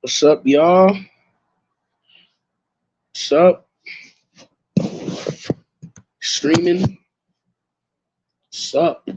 What's up, y'all? What's up? Streaming? What's up?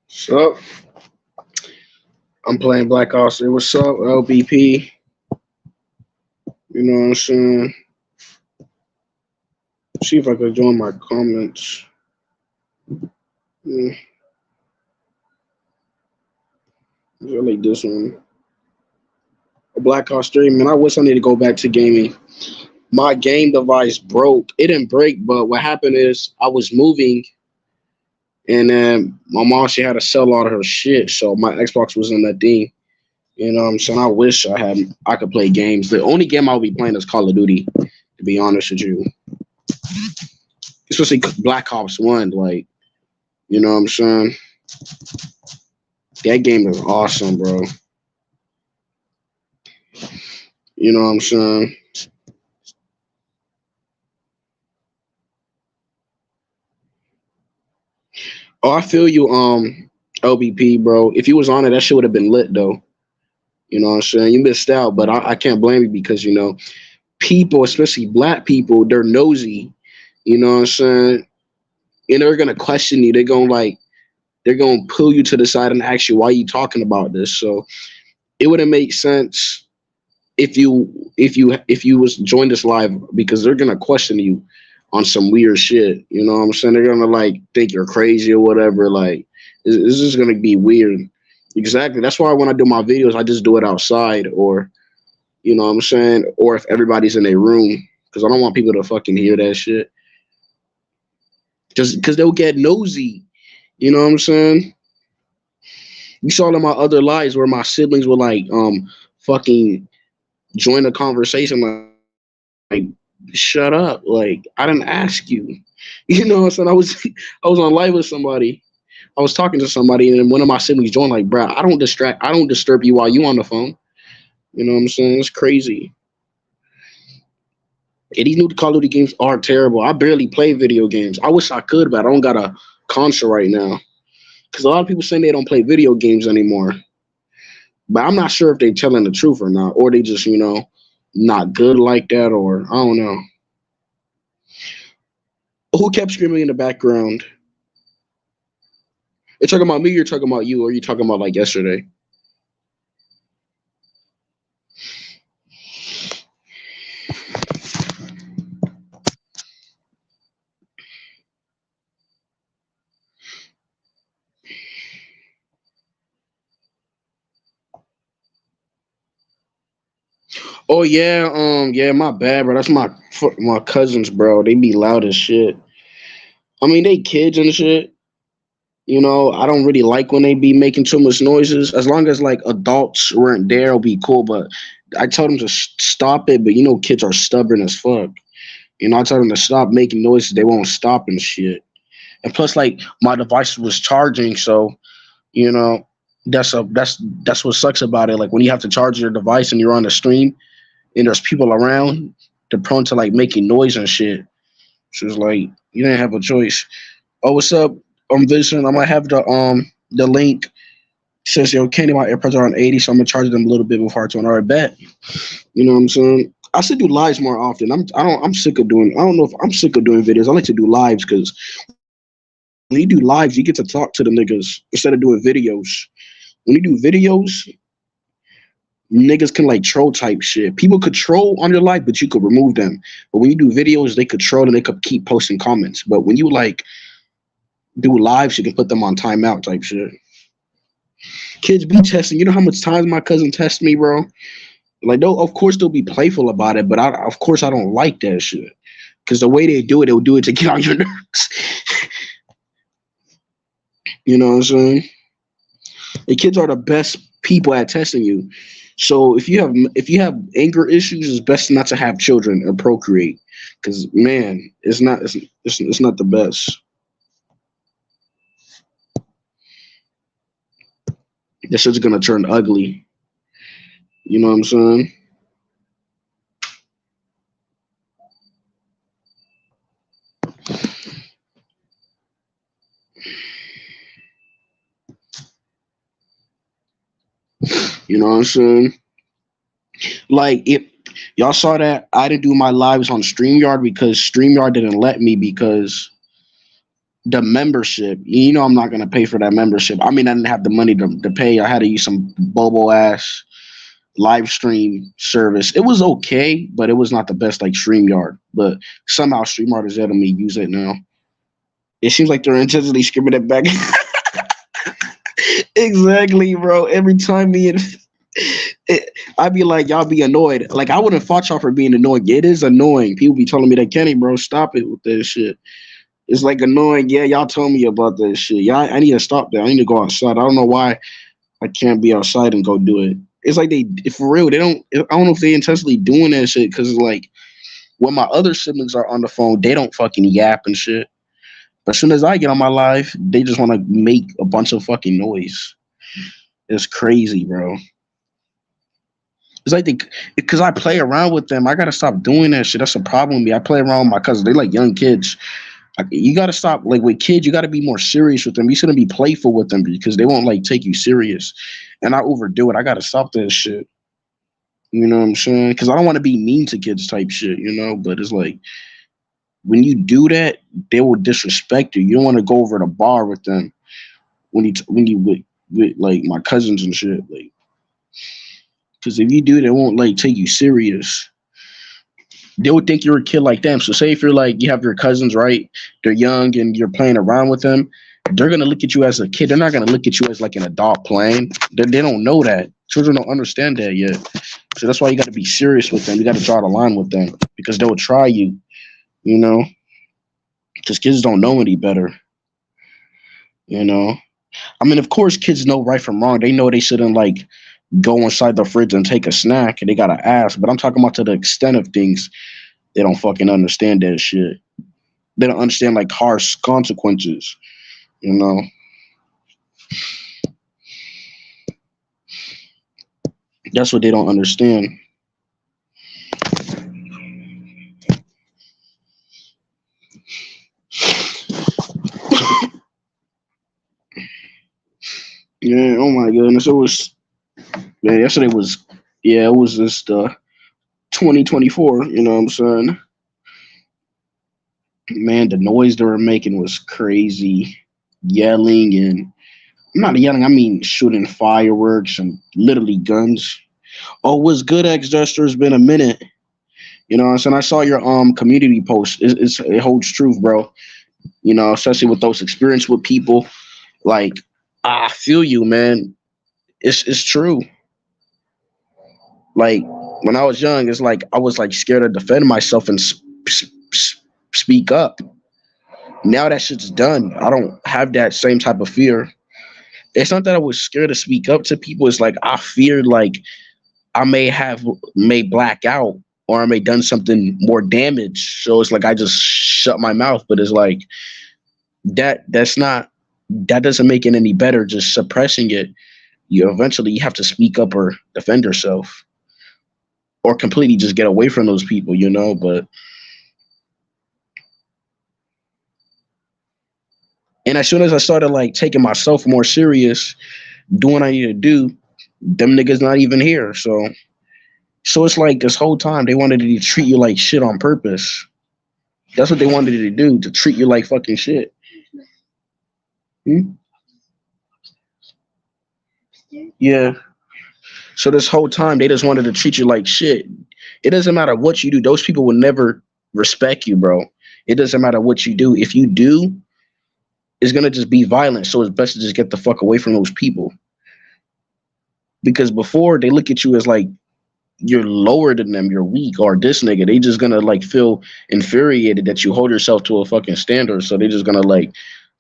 What's up? I'm playing Black Ops 3. What's up, LBP? You know what I'm saying? See if I can join my comments. Mm, I like this one. Black Ops 3, man. I wish I need to go back to gaming. My game device broke. It didn't break, but what happened is I was moving, and then my mom, she had to sell all of her shit, so my Xbox was in that thing. You know what I'm saying? I wish I could play games. The only game I'll be playing is Call of Duty, to be honest with you. Especially Black Ops 1, like, you know what I'm saying? That game is awesome, bro. You know what I'm saying? Oh, I feel you, LBP, bro. If you was on it, that shit would have been lit though. You know what I'm saying? You missed out, but I can't blame you because, you know, people, especially black people, they're nosy. You know what I'm saying? And they're gonna question you. They're gonna pull you to the side and ask you why you talking about this. So it wouldn't make sense if you was join this live because they're gonna question you on some weird shit. You know what I'm saying? They're gonna like think you're crazy or whatever. Like it's just gonna be weird. Exactly. That's why when I do my videos, I just do it outside or you know what I'm saying, or if everybody's in a room because I don't want people to fucking hear that shit. Just because they'll get nosy. You know what I'm saying? You saw in my other lives where my siblings were like, fucking join the conversation, like, shut up, like I didn't ask you. You know what I'm saying? I was on live with somebody. I was talking to somebody, and then one of my siblings joined. Like, bro, I don't disturb you while you on the phone. You know what I'm saying? It's crazy. And these new Call of Duty games are terrible. I barely play video games. I wish I could, but I don't got a console right now. Because a lot of people saying they don't play video games anymore. But I'm not sure if they're telling the truth or not, or they just, not good like that, or I don't know. Who kept screaming in the background? You're talking about me, you're talking about you, or are you talking about like yesterday? Oh yeah, yeah, my bad, bro. That's my cousins, bro. They be loud as shit. I mean, they kids and shit. I don't really like when they be making too much noises. As long as like adults weren't there, it'll be cool. But I told them to stop it. But kids are stubborn as fuck. I told them to stop making noises. They won't stop and shit. And plus, like my device was charging, so you know that's what sucks about it. Like when you have to charge your device and you're on the stream and there's people around, they're prone to like making noise and shit. So it's like you didn't have a choice. Oh, what's up? I'm visiting. I might have the link. Says yo, Kenny, my AirPods are on 80, so I'm gonna charge them a little bit before I turn. All right, bet. You know what I'm saying? I should do lives more often. I'm sick of doing. I don't know if I'm sick of doing videos. I like to do lives because when you do lives, you get to talk to the niggas instead of doing videos. When you do videos, niggas can like troll type shit. People could troll on your life, but you could remove them. But when you do videos, they could troll and they could keep posting comments. But when you like do lives, you can put them on timeout type shit. Kids be testing. You know how much times my cousin tests me, bro? Like, of course they'll be playful about it, but of course I don't like that shit. Because the way they do it, they'll do it to get on your nerves. You know what I'm saying? The kids are the best people at testing you. So if you have anger issues, it's best not to have children or procreate. Because man, it's not the best. That shit's gonna turn ugly. You know what I'm saying? You know what I'm saying? Like if y'all saw that, I didn't do my lives on StreamYard because StreamYard didn't let me because the membership. I'm not gonna pay for that membership. I mean, I didn't have the money to pay. I had to use some bobo ass live stream service. It was okay, but it was not the best like StreamYard. But somehow StreamYard is letting me use it now. It seems like they're intentionally skipping it back. Exactly, bro. Every time I'd be like, y'all be annoyed. Like I wouldn't fault y'all for being annoyed. It is annoying. People be telling me that, Kenny, bro, stop it with this shit. It's like annoying. Yeah, y'all told me about this shit. Yeah, I need to stop that. I need to go outside. I don't know why I can't be outside and go do it. It's like for real, they don't. I don't know if they intentionally doing that shit because it's like when my other siblings are on the phone, they don't fucking yap and shit. But as soon as I get on my live, they just want to make a bunch of fucking noise. It's crazy, bro. It's like because I play around with them. I gotta stop doing that shit. That's a problem with me. I play around with my cousins. They like young kids. Like, you gotta stop. Like with kids, you gotta be more serious with them. You shouldn't be playful with them because they won't like take you serious. And I overdo it. I gotta stop that shit. You know what I'm saying? Because I don't want to be mean to kids type shit, But it's like when you do that, they will disrespect you. You don't want to go over the bar with them when you with like my cousins and shit. Like, because if you do, they won't like take you serious. They would think you're a kid like them. So say if you're like you have your cousins, right? They're young and you're playing around with them. They're gonna look at you as a kid. They're not gonna look at you as like an adult playing. They don't know that. Children don't understand that yet. So that's why you got to be serious with them. You got to draw the line with them because they will try you. You know, because kids don't know any better. You know, I mean, of course, kids know right from wrong. They know they shouldn't like go inside the fridge and take a snack, and they gotta ask. But I'm talking about to the extent of things. They don't fucking understand that shit. They don't understand like harsh consequences. You know, that's what they don't understand. Yeah. Oh my goodness. It was. Yeah. Yesterday was. Yeah. It was just 2024. You know what I'm saying? Man, the noise they were making was crazy. Yelling and I'm not yelling. I mean shooting fireworks and literally guns. Oh, what's good, X Duster? It's been a minute. You know what I'm saying? I saw your community post. It holds truth, bro. You know, especially with those experience with people. Like, I feel you, man. It's true. Like when I was young, it's like I was like scared to defend myself and speak up. Now that shit's done. I don't have that same type of fear. It's not that I was scared to speak up to people. It's like I feared like I may black out or I may done something more damage. So it's like I just shut my mouth. But it's like that's not that doesn't make it any better. Just suppressing it, you have to speak up or defend yourself, or completely just get away from those people. But and as soon as I started like taking myself more serious, doing what I need to do, them niggas not even here. So it's like this whole time they wanted to treat you like shit on purpose. That's what they wanted to do, to treat you like fucking shit. Hmm? Yeah. So this whole time they just wanted to treat you like shit. It doesn't matter what you do. Those people will never respect you, bro. It doesn't matter what you do. If you do, it's gonna just be violent. So it's best to just get the fuck away from those people. Because before they look at you as like you're lower than them, you're weak, or this nigga, they just gonna like feel infuriated that you hold yourself to a fucking standard. So they just gonna like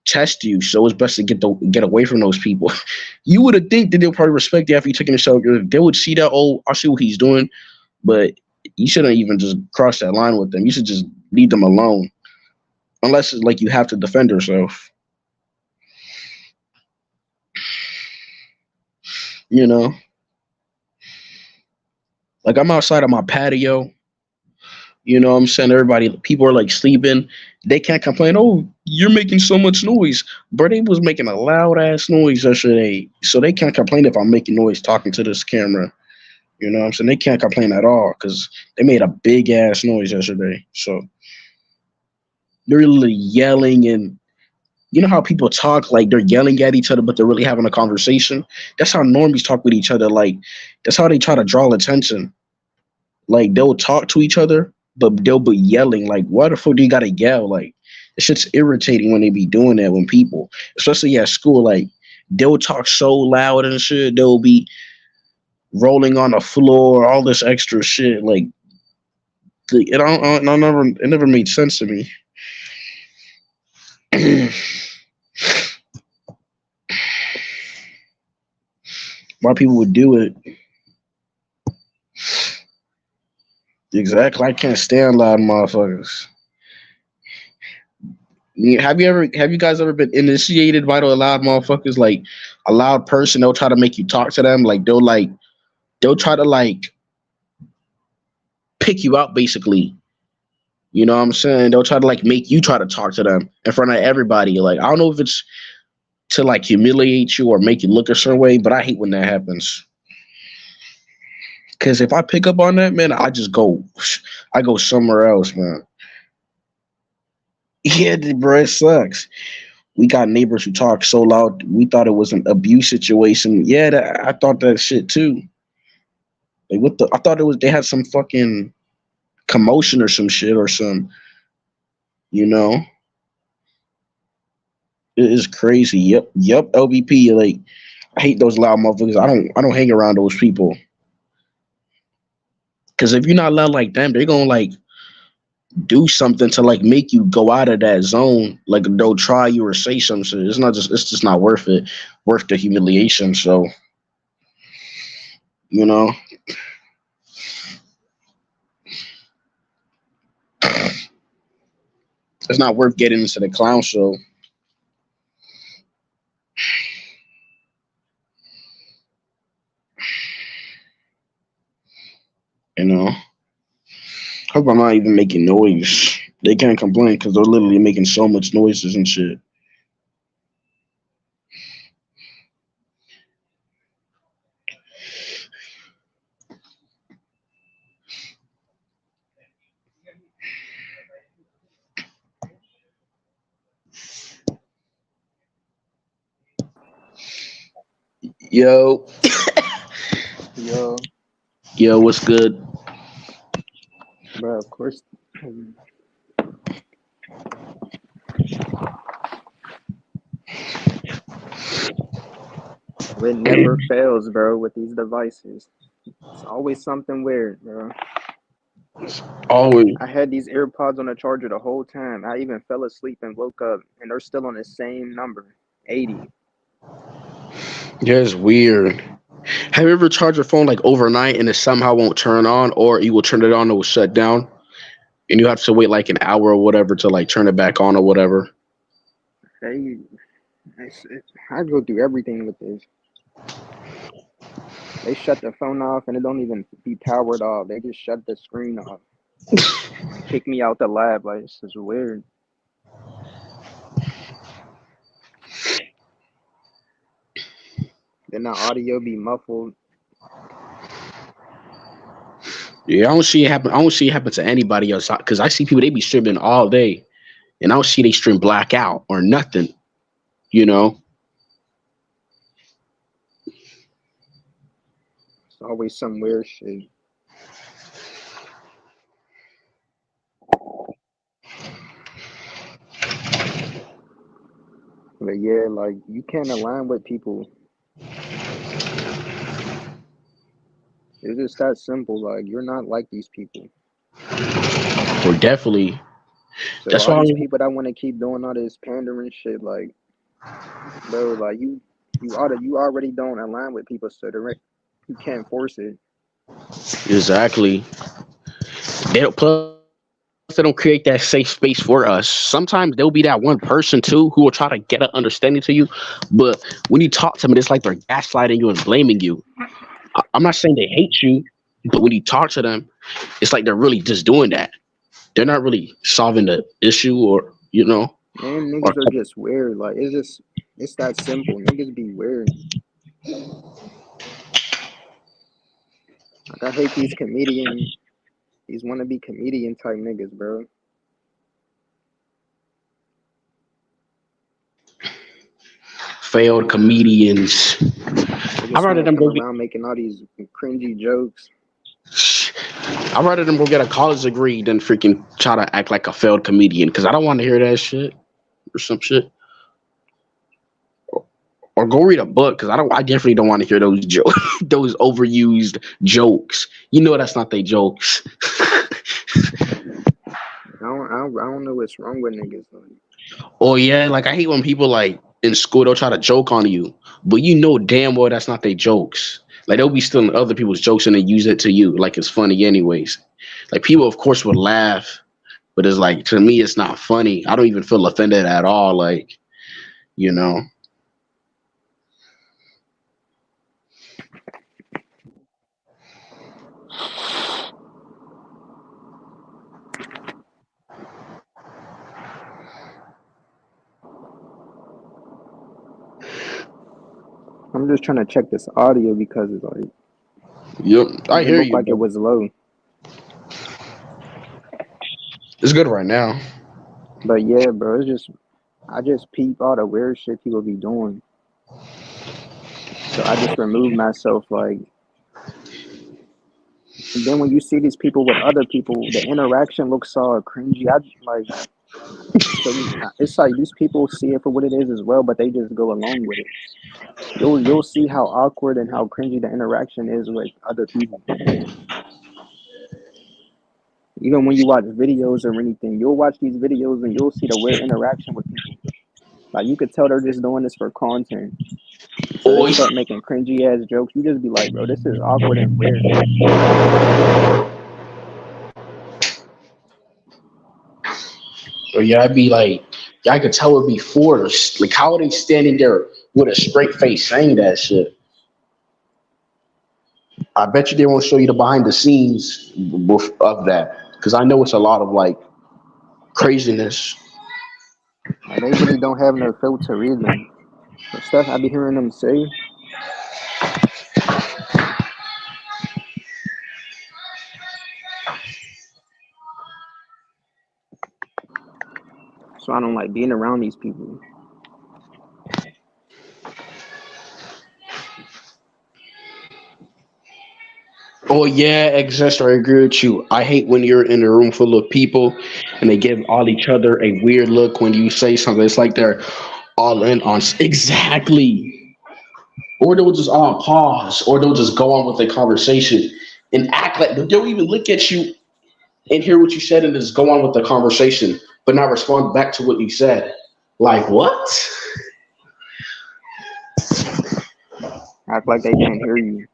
test you. So it's best to get away from those people. You would have think that they'll probably respect you after you taking yourself. They would see that, oh, I see what he's doing, but you shouldn't even just cross that line with them. You should just leave them alone, unless it's like you have to defend yourself. You know, like I'm outside of my patio. You know what I'm saying? Everybody, people are like sleeping. They can't complain. Oh, you're making so much noise. But they was making a loud ass noise yesterday. So they can't complain if I'm making noise talking to this camera. You know what I'm saying? They can't complain at all because they made a big ass noise yesterday. So they're really yelling, and you know how people talk like they're yelling at each other, but they're really having a conversation? That's how normies talk with each other. Like, that's how they try to draw attention. Like they'll talk to each other, but they'll be yelling. Like, why the fuck do you gotta yell? Like, it's just irritating when they be doing that when people, especially at school, like they'll talk so loud and shit. They'll be rolling on the floor, all this extra shit. Like, it never made sense to me. Why people would do it? Exactly. I can't stand loud motherfuckers. Have you guys ever been initiated by the loud motherfuckers? Like a loud person, they'll try to make you talk to them. They'll try to like pick you out basically. You know what I'm saying? They'll try to like make you try to talk to them in front of everybody. Like I don't know if it's to like humiliate you or make you look a certain way, but I hate when that happens. Cause if I pick up on that, man, I go somewhere else, man. Yeah, bro, it sucks. We got neighbors who talk so loud. We thought it was an abuse situation. Yeah, I thought that shit too. Like what the? I thought it was they had some fucking commotion or some shit or some. You know, it is crazy. Yep. LVP. Like I hate those loud motherfuckers. I don't hang around those people. Cause if you're not loud like them, they're gonna like do something to like make you go out of that zone. Like they'll try you or say some shit. It's just not worth it. Worth the humiliation. So you know, it's not worth getting into the clown show. You know, hope I'm not even making noise. They can't complain because they're literally making so much noises and shit. Yo, Yo, yo, what's good? bro, of course, it never fails, bro, with these devices. It's always something weird, bro. Always. I had these AirPods on the charger the whole time. I even fell asleep and woke up, and they're still on the same number, 80. Yeah, it's weird. Have you ever charged your phone like overnight and it somehow won't turn on, or you will turn it on and it will shut down, and you have to wait like an hour or whatever to like turn it back on or whatever? They, I go through everything with this. They shut the phone off, and it don't even be powered off. They just shut the screen off and kick me out the lab. Like, this is weird. Then the audio be muffled. Yeah, I don't see it happen. I don't see it happen to anybody else because I see people they be streaming all day, and I don't see they stream blackout or nothing. You know, It's always some weird shit. But yeah, like you can't align with people. It's just that simple. Like you're not like these people. or definitely. So That's all why. these people that want to keep doing all this pandering shit, like bro, like you already don't align with people, so you can't force it. Exactly. They don't, plus they don't create that safe space for us. Sometimes there'll be that one person too who will try to get an understanding to you, but when you talk to them, it's like they're gaslighting you and blaming you. I'm not saying they hate you, but when you talk to them, it's like they're really just doing that. They're not really solving the issue, or Man, or niggas are just weird. Like it's that simple. Niggas be weird. Like I hate these wannabe comedian type niggas, bro. failed comedians. I Niggas rather wanna them come go get. around making all these cringy jokes. I rather them go get a college degree than freaking try to act like a failed comedian because I don't want to hear that shit or some shit. Or go read a book because I don't. I definitely don't want to hear those those overused jokes. You know that's not they jokes. I don't know what's wrong with niggas. Like, Oh yeah, like I hate when people like in school they'll try to joke on you, but you know damn well that's not their jokes. Like they'll be stealing other people's jokes and they use it to you like it's funny anyways. Like people of course would laugh, but it's like to me it's not funny. I don't even feel offended at all. Like you know, I'm just trying to check this audio because it's like Yep, I It hear looked you, like it bro. was low. It's good right now. But yeah, bro, it's just I just peep all the weird shit people be doing. So I just remove myself like and then when you see these people with other people, the interaction looks all cringy. I like so it's like these people see it for what it is as well, but they just go along with it. You'll see how awkward and how cringy the interaction is with other people. Even when you watch videos or anything, you'll watch these videos and you'll see the weird interaction with people. Like you could tell they're just doing this for content. So they Oh, start making cringy ass jokes. You just be like, bro, this is awkward and weird. yeah, I'd be like, yeah, I could tell it'd be forced. Like, how are they standing there with a straight face saying that shit? I bet you they won't show you the behind the scenes of that because I know it's a lot of like craziness. Like they really don't have no filter either. The stuff I be hearing them say, so I don't like being around these people. Oh yeah, exactly. I agree with you. I hate when you're in a room full of people and they give all each other a weird look when you say something. It's like they're all in on exactly, or they'll just all pause, or they'll just go on with the conversation and act like they'll even look at you and hear what you said and just go on with the conversation, but not respond back to what you said. Like what? Act like they can't hear you.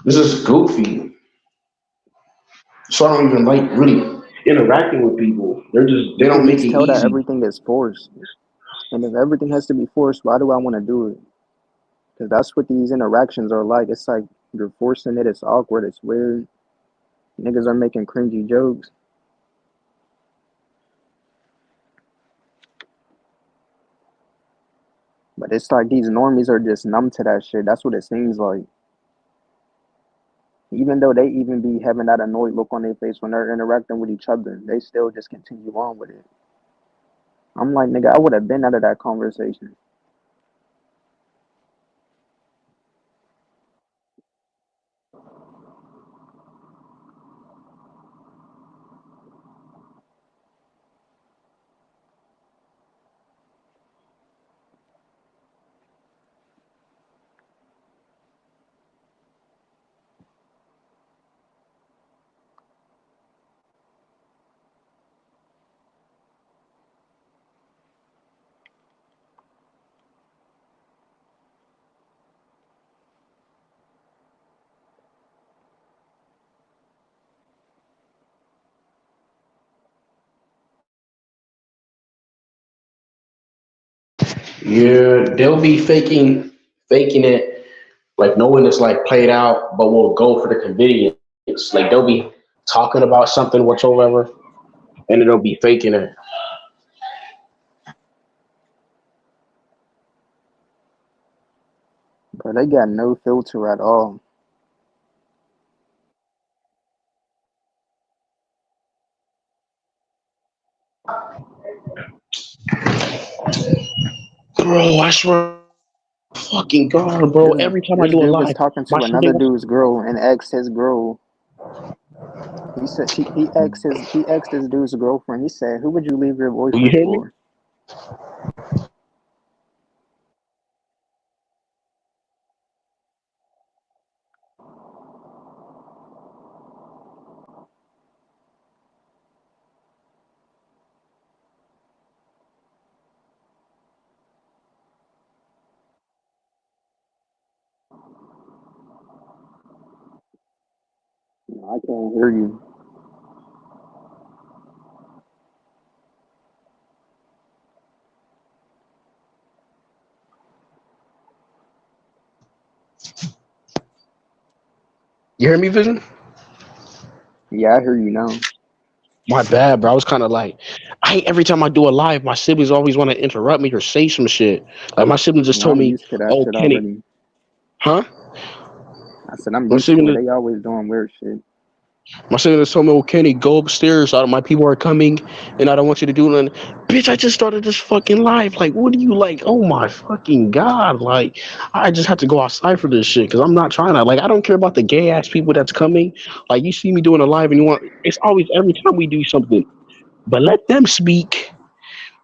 This is goofy. So I don't even like really interacting with people. They You don't could make it just tell that easy. everything is forced. And if everything has to be forced, why do I want to do it? Because that's what these interactions are like. It's like you're forcing it. It's awkward. It's weird. Niggas are making cringy jokes. But it's like these normies are just numb to that shit. That's what it seems like. Even though they even be having that annoyed look on their face when they're interacting with each other, they still just continue on with it. I'm like, nigga, I would have been out of that conversation. Yeah, they'll be faking it like knowing it's like played out, but will go for the convenience. Like they'll be talking about something whatsoever, and they'll be faking it. But they got no filter at all. Bro, I swear, fucking god, bro. This Every time I this do a dude was live, talking my to Sunday another dude's girl and asked his girl. He said he asked his dude's girlfriend. He said, "Who would you leave your you boyfriend hear me? for?" No, I can't hear you. You hear me, Vision? Yeah, I hear you now. My bad, bro. I was kind of like, I hate every time I do a live, my siblings always want to interrupt me or say some shit. Like my sibling just Yeah, told I'm me, used to that "Oh, shit Kenny, already. huh?" I said I'm My used to it. sibling, They always doing weird shit. my sibling just told me, "Oh, Kenny, go upstairs. My people are coming, and I don't want you to do nothing." Bitch, I just started this fucking live. Like, what do you like? Oh my fucking god! Like, I just have to go outside for this shit because I'm not trying to. Like, I don't care about the gay ass people that's coming. Like, you see me doing a live, and you want. It's always every time we do something, but let them speak.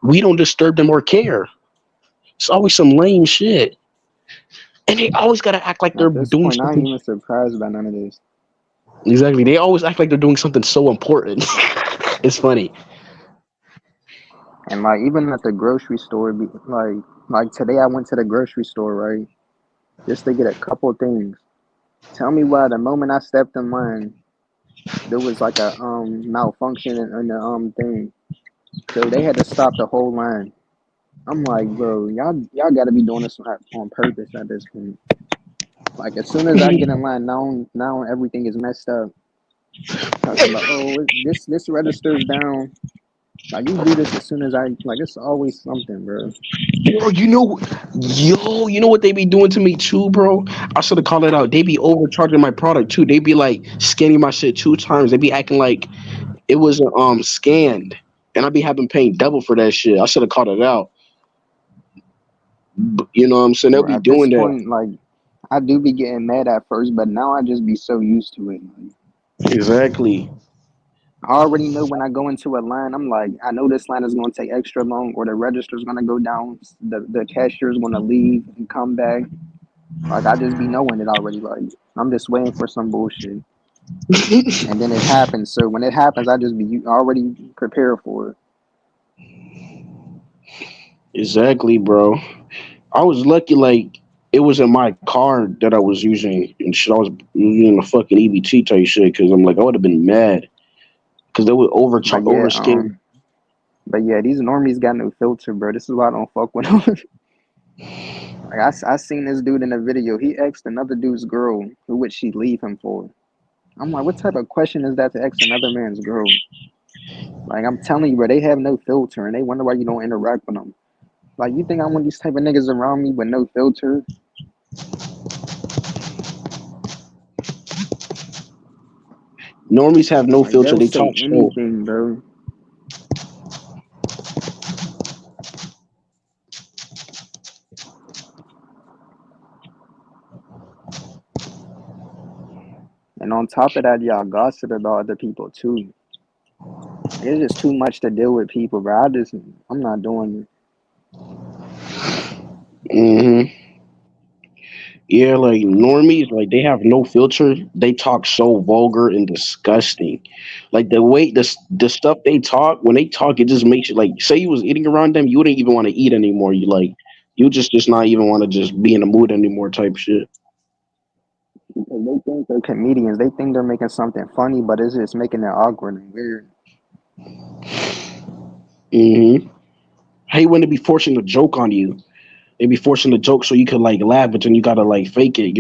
We don't disturb them or care. It's always some lame shit. And they always gotta act like they're At this doing point, I ain't something. even surprised by none of this. Exactly. They always act like they're doing something so important. It's funny. And like even at the grocery store, like today I went to the grocery store, right, just to get a couple things. Tell me why the moment I stepped in line, there was like a malfunction in the thing, so they had to stop the whole line. I'm like, bro, y'all got to be doing this on purpose at this point. Like as soon as I get in line, now everything is messed up. Talking about this registers down. Like you do this as soon as I like. It's always something, bro. Bro, you know what they be doing to me too, bro? I should have called it out. They be overcharging my product too. They be like scanning my shit 2 times. They be acting like it was scanned, and I be having paying double for that shit. I should have called it out. You know what I'm saying? They'll Bro, be at this doing that. point, like I do be getting mad at first, but now I just be so used to it. Like, Exactly. I already know when I go into a line, I'm like, I know this line is going to take extra long, or the register's going to go down, the cashier's going to leave and come back. Like I just be knowing it already. Like I'm just waiting for some bullshit, and then it happens. So when it happens, I just be already prepared for it. Exactly, bro. I was lucky, like it was in my car that I was using and shit. I was using a fucking EBT type shit because I'm like I would have been mad because they would But yeah, overscan. these normies got no filter, bro. This is why I don't fuck with them. Like I seen this dude in a video. He asked another dude's girl who would she leave him for. I'm like, what type of question is that to ask another man's girl? Like I'm telling you, bro, they have no filter, and they wonder why you don't interact with them. Like you think I want these type of niggas around me with no filter? Normies have no Like filter. they'll They say talk slow. anything, bro. And on top of that, y'all gossip about other people too. Like, it's just too much to deal with people, bro. I'm not doing it. Hmm. Yeah, like normies, like they have no filter. They talk so vulgar and disgusting. Like the stuff they talk when they talk, it just makes you like say you was eating around them, you wouldn't even want to eat anymore. You just not even want to just be in the mood anymore type shit. Because they think they're comedians. They think they're making something funny, but it's just making it awkward and weird. Hmm. Hate when they be forcing a joke on you. They be forcing a joke so you could like laugh, but then you gotta like fake it,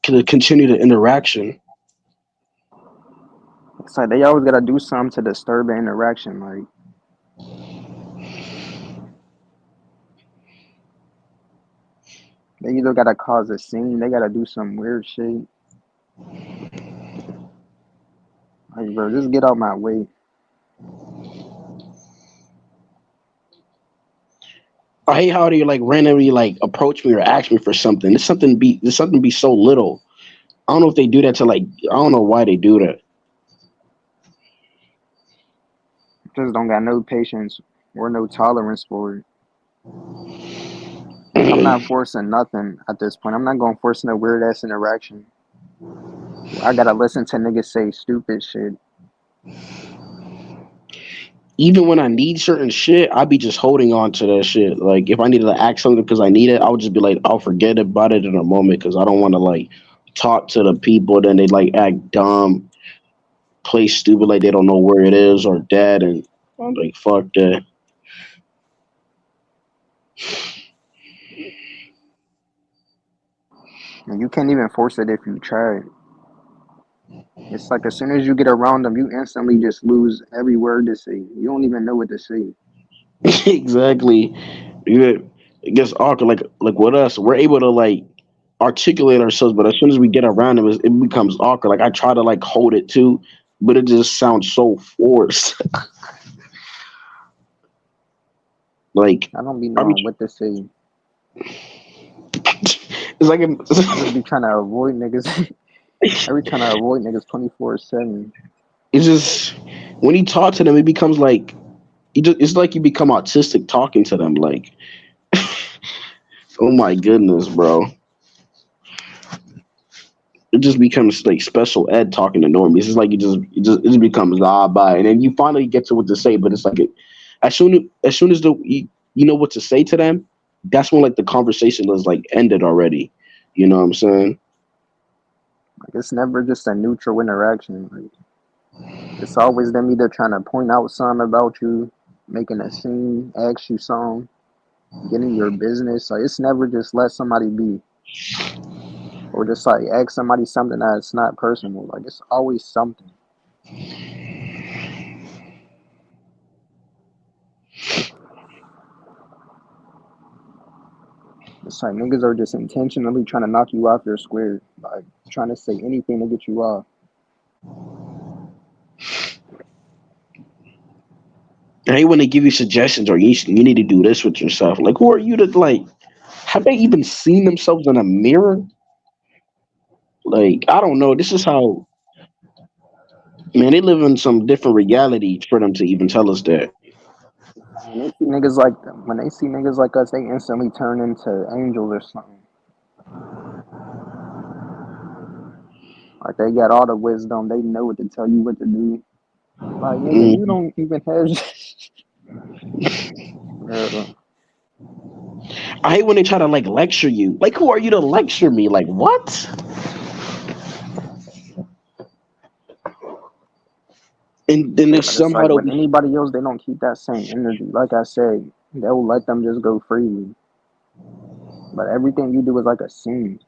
to continue the interaction. It's like they always gotta do something to disturb the interaction. Like they either gotta cause a scene, they gotta do some weird shit. Like bro, just get out my way. I hate how they like randomly like approach me or ask me for something. This something be so little. I don't know if they do that to like I don't know why they do that. Just don't got no patience or no tolerance for it. Like I'm not forcing nothing at this point. I'm not gonna force no weird ass interaction. I gotta listen to niggas say stupid shit. Even when I need certain shit, I be just holding on to that shit. Like if I needed to ask something because I need it, I would just be like, I'll forget about it in a moment because I don't want to like talk to the people. Then they like act dumb, play stupid, like they don't know where it is or dead, and I'm like, fuck that. And you can't even force it if you try. It's like as soon as you get around them, you instantly just lose every word to say. You don't even know what to say. Exactly. Yeah, it gets awkward. Like with us, we're able to like articulate ourselves, but as soon as we get around them, it becomes awkward. Like I try to like hold it too, but it just sounds so forced. Like I don't be I be, knowing what to say. it's like I just be trying to avoid niggas. I be trying to avoid niggas 24/7. it's just when you talk to them, it becomes like it's like you become autistic talking to them. Like, oh my goodness, bro. It just becomes like special ed talking to normies. It's like it just becomes ah bye, and then you finally get to what to say. But it's like as soon as you know what to say to them, that's when like the conversation is like ended already. You know what I'm saying? Like it's never just a neutral interaction. Like it's always them either trying to point out something about you, making a scene, ask you something, getting your business. Like it's never just let somebody be, or just like ask somebody something that's not personal. Like it's always something. It's like niggas are just intentionally trying to knock you off your square, like trying to say anything to get you off. I hate when they give you suggestions or you need to do this with yourself. Like, who are you to like? Have they even seen themselves in a mirror? Like, I don't know. This is how man they live in some different reality for them to even tell us that. When they see niggas like them, when they see niggas like us, they instantly turn into angels or something. Like they got all the wisdom, they know what to tell you what to do. Like nigga, you Mm. don't even have. Bro, I hate when they try to like lecture you. Like, who are you to lecture me? Like, what? And then they but it's somehow like they'll with be anybody else, they don't keep that same energy. Like I said, they'll let them just go freely. But everything you do is like a scene.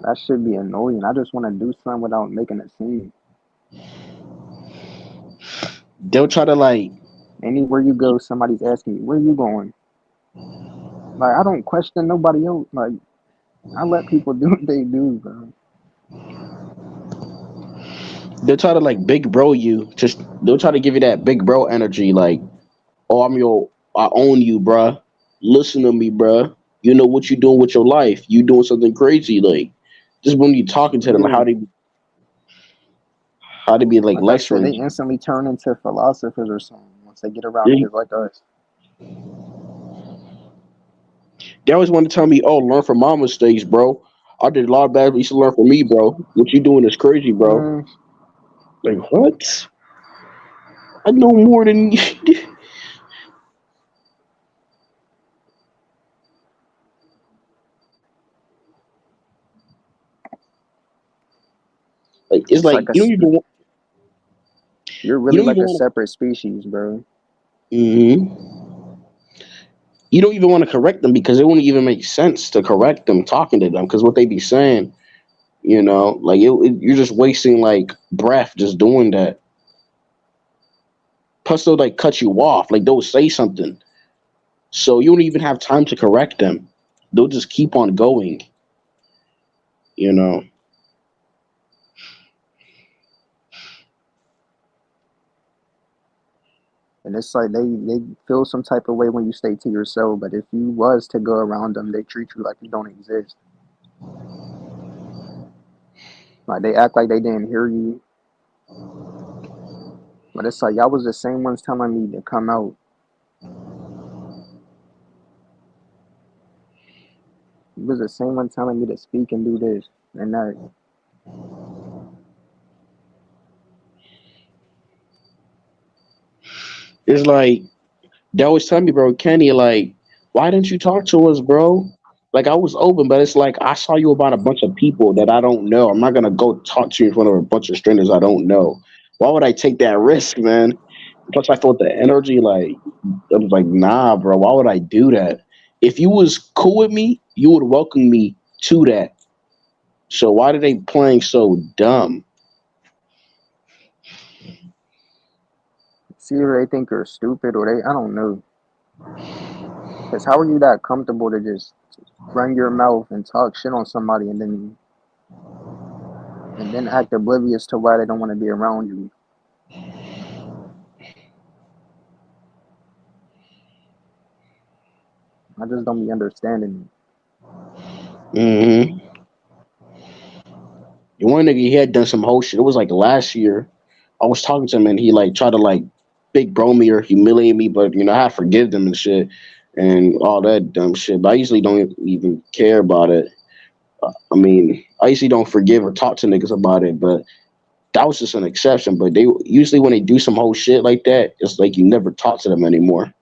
That should be annoying. I just want to do something without making a scene. they'll try to like Anywhere you go, somebody's asking you, "Where you going?" Like I don't question nobody else. Like I let people do what they do, bro. they'll try to like big bro you. Just they'll try to give you that big bro energy. Like, oh, I own you, bruh. Listen to me, bruh. You know what you doing with your life. You doing something crazy. Like, just when you talking to them, Yeah. how they be like Like I said, they lecturing. instantly turn into philosophers or something once they get around They, niggas like us. they always want to tell me, oh, learn from my mistakes, bro. I did a lot of bad. You should learn from me, bro. What you doing is crazy, bro. Mm, Like, what? I know more than you. Like, it's it's like like a you're you really don't like even a want separate species, bro. to. You don't even want to correct them because it wouldn't even make sense to correct them talking to them because what they be saying, like you're just wasting like breath just doing that. Plus, they'll like cut you off, like they'll say something, so you don't even have time to correct them. They'll just keep on going, you know. And it's like they feel some type of way when you stay to yourself. But if you was to go around them, they treat you like you don't exist. Like they act like they didn't hear you. But it's like y'all was the same ones telling me to come out. You was the same one telling me to speak and do this and that. It's like they always tell me, bro, Kenny, like, why didn't you talk to us, bro? Like I was open, but it's like I saw you about a bunch of people that I don't know. I'm not gonna go talk to you in front of a bunch of strangers I don't know. Why would I take that risk, man? Plus, I felt the energy. Like I was like, nah, bro. Why would I do that? If you was cool with me, you would welcome me to that. So why are they playing so dumb? See, either they think you're stupid or I don't know. Because how are you that comfortable to just run your mouth and talk shit on somebody and then act oblivious to why they don't want to be around you? I just don't be understanding. Mm-hmm. The one nigga he had done some whole shit. It was like last year. I was talking to him and he like tried to like big bro me or humiliate me, but I forgive them and shit and all that dumb shit. But I usually don't even care about it. I mean, I usually don't forgive or talk to niggas about it, but that was just an exception. But they usually when they do some whole shit like that, it's like you never talk to them anymore.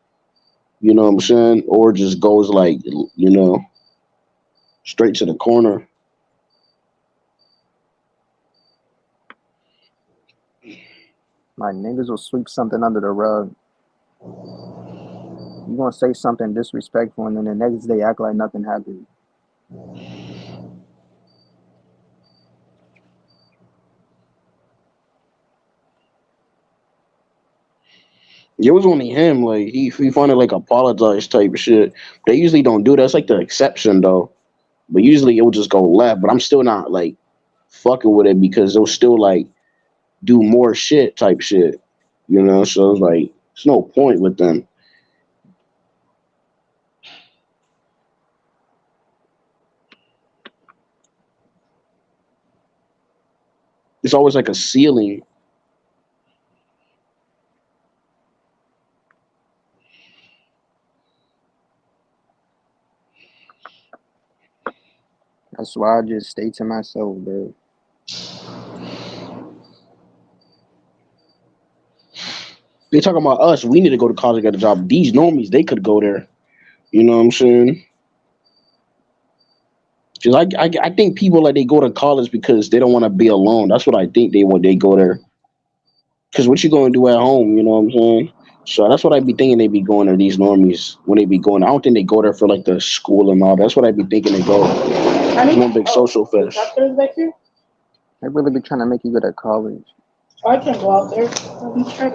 You know what I'm saying? Or just goes like, straight to the corner. Like niggas will sweep something under the rug. You gonna say something disrespectful and then the next day act like nothing happened. It was only him. Like he finally like apologized type of shit. They usually don't do that. That's like the exception though. But usually it will just go left. But I'm still not like fucking with it because they'll still like do more shit type shit. So it's like there's no point with them. It's always like a ceiling. That's why I just stay to myself, bro. They talking about us. We need to go to college, get a job. These normies, they could go there. You know what I'm saying? Cause I think people like they go to college because they don't want to be alone. That's what I think they want. They go there. Cause what you gonna do at home? You know what I'm saying? So that's what I be thinking. They be going to these normies when they be going. I don't think they go there for like the school and all. That's what I be thinking they go. It's one big social fest. They really be trying to make you go to college. I can't go out there. I'm trying.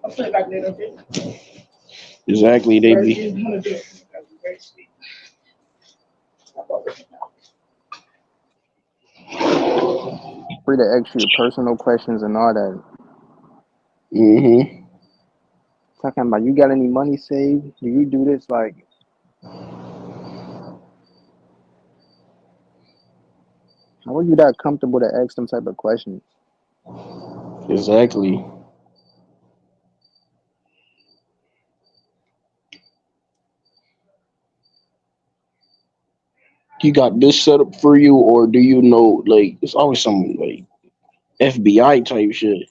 I'll play back later, okay? Exactly. They Where's be. you gonna do it? That'd be very sweet. I'll go with it now. Free to ask you personal questions and all that. Hmm. Talking about you got any money saved? Do you do this? Like, how are you that comfortable to ask them type of questions? Exactly. You got this set up for you, or do you know? Like, it's always some like FBI type shit.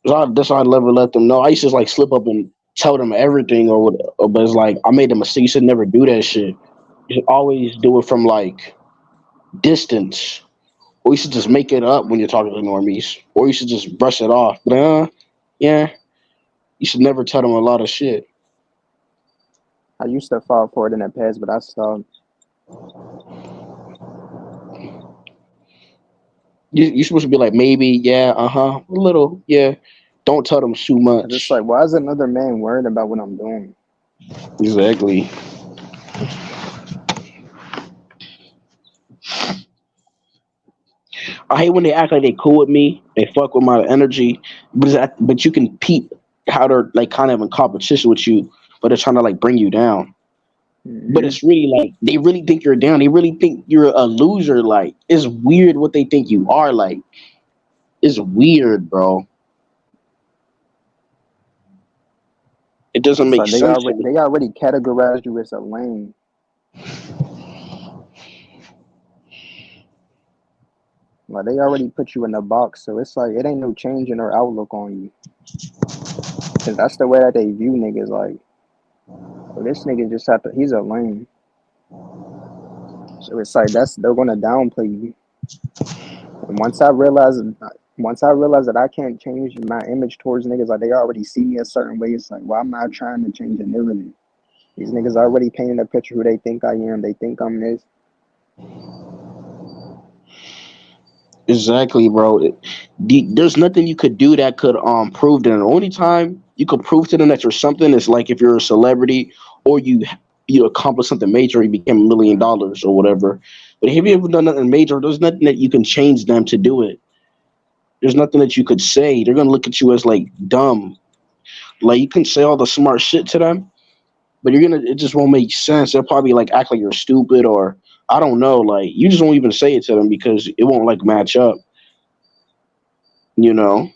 That's how I never let them know. I used to like slip up and tell them everything, or what, but it's like I made a mistake. You should never do that shit. You should always do it from like distance, or you should just make it up when you're talking to normies, or you should just brush it off. But yeah, you should never tell them a lot of shit. I used to fall for it in the past, but I stopped. You're supposed to be like maybe, yeah, a little, yeah. Don't tell them too Cause it's much. like, why is another man worried about what I'm doing? Exactly. I hate when they act like they cool with me. They fuck with my energy, but you can peep how they're like kind of in competition with you, but they're trying to like bring you down. But Hmm. it's really like they really think you're down. They really think you're a loser. Like it's weird what they think you are. Like it's weird, bro. It doesn't It's make like they sense to already me. they already categorized you as a lame. Like they already put you in a box, so it's like it ain't no change in their outlook on you. Cause that's the way that they view niggas. Like, oh, this nigga just have to. He's a lame. So it's like they're gonna downplay you. And once I realized that I can't change my image towards niggas, like they already see me a certain way. It's like, why am I trying to change a narrative? These niggas already painting a picture who they think I am. They think I'm this. Exactly, bro. There's nothing you could do that could prove that. The only time you could prove to them that you're something is like if you're a celebrity or you accomplish something major, you became $1 million or whatever. But if you haven't done nothing major, there's nothing that you can change them to do it. There's nothing that you could say. They're gonna look at you as like dumb. Like you can say all the smart shit to them, but it just won't make sense. They'll probably like act like you're stupid or I don't know. Like you just won't even say it to them because it won't like match up. You know.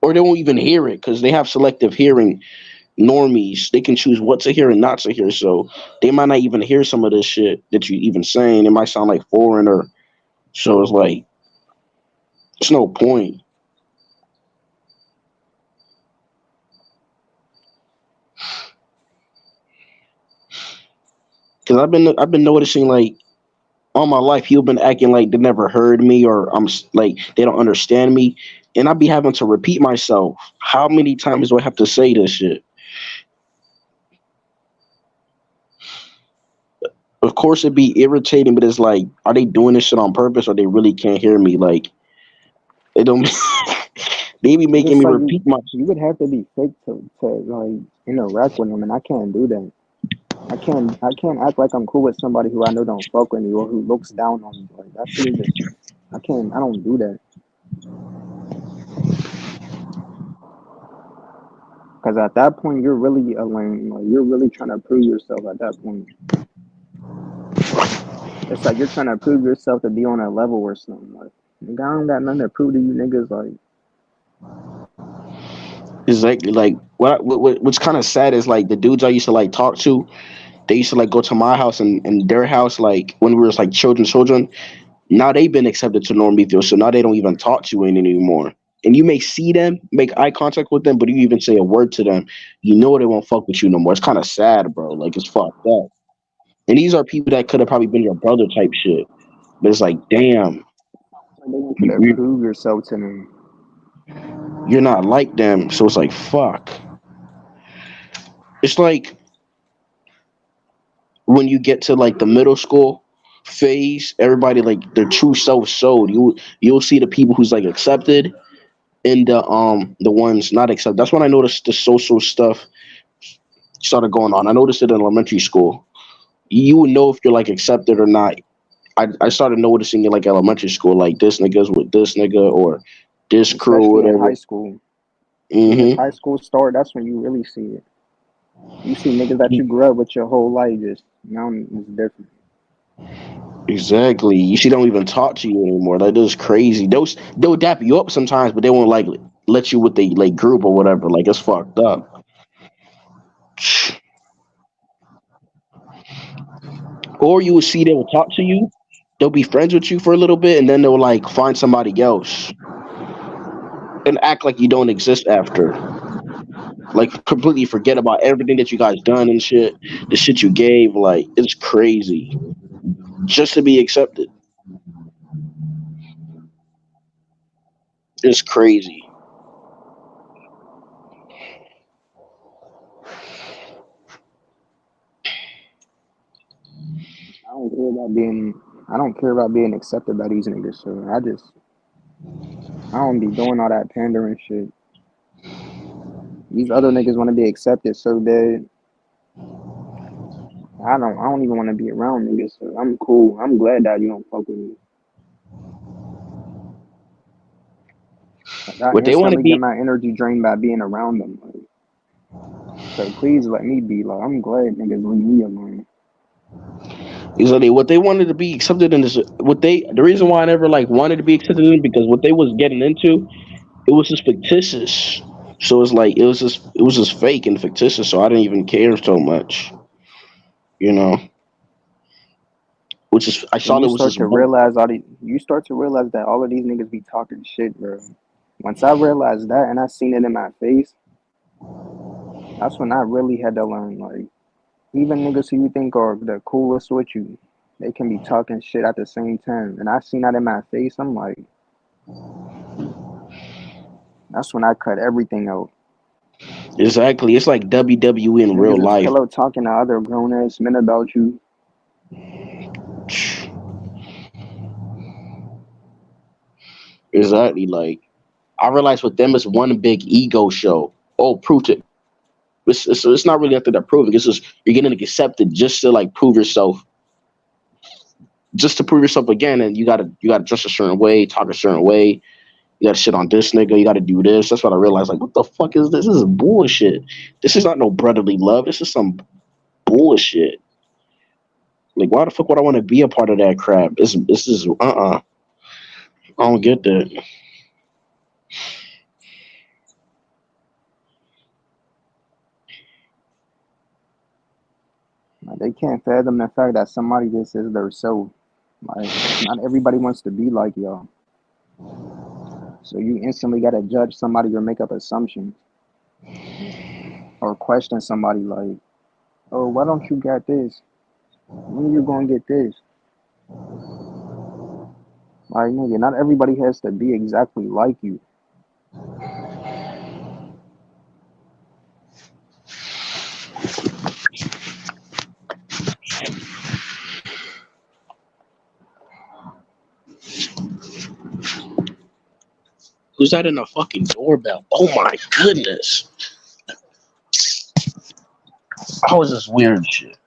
Or they won't even hear it because they have selective hearing. Normies, they can choose what to hear and not to hear, so they might not even hear some of this shit that you even saying. It might sound like foreign, or so it's like it's no point. Because I've been noticing like all my life people been acting like they never heard me or like they don't understand me, and I be having to repeat myself. How many times do I have to say this shit? Of course it'd be irritating, but it's like, are they doing this shit on purpose or they really can't hear me? Like it don't. They be It's making just me like repeat my. you would have to be fake to like interact with them, and I can't do that. I can't act like I'm cool with somebody who I know don't fuck with me or who looks down on me. Like that shit is just I don't do that. Because at that point you're really a lame. Like you're really trying to prove yourself at that point. It's like you're trying to prove yourself to be on a level or something. Like nigga, I don't got nothing to prove to you niggas. Like Exactly. Like what's kind of sad is like the dudes I used to like talk to. They used to like go to my house and their house like when we were like children. Now they've been accepted to Norm Beeffield, so now they don't even talk to you anymore. And you may see them, make eye contact with them, but you even say a word to them, you know they won't fuck with you no more. It's kind of sad, bro. Like it's fucked up. And these are people that could have probably been your brother type shit. But it's like, damn, they want you you, to you- prove yourself to them. you're not like them. So it's like, fuck. It's like when you get to like the middle school phase, everybody like their true self showed. You'll see the people who's like accepted and the ones not accepted. That's when I noticed the social stuff started going on. I noticed it in elementary school. You would know if you're like accepted or not. I started noticing it like elementary school, like this nigga's with this nigga or this crew or Especially in whatever. high school. Soon as Hmm. high school start, that's when you really see it. You see niggas that you grew up with your whole life just now it's different. Exactly. You see, they don't even talk to you anymore. Like this is crazy. They'll dap you up sometimes, but they won't like let you with the like group or whatever. Like it's fucked up. Or you will see they will talk to you. They'll be friends with you for a little bit, and then they'll like find somebody else and act like you don't exist after. Like completely forget about everything that you guys done and shit. The shit you gave. Like it's crazy. Just to be accepted. It's crazy. I don't care about being I don't care about being accepted by these niggas. So I don't be doing all that pandering shit. These other niggas want to be accepted so bad. I don't even want to be around niggas. So I'm cool. I'm glad that you don't fuck with me. Like, I What they want to instantly get be my energy drained by being around them. Like, so please let me be. Like I'm glad niggas leave me alone. is that what they wanted to be accepted in this. What they the reason why I never like wanted to be accepted in because what they was getting into it was just fictitious. So it's like it was just fake and fictitious. So I didn't even care so much. You know, which is I When thought you it was start just to realize you start to realize that all of these niggas be talking shit, bro. Once I realized that and I seen it in my face, that's when I really had to learn. Like even niggas who you think are the coolest with you, they can be talking shit at the same time. And I seen that in my face. I'm like, that's when I cut everything out. exactly. It's like WWE in real Niggas is life. pillow talking to other grown ass men about you. Exactly. Like I realized with them it's one big ego show. Oh, prove it. It's not really after that proving. It's just you're getting accepted just to like prove yourself, just to prove yourself again. And you gotta dress a certain way, talk a certain way. You gotta shit on this nigga. You gotta do this. That's what I realized. Like, what the fuck is this? This is bullshit. This is not no brotherly love. This is some bullshit. Like, why the fuck would I want to be a part of that crap? This is I don't get that. Like, they can't fathom the fact that somebody just is their soul. Like, not everybody wants to be like y'all. So you instantly gotta judge somebody or make up assumptions or question somebody like, oh, why don't you get this? When are you gonna get this? Like, nigga, not everybody has to be exactly like you. Who's that in the fucking doorbell? Oh my goodness. How is this weird shit?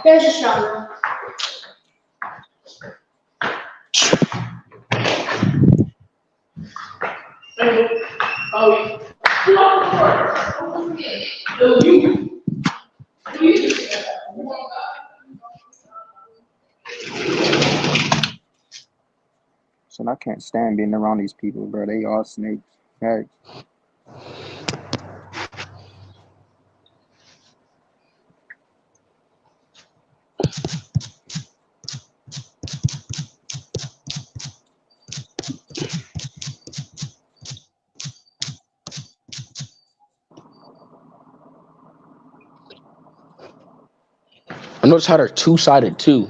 There's your shower. Oh, you on the floor. No, you. You. So I can't stand being around these people, bro. They all snakes. Facts. I noticed how they're two sided too.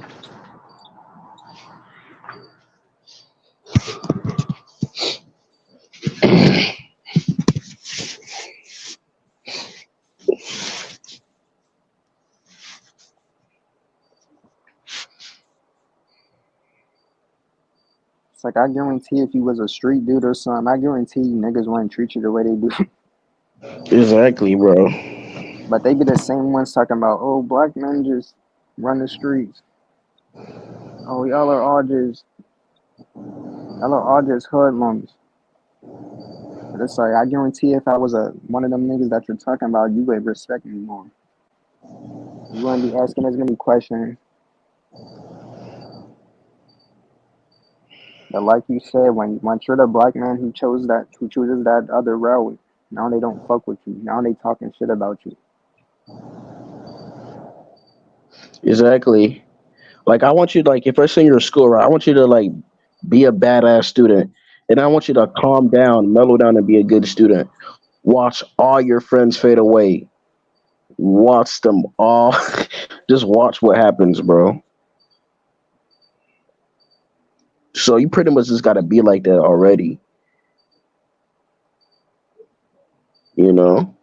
It's like I guarantee if you was a street dude or something, I guarantee you niggas wouldn't treat you the way they do. Exactly, bro. But they be the same ones talking about, oh, black men just run the streets. Oh, y'all are all just hoodlums. But it's like I guarantee if I was a one of them niggas that you're talking about, you would respect me more. You wouldn't be asking as many questions. But like you said, when once you're the black man who chooses that other route, now they don't fuck with you. Now they talking shit about you. Exactly. Like I want you to, like if I send you to school, right? I want you to like be a badass student. And I want you to calm down, mellow down and be a good student. Watch all your friends fade away. Watch them all. Just watch what happens, bro. So you pretty much just gotta be like that already, you know?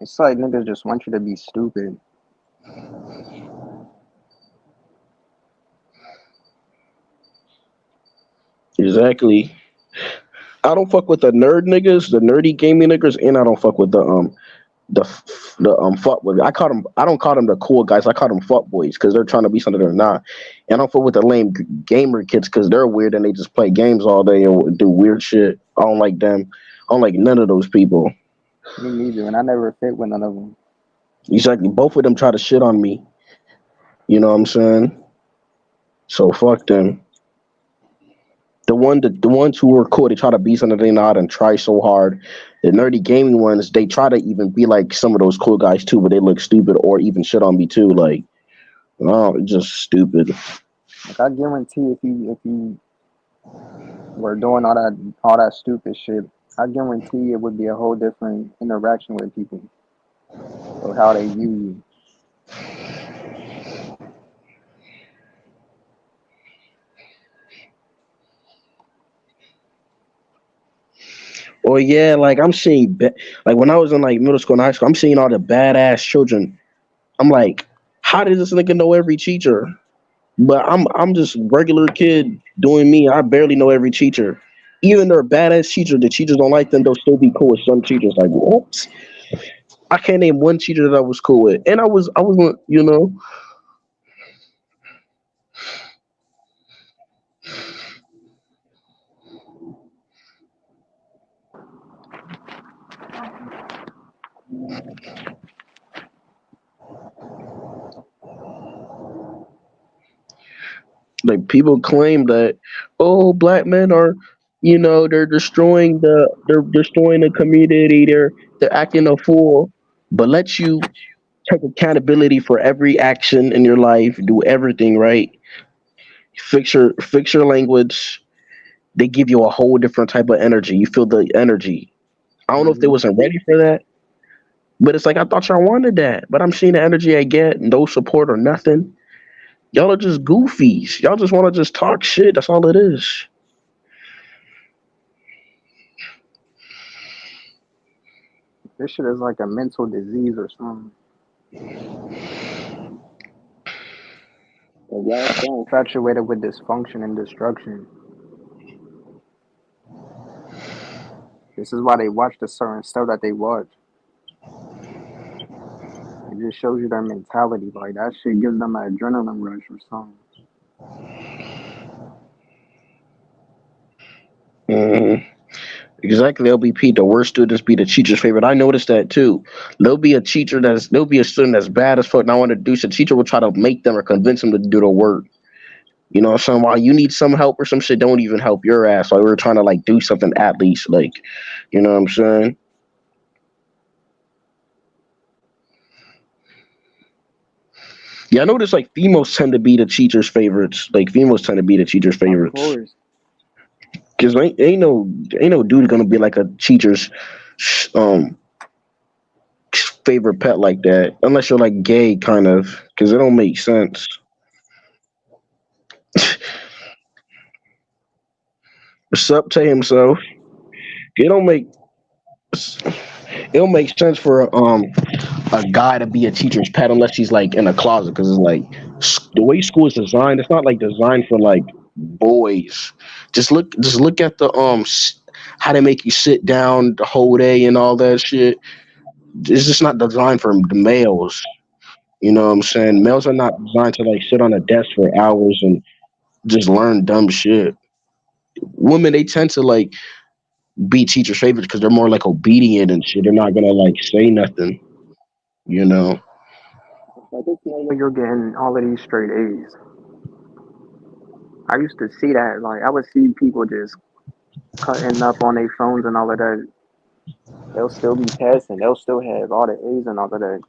It's like niggas just want you to be stupid. Exactly. I don't fuck with the nerd niggas, the nerdy gaming niggas, and I don't fuck with the fuck boys. I call them. I don't call them the cool guys. I call them fuck boys because they're trying to be something they're not. And I don't fuck with the lame gamer kids because they're weird and they just play games all day and do weird shit. I don't like them. I don't like none of those people. Me neither, and I never fit with none of them. Exactly. Both of them try to shit on me. You know what I'm saying? So fuck them. The ones who are cool, they try to be something they're not and try so hard. The nerdy gaming ones, they try to even be like some of those cool guys too, but they look stupid or even shit on me too. Like, oh, it's just stupid. Like I guarantee if you were doing all that stupid shit, I guarantee it would be a whole different interaction with people or how they view you. Or yeah, like I'm seeing, like when I was in like middle school and high school, I'm seeing all the badass children. I'm like, how did this nigga know every teacher? But I'm just a regular kid doing me. I barely know every teacher. Even their badass teacher, the teachers don't like them. They'll still be cool with some teachers. Like what? I can't name one teacher that I was cool with, and I wasn't, like people claim that, oh, black men are, they're destroying the community. They're acting a fool, but let you take accountability for every action in your life, do everything right, fix your language. They give you a whole different type of energy. You feel the energy. I don't know if they Hmm. wasn't ready for that, but it's like I thought y'all wanted that. But I'm seeing the energy I get, no support or nothing. Y'all are just goofies. Y'all just want to just talk shit. That's all it is. This shit is like a mental disease or something. Like, y'all so infatuated with dysfunction and destruction. This is why they watch the certain stuff that they watch. It just shows you their mentality. Like that shit gives them an adrenaline rush or something. Mhm. Exactly, LBP. The worst students be the teacher's favorite. I noticed that too. There'll be a student that's bad as fuck and I want to do so. The teacher will try to make them or convince them to do the work. You know, some while you need some help or some shit, don't even help your ass. Like we're trying to like do something at least. Like, you know what I'm saying? Yeah, I noticed like females tend to be the teacher's favorites. Like females tend to be the teacher's Of favorites. course. Cause ain't no dude gonna be like a teacher's um favorite pet like that, unless you're like gay, kind of. Cause it don't make sense. Sup to himself. It don't make it don't make sense for a guy to be a teacher's pet unless he's like in a closet. Cause it's like the way school is designed, it's not like designed for like boys. Just look at the how they make you sit down the whole day and all that shit. It's just not designed for the males. You know what I'm saying? Males are not designed to like sit on a desk for hours and just learn dumb shit. Women, they tend to like be teachers' favorites because they're more like obedient and shit. They're not gonna like say nothing, you know. Like it's no way you're getting all of these straight A's. I used to see that. Like I would see people just cutting up on their phones and all of that. They'll still be passing. They'll still have all the A's and all of that.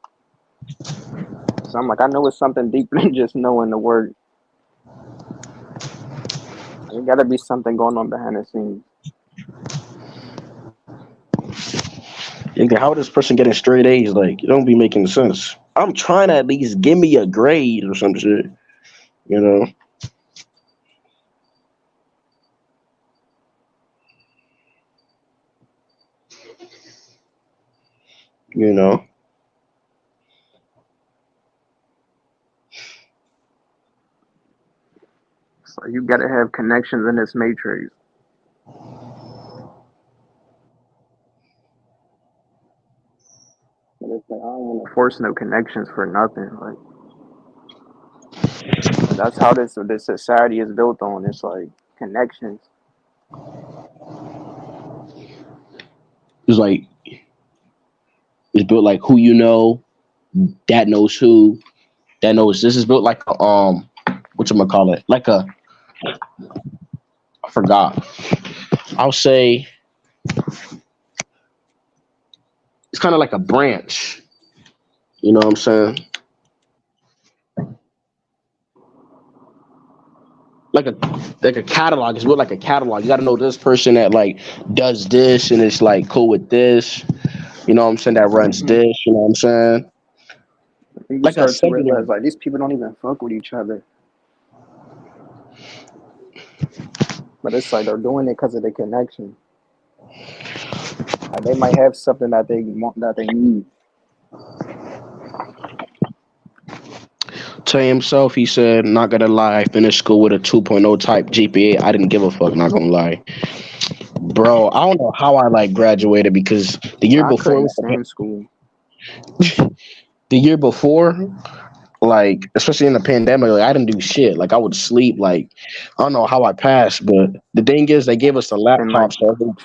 So I'm like, I know it's something deeper than just knowing the word. There got to be something going on behind the scenes. How this person getting straight A's? Like, it don't be making sense. I'm trying to at least give me a grade or some shit, you know. You know. So you got to have connections in this matrix. But it's like I don't want to force no connections for nothing. Like that's how this society is built on. It's like connections. It's like it's built like who you know, that knows who, that knows this is built like a what you gonna call it? Like a I forgot. I'll say it's kind of like a branch. You know what I'm saying? Like a like a catalog. It's built like a catalog. You got to know this person that like does this and it's like cool with this. You know what I'm saying? That runs Hmm. this. You know what I'm saying? You Like a start to realize segment. like these people don't even fuck with each other. But it's like they're doing it because of the connection. Like they might have something that they want that they need. To himself, he said, "Not gonna lie, I finished school with a 2.0 type GPA. I didn't give a fuck. Not gonna lie, bro. I don't know how I like graduated because the year I before, couldn't stand school. the year before, like especially in the pandemic, like I didn't do shit. Like I would sleep. Like I don't know how I passed, but the thing is, they gave us the And like laptops.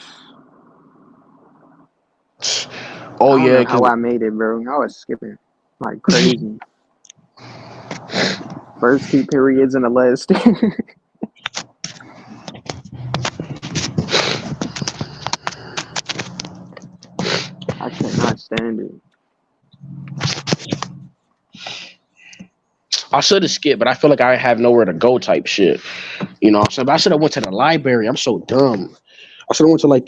So oh I don't yeah, know because how I made it, bro. I was skipping like crazy. First two periods in the list. I could not stand it. I should have skipped, but I feel like I have nowhere to go type shit. You know what I'm saying? But I should have went to the library. I'm so dumb. I should have went to like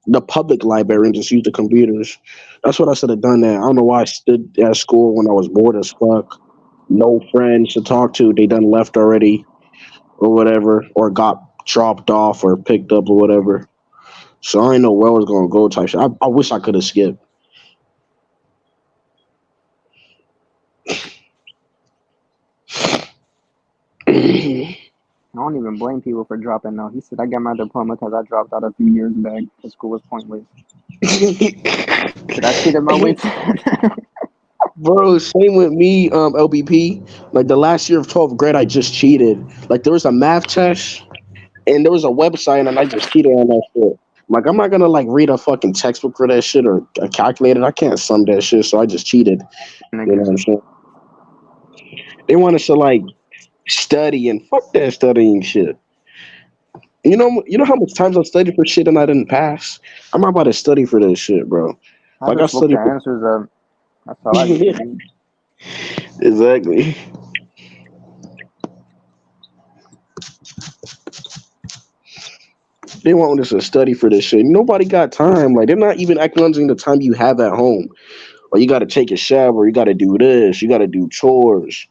the public library and just used the computers. That's what I should have done. That I don't know why I stood at school when I was bored as fuck. No friends to talk to. They done left already or whatever, or got dropped off or picked up or whatever. So I didn't know where I was gonna go type shit. I wish I could have skipped. I don't even blame people for dropping out. He said I got my diploma because I dropped out a few years back because school was pointless. Should I cheated my way to Bro, same with me, LBP. Like the last year of 12th grade, I just cheated. Like there was a math test and there was a website and I just cheated on that shit. Like I'm not gonna like read a fucking textbook for that shit or a calculator. I can't sum that shit, so I just cheated. You know niggas? what I'm saying? They want us to like study and fuck that studying shit. You know how much times I've studied for shit and I didn't pass. I'm not about to study for this shit, bro. I Like I just looked the studied for answers up. That's all I need to do. exactly. They want us to study for this shit. Nobody got time. Like they're not even acknowledging the time you have at home. Like you got to take a shower. You got to do this. You got to do chores.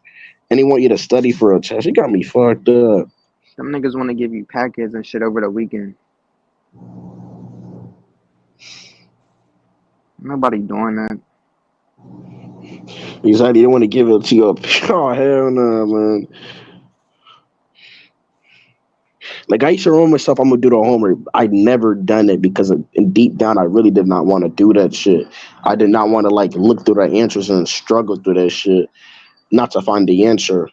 And they want you to study for a test. It got me fucked up. Some niggas want to give you packets and shit over the weekend. Nobody doing that. Exactly. They want to give it to you. Oh hell no, man. Like I used to remember myself, I'm gonna do the homework. I never done it because deep down, I really did not want to do that shit. I did not want to like look through the answers and struggle through that shit, not to find the answer.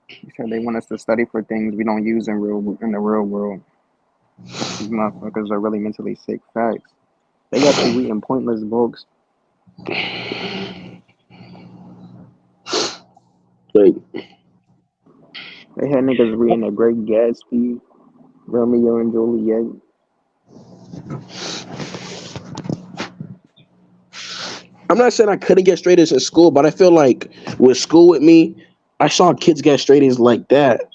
He said they want us to study for things we don't use in the real world. These motherfuckers are really mentally sick. Facts. They got you reading pointless books. Like They had niggas reading The Great Gatsby, Romeo and Juliet. I'm not saying I couldn't get straight A's in school, but I feel like with school with me, I saw kids get straight A's like that.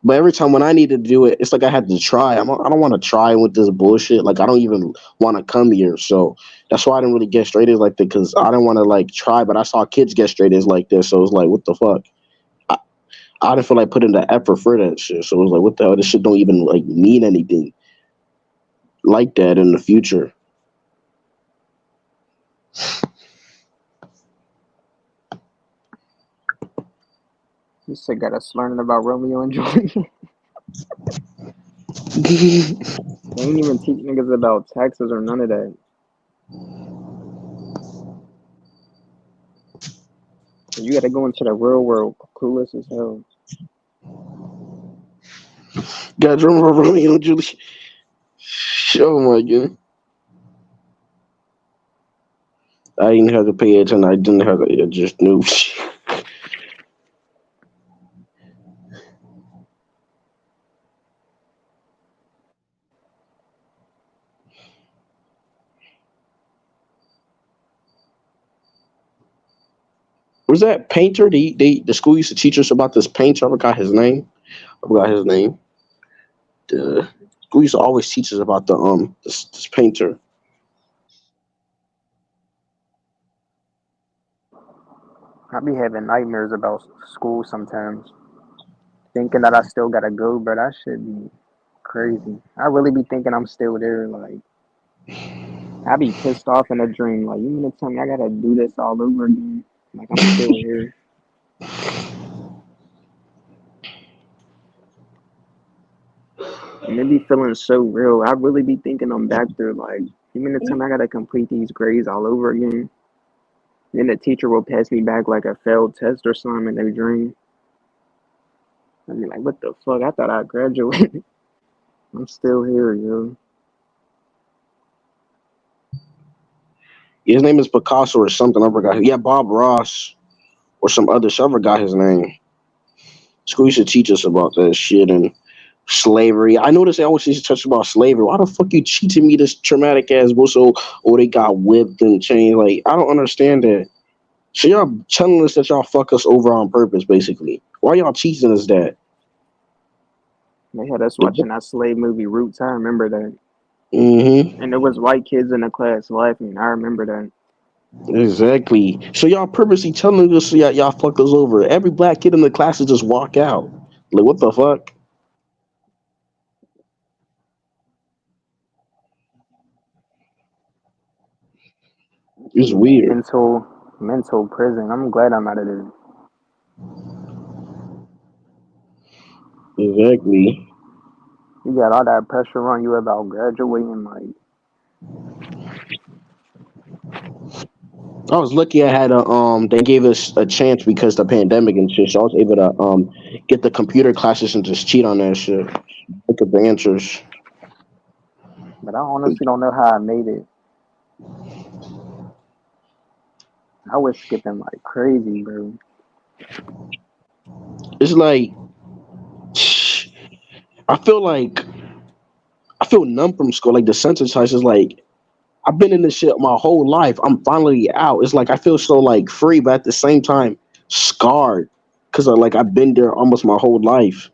But every time when I needed to do it, it's like I had to try. I don't want to try with this bullshit. Like I don't even want to come here. So that's why I didn't really get straight A's like that because I didn't want to like try. But I saw kids get straight A's like this, so it was like, what the fuck? I, I didn't feel like putting the effort for that shit. So it was like, what the hell? This shit don't even like mean anything like that in the future. He said got us learning about Romeo and Juliet. They ain't even teach niggas about taxes or none of that. You gotta go into the real world clueless as hell. Got drum for Romeo and Juliet. Oh my god. I didn't have to pay attention. I didn't have to. I just knew. Was that painter? The school used to teach us about this painter. I forgot his name. I forgot his name. The school used to always teach us about the this painter. I be having nightmares about school sometimes, thinking that I still gotta go, but that should be crazy. I really be thinking I'm still there. Like I be pissed off in a dream. Like you mean to tell me I gotta do this all over again? Like I'm still here. And it be feeling so real. I really be thinking I'm back there. Like you mean to tell me I gotta complete these grades all over again? Then the teacher will pass me back like a failed test or something in their dream. I'd be like, what the fuck? I thought I graduated. I'm still here, yo. His name is Picasso or something. I forgot. Yeah, Bob Ross or some other. I forgot his name. School used to teach us about that shit and slavery. I noticed they always used to touch about slavery. Why the fuck you teaching me this traumatic ass bull? So, oh, they got whipped and chained. Like, I don't understand that. So y'all telling us that y'all fuck us over on purpose, basically. Why y'all teaching us that? They had us watching that slave movie Roots. I remember that. Mm-hmm. And there was white kids in the class laughing. I remember that. Exactly. So y'all purposely telling us so y'all fuck us over. Every black kid in the class would just walk out. Like, what the fuck? It's weird. Mental prison. I'm glad I'm out of there. Exactly. You got all that pressure on you about graduating. Like, I was lucky I had a they gave us a chance because the pandemic and shit, so I was able to get the computer classes and just cheat on that shit. Look at the answers. but I honestly don't know how I made it. I was skipping like crazy, bro. It's like I feel like I feel numb from school. Like the sensitized is like I've been in this shit my whole life. I'm finally out. It's like I feel so like free, but at the same time scarred because like I've been there almost my whole life.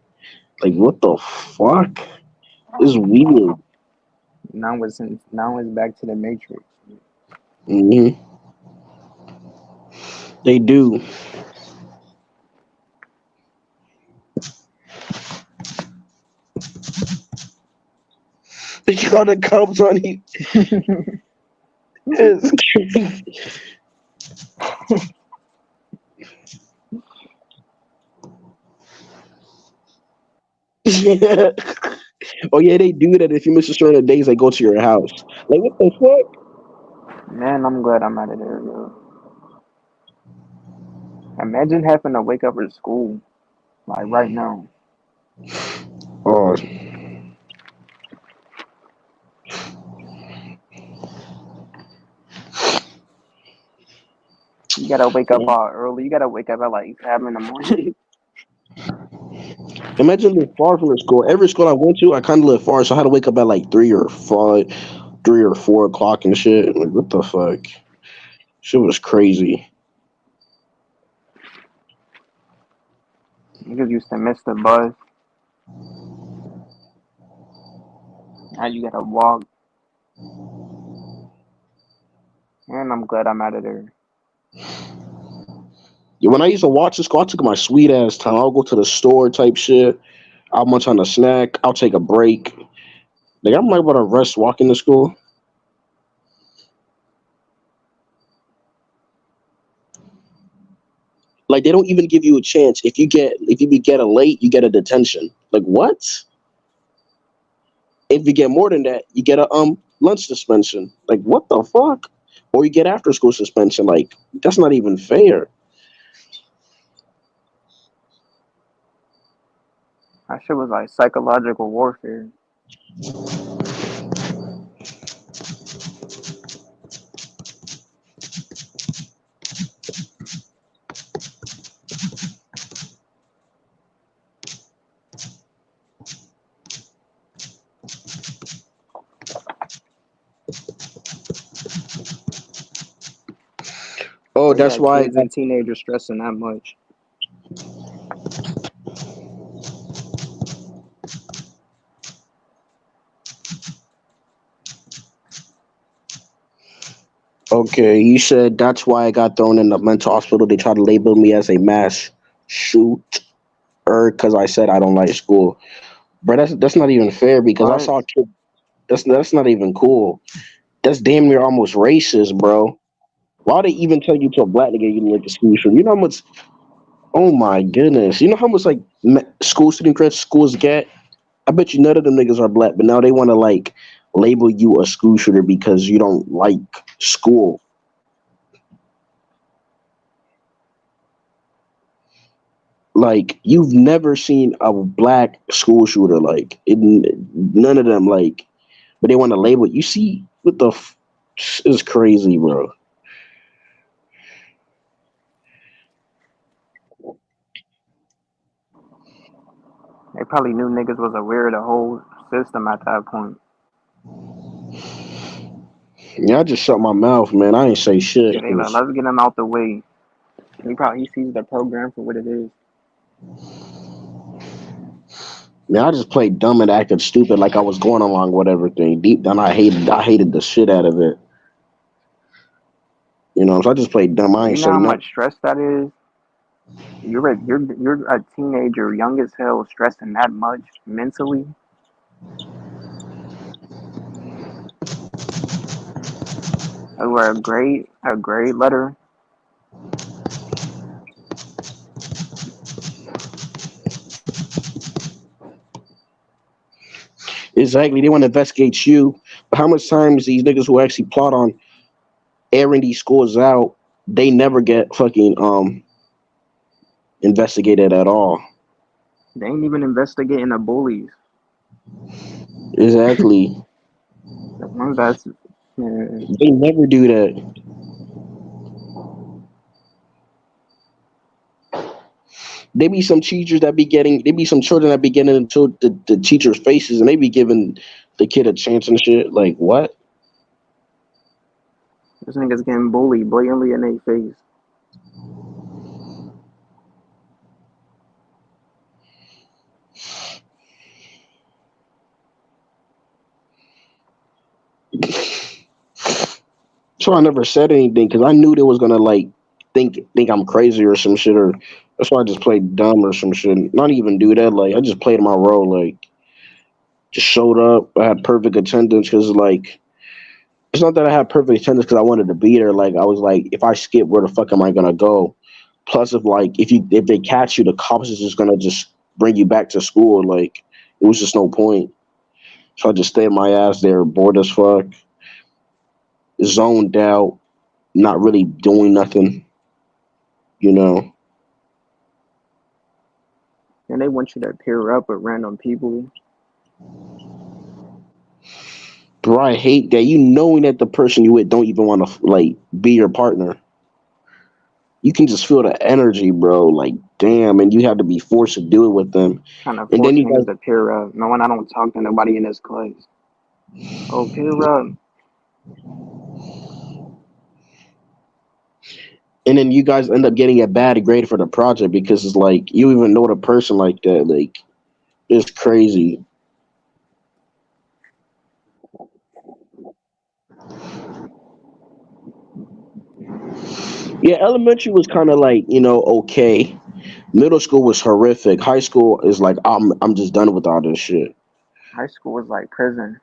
Like what the fuck? It's weird. Now it's back to the Matrix. Hmm. They do. They got the cops on you. Yes. Yeah. Oh yeah, they do that. If you miss a certain days, they go to your house. Like what the fuck? Man, I'm glad I'm out of there, yo. Imagine having to wake up at school like right now. Oh, You gotta wake up all early. You gotta wake up at like 5 in the morning. imagine living far from the school. Every school I went to, I kind of lived far, so I had to wake up at like 3 or 4 o'clock and shit. Like what the fuck? Shit was crazy. Niggas used to miss the bus. Now you gotta walk. And I'm glad I'm out of there. Yeah, when I used to watch the school, I took my sweet ass time. I'll go to the store type shit. I'll munch on a snack. I'll take a break. Like I'm like about to rest walking to school. Like they don't even give you a chance. If you get a late, you get a detention. Like what? If you get more than that, you get a lunch suspension. Like what the fuck? Or you get after school suspension. Like that's not even fair. That shit was like psychological warfare. Oh, They that's got why. kids and teenagers stressing that much. Okay, you said that's why I got thrown in the mental hospital. They tried to label me as a mass shooter because I said I don't like school. But that's not even fair because I What? saw a kid. That's not even cool. That's damn near almost racist, bro. Why they even tell you to a black nigga you like a school shooter? You know how much? Oh my goodness! You know how much like school shooting credits schools get? I bet you none of them niggas are black, but now they want to like label you a school shooter because you don't like school. Like you've never seen a black school shooter, like none of them, like, but they want to label it. You see what the is crazy, bro. They probably knew niggas was aware of the whole system at that point. Yeah, I just shut my mouth, man. I ain't say shit. Yeah, they like, let's get him out the way. He sees the program for what it is. Man, I just played dumb and acted stupid, like I was going along with everything. Deep down, I hated the shit out of it. You know, so I just played dumb. I You ain't know say how nothing. much stress that is. You're a teenager, young as hell, stressing that much mentally. Over a grade letter. Exactly. They want to investigate you. But how much times these niggas who actually plot on airing these scores out, they never get fucking investigated at all. They ain't even investigating the bullies. Exactly. The ones that's yeah, They never do that. There be some children that be getting into the teacher's faces and they be giving the kid a chance and shit. Like what? this niggas getting bullied blatantly in their face. So I never said anything because I knew they was gonna like think I'm crazy or some shit or that's why I just played dumb or some shit. Not even do that. Like I just played my role. Like just showed up. I had perfect attendance because like it's not that I had perfect attendance because I wanted to be there. Like I was like, if I skip, where the fuck am I gonna go? Plus, if they catch you, the cops is just gonna just bring you back to school. Like it was just no point. So I just stayed my ass there, bored as fuck, zoned out, not really doing nothing. You know, And they want you to pair up with random people. bro, I hate that. You knowing that the person you with don't even want to like be your partner. You can just feel the energy, bro. Like damn, and you have to be forced to do it with them. Trying to And then force you guys niggas to pair up, knowing I don't talk to nobody in this class. Oh, pair up. and then you guys end up getting a bad grade for the project because it's like you even know the person like that. Like it's crazy. Yeah, elementary was kind of like okay. Middle school was horrific. High school is like I'm just done with all this shit, High school was like prison.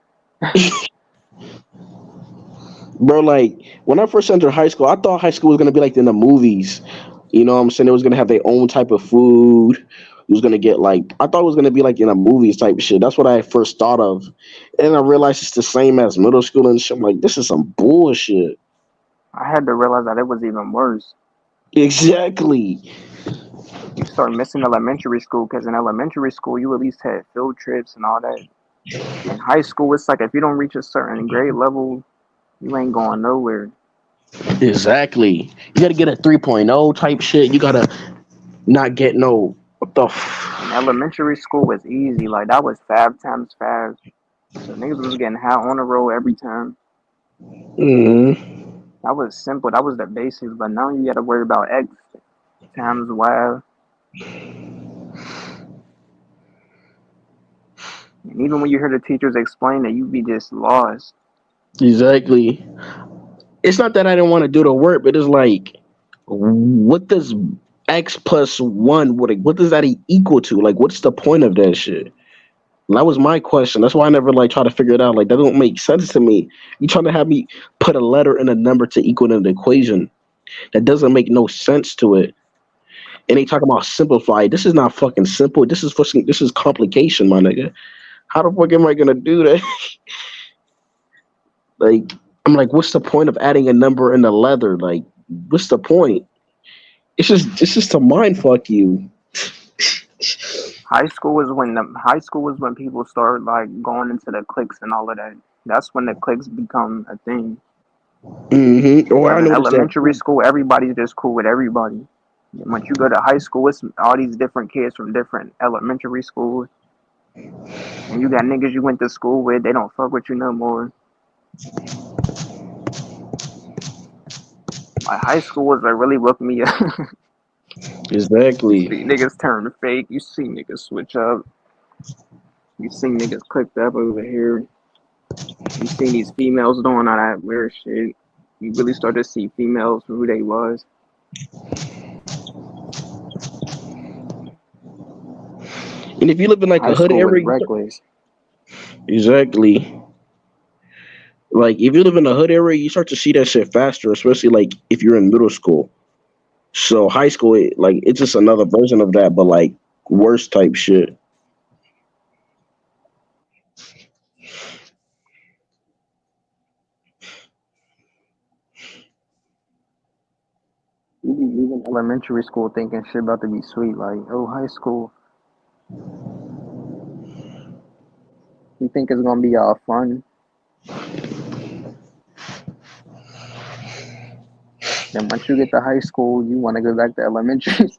bro. Like when I first entered high school, I thought high school was gonna be like in the movies. You know what I'm saying? It was gonna have their own type of food. It was gonna get like I thought it was gonna be like in a movies type of shit. That's what I first thought of, and I realized it's the same as middle school and shit. I'm like, this is some bullshit. I had to realize that it was even worse. Exactly. You start missing elementary school because in elementary school you at least had field trips and all that. In high school, it's like if you don't reach a certain grade level, you ain't going nowhere. Exactly. You gotta get a 3.0 type shit. You gotta not get no what the And elementary school was easy. Like that was 5 times 5. So niggas was getting high on the road every time. mm-hmm. That was simple. That was the basics. But now you got to worry about X times Y. And even when you hear the teachers explain it, you be just lost. Exactly. It's not that I didn't want to do the work, but it's like, what does X plus one, what does that equal to? Like, what's the point of that shit? And that was my question. That's why I never like try to figure it out. Like that don't make sense to me. You trying to have me put a letter and a number to equal an equation that doesn't make no sense to it. And they talk about simplify. This is not fucking simple. This is complication, my nigga. How the fuck am I gonna do that? Like I'm like, what's the point of adding a number in the letter? Like, what's the point? It's just to mind fuck you. High school was when people start like going into the cliques and all of that. That's when the cliques become a thing. Or I Because in noticed that elementary too. school, everybody's just cool with everybody. Once you go to high school, it's all these different kids from different elementary schools, and you got niggas you went to school with. They don't fuck with you no more. Like high school was like really woke me up. You Exactly. see niggas turn fake. You see niggas switch up. You see niggas clicked up over here. You see these females doing all that weird shit. You really start to see females for who they was. And if you live in like High a hood school was area, reckless. exactly. Like if you live in a hood area, you start to see that shit faster, especially like if you're in middle school. So high school, like it's just another version of that, but like worse type shit. You be leaving elementary school thinking shit about to be sweet. Like, oh, high school. You think it's gonna be all fun. Then once you get to high school, you want to go back to elementary.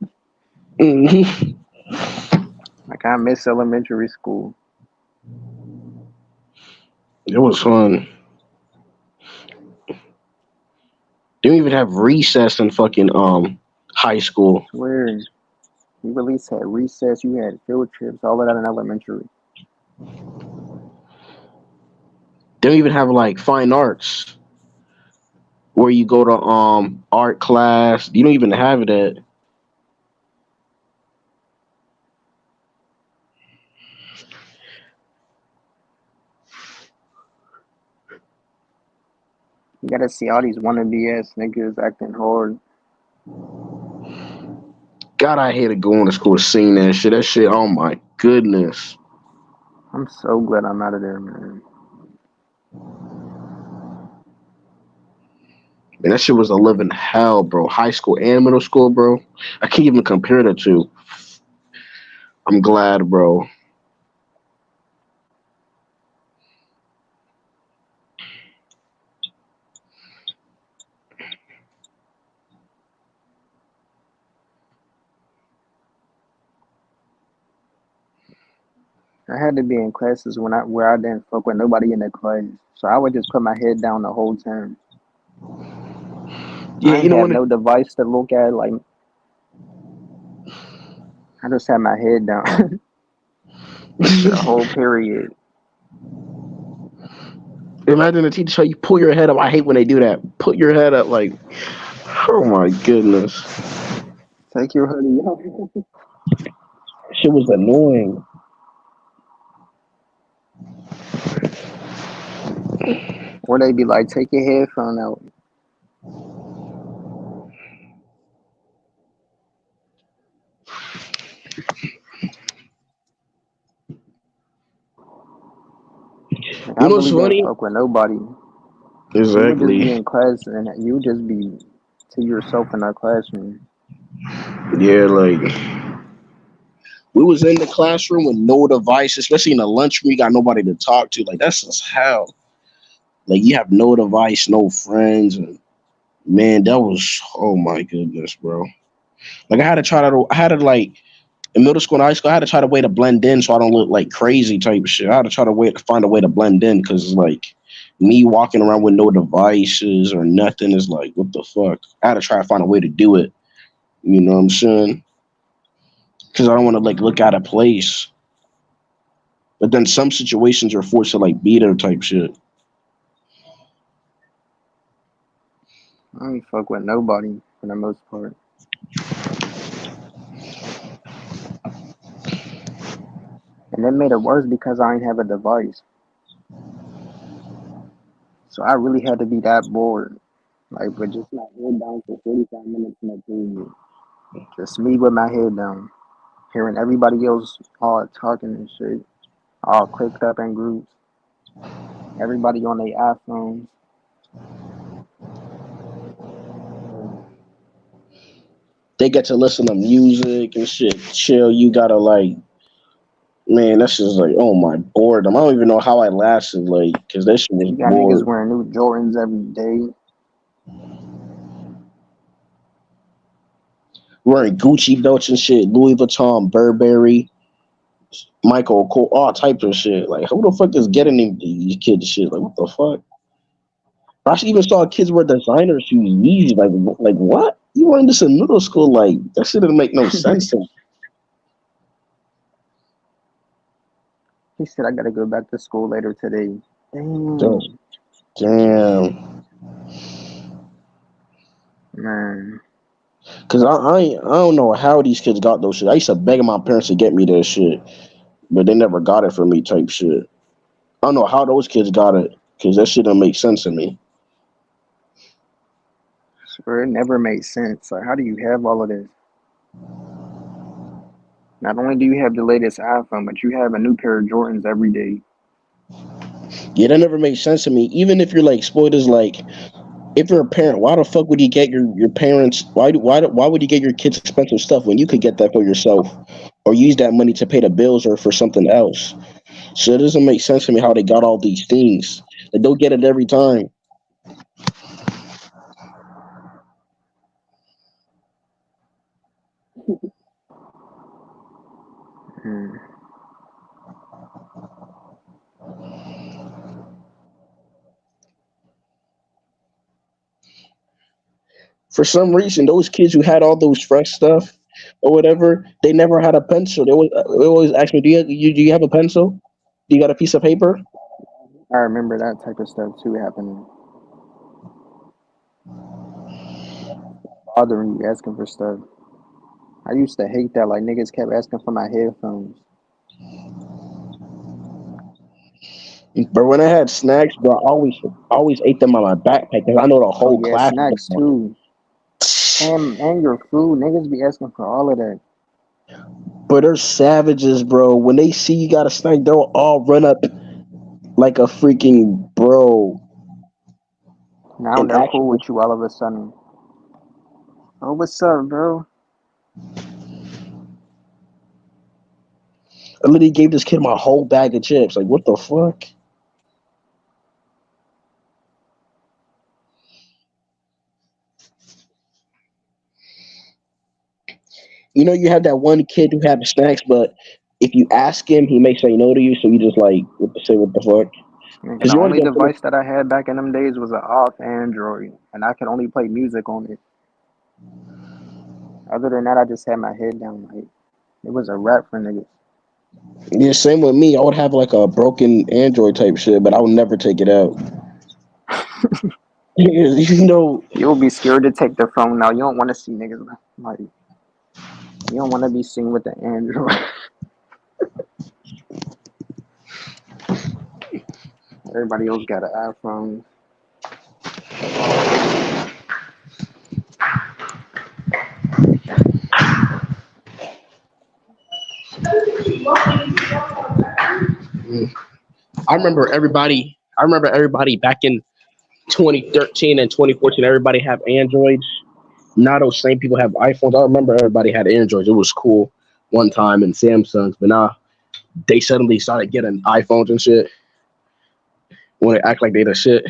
hmm Like I miss elementary school. It was fun. They don't even have recess in fucking high school. Swear, you at least had recess. You had field trips. All of that in elementary. They don't even have like fine arts where you go to art class. You don't even have that. You gotta see all these wannabe ass niggas acting hard. God, I hated going to school seeing that shit. That shit, oh my goodness. I'm so glad I'm out of there, man. Man, that shit was a living hell, bro. High school and middle school, bro. I can't even compare the two. I'm glad, bro. I had to be in classes where I didn't fuck with nobody in the class, so I would just put my head down the whole time. Yeah, I you ain't know have when no device to look at. Like I just had my head down for the whole period. imagine the teacher tell you pull your head up. I hate when they do that. Put your head up, like, oh my goodness, Take your hoodie off. shit was annoying. Or they be like, take your headphone out. Like I You know what's really didn't funny? fuck with nobody. We would just be Exactly. in class and you would just be to yourself in our classroom. Yeah, like we was in the classroom with no device, especially in the lunchroom. You got nobody to talk to. Like that's just hell. Like you have no device, no friends, and man, that was oh my goodness, bro. Like I had to like in middle school and high school, I had to try to way to blend in so I don't look like crazy type shit. I had to try to wait to find a way to blend in because like me walking around with no devices or nothing is like what the fuck. I had to try to find a way to do it. You know what I'm saying? Because I don't want to like look out of place. But then some situations are forced to like be there type shit. I ain't fuck with nobody for the most part. And it made it worse because I ain't have a device. So I really had to be that bored. Like, but just my head down for 45 minutes in a period. Just me with my head down. Hearing everybody else all talking and shit. All clicked up in groups. Everybody on their iPhones. They get to listen to music and shit, chill. You gotta like, man, that's just like, oh my boredom. I don't even know how I lasted, like, cause that shit was You got niggas bored. wearing new Jordans every day. Wearing Gucci belts and shit, Louis Vuitton, Burberry, Michael Kors, all types of shit. Like, who the fuck is getting these kids shit? Like, what the fuck? I actually even saw kids wear designer shoes, Yeezy. Like what? You wearing this in middle school? Like, that shit didn't make no sense to me. He said, I gotta go back to school later today. Just, Damn, damn. man. Cause I don't know how these kids got those shit. I used to beg my parents to get me that shit, but they never got it for me. Type shit. I don't know how those kids got it, cause that shit don't make sense to me. Swear it never made sense. Like, how do you have all of this? Not only do you have the latest iPhone, but you have a new pair of Jordans every day. Yeah, that never made sense to me. Even if you're like spoiled as like, if you're a parent, why the fuck would you get your parents? Why would you get your kids expensive stuff when you could get that for yourself, or use that money to pay the bills or for something else? So it doesn't make sense to me how they got all these things. They don't get it every time. Hmm. For some reason, those kids who had all those fresh stuff or whatever, they never had a pencil. They always ask me, do you have a pencil? Do you got a piece of paper? I remember that type of stuff too happening. Bothering you, asking for stuff. I used to hate that. Like, niggas kept asking for my headphones. But when I had snacks, bro, I always ate them on my backpack because I know the Oh, whole yeah, class was snacks gonna too. And your food. Niggas be asking for all of that. But they're savages, bro. When they see you got a snack, they'll all run up like a freaking bro Now and they're ask cool you. with you all of a sudden. Oh, what's up, bro? I literally gave this kid my whole bag of chips. Like, what the fuck? You know, you have that one kid who have snacks, but if you ask him, he may say no to you. So you just like what the fuck? Nigga, Because the you already only gonna finish. device that I had back in them days was an off Android, and I could only play music on it. Other than that, I just had my head down. Like, it was a rap for niggas. Yeah, same with me. I would have like a broken Android type shit, but I would never take it out. You know, You'll be scared to take the phone now. You don't want to see niggas like you don't want to be seen with the Android. Everybody else got an iPhone. I remember everybody. I remember everybody back in 2013 and 2014. Everybody have Androids. Now those same people have iPhones. I remember everybody had Androids. It was cool one time and Samsungs, but now they suddenly started getting iPhones and shit. Want to act like they the shit.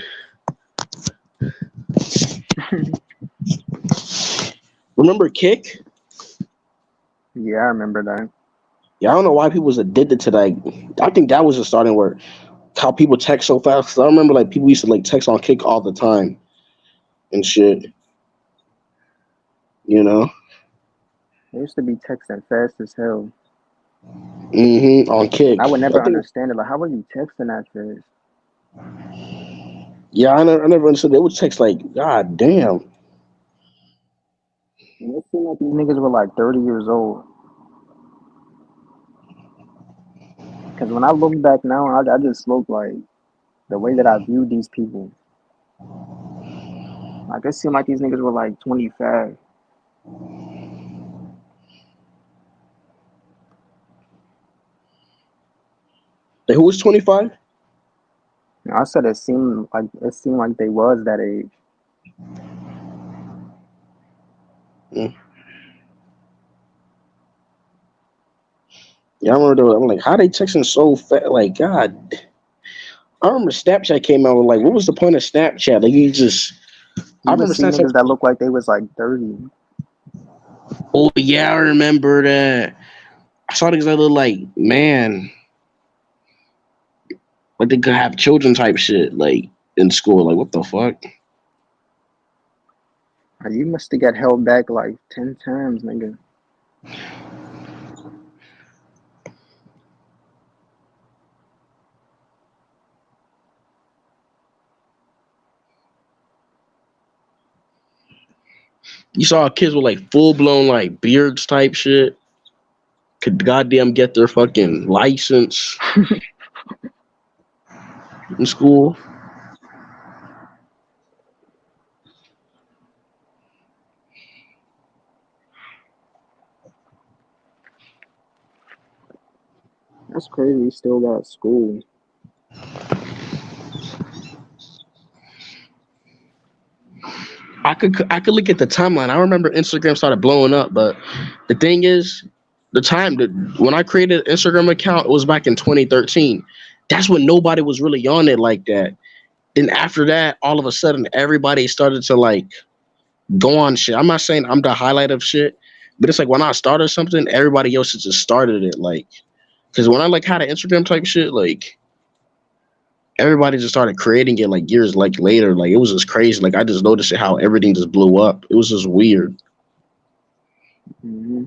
Remember Kick? Yeah, I remember that. Yeah, I don't know why people was addicted to that. I think that was the starting where how people text so fast. 'Cause I remember like people used to like text on Kick all the time and shit. You know, They used to be texting fast as hell, on and I Kick. would I never think understand it. Like, how are you texting that fast? Yeah, I never understood. They would text like, God damn. And it seemed like these niggas were like 30 years old. Because when I look back now, I just look like the way that I viewed these people. Like it seemed like these niggas were like 25. Like, who was 25? I said it seemed like they was that age. Mm. Yeah, I remember. I'm like, how they texting so fast? Like, God. I remember Snapchat came out with like, what was the point of Snapchat? Like, you just. I You would remember see Snapchat. niggas that look like they was like 30. Oh yeah, I remember that. I saw niggas that look like, man, like they could have children type shit like in school. Like, what the fuck? You must have got held back like 10 times, nigga. You saw kids with like full blown like beards type shit. Could goddamn get their fucking license in school. That's crazy. You still got school. I could look at the timeline. I remember Instagram started blowing up, but the thing is, the time that when I created an Instagram account, it was back in 2013. That's when nobody was really on it like that. Then after that, all of a sudden, everybody started to like go on shit. I'm not saying I'm the highlight of shit, but it's like when I started something, everybody else has just started it. Like, because when I like had an Instagram type shit, like everybody just started creating it like years like later. Like it was just crazy. Like I just noticed how everything just blew up. It was just weird. Hmm.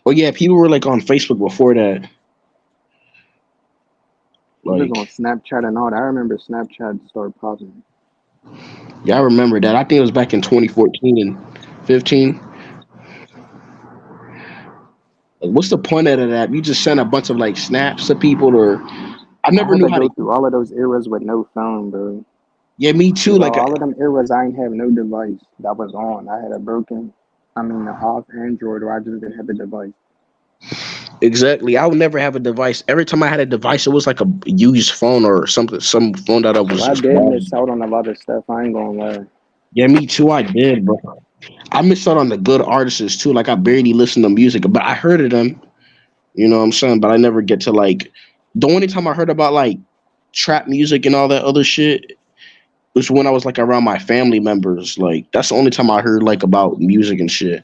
But yeah, people were like on Facebook before that. He was on Like, Snapchat and all that. I remember Snapchat started popping. yeah, I remember that. I think it was back in 2014 and 15. Like, what's the point of that? You just send a bunch of like snaps to people, or I I never had knew to how to. go through all of those eras with no phone, bro. Yeah, me too. Through Like, all of them eras, I ain't have no device that was on. I had a an off Android, or I just didn't have the device. exactly. I would never have a device. Every time I had a device, it was like a used phone or something, some phone that I So was I just did bad. miss out on a lot of stuff. I ain't gonna lie. Yeah, me too. I did, bro. I missed out on the good artists too. Like I barely listened to music, but I heard of them. You know what I'm saying? But I never get to like. The only time I heard about like trap music and all that other shit was when I was like around my family members. Like that's the only time I heard like about music and shit.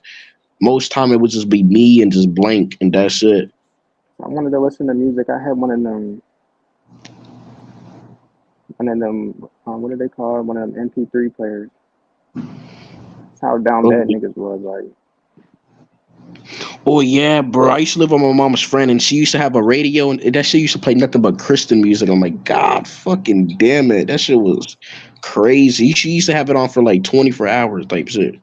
Most time it would just be me and just blank, and that's it. I wanted to listen to music. I had what are they called? One of them MP3 players. That's how down Oh, bad niggas was. Like, oh yeah, bro. I used to live with my mom's friend, and she used to have a radio, and that shit used to play nothing but Christian music. I'm like, God, fucking damn it, that shit was crazy. She used to have it on for like 24 hours, type shit.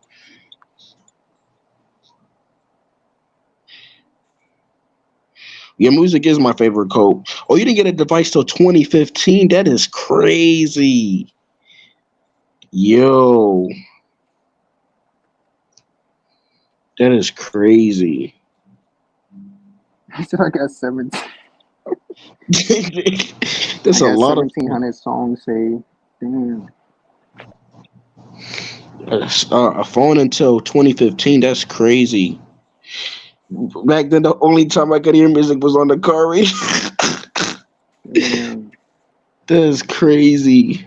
Yeah, music is my favorite code. Oh, you didn't get a device till 2015? That is crazy. Yo, that is crazy. so I got 17. I That's a got lot of 1,700 songs saved. Damn. a phone until 2015. That's crazy. Back then, the only time I could hear music was on the car radio. Damn. That's crazy.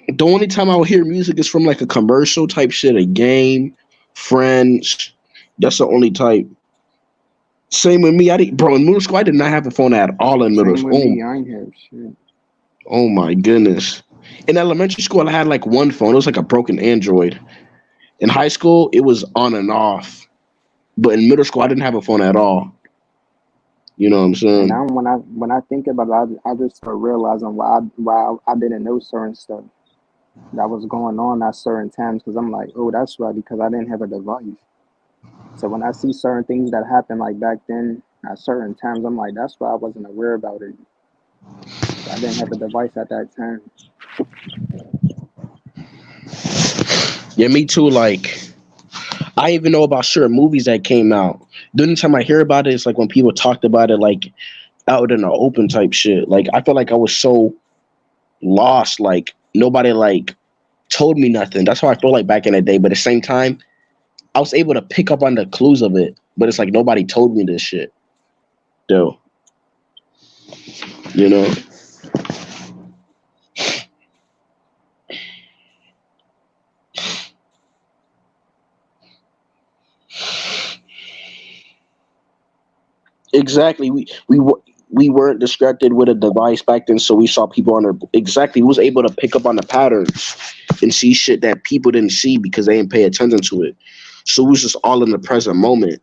The only time I would hear music is from like a commercial type shit, a game, friends. That's the only type. Same with me. I didn't, bro. In middle school, I did not have a phone at all in middle Same with school. me. I ain't have shit. Oh my goodness. In elementary school, I had like one phone. It was like a broken Android. In high school, it was on and off. But in middle school, I didn't have a phone at all. You know what I'm And saying? now when I think about it, I just start realizing why I didn't know certain stuff that was going on at certain times because I'm like, oh, that's why because I didn't have a device. So when I see certain things that happened like back then at certain times, I'm like, that's why I wasn't aware about it. I didn't have a device at that time. Yeah, me too. Like, I even know about certain movies that came out. The only time I hear about it is like when people talked about it, like out in the open type shit. Like, I felt like I was so lost. Like, nobody like told me nothing. That's how I feel like back in the day. But at the same time, I was able to pick up on the clues of it. But it's like nobody told me this shit, though. You know? Exactly. We weren't distracted with a device back then, so we saw people on their exactly. We was able to pick up on the patterns and see shit that people didn't see because they didn't pay attention to it. So we was just all in the present moment,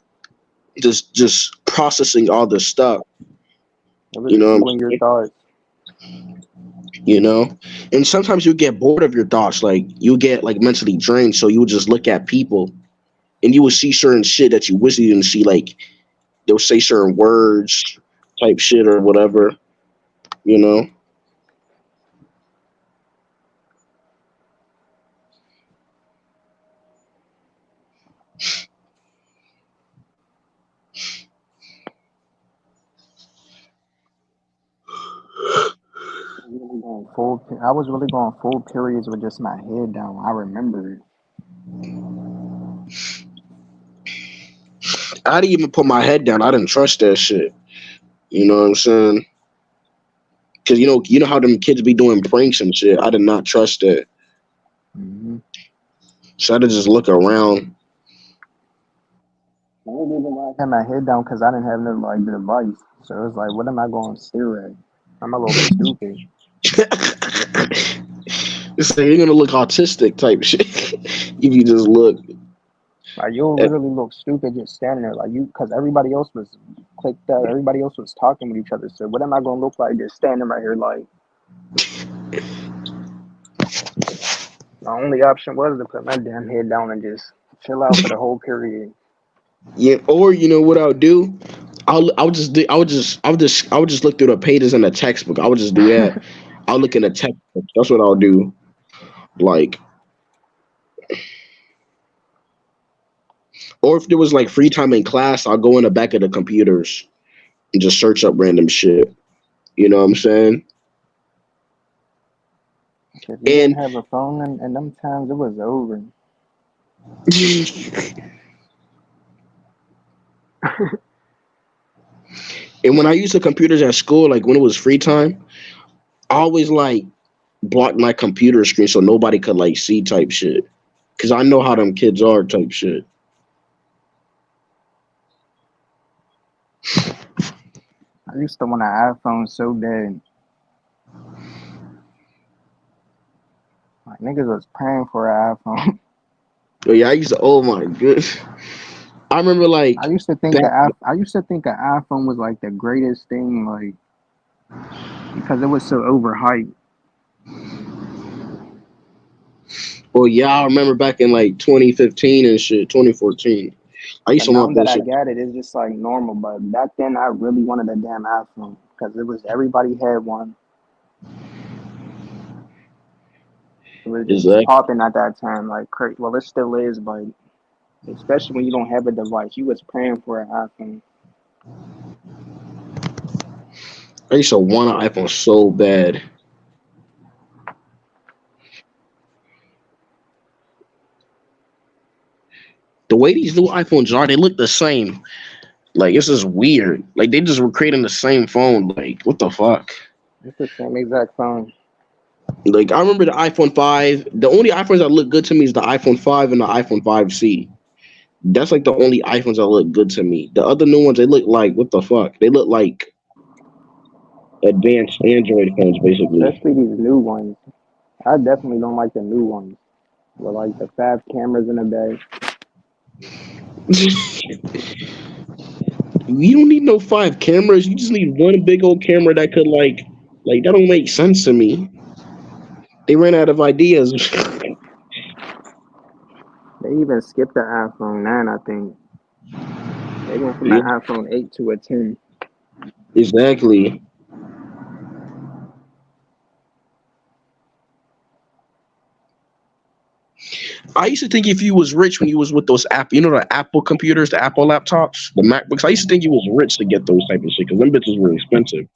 just processing all this stuff. It was You know, you and your thoughts. you know. And sometimes you get bored of your thoughts, like you get like mentally drained. So you would just look at people and you would see certain shit that you wish you didn't see. Like they'll say certain words, type shit or whatever. You know. I was really going full periods with just my head down. I remember it. I didn't even put my head down. I didn't trust that shit. You know what I'm saying? Because you know how them kids be doing pranks and shit. I did not trust that. Mm-hmm. So I had to just look around. The only reason why I had my head down because I didn't have no like device. So it was like, what am I going to stare at? I'm a little stupid. It's like you're gonna look autistic type shit if you just look. Like you'll At, literally look stupid just standing there, like you, because everybody else was clicked up, everybody else was talking with each other. So what am I gonna look like just standing right here? Like the only option was to put my damn head down and just chill out for the whole period. yeah, or you know what I'll do? I would just look through the pages in the textbook. I would just do that. I'll look in the textbook. That's what I'll do. Like, or if there was like free time in class, I'll go in the back of the computers and just search up random shit. You know what I'm saying? If you didn't And have a phone and them times, it was over. and when I used the computers at school, like when it was free time, I always like blocked my computer screen so nobody could like see type shit. Cause I know how them kids are type shit. I used to want an iPhone so bad. Like niggas was praying for an iPhone. But yeah, I used to. Oh my goodness. I remember I like used to think back. I used to think an iPhone was like the greatest thing, like because it was so overhyped. Well, yeah, I remember back in like 2015 and shit, 2014. I used But to now want that that I shit. got it, it's just like normal. But back then, I really wanted a damn iPhone because it was everybody had one. It was Is just that popping at that time, like crazy. Well, it still is, but especially when you don't have a device, you was praying for an iPhone. I used to want an iPhone so bad. The way these new iPhones are, they look the same. Like it's just weird. Like they just were creating the same phone. Like what the fuck? It's the same exact phone. Like I remember the iPhone 5. The only iPhones that look good to me is the iPhone 5 and the iPhone 5C. That's like the only iPhones that look good to me. The other new ones, they look like what the fuck? They look like advanced Android phones, basically. Especially these new ones. I definitely don't like the new ones. With like the 5 cameras in the back. You don't need no 5 cameras. You just need one big old camera that could that don't make sense to me. They ran out of ideas. They even skipped the iPhone 9, I think. They went from the Yeah, iPhone 8 to a 10. exactly. I used to think if you was rich when you was with those the Apple computers, the Apple laptops, the MacBooks. I used to think you was rich to get those type of shit because them bitches were expensive.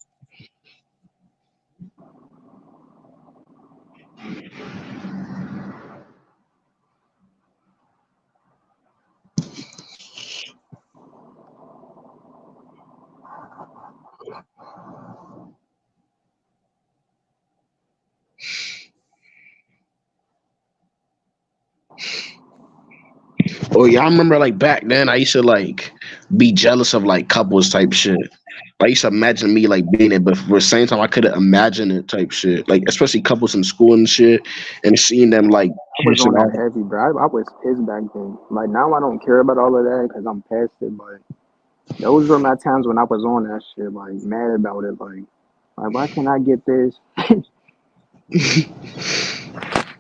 Oh yeah, I remember back then I used to be jealous of couples type shit. I used to imagine me being it, but for the same time I couldn't imagine it type shit. Like especially couples in school and shit, and seeing them I was kissing on that all. heavy, bro. I was pissed back then. Like, now I don't care about all of that because I'm past it, but those were my times when I was on that shit, like, mad about it. Like why can't I get this?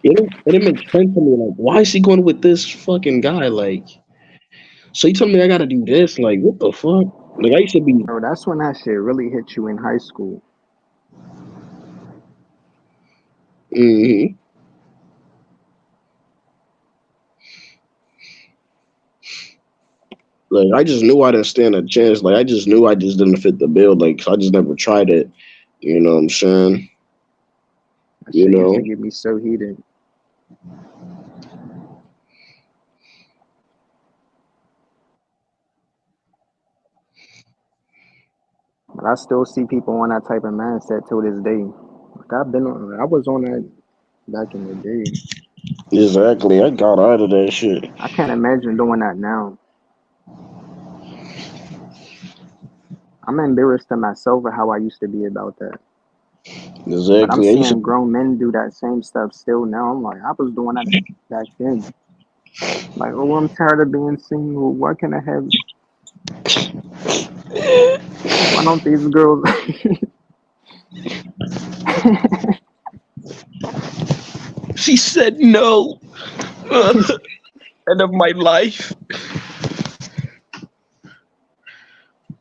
It didn't make sense to me. Like, why is she going with this fucking guy? So you telling me I gotta do this? Like, what the fuck? Like, I used to be. Bro, that's when that shit really hit you in high school. hmm Like, I just knew I didn't stand a chance. Like, I just knew I just didn't fit the bill. Like, I just never tried it. You know what I'm saying? That You shit used to know. get me so heated. But I still see people on that type of mindset till this day. Like, I was on that back in the day. Exactly. I got out of that shit. I can't imagine doing that now. I'm embarrassed of myself for how I used to be about that. But I'm Exactly. I used seeing to. grown men do that same stuff still now. I'm like, I was doing that back then. Like, oh, I'm tired of being single. Why can't I have? Why don't these girls? She said no. End of my life.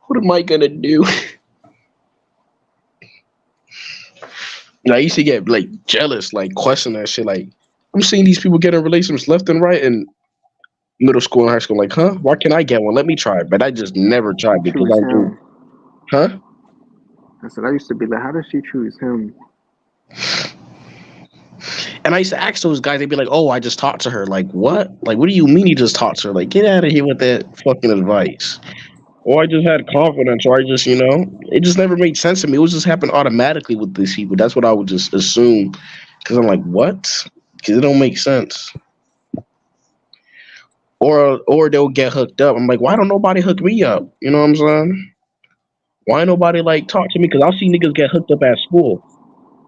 What am I gonna do? And I used to get jealous, question that shit. Like, I'm seeing these people getting relationships left and right in middle school and high school. Like, huh? Why can't I get one? Let me try it. But I just never She tried because choose I knew, him. huh? I said I used to be like, how does she choose him? And I used to ask those guys, they'd be like, "Oh, I just talked to her." Like, what? Like, what do you mean you just talked to her? Like, get out of here with that fucking advice. Or I just had confidence, or I just, it just never made sense to me. It was just happened automatically with these people. That's what I would just assume. Because I'm like, what? Because it don't make sense. Or they'll get hooked up. I'm like, why don't nobody hook me up? You know what I'm saying? Why nobody talk to me? Because I'll see niggas get hooked up at school.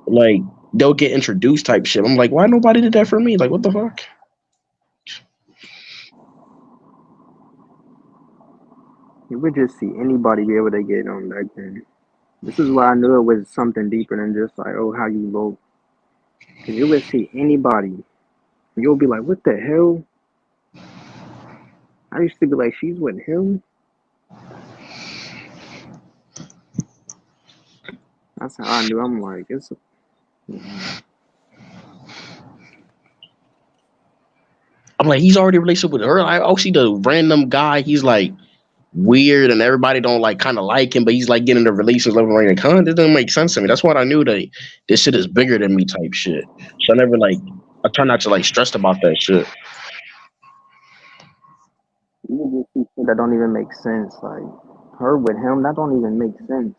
Like they'll get introduced type shit. I'm like, why nobody did that for me? Like, what the fuck? You would just see anybody be able to get on back then. This is why I knew it was something deeper than just like, oh, how you look. Because you would see anybody. And you'll be like, what the hell? I used to be like, she's with him? That's how I knew. I'm like, it's. I'm like, he's already in a relationship with her. I see the random guy. He's weird, and everybody don't kind of like him, but he's getting the relations level right. Like, huh? This doesn't make sense to me. That's what I knew that this shit is bigger than me type shit. So I never I try not to stress about that shit. You would just see shit that don't even make sense. Like, her with him, that don't even make sense.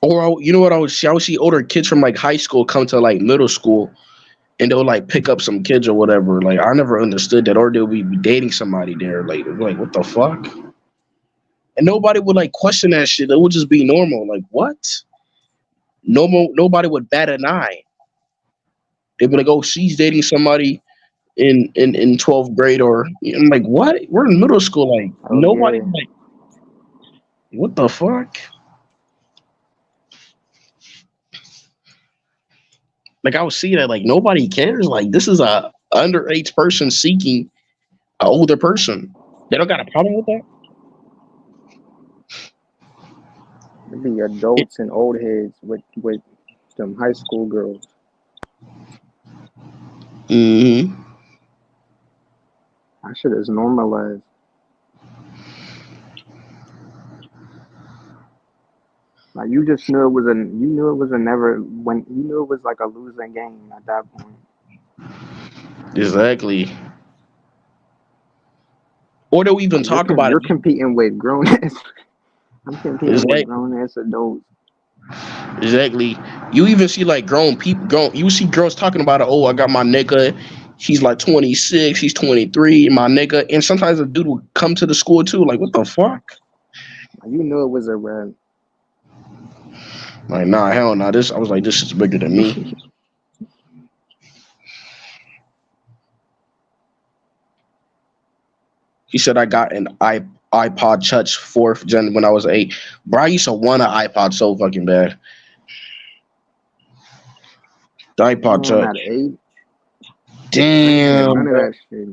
Or you know what I would see? I would see older kids from high school come to middle school, and they'll pick up some kids or whatever. Like I never understood that, or they'll be dating somebody there. Like what the fuck? And nobody would question that shit. It would just be normal. Like what? Nobody would bat an eye. They'd be like, oh, she's dating somebody in 12th grade, or I'm like, what? We're in middle school. Like Oh nobody yeah. like what the fuck? Like I would see that like nobody cares. Like this is a underage person seeking an older person. They don't got a problem with that. It'd be adults and old heads with them high school girls. Hmm. That shit is normalized. Like you knew it was a never when you knew it was like a losing game at that point. Exactly. Or they'll even Like talk about it. you're competing with grown ass. I'm competing with Exactly. grown ass adults. Exactly. You even see like grown people. Grown. You see girls talking about it. Oh, I got my nigga. He's like 26. He's 23. My nigga. And sometimes a dude will come to the school too. Like what the fuck? Like, you knew it was a rap. Like nah, hell nah. This I was like this is bigger than me. He said I got an iPod Touch fourth gen when I was 8. Bro, I used to want an iPod so fucking bad. The iPod Damn, Touch. at 8, I ain't had Damn, none of bro. that shit.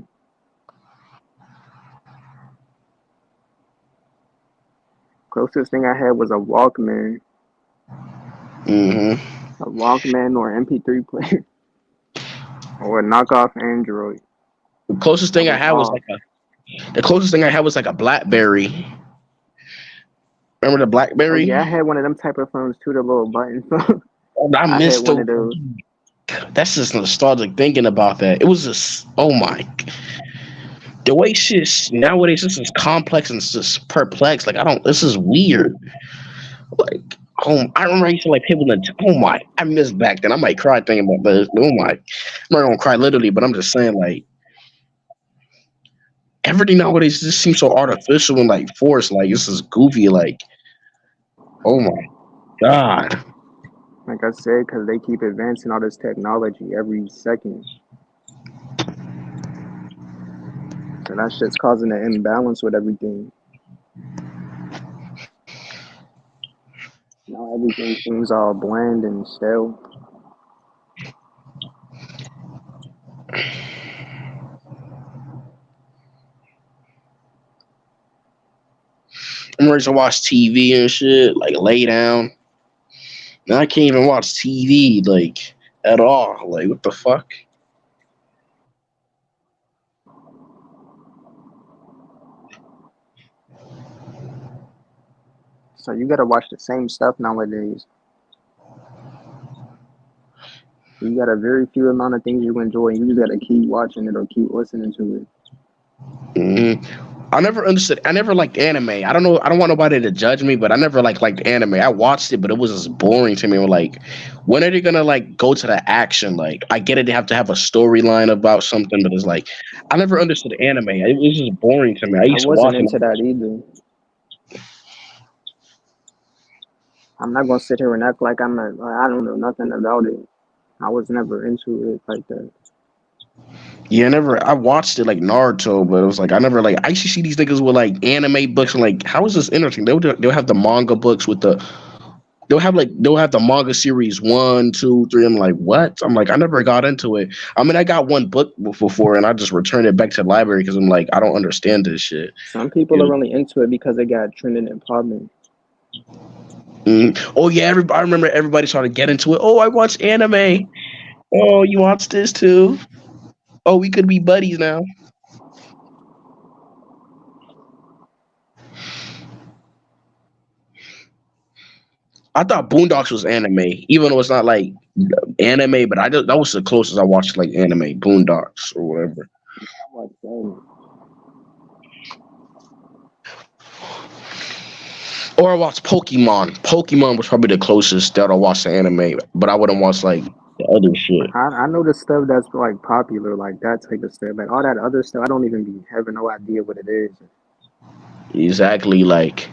Closest thing I had was Hmm. a Walkman or MP3 player, or a knockoff Android. The closest I thing I was had was off. like the closest thing I had was like a BlackBerry. Remember the Oh yeah, BlackBerry? I had one of them type of phones too, the little button phone. I I had missed one the. of those. That's just nostalgic thinking about that. It was just oh my, the way shit nowadays this is complex and it's just perplexed. Like I don't. This is weird. Like I remember I used to like people that oh my, I miss back then. I might cry thinking about this. Oh my, I'm not gonna cry literally, but I'm just saying like everything nowadays just seems so artificial and like forced. Like this is goofy. Like oh my god. Like I said, because they keep advancing all this technology every second. So that shit's causing an imbalance with everything. Now everything seems all bland and stale. I'm ready to watch TV and shit. Like lay down. Now I can't even watch TV like at all. Like what the fuck? So you gotta watch the same stuff nowadays. You got a very few amount of things you enjoy, and you just gotta keep watching it or keep listening to it. Hmm. I never understood. I never liked anime. I don't know. I don't want nobody to judge me, but I never liked anime. I watched it, but it was just boring to me. Like, when are they gonna like go to the action? Like, I get it. They have to have a storyline about something, but it's like I never understood anime. It was just boring to me. I I used to wasn't watch it. into that either. I'm not gonna sit here and act like I don't know nothing about it. I was never into it like that. Yeah, I never. I watched it like Naruto, but it was like I never like. I used to see these niggas with like anime books and like, how is this interesting? They'll have the manga books with the. They'll have the manga series 1, 2, 3. I'm like, what? I'm like, I never got into it. I mean, I got one book before, and I just returned it back to the library because I'm like, I don't understand this shit. Some people You are know? really into it because they got trending and popping. Oh yeah, everybody. I remember everybody started getting into it. Oh, I watch anime. Oh, you watch this too? Oh, we could be buddies now. I thought Boondocks was anime, even though it's not like anime. But that was the closest I watched like anime, Boondocks or whatever. I watch them. Or I watched Pokemon. Pokemon was probably the closest that I watched to anime, but I wouldn't watch like the other shit. I know the stuff that's like popular, like that type of stuff. Like all that other stuff, I don't even be having no idea what it is. Exactly. Like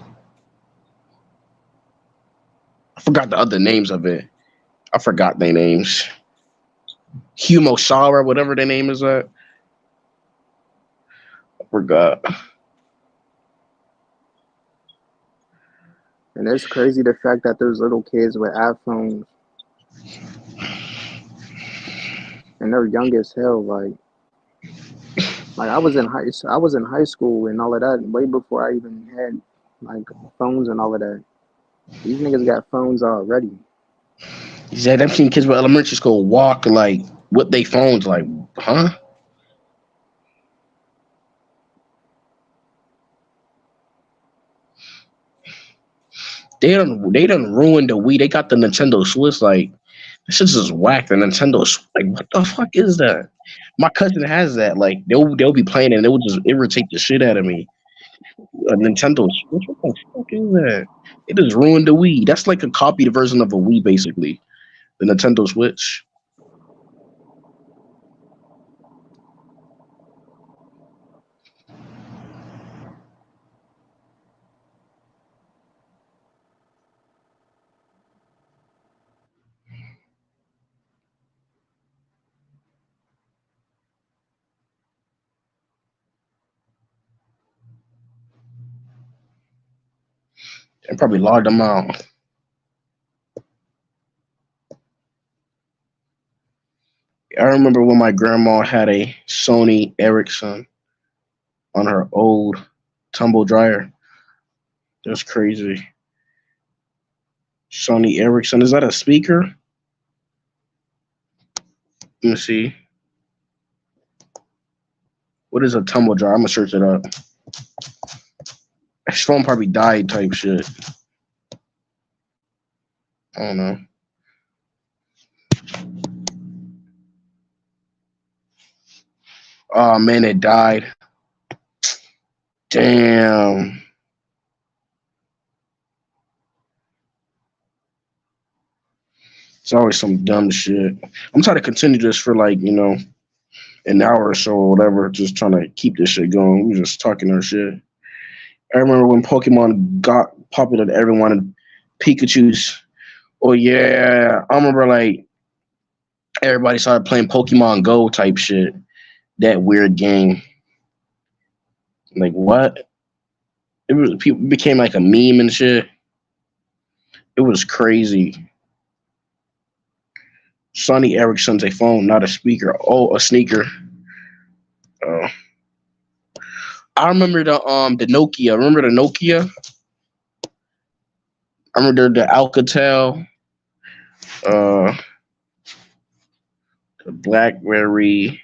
I forgot the other names of it. I forgot their names. Humo Shara, whatever their name is. That. Forgot. And it's crazy the fact that there's little kids with iPhones and they're young as hell. Like I was in high school and all of that way before I even had like phones and all of that. These niggas got phones already. He said I've seen kids with elementary school walk like with their phones, like, huh? They done ruined the Wii. They got the Nintendo Switch. Like, this shit's just whack. The Nintendo like, what the fuck is that? My cousin has that. Like, they'll be playing it and it will just irritate the shit out of me. A Nintendo Switch. What the fuck is that? It just ruined the Wii. That's like a copied version of a Wii, basically. The Nintendo Switch. And probably logged them out. I remember when my grandma had a Sony Ericsson on her old tumble dryer. That's crazy. Sony Ericsson. Is that a speaker? Let me see. What is a tumble dryer? I'm gonna search it up. His phone probably died type shit. I don't know. Oh man, it died. Damn. It's always some dumb shit. I'm trying to continue this for like, an hour or so or whatever, just trying to keep this shit going. We just talking our shit. I remember when Pokemon got popular to everyone and Pikachu's. Oh yeah. I remember like everybody started playing Pokemon Go type shit. That weird game. Like what? People became like a meme and shit. It was crazy. Sony Ericsson's a phone, not a speaker. Oh, a sneaker. Oh. I remember the Nokia. Remember the Nokia? I remember the Alcatel, uh, the BlackBerry.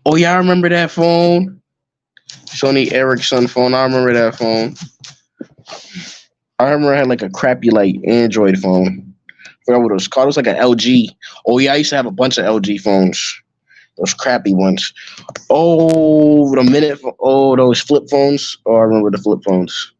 Oh yeah, I remember that phone. Sony Ericsson phone. I remember that phone. I remember I had like a crappy like Android phone. I forgot what it was called. It was like an LG. Oh yeah, I used to have a bunch of LG phones. Those crappy ones. Oh, the minute. Oh, those flip phones. Oh, I remember the flip phones.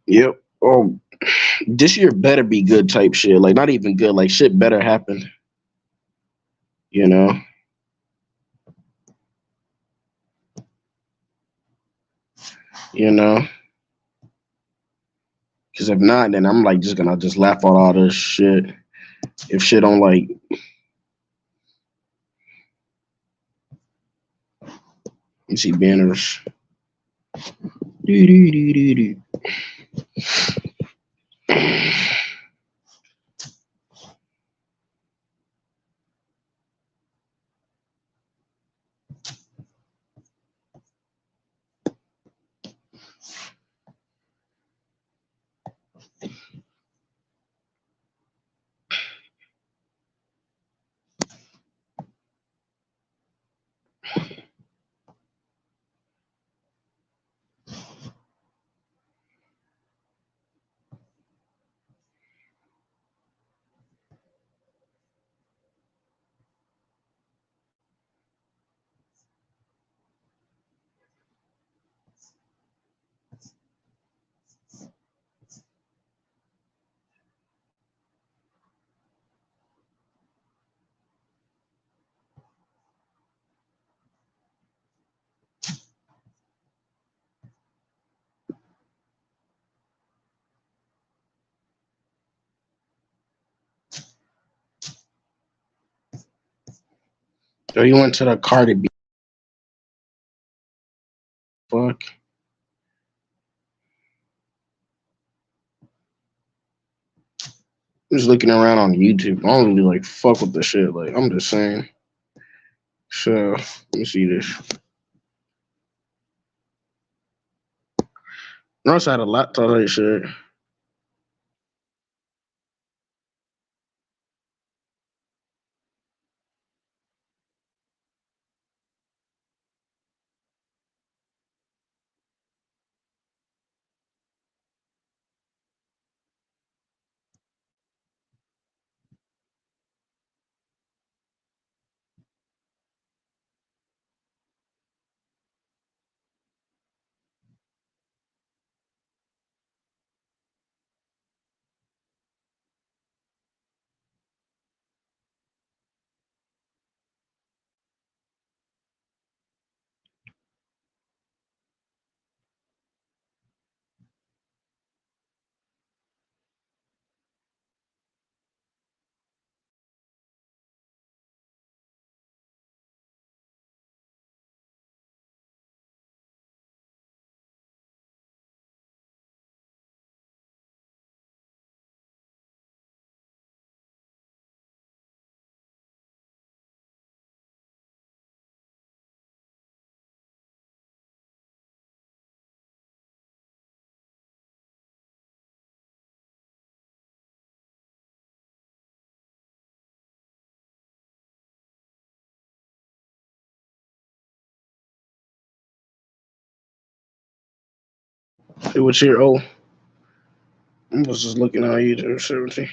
Yep. Oh, this year better be good type shit. Like not even good. Like shit better happen. You know. You know. Because if not, then I'm like just gonna just laugh at all this shit. If shit don't like, you see banners. Doo-doo-doo-doo-doo. So you went to the Cardi B. Fuck. I'm just looking around on YouTube. I don't really like fuck with the shit. Like I'm just saying. So let me see this. I also had a laptop like shit. It was here. Oh, I was just looking on YouTube. 17.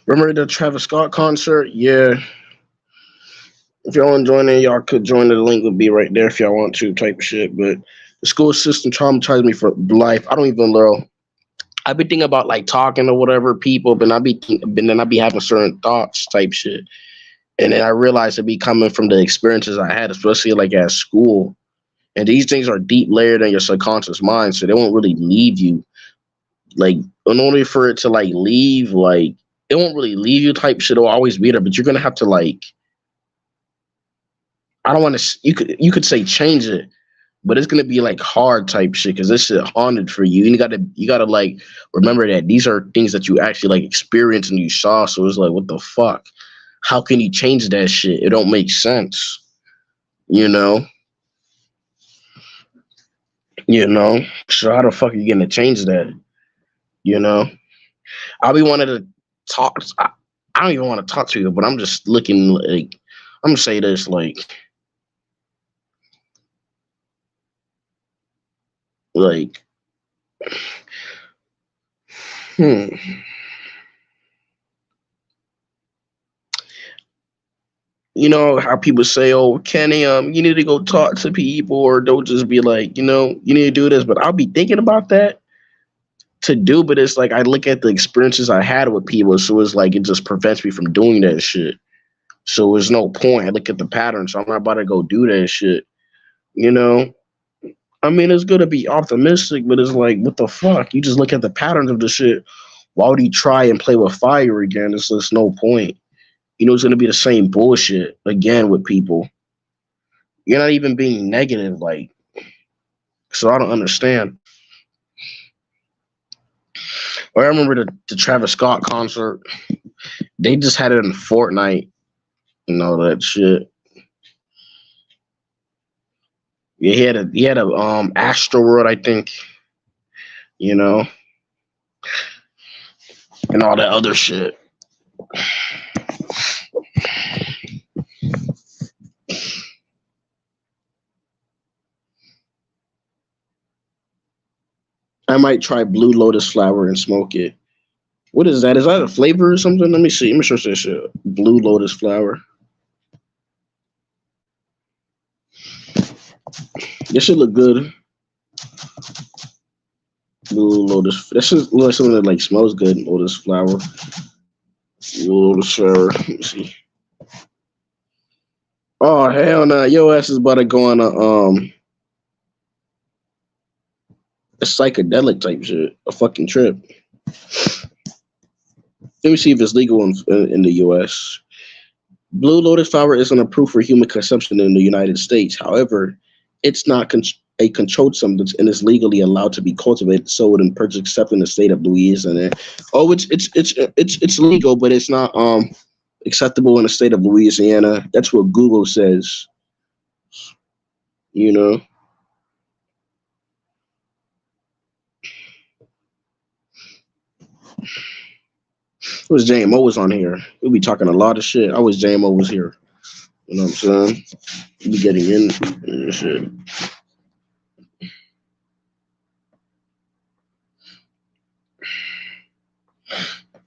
Remember the Travis Scott concert? Yeah. If y'all want to join in, y'all could join. The link will be right there if y'all want to type shit. But the school system traumatized me for life. I don't even know. I be thinking about like talking to whatever people, but then I be having certain thoughts type shit. And then I realized it be coming from the experiences I had, especially like at school. And these things are deep layered in your subconscious mind, so they won't really leave you. Like in order for it to like leave, like it won't really leave you type shit. It'll always be there, but you're gonna have to like I don't want to. You could say change it, but it's gonna be like hard type shit because this shit haunted for you. And you gotta like remember that these are things that you actually like experienced and you saw. So it's like, what the fuck? How can you change that shit? It don't make sense. You know. You know. So how the fuck are you gonna change that? You know. I'll be wanting to talk. I don't even want to talk to you, but I'm just looking like I'm gonna say this like hmm. You know how people say, "Oh, Kenny, you need to go talk to people," or they'll just be like, you need to do this. But I'll be thinking about that to do, but it's like I look at the experiences I had with people, so it's like it just prevents me from doing that shit. So there's no point. I look at the pattern, so I'm not about to go do that shit. You know, I mean, it's good to be optimistic, but it's like, what the fuck? You just look at the patterns of the shit. Why would you try and play with fire again? It's just no point. It's gonna be the same bullshit again with people. You're not even being negative, like, so I don't understand. Or I remember the Travis Scott concert. They just had it in Fortnite and all that shit. Yeah, he had a Astro World, I think, you know, and all that other shit. I might try Blue Lotus flower and smoke it. What is that? Is that a flavor or something? Let me see. Let me search this shit. Blue Lotus flower. This should look good. Blue Lotus. That should look like something that like smells good. Lotus flower. Blue Lotus flower. Let me see. Oh hell no! Your ass is about to go on a psychedelic type shit. A fucking trip. Let me see if it's legal in the U.S. Blue lotus flower isn't approved for human consumption in the United States. However, it's not a controlled substance and is legally allowed to be cultivated, sold, and purchased except in the state of Louisiana. Oh, it's legal, but it's not acceptable in the state of Louisiana. That's what Google says. You know, it was JMO was on here. We'll be talking a lot of shit. I wish JMO was here. You know what I'm saying? We'll be getting in and shit.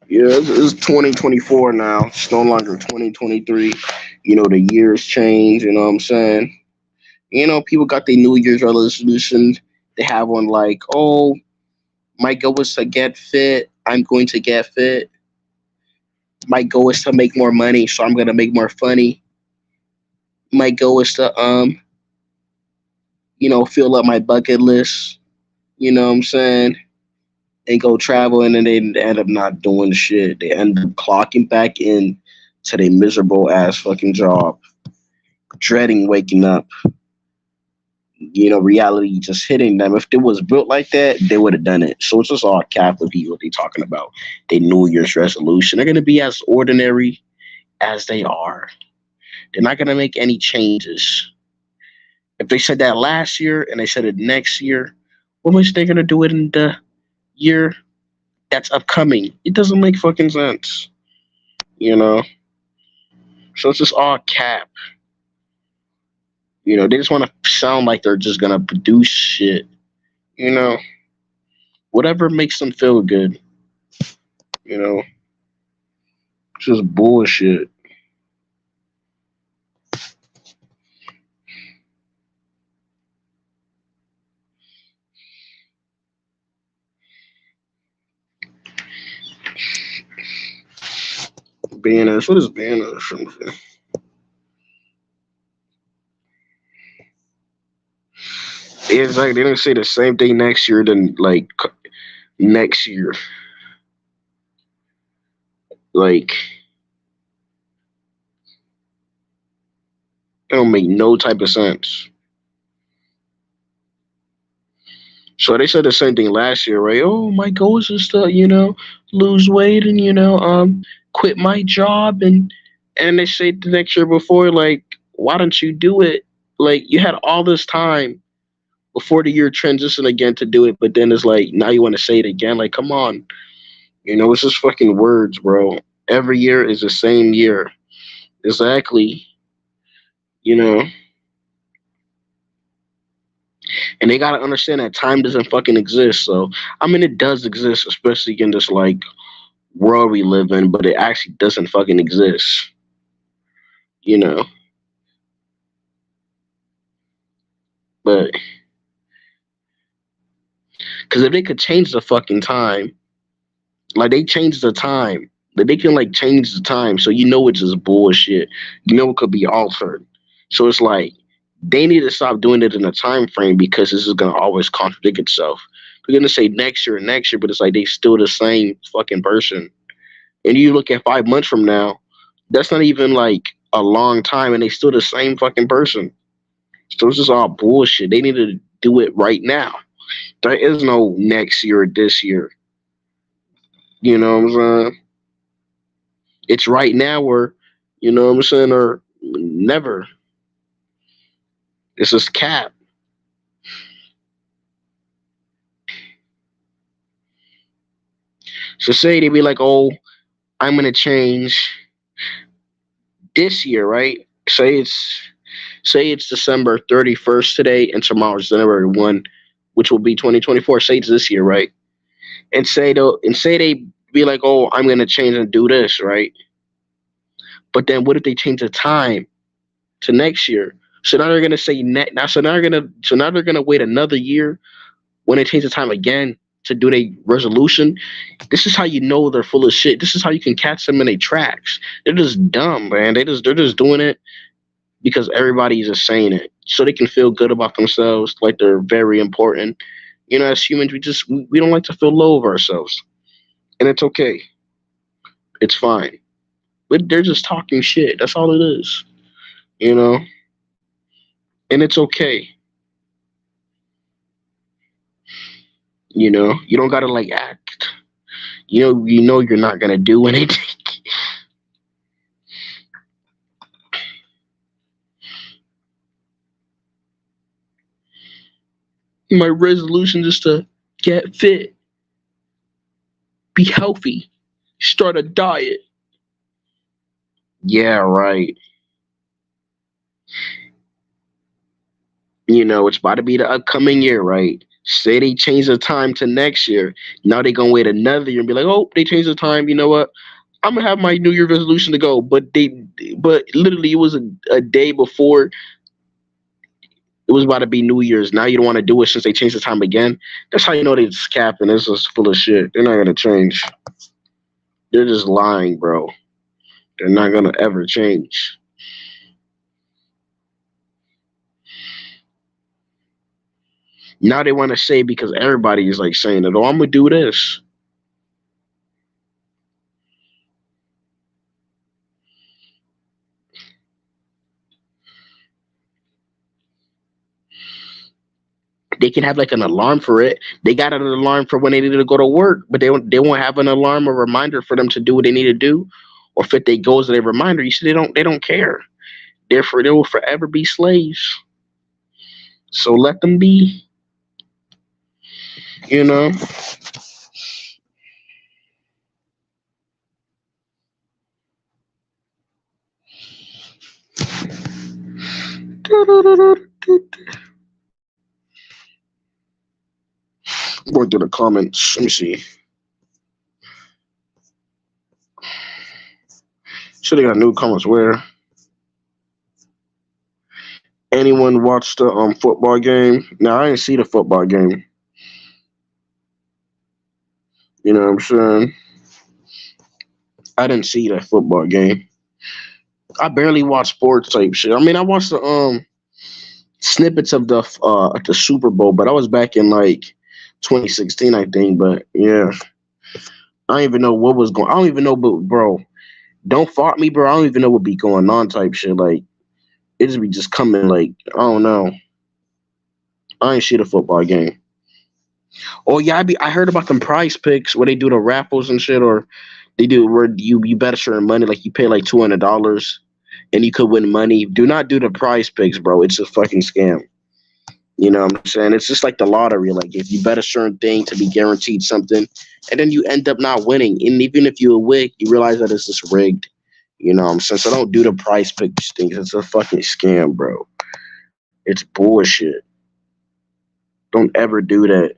Yeah, it's 2024 now. It's no longer 2023. You know, the years change. You know what I'm saying? You know, people got their New Year's resolutions. They have one like, oh, my goal is to get fit. I'm going to get fit. My goal is to make more money, so I'm gonna make more funny. My goal is to fill up my bucket list. You know what I'm saying? And go travel, and then they end up not doing shit. They end up clocking back in to their miserable ass fucking job, dreading waking up. You know, reality just hitting them. If it was built like that, they would have done it. So it's just all cap with people they talking about. They New Year's resolution. They're gonna be as ordinary as they are. They're not gonna make any changes. If they said that last year and they said it next year, what much they're gonna do it in the year that's upcoming? It doesn't make fucking sense. You know? So it's just all cap. You know, they just want to sound like they're just gonna produce shit. You know, whatever makes them feel good. You know, it's just bullshit. Banners. What is banners? It's like they didn't say the same thing next year. Then like next year, like it don't make no type of sense. So they said the same thing last year, right? Oh, my goal is just to, lose weight and, quit my job. And they say the next year before, like, why don't you do it? Like, you had all this time before the year transition again to do it, but then it's like, now you want to say it again? Like, come on. You know, it's just fucking words, bro. Every year is the same year. Exactly. You know, and they gotta understand that time doesn't fucking exist. So I mean, it does exist, especially in this like world we live in, but it actually doesn't fucking exist. You know, but because if they could change the fucking time, like they changed the time, that they can like change the time, so you know it's just bullshit. You know it could be altered. So it's like they need to stop doing it in a time frame because this is gonna always contradict itself. We're gonna say next year, but it's like they still the same fucking person. And you look at 5 months from now, that's not even like a long time, and they still the same fucking person. So it's just all bullshit. They need to do it right now. There is no next year or this year. You know what I'm saying? It's right now or you know what I'm saying, or never. It's just cap. So say they be like, oh, I'm gonna change this year, right? Say it's December 31st today, and tomorrow's January 1, which will be 2024. Say it's this year, right? And say they be like, oh, I'm gonna change and do this, right? But then what if they change the time to next year? So now they're gonna say now. So now they're gonna wait another year when they change the time again to do their resolution. This is how you know they're full of shit. This is how you can catch them in their tracks. They're just dumb, man. They're just doing it because everybody's just saying it so they can feel good about themselves, like they're very important. You know, as humans, we don't like to feel low of ourselves, and it's okay. It's fine. but they're just talking shit. That's all it is, you know. And it's okay, you know. You don't gotta like act. You know you're not gonna do anything. My resolution is to get fit, be healthy, start a diet. Yeah, right. You know, it's about to be the upcoming year, right? Say they change the time to next year. Now they gonna wait another year and be like, oh, they changed the time. You know what? I'm gonna have my New Year resolution to go. But literally, it was a day before it was about to be New Year's. Now you don't want to do it since they changed the time again. That's how you know they're just capping. It's just full of shit. They're not gonna change. They're just lying, bro. They're not gonna ever change. Now they want to say because everybody is like saying it. Oh, I'm gonna do this. They can have like an alarm for it. They got an alarm for when they need to go to work, but they won't have an alarm or reminder for them to do what they need to do, or fit their goals or their reminder. You see, they don't care. Therefore, they will forever be slaves. So let them be. You know. Going through the comments. Let me see. Should have got new comments. Where anyone watch the football game? Now I didn't see the football game. You know what I'm saying? I didn't see that football game. I barely watch sports type shit. I mean, I watched the snippets of the Super Bowl, but I was back in like 2016, I think. But yeah, I don't even know what was going. I don't even know, but bro, don't fault me, bro. I don't even know what be going on, type shit. Like it just be just coming. Like I don't know. I ain't see the football game. Oh yeah, I heard about them prize picks where they do the raffles and shit, or they do where you bet a certain money, like you pay like $200 and you could win money. Do not do the prize picks, bro. It's a fucking scam. You know what I'm saying? It's just like the lottery. Like if you bet a certain thing to be guaranteed something, and then you end up not winning, and even if you win, you realize that it's just rigged. You know what I'm saying? So don't do the prize picks things. It's a fucking scam, bro. It's bullshit. Don't ever do that.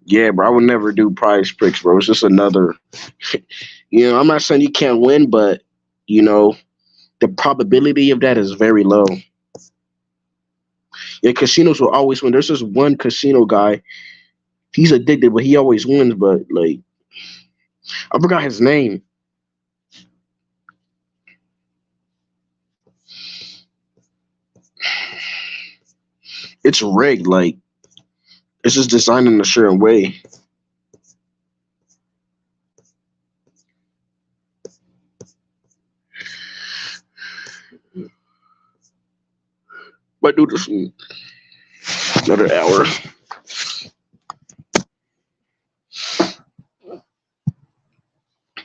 Yeah, bro, I would never do prize picks, bro. It's just another, I'm not saying you can't win, but, you know, the probability of that is very low. Yeah, casinos will always win. There's this one casino guy. He's addicted, but he always wins. But, like, I forgot his name. It's rigged. Like, it's just designed in a certain way. But do this in another hour.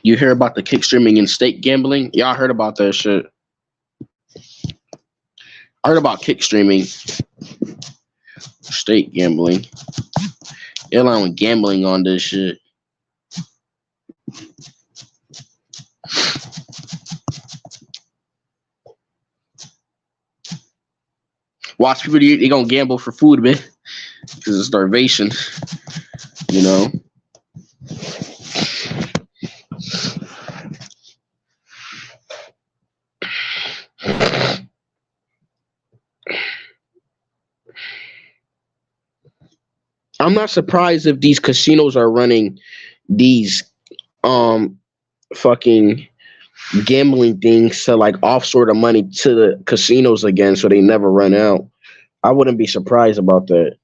You hear about the kick streaming and stake gambling? Y'all heard about that shit. I heard about kick streaming, stake gambling. They're allowing gambling on this shit. Watch people, they gonna gamble for food, man, because of starvation, you know. I'm not surprised if these casinos are running these fucking gambling things to like offshore the money to the casinos again so they never run out. I wouldn't be surprised about that.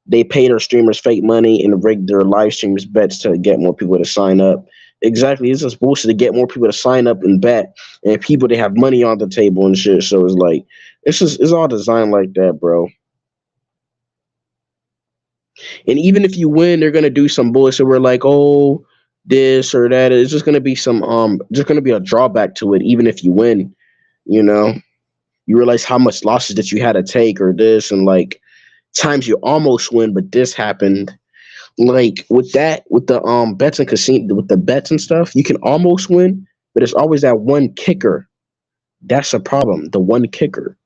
They pay their streamers fake money and rig their live streamers bets to get more people to sign up Exactly. It's just bullshit to get more people to sign up and bet, and people they have money on the table and shit. So it's like it's all designed like that, bro. And even if you win, they're gonna do some bullshit where like, oh, this or that. It's just gonna be some just gonna be a drawback to it, even if you win. You know, you realize how much losses that you had to take or this, and like times you almost win, but this happened. Like with the bets and casino, with the bets and stuff, you can almost win, but it's always that one kicker. That's a problem. The one kicker.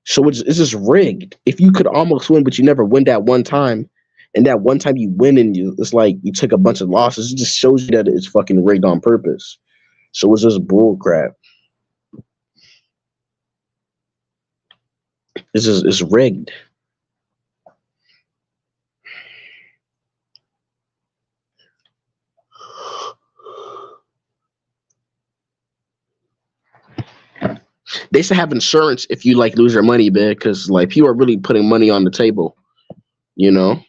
So it's just rigged. If you could almost win, but you never win that one time, and that one time you win and it's like you took a bunch of losses, it just shows you that it's fucking rigged on purpose. So it's just bull crap. It's rigged. They should have insurance if you like lose your money, man, because like people are really putting money on the table. You know,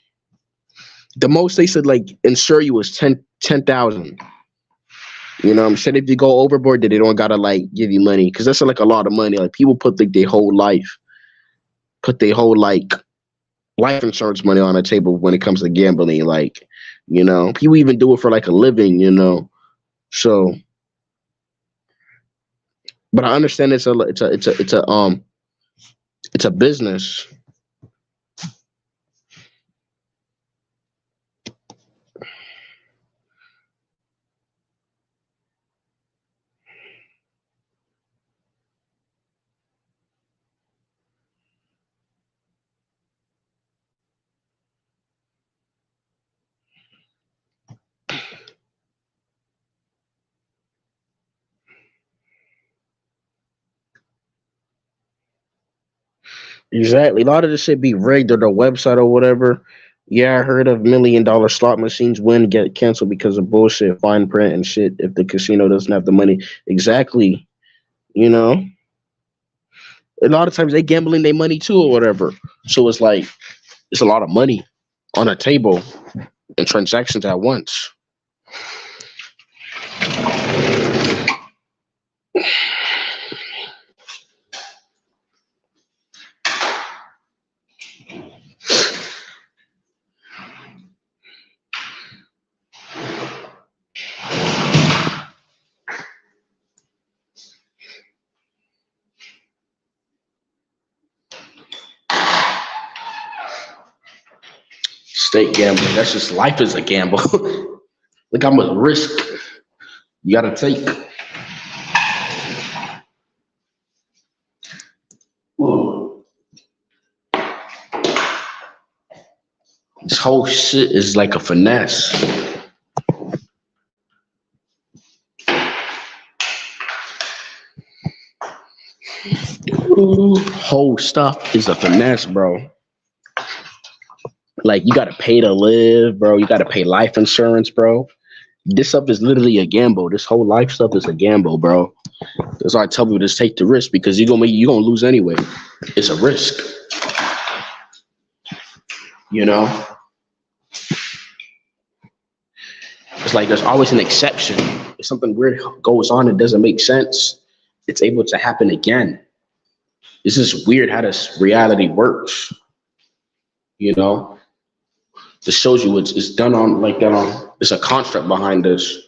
the most they said like insure you was 10,000. You know what I'm saying? If you go overboard, then they don't gotta like give you money because that's like a lot of money. Like people put like their whole like life insurance money on the table when it comes to gambling. Like, you know, people even do it for like a living. You know, so. But I understand it's a business. Exactly. A lot of this shit be rigged or the website or whatever. Yeah, I heard of $1 million slot machines win get canceled because of bullshit, fine print and shit if the casino doesn't have the money. Exactly. You know? A lot of times they gambling their money too or whatever. So it's like it's a lot of money on a table and transactions at once. State gambling. That's just life is a gamble. Look how much risk you gotta take. Ooh. This whole shit is like a finesse. Ooh, whole stuff is a finesse, bro. Like you gotta pay to live, bro. You gotta pay life insurance, bro. This stuff is literally a gamble. This whole life stuff is a gamble, bro. That's why I tell people just take the risk because you're gonna lose anyway. It's a risk. You know? It's like there's always an exception. If something weird goes on and doesn't make sense, it's able to happen again. It's just weird how this reality works. You know? This shows you it's done on like that on it's a construct behind this.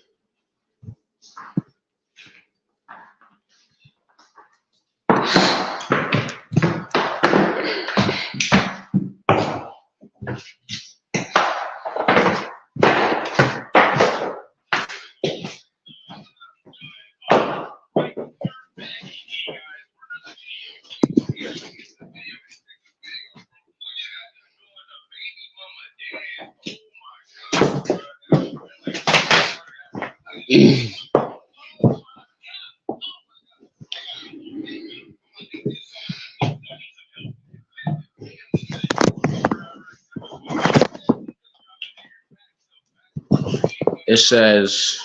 It says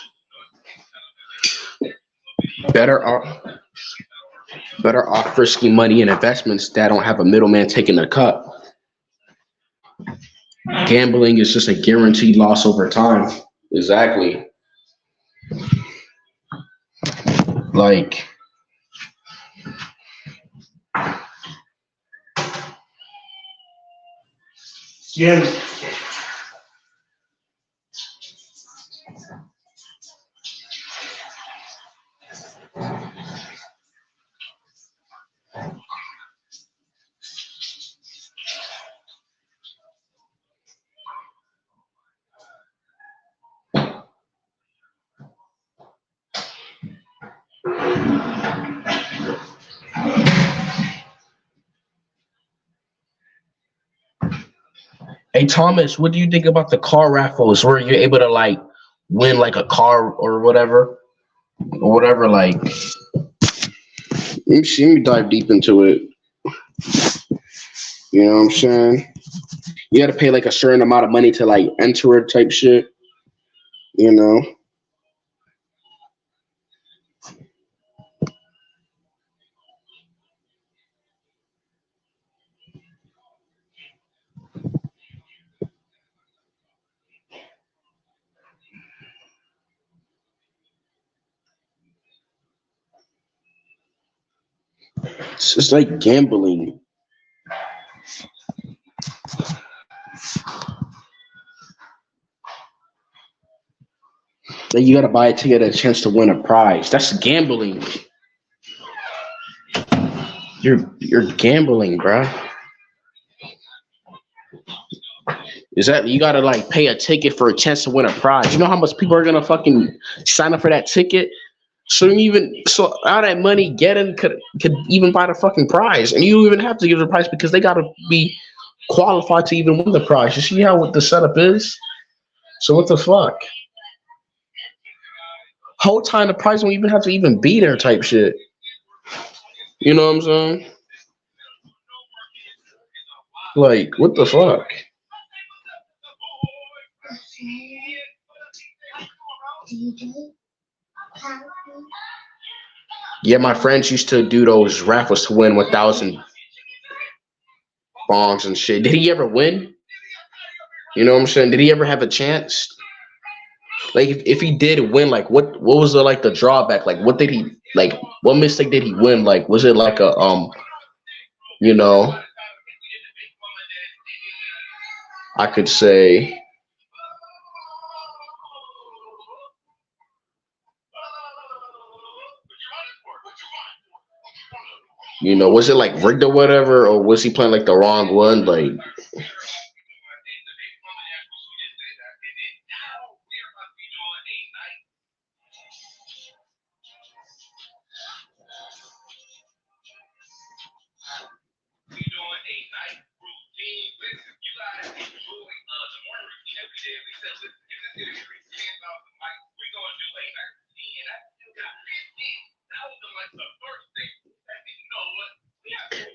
better off risking money in investments that don't have a middleman taking a cut. Gambling is just a guaranteed loss over time. Exactly. Like, yeah. Hey Thomas, what do you think about the car raffles where you're able to like win like a car or whatever? Or whatever, like let me dive deep into it. You know what I'm saying? You gotta pay like a certain amount of money to like enter it type shit, you know. It's just like gambling. Like you gotta buy a ticket a chance to win a prize. That's gambling. You're gambling, bruh. Is that you gotta like pay a ticket for a chance to win a prize? You know how much people are gonna fucking sign up for that ticket? So all that money getting could even buy the fucking prize, and you don't even have to give the prize because they gotta be qualified to even win the prize. You see how what the setup is? So what the fuck? Whole time the prize won't even have to even be there type shit. You know what I'm saying? Like what the fuck? Yeah, my friends used to do those raffles to win 1,000 bongs and shit. Did he ever win? You know what I'm saying? Did he ever have a chance? Like if he did win, like what was the like the drawback? Like what did he like? What mistake did he win? Like was it like a you know, I could say, you know, was it like rigged or whatever, or was he playing like the wrong one? Like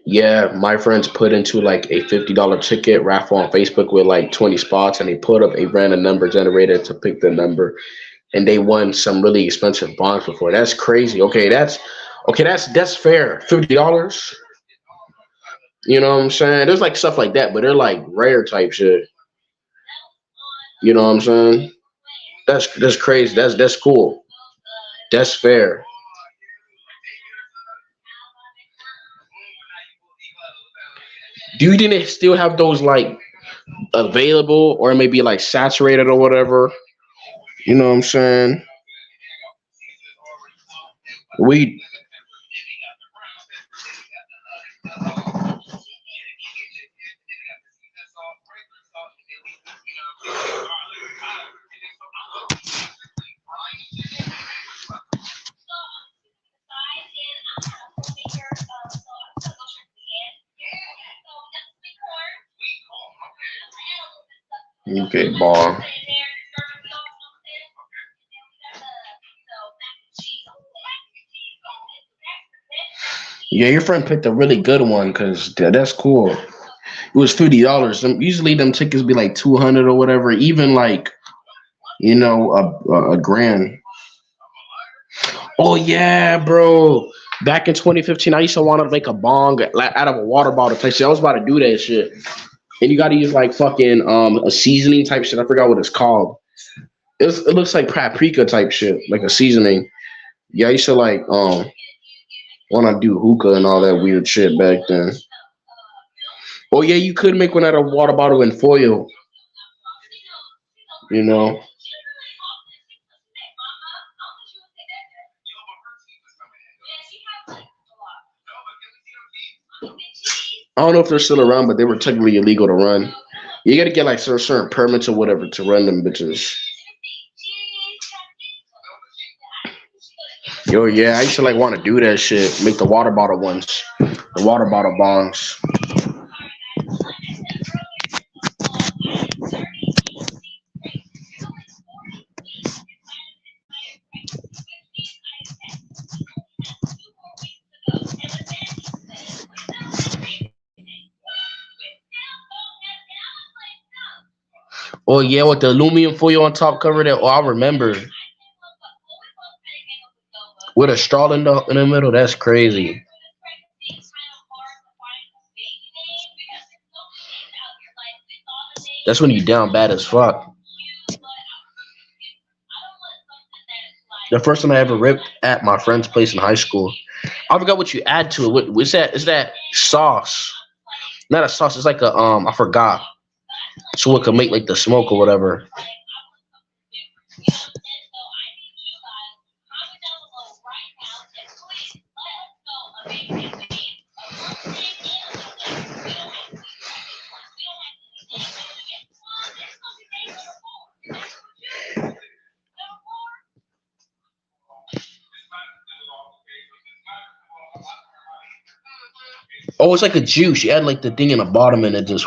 yeah, my friends put into like a $50 ticket raffle on Facebook with like 20 spots, and they put up a random number generator to pick the number, and they won some really expensive bonds before. That's crazy. That's fair. $50. You know what I'm saying? There's like stuff like that, but they're like rare type shit. You know what I'm saying? That's crazy. That's cool. That's fair. Do you think they still have those like available or maybe like saturated or whatever? You know what I'm saying? We okay, ball. Yeah, your friend picked a really good one because that's cool. It was $50. Usually them tickets be like 200 or whatever, even like you know a grand. Oh yeah, bro. Back in 2015, I used to want to make a bong like, out of a water bottle type shit. I was about to do that shit, and you got to use like fucking a seasoning type shit. I forgot what it's called. It looks like paprika type shit, like a seasoning. Yeah, I used to like want to do hookah and all that weird shit back then. Oh yeah, you could make one out of water bottle and foil. You know, I don't know if they're still around, but they were technically illegal to run. You got to get like certain permits or whatever to run them bitches. Yo, yeah, I used to like want to do that shit. Make the water bottle ones, the water bottle bongs. Oh yeah, with the aluminum foil on top covered it. Oh, I remember with a straw in the middle. That's crazy. That's when you down bad as fuck. The first time I ever ripped at my friend's place in high school. I forgot what you add to it. What's that? Is that sauce? Not a sauce. It's like a I forgot. So it could make like the smoke or whatever. Oh, it's like a juice. You add like the thing in the bottom and it just.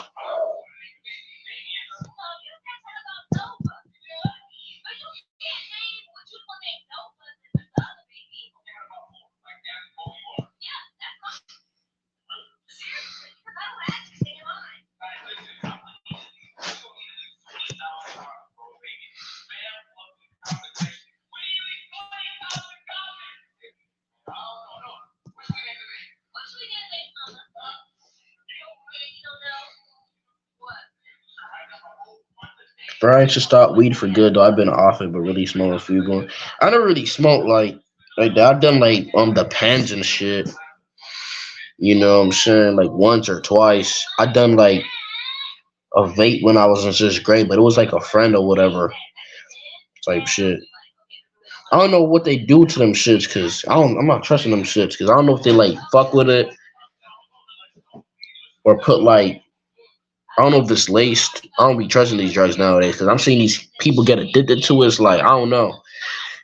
Brian should stop weed for good though. I've been off it, but really smoking food going. I never really smoked like that. I've done like the pens and shit. You know what I'm saying? Like once or twice. I done like a vape when I was in sixth grade, but it was like a friend or whatever type shit. I don't know what they do to them shits because I'm not trusting them shits because I don't know if they like fuck with it or put like I don't know if it's laced. I don't be trusting these drugs nowadays because I'm seeing these people get addicted to it. It's like I don't know.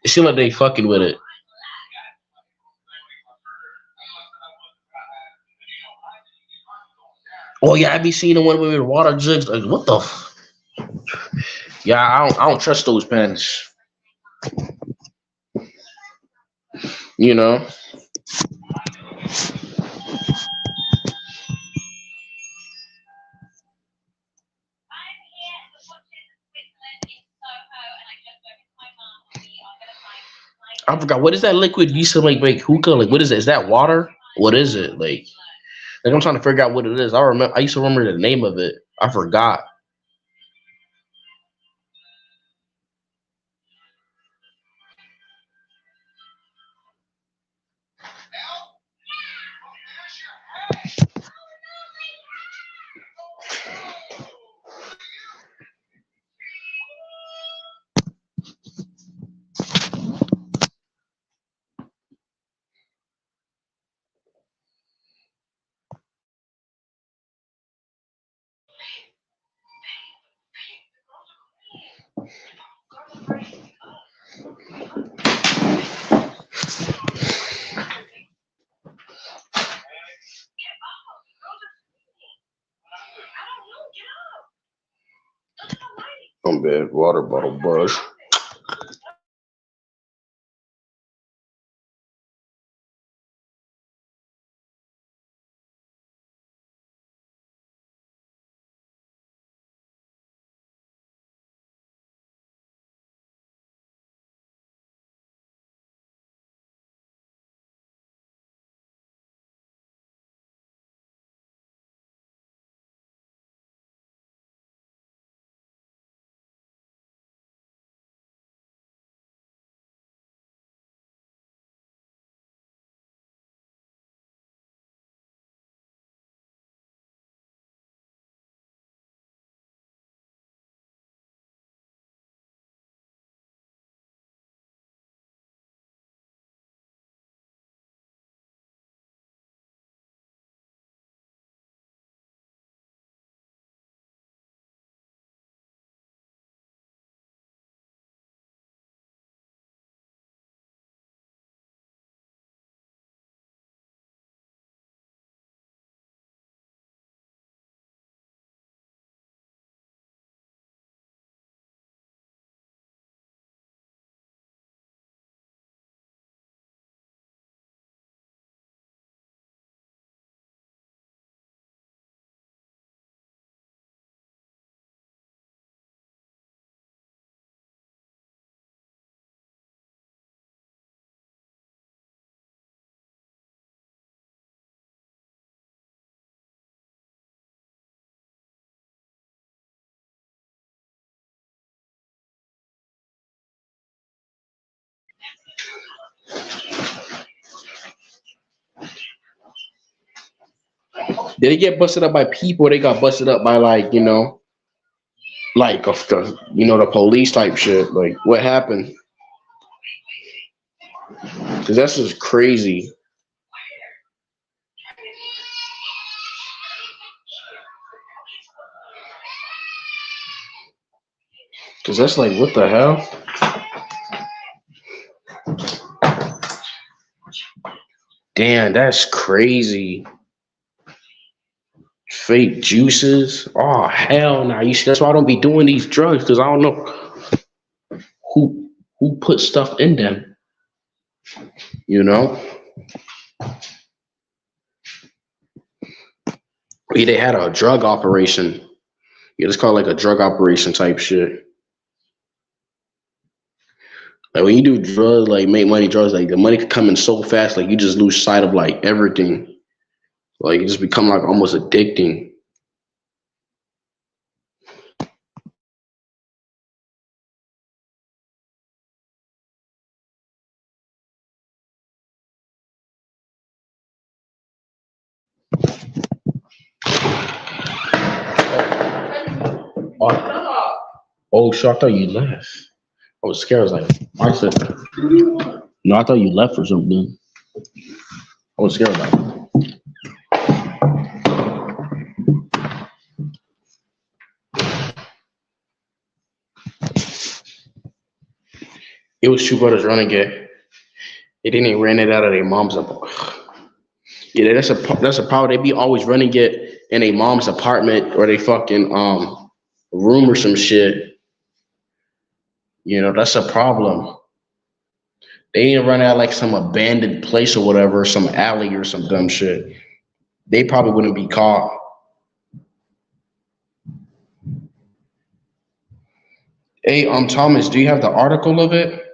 It seems like they fucking with it. Oh yeah, I be seeing the one with water jugs. Like what the? Yeah, I don't trust those pens. You know. I forgot what is that liquid used to like make hookah? Like what is it? Is that water? What is it? Like I'm trying to figure out what it is. I remember I used to remember the name of it. I forgot. I'm bad. Water bottle brush. Did they get busted up by people? Or they got busted up by like like of the the police type shit. Like what happened? Cause that's just crazy. Cause that's like what the hell? Damn, that's crazy. Fake juices. Oh hell no! That's why I don't be doing these drugs because I don't know who put stuff in them. You know? Yeah, they had a drug operation. Yeah, it's called like a drug operation type shit. Like when you do drugs, like make money drugs, like the money could come in so fast, like you just lose sight of like everything. Like it just become like almost addicting. Oh, shit, I thought you left. I was scared. I was like, I said, no, I thought you left or something. I was scared about it. It was two brothers running it. They didn't even ran it out of their mom's apartment. Yeah, that's a problem. They be always running it in a mom's apartment or they fucking room or some shit. That's a problem. They didn't run out like some abandoned place or whatever, some alley or some dumb shit. They probably wouldn't be caught. Hey, Thomas, do you have the article of it?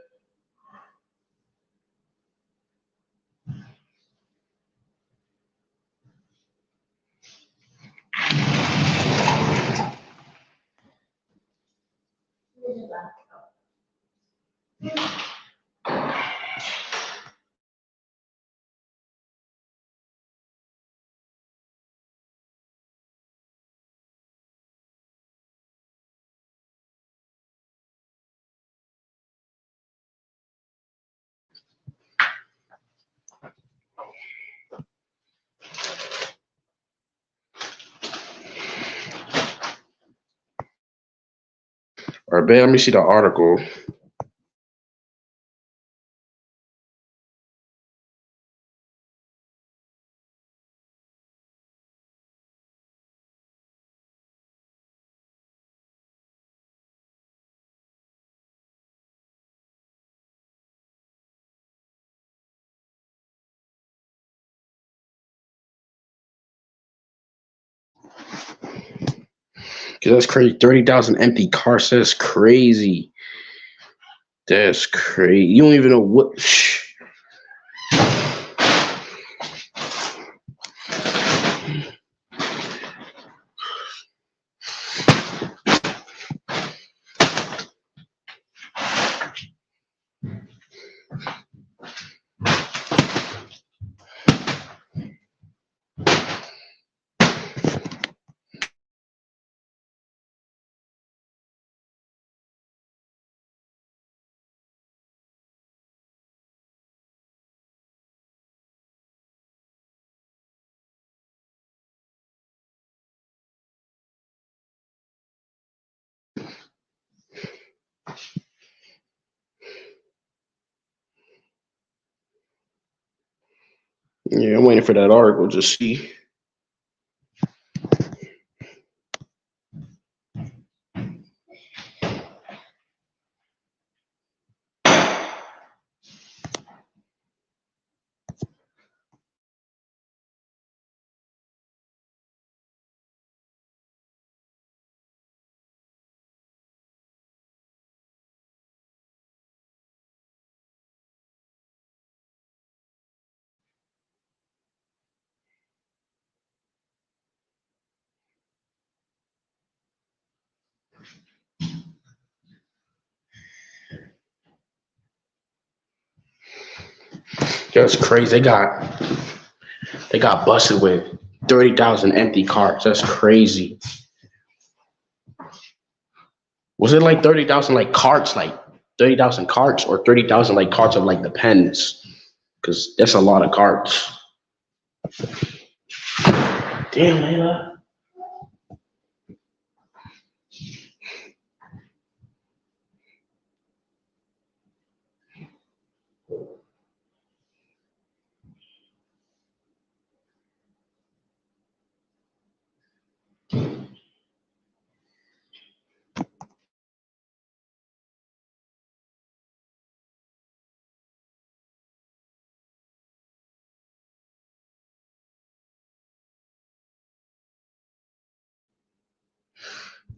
All right, babe, let me see the article. Cause that's crazy. 30,000 empty cars. That's crazy. That's crazy. You don't even know what. Yeah, I'm waiting for that article to see. That's crazy. They got busted with 30,000 empty carts. That's crazy. Was it like 30,000 like carts, like 30,000 carts, or 30,000 like carts of like the pens? Because that's a lot of carts. Damn, Layla.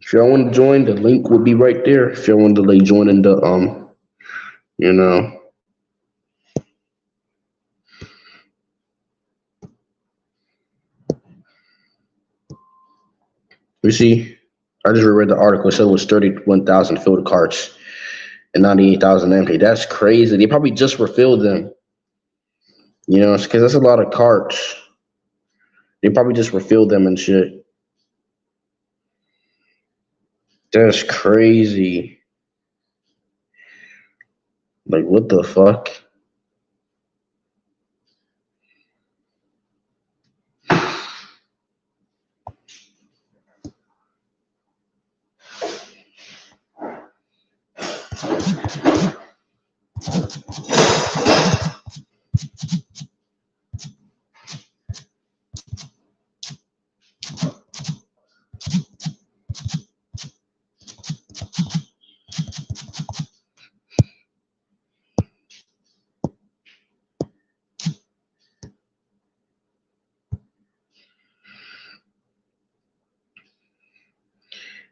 'If y'all want to join, the link will be right there. If y'all want to like join in the you know, you see, I just read the article. It said it was 31,000 filled carts and 98,000 empty. That's crazy. They probably just refilled them. You know, because that's a lot of carts. They probably just refilled them and shit. That's crazy. Like, what the fuck?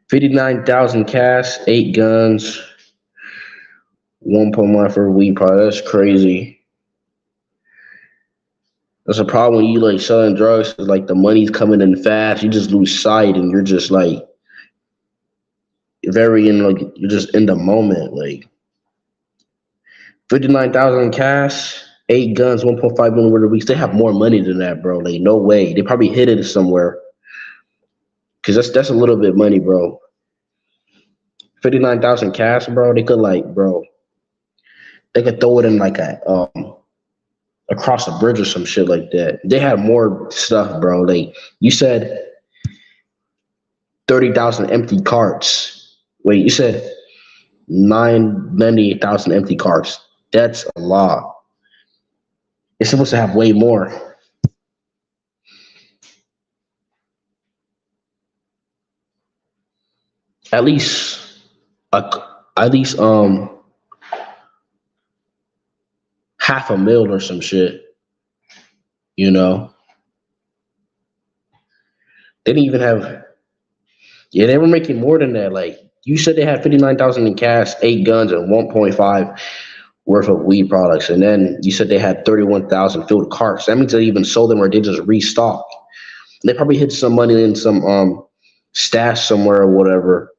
$59,000 cash, 8 guns, 1.1 for weed product. That's crazy. That's a problem when you like selling drugs. Like the money's coming in fast, you just lose sight, and you're just like very in like you're just in the moment. Like 59,000 cash, 8 guns, 1.5 million worth of weeks. They have more money than that, bro. Like no way. They probably hid it somewhere. Cause that's a little bit of money, bro. 59,000 cash, bro. They could like, bro. They could throw it in like a across a bridge or some shit like that. They had more stuff, bro. Like you said, 30,000 empty carts. Wait, you said 98,000 empty carts. That's a lot. It's supposed to have way more. At least, a, at least half a mil or some shit. You know, they didn't even have. Yeah, they were making more than that. Like you said, they had 59,000 in cash, 8 guns, and 1.5 worth of weed products, and then you said they had 31,000 filled carts. That means they even sold them or they just restocked. They probably hid some money in some stash somewhere or whatever.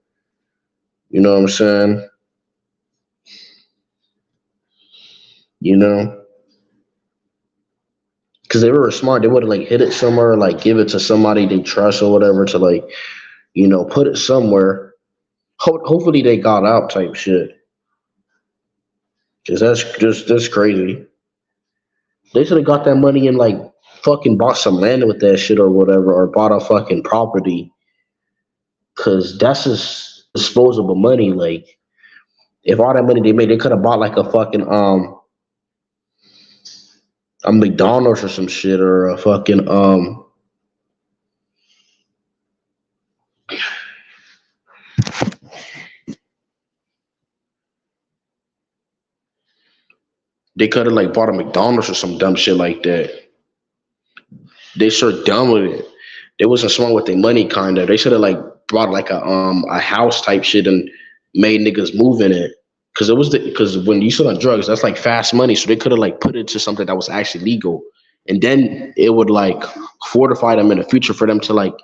You know what I'm saying? You know, because they were smart, they would have like hid it somewhere, like give it to somebody they trust or whatever to like, put it somewhere. Hopefully they got out type shit. Cause that's crazy. They should have got that money and like fucking bought some land with that shit or whatever, or bought a fucking property. Cause that's just disposable money. Like if all that money they made, they could have bought like a fucking a McDonald's or some shit or a fucking they could have like bought a McDonald's or some dumb shit like that. They sure dumb with it. They wasn't smart with their money kinda. They should have like bought like a house type shit and made niggas move in it. Because when you sell on drugs, that's like fast money. So they could have like put it to something that was actually legal. And then it would like fortify them in the future for them to like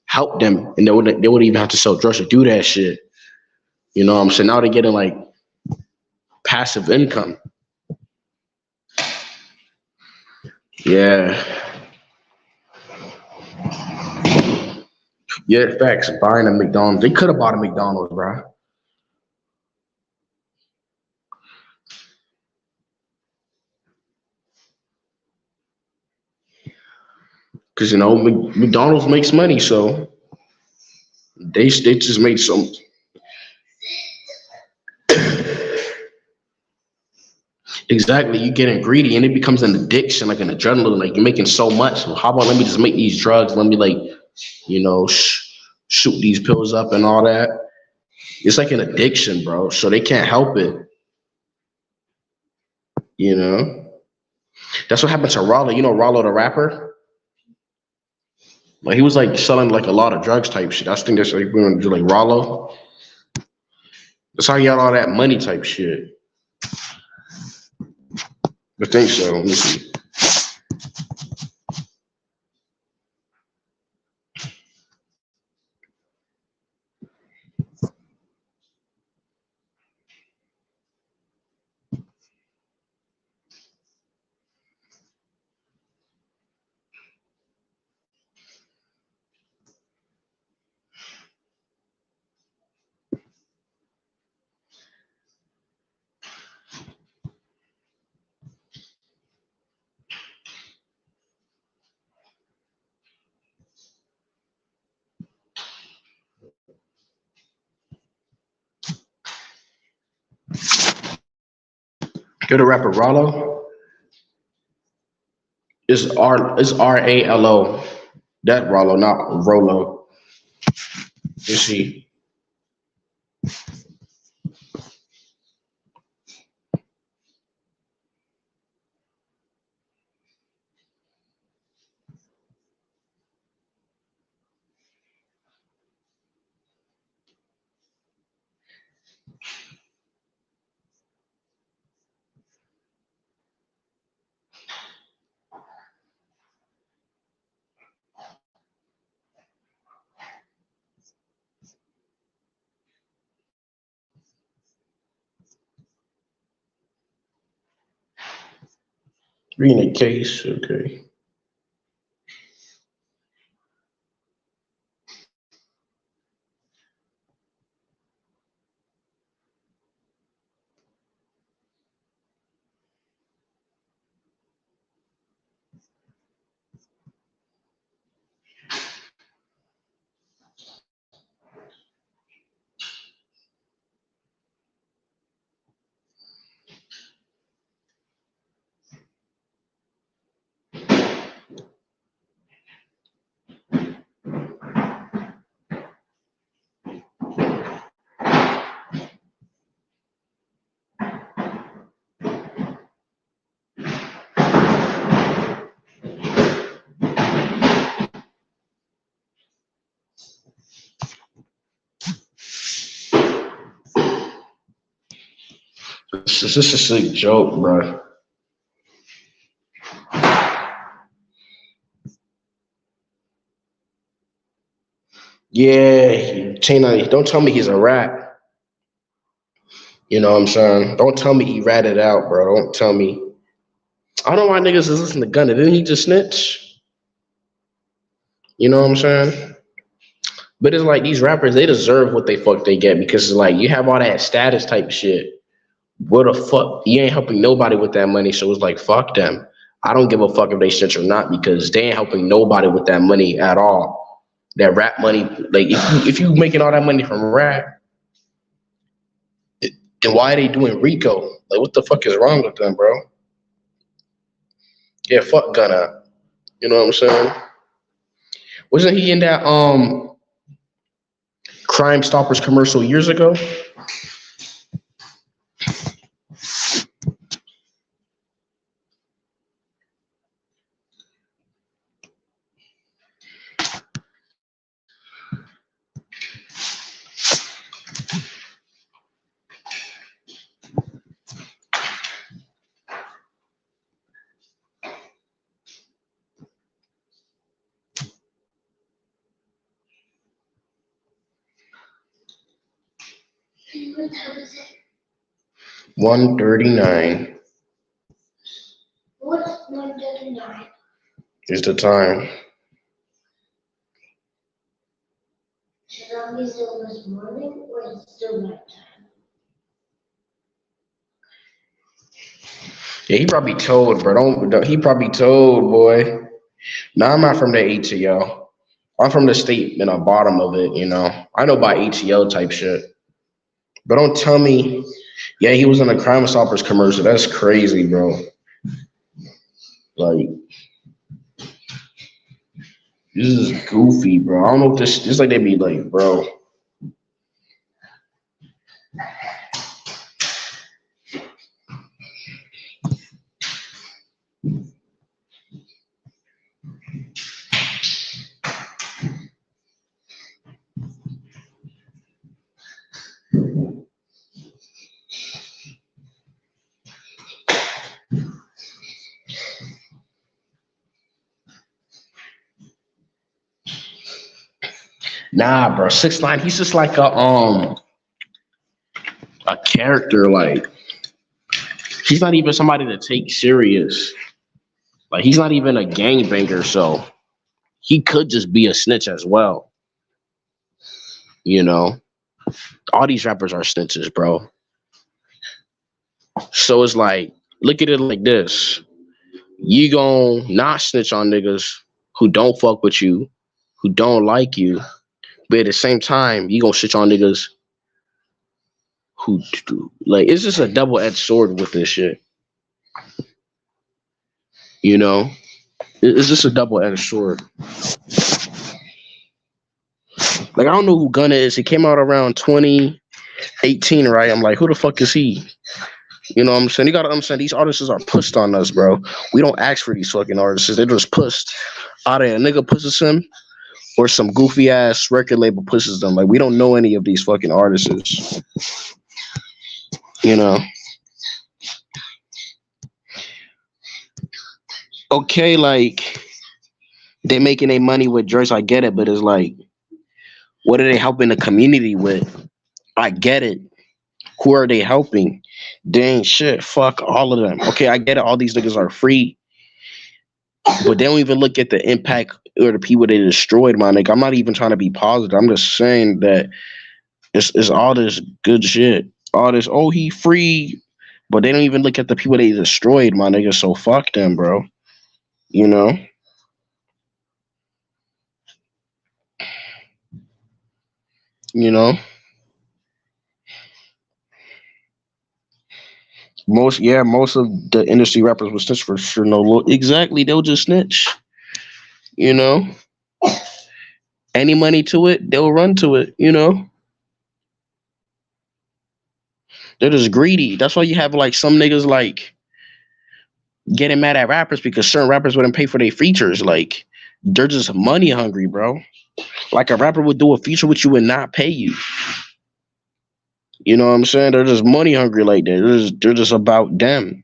help them. And they wouldn't even have to sell drugs to do that shit. You know what I'm saying? Now they're getting like passive income. Yeah. Yeah, facts. Buying a McDonald's. They could have bought a McDonald's, bro. Because McDonald's makes money, so they just made some. Exactly, you getting greedy, and it becomes an addiction, like an adrenaline. Like you're making so much. So how about let me just make these drugs? Let me shoot these pills up and all that. It's like an addiction, bro. So they can't help it. You know. That's what happened to Rollo. You know Rollo the rapper. Like he was like selling like a lot of drugs type shit. I think that's like we want to do like Rollo. That's how he got all that money type shit. I think so. Let me see. You're the rapper Rollo. It's Ralo. That Rollo, not Rolo. You see. Reading a case, okay. This is a sick joke, bro. Yeah, Tina, don't tell me he's a rat. You know what I'm saying? Don't tell me he ratted out, bro. Don't tell me. I don't know why niggas is listening to Gunna. Didn't he just snitch? You know what I'm saying? But it's like these rappers, they deserve what they fuck they get because it's like you have all that status type shit. What the fuck? You ain't helping nobody with that money, so it's like fuck them. I don't give a fuck if they snitch or not because they ain't helping nobody with that money at all. That rap money, like if you making all that money from rap, then why are they doing Rico? Like what the fuck is wrong with them, bro? Yeah, fuck Gunna. You know what I'm saying? Wasn't he in that Crime Stoppers commercial years ago? 1:39 What's 139? is the time. Yeah, he probably told, bro. He probably told, boy. Nah, I'm not from the ATL. I'm from the state in the bottom of it, you know. I know about ATL type shit. But don't tell me, yeah, he was in a Crime Stoppers commercial. That's crazy, bro. Like, this is goofy, bro. I don't know if this like they be like, bro. Nah, bro. 6ix9ine, he's just like a character. Like, he's not even somebody to take serious. Like, he's not even a gangbanger, so he could just be a snitch as well. You know, all these rappers are snitches, bro. So it's like, look at it like this: you gon' not snitch on niggas who don't fuck with you, who don't like you, but at the same time, you gonna snitch on niggas who do. Like, it's just a double-edged sword with this shit. You know, it's just a double-edged sword. Like, I don't know who Gunna is. He came out around 2018, right? I'm like, who the fuck is he? You know what I'm saying? You gotta understand, these artists are pushed on us, bro. We don't ask for these fucking artists. They're just pushed. Either a nigga pushes him or some goofy ass record label pushes them. Like, we don't know any of these fucking artists. You know? Okay, like, they making their money with Drake, I get it, but it's like, what are they helping the community with? I get it. Who are they helping? They ain't shit. Fuck all of them. Okay, I get it. All these niggas are free. But they don't even look at the impact or the people they destroyed, my nigga. I'm not even trying to be positive. I'm just saying that it's all this good shit. All this, oh, he free. But they don't even look at the people they destroyed, my nigga. So fuck them, bro. You know? You know? Most of the industry rappers will snitch for sure. No, exactly. They'll just snitch. You know? Any money to it, they'll run to it, you know? They're just greedy. That's why you have like some niggas like getting mad at rappers because certain rappers wouldn't pay for their features. Like, they're just money hungry, bro. Like, a rapper would do a feature with you and not pay you. You know what I'm saying? They're just money hungry like that. They're just about them.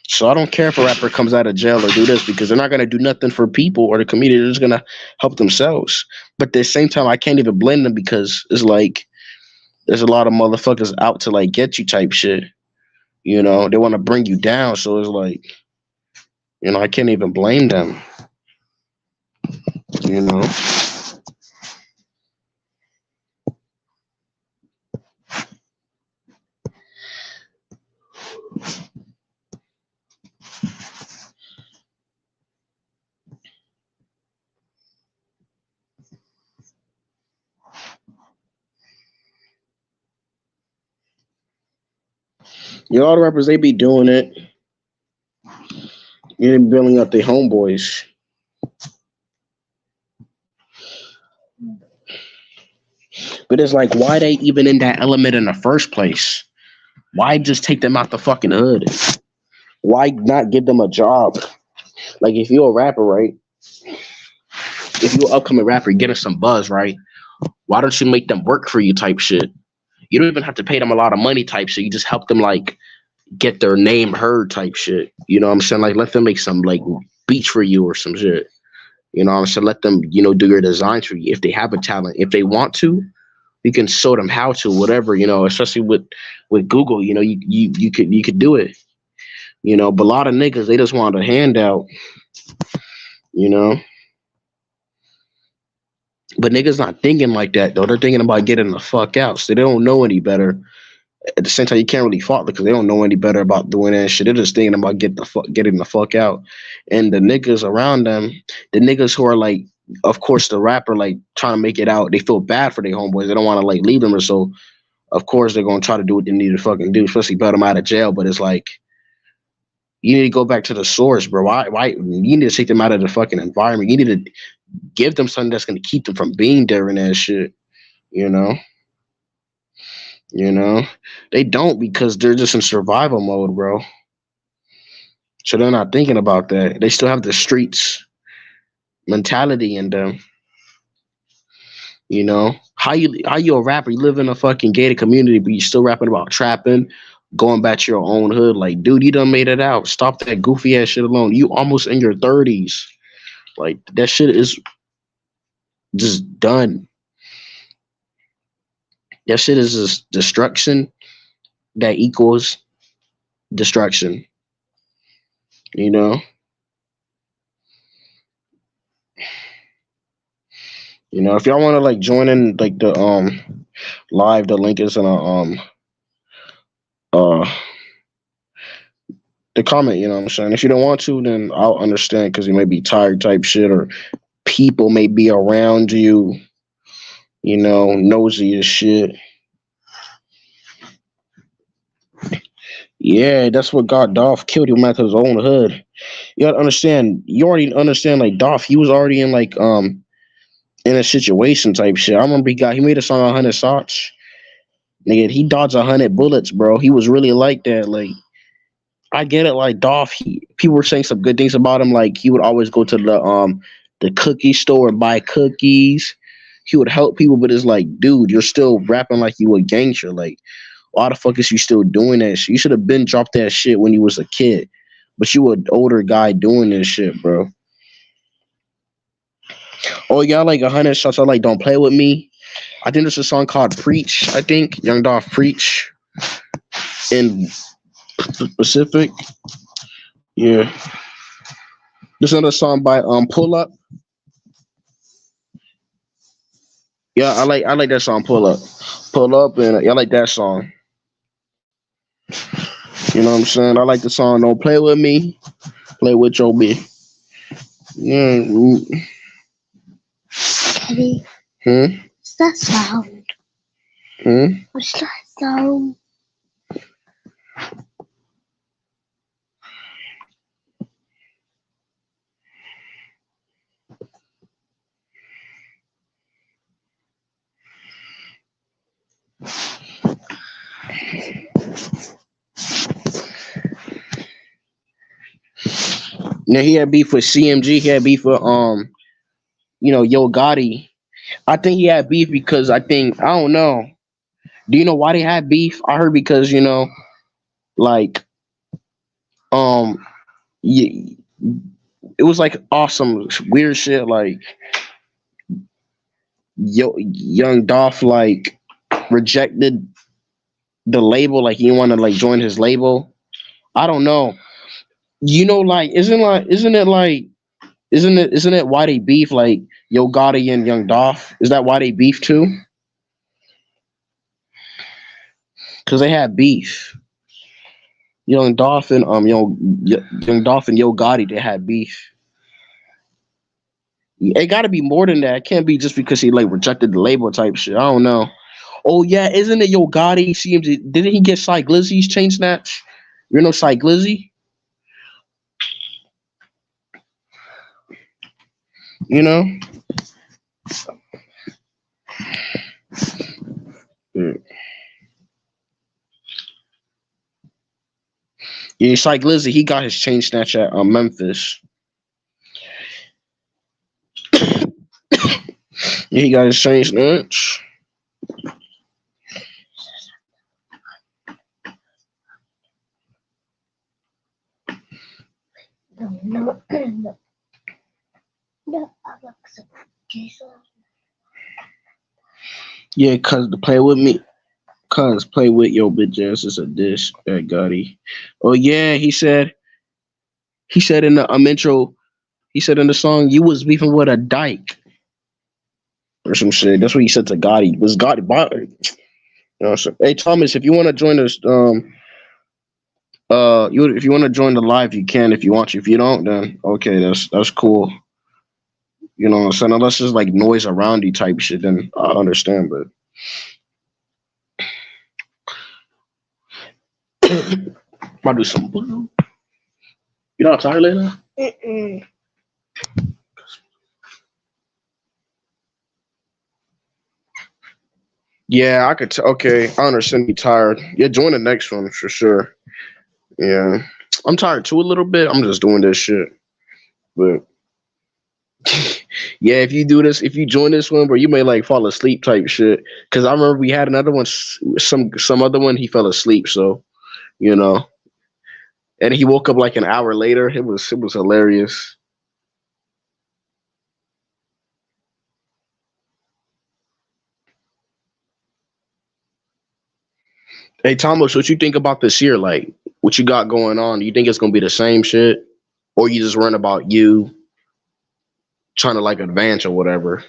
So I don't care if a rapper comes out of jail or do this because they're not gonna do nothing for people or the community. They're just gonna help themselves. But at the same time, I can't even blame them because it's like there's a lot of motherfuckers out to like get you type shit. You know, they want to bring you down. So it's like, you know, I can't even blame them. You know. You know, all the rappers, they be doing it. You know, building up their homeboys. But it's like, why they even in that element in the first place? Why just take them out the fucking hood? Why not give them a job? Like, if you're a rapper, right? If you're an upcoming rapper, you're getting some buzz, right? Why don't you make them work for you type shit? You don't even have to pay them a lot of money type shit. You just help them like get their name heard type shit. You know what I'm saying? Like, let them make some like beats for you or some shit. You know what I'm saying? Let them, you know, do your designs for you if they have a talent. If they want to, you can show them how to, whatever, you know, especially with Google, you know, you could do it. You know, but a lot of niggas, they just want a handout, you know. But niggas not thinking like that though. They're thinking about getting the fuck out. So they don't know any better. At the same time, you can't really fault them because they don't know any better about doing that shit. They're just thinking about getting the fuck out. And the niggas around them, the niggas who are like, of course, the rapper like trying to make it out. They feel bad for their homeboys. They don't want to like leave them, or so. Of course, they're gonna try to do what they need to fucking do, especially bail them out of jail. But it's like you need to go back to the source, bro. Why? You need to take them out of the fucking environment. You need to give them something that's gonna keep them from being there and that shit. You know. You know, they don't because they're just in survival mode, bro. So they're not thinking about that. They still have the streets mentality in them. You know, how you a rapper? You live in a fucking gated community, but you still rapping about trapping, going back to your own hood. Like, dude, you done made it out. Stop that goofy ass shit alone. You almost in your 30s. Like that shit is just done. That shit is just destruction that equals destruction. You know. If y'all want to like join in like the live, the link is in uh the comment. You know what I'm saying? If you don't want to, then I'll understand because you may be tired type shit, or people may be around you. Nosy as shit. Yeah, that's what got Dolph killed him out of his own hood. You gotta understand. You already understand. Like Dolph, he was already in like in a situation type shit. I remember he made a song 100 shots. Nigga, he dodged 100 bullets, bro. He was really like that. Like, I get it. Like Dolph, people were saying some good things about him. Like he would always go to the cookie store and buy cookies. He would help people, but it's like, dude, you're still rapping like you a gangster. Like, why the fuck is you still doing that shit? You should have been dropped that shit when you was a kid. But you an older guy doing this shit, bro. Oh, y'all like 100 shots. I like Don't Play With Me. I think there's a song called Preach. I think Young Dolph Preach in Pacific. Yeah. There's another song by Pull Up. Yeah, I like that song Pull Up. Pull Up, and I like that song. You know what I'm saying? I like the song Don't Play With Me. Play with your bitch. Yeah. Daddy, Hmm? what's that sound? What's that sound? Now he had beef with CMG. He had beef with Yo Gotti. I think he had beef because I don't know. Do you know why they had beef? I heard because like um y- it was like awesome weird shit like young Dolph like rejected the label, like he didn't want to like join his label. I don't know. Like isn't it why they beef like Yo Gotti and Young Dolph? Is that why they beef too? Because they had beef. Young Dolph and Young Dolph and Yo Gotti, they had beef. It got to be more than that. It can't be just because he like rejected the label type shit. I don't know. Oh yeah, isn't it Yo Gotti? Didn't he get Cy Glizzy's chain snatch? You know Cy Glizzy? You know? Yeah, yeah, Cy Glizzy, he got his chain snatch at Memphis. Yeah, he got his chain snatch. No, no, no, Alexa. Jason. Yeah, cause to play with me. Cuz play with your bitch ass is a dish at Gotti. Oh yeah, he said in the intro, he said in the song, you was beefing with a dyke. or some shit. That's what he said to Gotti. Was Gotti? You know, so, hey Thomas, if you want to join us, you if you want to join the live, you can. If you want to. If you don't, then okay, that's cool. You know what I'm saying? Unless there's like noise around you type shit, then I understand. But might do some. You not tired later? Yeah, I could. Okay, I understand. You tired? Yeah, join the next one for sure. Yeah, I'm tired too a little bit. I'm just doing this shit, but yeah, if you do this, if you join this one, bro, you may like fall asleep type shit. Cause I remember we had another one, some other one. He fell asleep, so you know, and he woke up like an hour later. It was hilarious. Hey Thomas, what you think about this year? Like, what you got going on? You think it's gonna be the same shit, or you just run about you trying to like advance or whatever?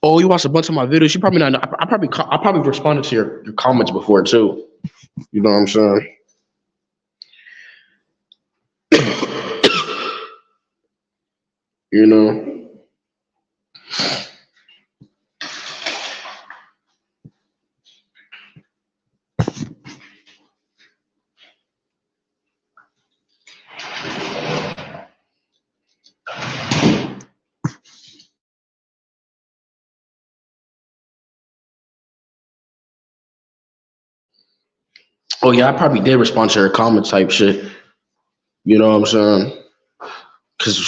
Oh, you watched a bunch of my videos. You probably not. I probably responded to your comments before too. You know what I'm saying? You know. Oh yeah, I probably did respond to your comment type shit. You know what I'm saying? Because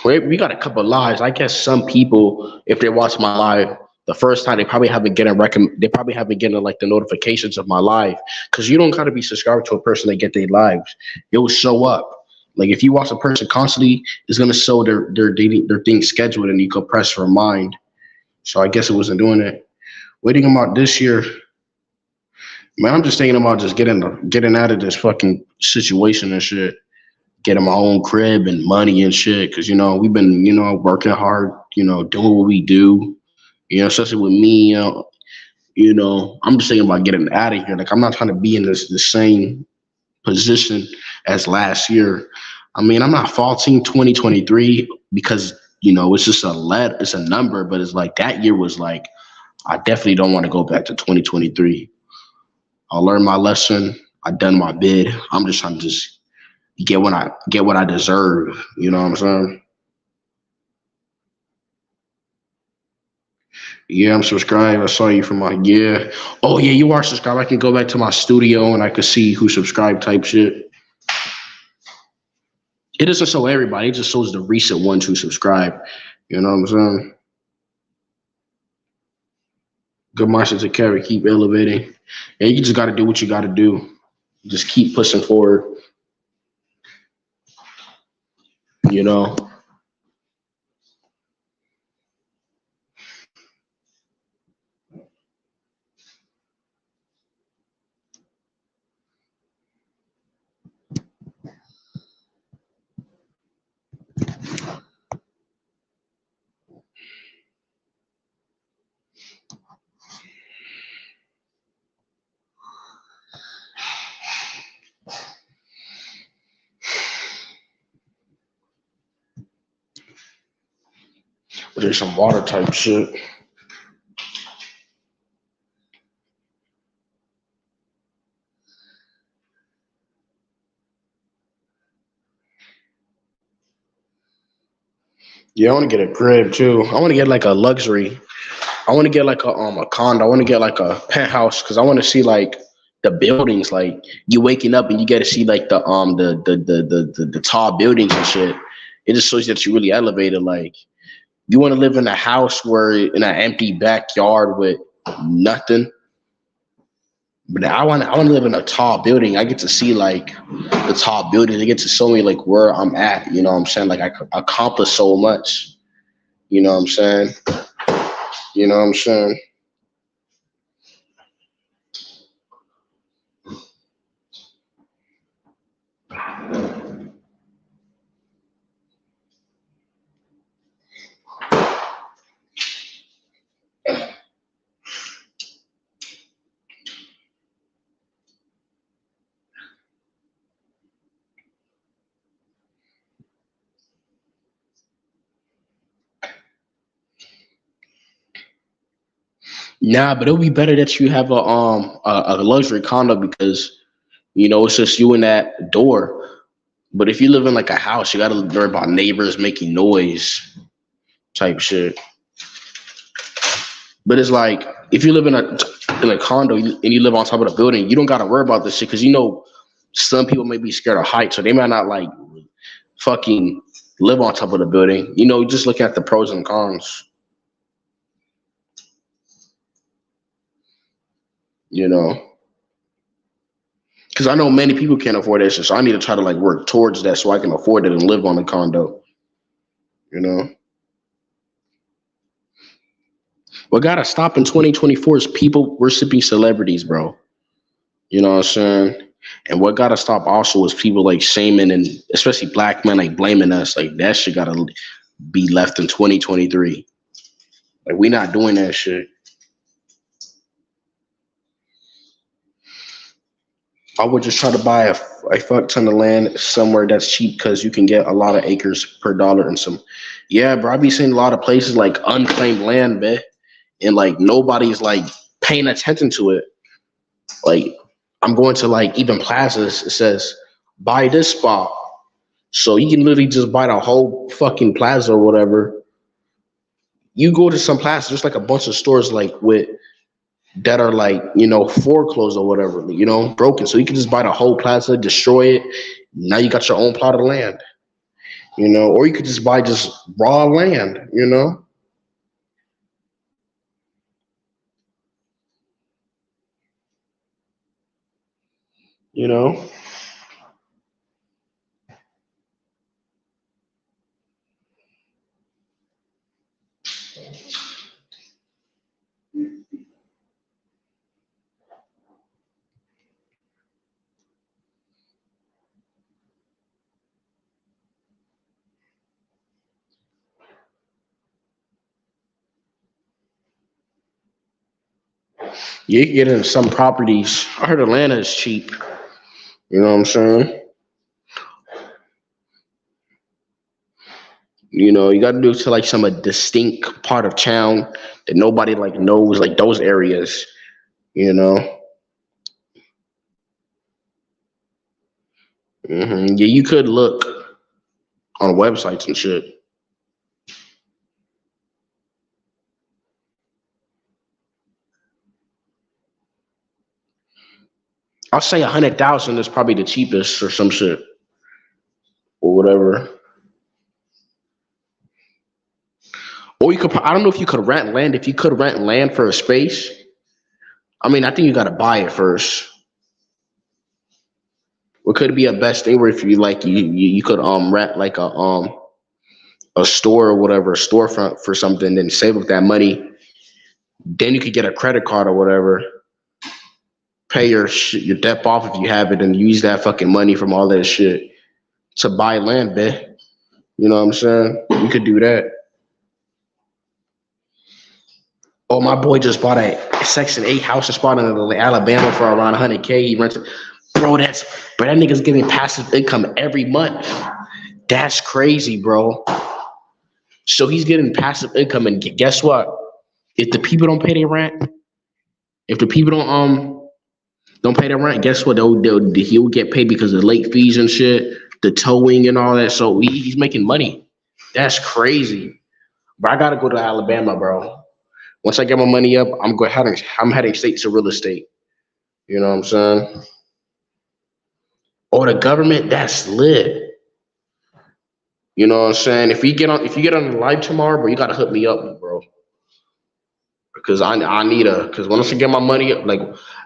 we got a couple of lives. I guess some people, if they watch my live the first time, they probably haven't getting like the notifications of my live. Because you don't gotta be subscribed to a person to get their lives. It will show up. Like if you watch a person constantly, it's gonna show their thing scheduled, and you can press remind. So I guess it wasn't doing it. Waiting about this year, man. I'm just thinking about just getting out of this fucking situation and shit. Getting my own crib and money and shit. Cause we've been, working hard, doing what we do, especially with me, I'm just thinking about getting out of here. Like I'm not trying to be in this the same position as last year. I mean, I'm not faulting 2023 because, it's just it's a number, but it's like that year was like, I definitely don't want to go back to 2023. I learned my lesson. I done my bid. I'm just trying to just get what I deserve. You know what I'm saying? Yeah, I'm subscribed. I saw you from my yeah. Oh yeah, you are subscribed. I can go back to my studio and I can see who subscribed type shit. It doesn't show everybody, it just shows the recent ones who subscribe. You know what I'm saying? Good mindset to carry, keep elevating. And you just gotta do what you gotta do. Just keep pushing forward, you know. But there's some water type shit. Yeah, I wanna get a crib too. I wanna get like a luxury. I want to get like a condo. I want to get like a penthouse because I want to see like the buildings. Like you waking up and you get to see like the tall buildings and shit. It just shows you that you really elevated. Like you want to live in a house where in an empty backyard with nothing. But I want to live in a tall building. I get to see like the tall buildings. They get to show me like where I'm at. You know what I'm saying? Like I accomplished so much. You know what I'm saying? You know what I'm saying? Nah, but it'll be better that you have a luxury condo because it's just you and that door. But if you live in like a house, you gotta worry about neighbors making noise type shit. But it's like if you live in a condo and you live on top of the building, you don't gotta worry about this shit because some people may be scared of heights, so they might not like fucking live on top of the building. Just look at the pros and cons. You know, because I know many people can't afford that shit, so I need to try to like work towards that so I can afford it and live on a condo. You know, what gotta stop in 2024 is people worshiping celebrities, bro. You know what I'm saying? And what gotta stop also is people like shaming and especially black men like blaming us. Like that shit gotta be left in 2023. Like we not doing that shit. I would just try to buy a fuck ton of land somewhere that's cheap because you can get a lot of acres per dollar and some. Yeah, bro. I be seeing a lot of places like unclaimed land, man, and like nobody's like paying attention to it. Like I'm going to like even plazas. It says buy this spot, so you can literally just buy the whole fucking plaza or whatever. You go to some plaza, there's like a bunch of stores like with that are like foreclosed or whatever, broken. So you can just buy the whole plaza, destroy it. Now you got your own plot of land, or you could just buy just raw land, you know. You can get in some properties. I heard Atlanta is cheap. You know what I'm saying? You got to do it to like some a distinct part of town that nobody like knows, like those areas. You know. Yeah, you could look on websites and shit. I'll say 100,000 is probably the cheapest or some shit or whatever. Or you could, I don't know if you could rent land. If you could rent land for a space, I mean, I think you got to buy it first. What could be a best thing where if you like, you could rent like a store or whatever, a storefront for something, then save up that money. Then you could get a credit card or whatever, pay your debt off if you have it, and use that fucking money from all that shit to buy land, man. You know what I'm saying? You could do that. Oh, my boy just bought a Section 8 house spot in Alabama for around 100K. He rented. Bro, that nigga's getting passive income every month. That's crazy, bro. So he's getting passive income, and guess what? If the people don't pay their rent, if the people don't pay their rent, guess what? He'll get paid because of the late fees and shit, the towing and all that. So he's making money. That's crazy. But I gotta go to Alabama, bro. Once I get my money up, I'm heading straight to real estate. You know what I'm saying? Or the government, that's lit. You know what I'm saying? If you get on the live tomorrow, bro, you gotta hook me up, bro. Because I need because once I get my money up, like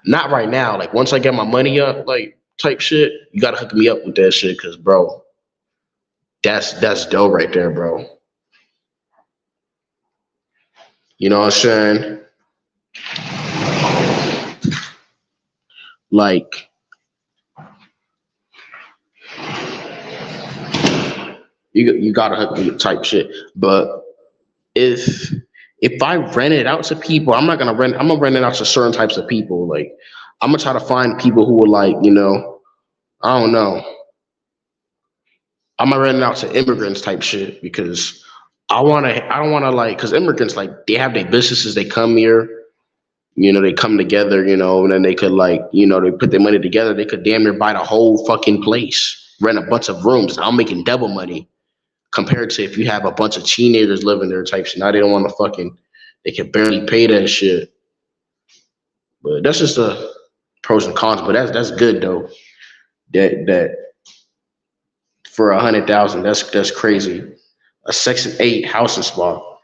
not right now, like once I get my money up, like type shit, you gotta hook me up with that shit, cause bro, that's dope right there, bro. You know what I'm saying? Like you gotta hook me up type shit. But if I rent it out to people, I'm gonna rent it out to certain types of people. Like I'm gonna try to find people who are like, I don't know. I'm gonna rent it out to immigrants type shit because I don't wanna like, cause immigrants like they have their businesses, they come here, They come together, and then they could like, they put their money together. They could damn near buy the whole fucking place, rent a bunch of rooms. I'm making double money compared to if you have a bunch of teenagers living there type shit. Now they don't want to they can barely pay that shit. But that's just the pros and cons. But that's good though. That for 100,000, that's crazy. A Section 8 housing spot,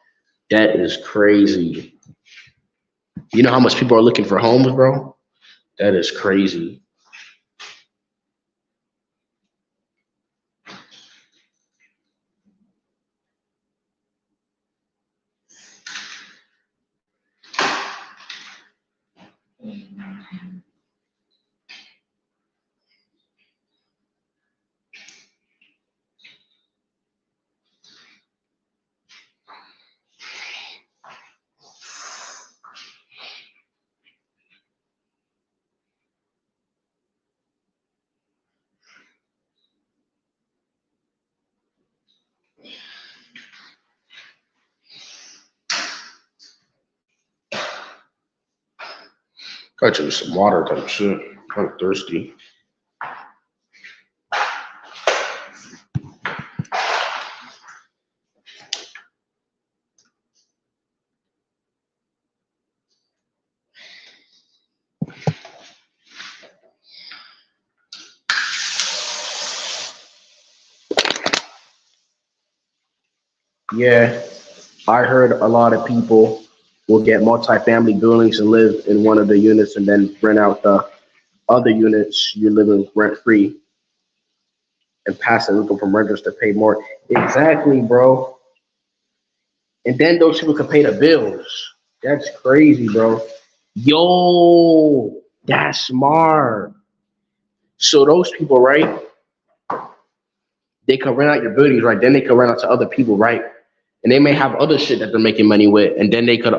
that is crazy. You know how much people are looking for homes, bro? That is crazy. Got you some water type shit. I'm thirsty. Yeah, I heard a lot of people will get multifamily buildings and live in one of the units and then rent out the other units. You're living rent free and passive income from renters to pay more. Exactly, bro. And then those people can pay the bills. That's crazy, bro. Yo, that's smart. So those people, right? They could rent out your buildings, right? Then they could rent out to other people, right? And they may have other shit that they're making money with, and then they could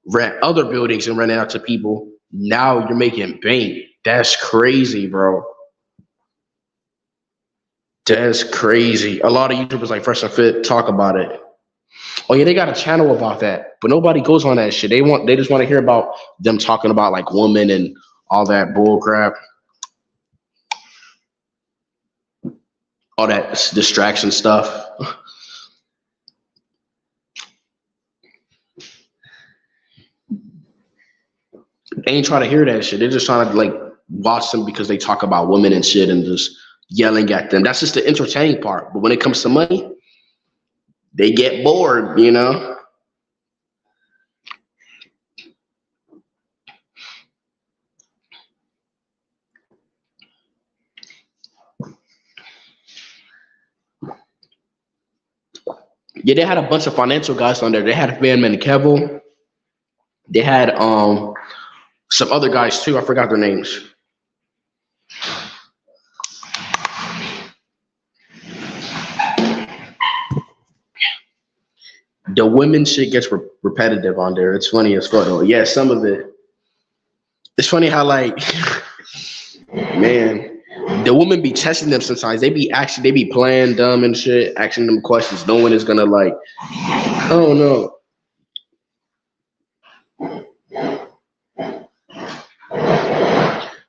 rent other buildings and rent it out to people. Now you're making bank. That's crazy, bro. That's crazy. A lot of YouTubers like Fresh and Fit talk about it. Oh yeah, they got a channel about that, but nobody goes on that shit. They just want to hear about them talking about like women and all that bull crap, all that distraction stuff. They ain't trying to hear that shit. They're just trying to like watch them because they talk about women and shit and just yelling at them. That's just the entertaining part. But when it comes to money, they get bored. Yeah, they had a bunch of financial guys on there. They had Van Kevin. They had some other guys too. I forgot their names. The women shit gets repetitive on there. It's funny as fuck. Though. Yeah, some of it. It's funny how like, man, the women be testing them sometimes. They be playing dumb and shit, asking them questions. No one is gonna like. I don't know.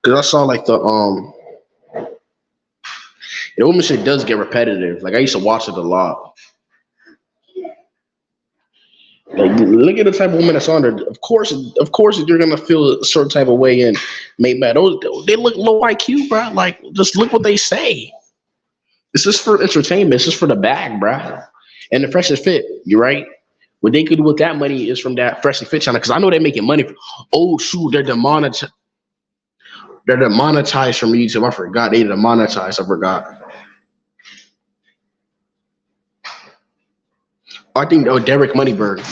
Cause I saw like the woman shit does get repetitive. Like I used to watch it a lot. Like look at the type of woman that's on there. Of course, you're gonna feel a certain type of way and make bad. They look low IQ, bro. Like just look what they say. It's just for entertainment. It's just for the bag, bro. And the Fresh and Fit, you're right. What they could do with that money is from that Fresh and Fit channel because I know they're making money. Oh shoot, they're demonetized. They're demonetized from YouTube. I forgot they demonetized. I forgot. I think Derek Moneybird.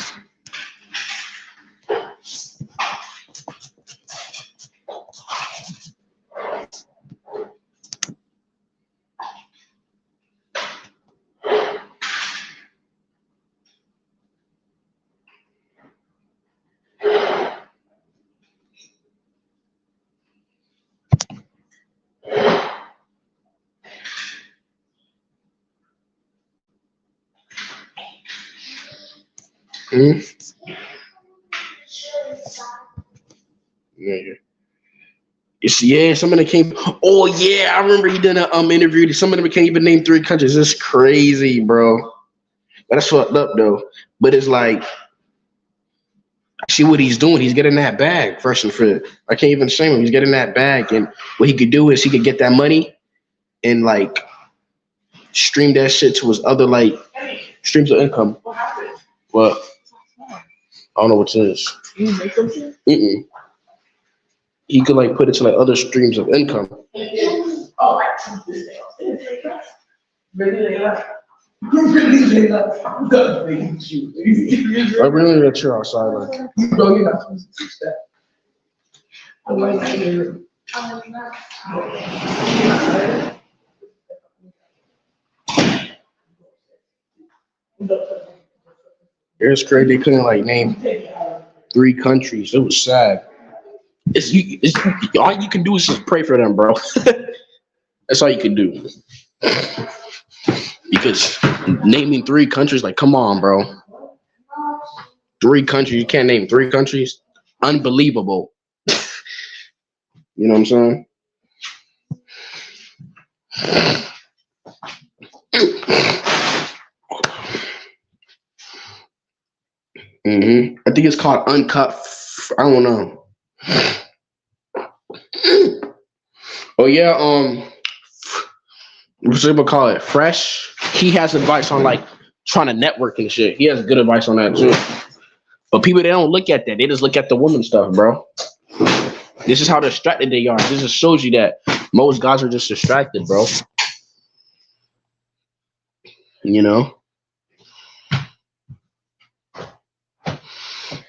Hmm? Yeah. Some of them came. Oh yeah, I remember he did an interview. Some of them can't even name 3 countries. It's crazy, bro. But that's fucked up though. But it's like, see what he's doing. He's getting that bag first and foremost. I can't even shame him. He's getting that bag, and what he could do is he could get that money and like stream that shit to his other like streams of income. Well, I don't know what it is. Mm-mm. He could like put it to like other streams of income. Oh, really? I really got you outside. Like, No, you're not supposed to teach that. I like that. it's crazy. They couldn't like name 3 countries. It was sad. It's all you can do is just pray for them, bro. That's all you can do. Because naming 3 countries, like, come on, bro. 3 countries, you can't name 3 countries. Unbelievable. You know what I'm saying? I think it's called Uncut. I don't know. Oh yeah, what's people call it? Fresh. He has advice on like trying to network and shit. He has good advice on that too. But people, they don't look at that. They just look at the woman stuff, bro. This is how distracted they are. This just shows you that most guys are just distracted, bro. You know?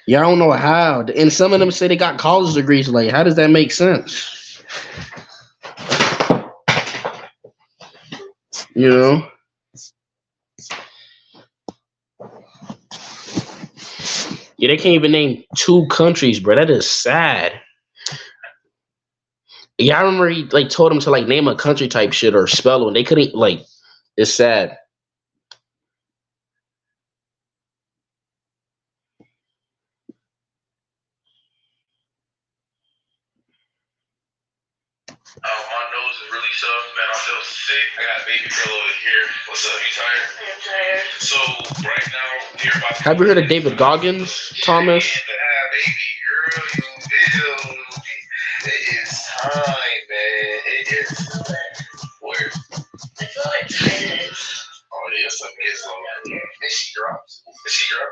Yeah, I don't know how. And some of them say they got college degrees. Like, how does that make sense? You know? Yeah, they can't even name 2 countries, bro. That is sad. Yeah, I remember he like told them to like name a country type shit or spell it, and they couldn't. Like, it's sad. My nose is really tough, man. I feel sick. I got baby girl over here. What's up? You tired? I'm tired. So right now we're about to. Have you heard of David Goggins, Thomas? Baby girl, you will. It is time, man. It is. Where? I feel like time is. Oh yeah, something is on. And she drops. Did she drop?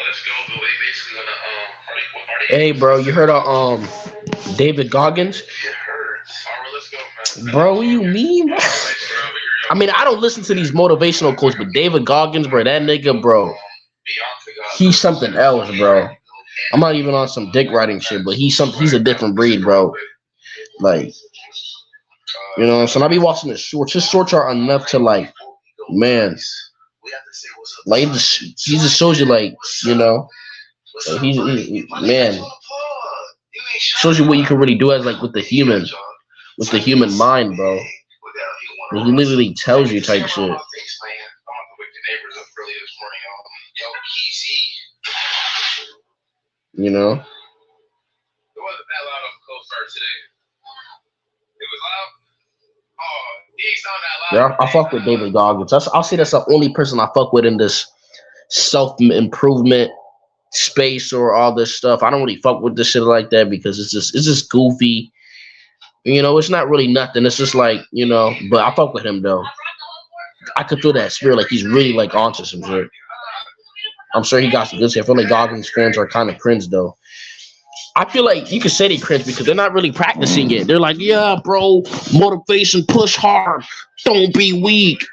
Let's go. But they basically gonna are they Hey, bro, you heard of David Goggins? It hurts. All right, let's go, man. Bro, what do you mean, bro? I mean, I don't listen to these motivational quotes, but David Goggins, bro, that nigga, bro, he's something else, bro. I'm not even on some dick riding shit, but he's a different breed, bro. Like, you know what I'm saying? I be watching his shorts. His shorts are enough to like, man, like he just shows you like, you know, like man, shows you what you can really do as like with the human mind, bro. Like, he literally tells you type shit. You know? It wasn't that loud on the co-start today. It was loud. Oh, he ain't sound that loud. Yeah, I fuck with David Goggins. I'll say that's the only person I fuck with in this self-improvement space or all this stuff. I don't really fuck with this shit like that because it's just goofy. You know, it's not really nothing. It's just like, you know, but I fuck with him though. I could feel that spirit, like he's really like onto some shit. I'm sure he got some good shit. I feel like Goggins fans are kind of cringe though. I feel like you could say they cringe because they're not really practicing it. They're like, yeah, bro, motivation, push hard, don't be weak.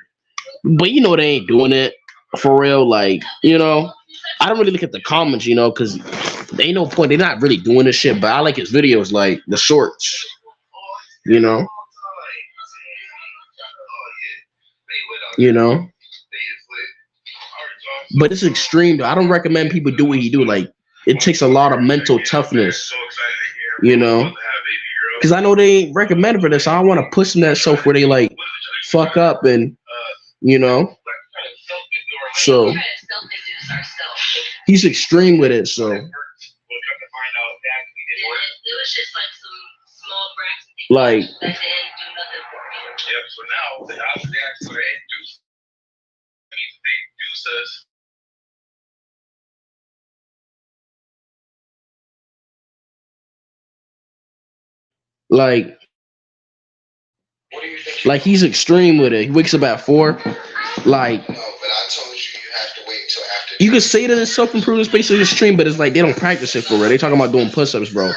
But you know they ain't doing it for real. Like, you know, I don't really look at the comments, you know, because there ain't no point. They're not really doing this shit. But I like his videos, like the shorts, you know, you know. But it's extreme though. I don't recommend people do what he do. Like, it takes a lot of mental toughness, you know. Because I know they ain't recommended for this. So I don't want to push them that self where they like fuck up and, you know. So he's extreme with it. So like, like, like he's extreme with it. He wakes up at 4. Like, you could say that it's self-improvement space is extreme, but it's like they don't practice it for real. They talking about doing push-ups, bro.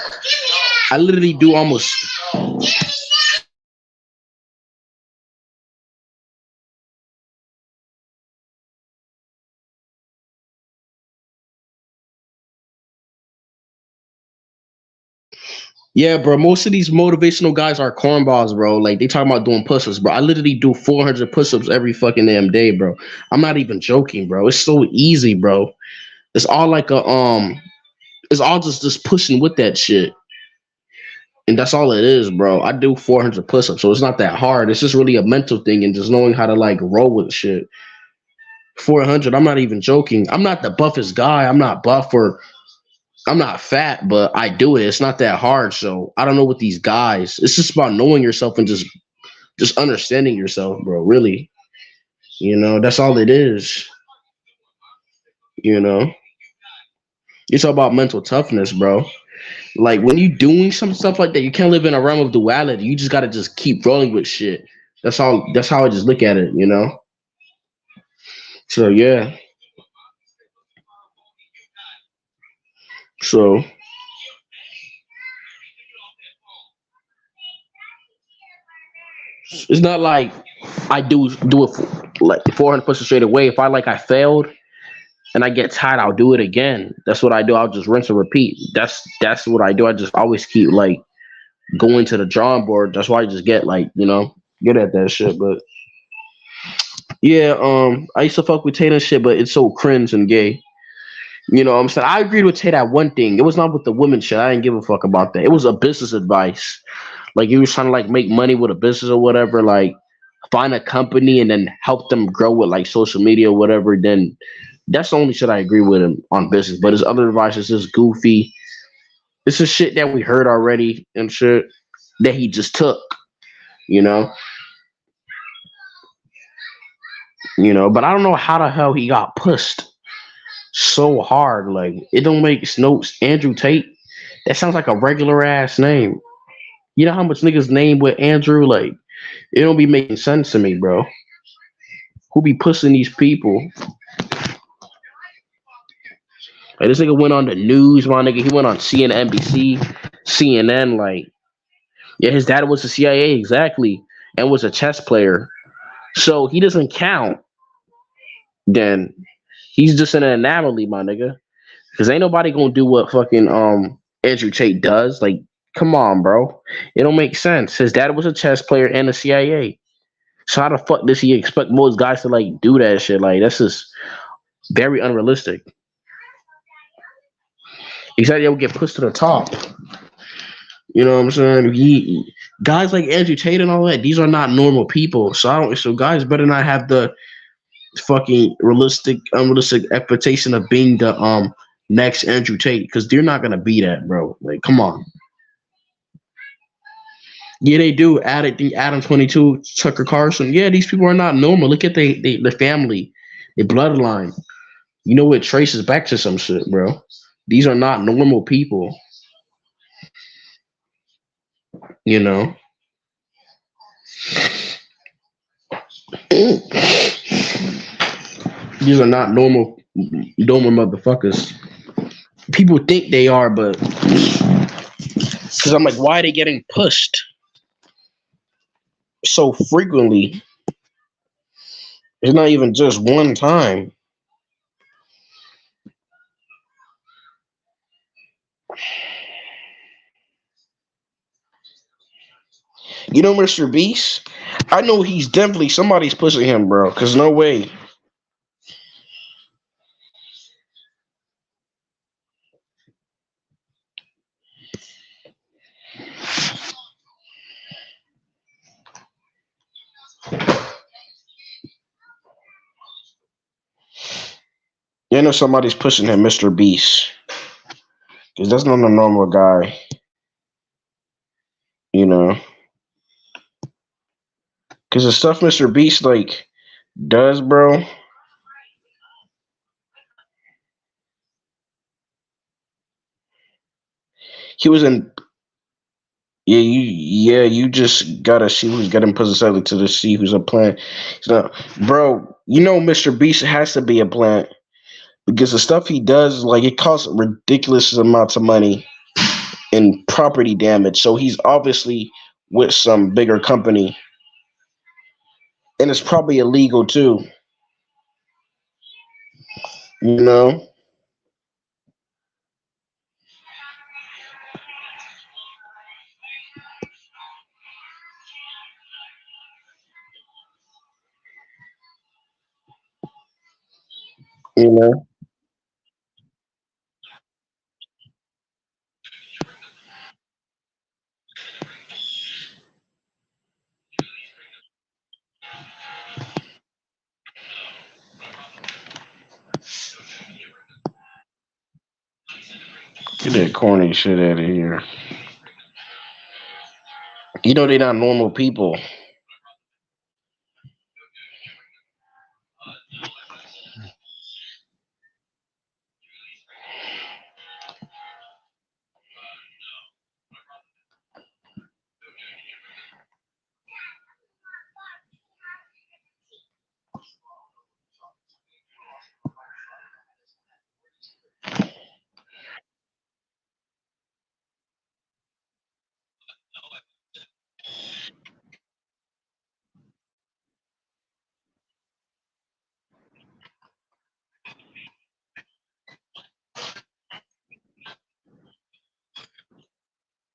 I literally do almost. Yeah, bro. Most of these motivational guys are cornballs, bro. Like they talking about doing push-ups, bro. I literally do 400 push-ups every fucking damn day, bro. I'm not even joking, bro. It's so easy, bro. It's all like a It's all just pushing with that shit, and that's all it is, bro. I do 400 push-ups, so it's not that hard. It's just really a mental thing and just knowing how to like roll with shit. 400. I'm not even joking. I'm not the buffest guy. I'm not buff or I'm not fat, but I do it. It's not that hard. So I don't know what these guys. It's just about knowing yourself and just understanding yourself, bro. Really, you know, that's all it is. You know, you talk about mental toughness, bro. Like when you doing some stuff like that, you can't live in a realm of duality. You just gotta just keep rolling with shit. That's all. That's how I just look at it. You know. So yeah. So it's not like I do it for, like 400 pushes straight away. If I failed and I get tired, I'll do it again. That's what I do. I'll just rinse and repeat. That's what I do. I just always keep like going to the drawing board. That's why I just get like, you know, good at that shit. But yeah, I used to fuck with Tate and shit, but it's so cringe and gay. You know what I'm saying? I agreed with Tate at one thing. It was not with the women shit. I didn't give a fuck about that. It was a business advice. Like he was trying to like make money with a business or whatever, like find a company and then help them grow with like social media or whatever, then that's the only shit I agree with him on business. But his other advice is just goofy. It's just shit that we heard already and shit that he just took, you know. But I don't know how the hell he got pushed so hard. Like it don't make no Andrew Tate. That sounds like a regular ass name. You know how much niggas name with Andrew? Like it don't be making sense to me, bro. Who be pushing these people? Like this nigga went on the news, my nigga. He went on CNN, NBC, CNN. Like, yeah, his dad was the CIA exactly, and was a chess player. So he doesn't count. Then he's just an anomaly, my nigga. Because ain't nobody gonna do what fucking Andrew Tate does. Like, come on, bro. It don't make sense. His dad was a chess player and the CIA. So how the fuck does he expect most guys to like do that shit? Like that's just very unrealistic. Exactly, will get pushed to the top. You know what I'm saying? Guys like Andrew Tate and all that, these are not normal people. So guys better not have the fucking unrealistic expectation of being the next Andrew Tate, because they're not gonna be that, bro. Like, come on. Yeah, they do. Adam 22, Tucker Carlson. Yeah, these people are not normal. Look at the family, the bloodline. You know, it traces back to some shit, bro. These are not normal people. You know, these are not normal motherfuckers. People think they are, but because I'm like, why are they getting pushed so frequently? It's not even just one time. You know, Mr. Beast. I know he's definitely somebody's pushing him, bro. Cause no way. You know somebody's pushing him, Mr. Beast. Cause that's not a normal guy. You know. Cause the stuff Mr. Beast like does, bro. He was in. You just gotta see who's getting pussy to see who's a plant. So, bro, you know Mr. Beast has to be a plant because the stuff he does, like it costs ridiculous amounts of money in property damage. So he's obviously with some bigger company, and it's probably illegal too. You know, you know. Get that corny shit out of here. You know they're not normal people.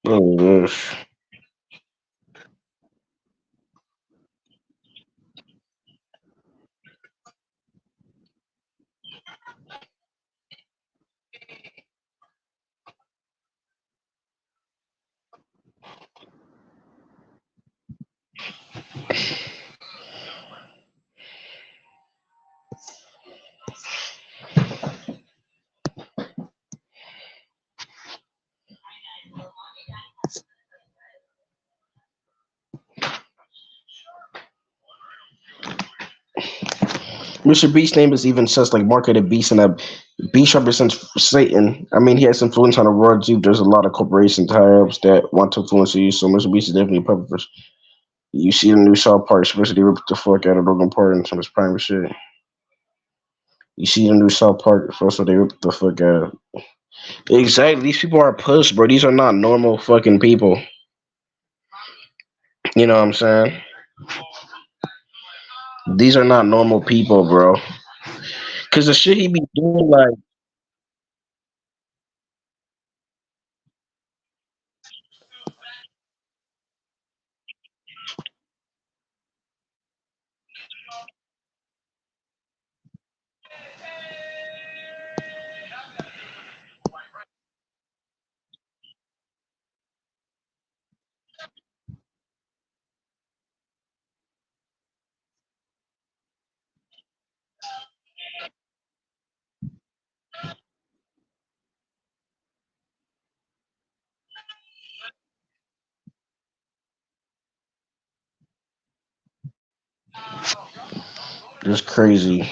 Oh, gosh. Mr. Beast's name is even such like marketed beast, and that beast represents Satan. I mean, he has influence on the world too. There's a lot of corporations, higher ups that want to influence you. So Mr. Beast is definitely a puppet. You see the new South Park, especially they ripped the fuck out of Logan Paul and some of his prime shit. You see the new South Park, also they ripped the fuck out of. Exactly, these people are puss, bro. These are not normal fucking people. You know what I'm saying? These are not normal people, bro. Cause the shit he be doing, like, just crazy.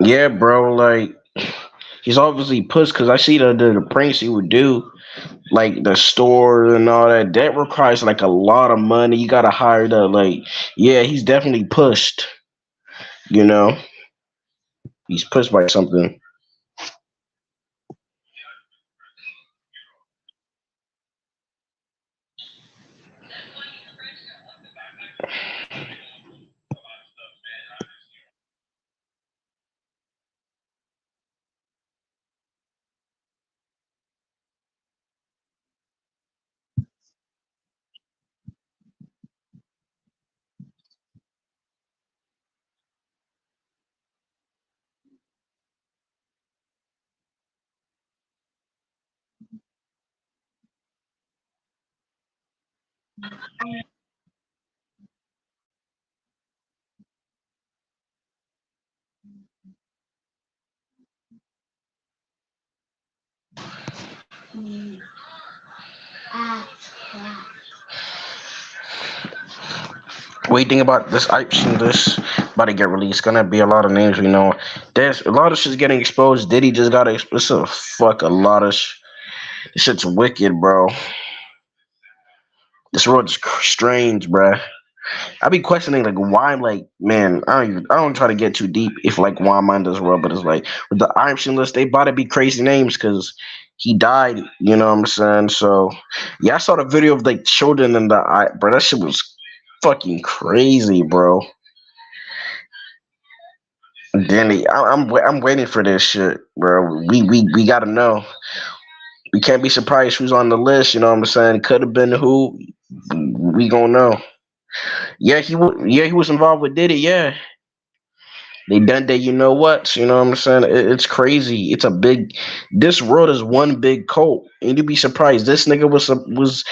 Yeah, bro. Like he's obviously pushed because I see the pranks he would do, like the store and all that. That requires like a lot of money. You gotta hire the like. Yeah, he's definitely pushed. You know, he's pushed by something. What do you think about this Ipes this about to get released? Gonna be a lot of names we know. There's a lot of shit's getting exposed. Diddy just got exposed. Fuck a lot of this shit's wicked, bro. This world's strange, bruh. I be questioning like why I'm like, man, I don't try to get too deep if like why mine does well, but it's like with the Irishman list, they about to be crazy names because he died, you know what I'm saying? So yeah, I saw the video of like children in the eye, bro. That shit was fucking crazy, bro. Denny, I'm waiting for this shit, bro. We gotta know. We can't be surprised who's on the list. You know what I'm saying? Could have been who. We gonna know. Yeah, he was involved with Diddy. Yeah, they done that. You know what? You know what I'm saying? It's crazy. It's a big. This world is one big cult, and you'd be surprised. This nigga was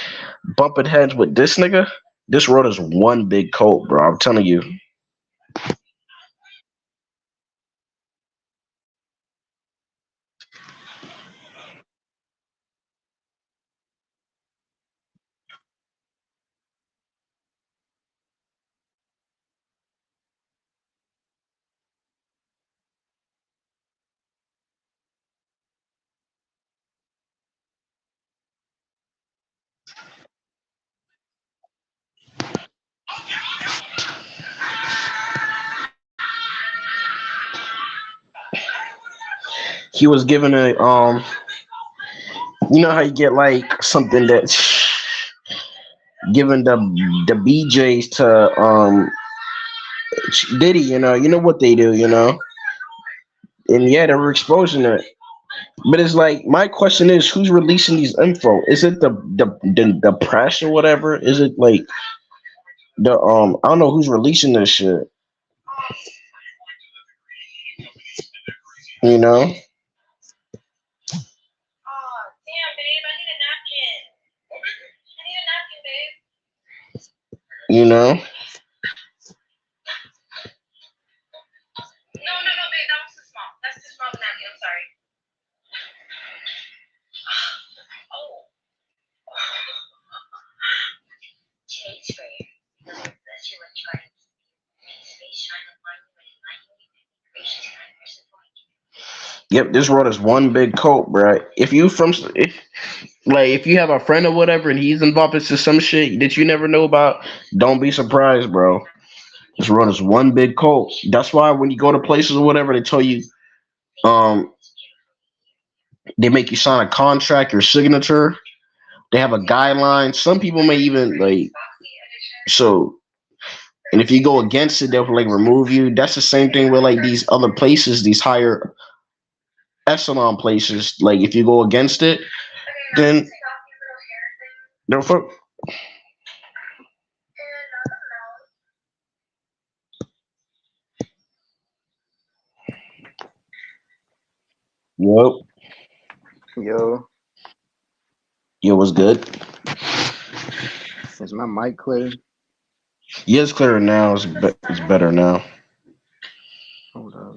bumping heads with this nigga. This world is one big cult, bro. I'm telling you. He was given a you know how you get like something that giving the BJs to Diddy, you know what they do, and yeah, they were exposing it. But it's like my question is, who's releasing these info? Is it the press or whatever? Is it like the I don't know who's releasing this shit. You know, you know. Yep, this world is one big cult, bro. If you have a friend or whatever and he's involved into some shit that you never know about, don't be surprised, bro. This world is one big cult. That's why when you go to places or whatever, they tell you, um, they make you sign a contract, your signature. They have a guideline. Some people may even like so. And if you go against it, they'll like remove you. That's the same thing with like these other places, these higher echelon places. Like if you go against it, then they'll fuck. Yep. Yo, Yo, was good. is my mic clear? Yeah, it's clearer now. It's better now. Hold up.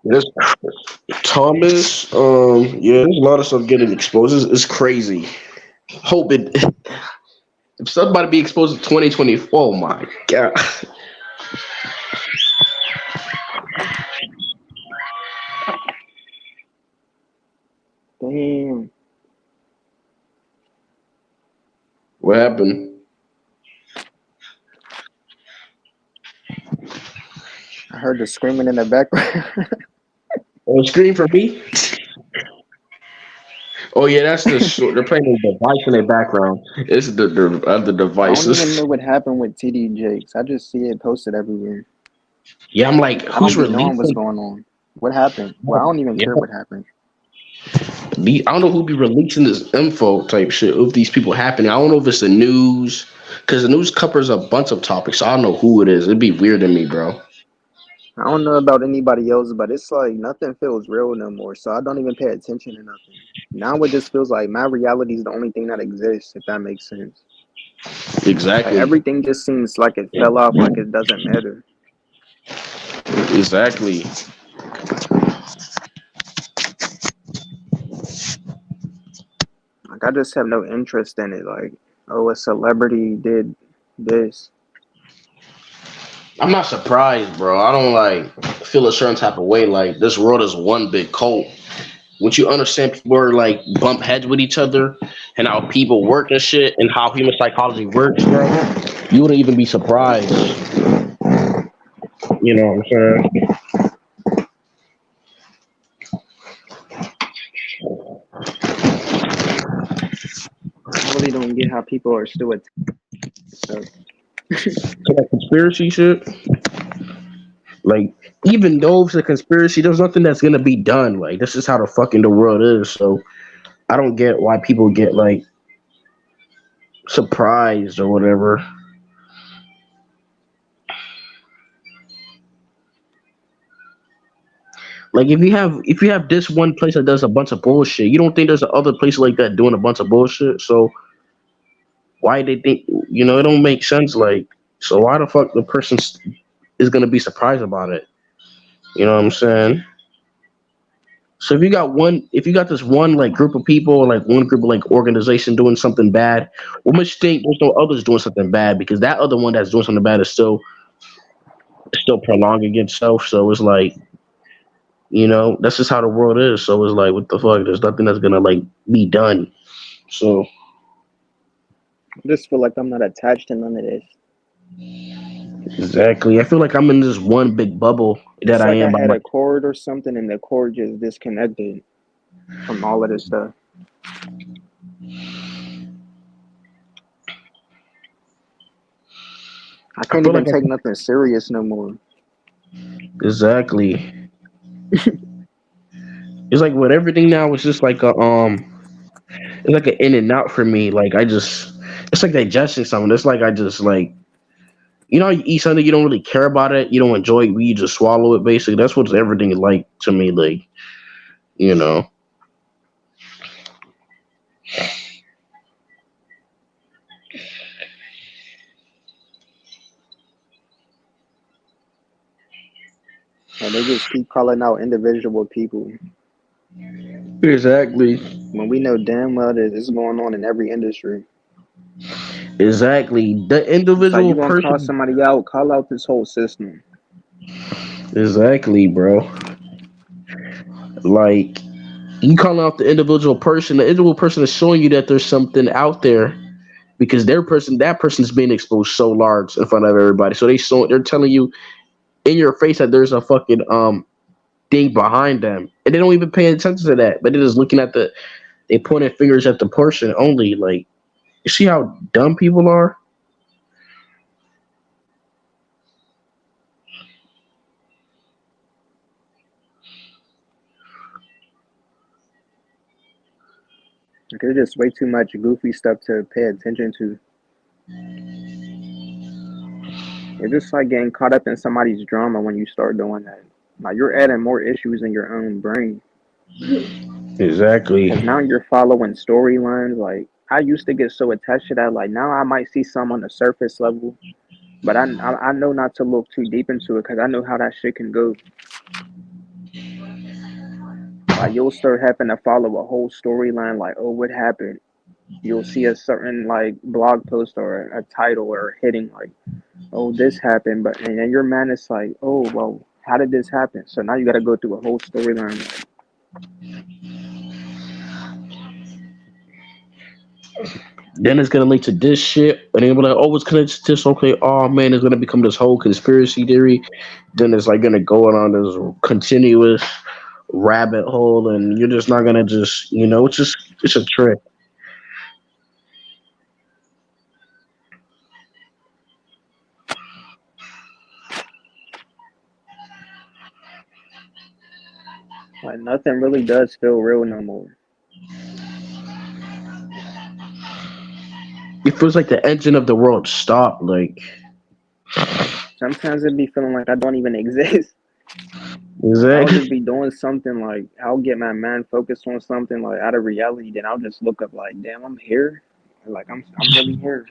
This Thomas, yeah, there's a lot of stuff getting exposed. It's crazy. Hope it. If somebody be exposed in 2024, oh my god, Damn. what happened? I heard the screaming in the background. On screen for me? Oh yeah, that's they're playing a device in the background. It's the other I don't even devices. know what happened with TD Jakes. I just see it posted everywhere. Yeah, I'm like, I don't who's be knowing what's releasing? going on. What happened? Well, I don't even Yeah, care what happened. I don't know who be releasing this info type shit of these people happening. I don't know if it's the news because the news covers a bunch of topics. So I don't know who it is. It'd be weird to me, bro. I don't know about anybody else, but it's like nothing feels real no more. So I don't even pay attention to nothing. Now it just feels like my reality is the only thing that exists, if that makes sense. Like Exactly. everything just seems like it fell off, like it doesn't matter. Exactly. Like I just have no interest in it. Like, oh, a celebrity did this. I'm not surprised, bro. I don't like feel a certain type of way. Like this world is one big cult. Once you understand people are like bump heads with each other and how people work and shit and how human psychology works, bro, you wouldn't even be surprised. You know what I'm saying? I really don't get how people are still attached to So that conspiracy shit, like even though it's a conspiracy, there's nothing that's gonna be done. Like this is how the fucking the world is. So I don't get why people get like surprised or whatever. Like if you have this one place that does a bunch of bullshit, you don't think there's other places like that doing a bunch of bullshit. So why they think it don't make sense. Like so why the fuck the person is gonna be surprised about it? You know what I'm saying? So if you got this one like group of people, or like one group of like organization doing something bad, what makes you think there's no others doing something bad? Because that other one that's doing something bad is still prolonging itself. So it's like that's just how the world is. So it's like what the fuck? There's nothing that's gonna like be done. So I just feel like I'm not attached to none of this. exactly, I feel like I'm in this one big bubble that It's I like I am by had my. a cord or something and the cord just disconnected from all of this stuff. I I can't feel even like take nothing serious no more. exactly. It's like with everything now, it's just like it's like an in and out for me. Like it's like digesting something. It's like I just like how you eat something you don't really care about it, you don't enjoy it, but you just swallow it. Basically, that's what everything is like to me. Like you know, And they just keep calling out individual people exactly, when we know damn well that this is going on in every industry. exactly. The It's like individual you gonna call person, somebody out, call out this whole system. exactly, bro. Like you calling out the individual person. The individual person is showing you that there's something out there because that person's being exposed so large in front of everybody. So they're telling you in your face that there's a fucking thing behind them, and they don't even pay attention to that. But they're just looking at they pointing fingers at the person only. Like, you see how dumb people are? Like there's just way too much goofy stuff to pay attention to. It's just like getting caught up in somebody's drama when you start doing that. Like you're adding more issues in your own brain. Exactly. Because now you're following storylines. Like I used to get so attached to that. Like now I might see some on the surface level, but I know not to look too deep into it because I know how that shit can go. Like you'll start having to follow a whole storyline. Like, oh, what happened? You'll see a certain like blog post or a title or hitting like, oh, this happened, but and then your man is like, oh, well, how did this happen? So now you got to go through a whole storyline. Like, Then it's gonna lead to this shit, and then we're like, oh, it's connected to this. Okay, oh man, it's gonna become this whole conspiracy theory. Then it's like gonna go on this continuous rabbit hole, and you're just not gonna just, it's a trick. nothing really does feel real no more. It feels like the engine of the world stopped. Like Sometimes it be feeling like I don't even exist. I'll just exactly. be doing something like I'll get my mind focused on something like out of reality. Then I'll just look up like, damn, I'm here. Like I'm really here.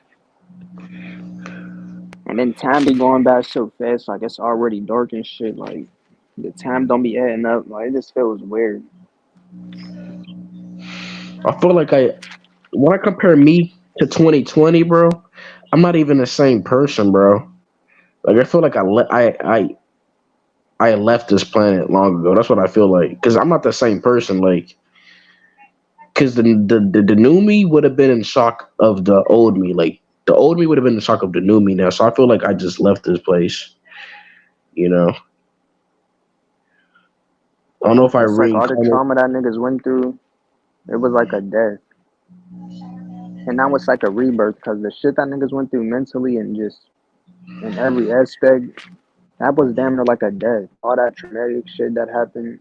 And then time be going by so fast. Like it's already dark and shit. Like the time don't be adding up. Like it just feels weird. I feel like when I compare me to 2020, bro, I'm not even the same person, bro. Like I feel like I left this planet long ago. That's what I feel like. Because I'm not the same person. Like, because the new me would have been in shock of the old me. Like, the old me would have been in shock of the new me now. So I feel like I just left this place. You know, I don't know if I It's like all the reincarnated. trauma that niggas went through. It was like a death. And now it's like a rebirth because the shit that niggas went through mentally and just in every aspect, that was damn near like a death. All that traumatic shit that happened,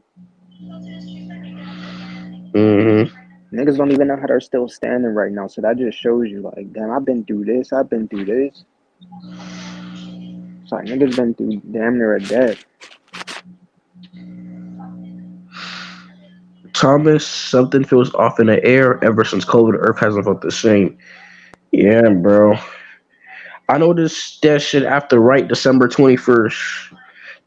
Hmm. niggas don't even know how they're still standing right now. So that just shows you, like, damn, I've been through this, I've been through this. It's like niggas been through damn near a death. Thomas, something feels off in the air. Ever since COVID, Earth hasn't felt the same. Yeah, bro. I noticed that shit after right December 21st.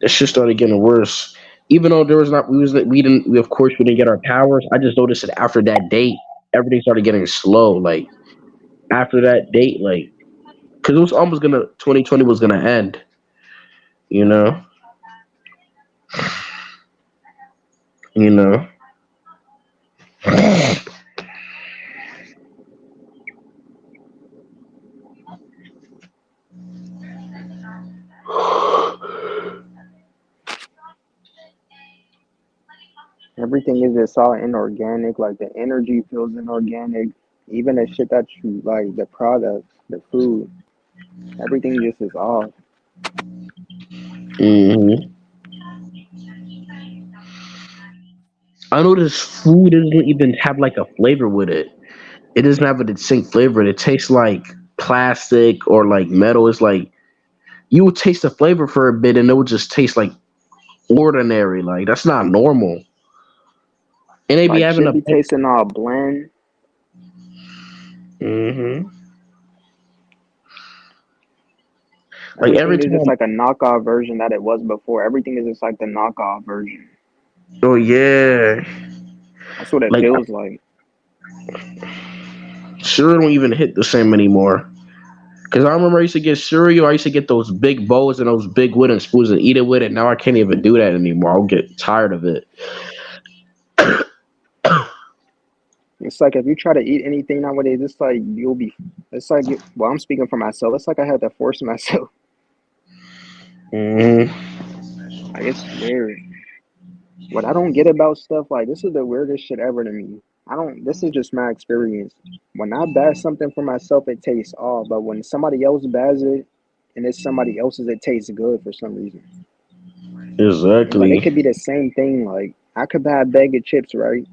That shit started getting worse. Even though there was not, we of course we didn't get our powers. I just noticed that after that date, everything started getting slow. Like after that date, like because it was almost 2020 was gonna end. You know, you know. Everything is just all inorganic. Like the energy feels inorganic. Even the shit that you like, the products, the food, everything just is off. Hmm. I noticed food doesn't even have like a flavor with it. It doesn't have a distinct flavor. It tastes like plastic or like metal. It's like you would taste the flavor for a bit and it would just taste like ordinary. Like that's not normal. And they be Like having shit a be tasting all bland. hmm like every Everything is just time. like a knockoff version that it was before. Everything is just like the knockoff version. Oh yeah, That's what it like feels like. cereal don't even hit the same anymore. Cause I remember I used to get cereal. I used to get those big bowls and those big wooden spoons and eat it with it. Now I can't even do that anymore. I'll get tired of it. It's like if you try to eat anything nowadays, it's like you'll be. It's like well, I'm speaking for myself. It's like I had to force myself. Hmm. Like it's weird. What I don't get about stuff like this is the weirdest shit ever to me. I don't. This is just my experience. When I buy something for myself, it tastes off. But when somebody else buys it, and it's somebody else's, it tastes good for some reason. But it Exactly. could be the same thing. Like I could buy a bag of chips, right?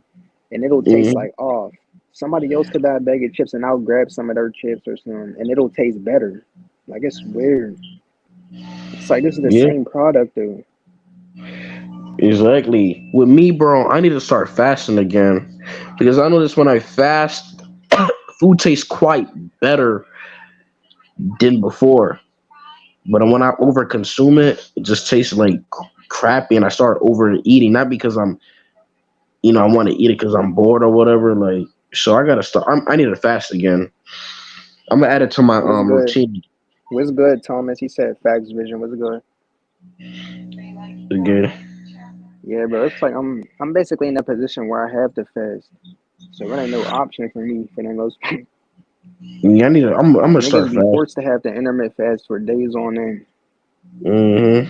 And it'll taste Hmm. like off. Somebody else could buy a bag of chips and I'll grab some of their chips or something and it'll taste better. Like it's weird. It's like this is the Yeah. same product though. Exactly. With me, bro, I need to start fasting again because I notice when I fast, food tastes quite better than before. But when I overconsume it, it just tastes like crappy, and I start overeating. Not because I'm I want to eat it because I'm bored or whatever. Like, so I gotta start. I need to fast again. I'm gonna add it to my What's good? routine What's good, Thomas? He said facts vision. What's good? again. Yeah, bro. It's like I'm basically in a position where I have to fast. So it ain't no option for me for them those Yeah, I need to. I'm gonna niggas start be fast. forced to have the intermittent fast for days on end. Hmm.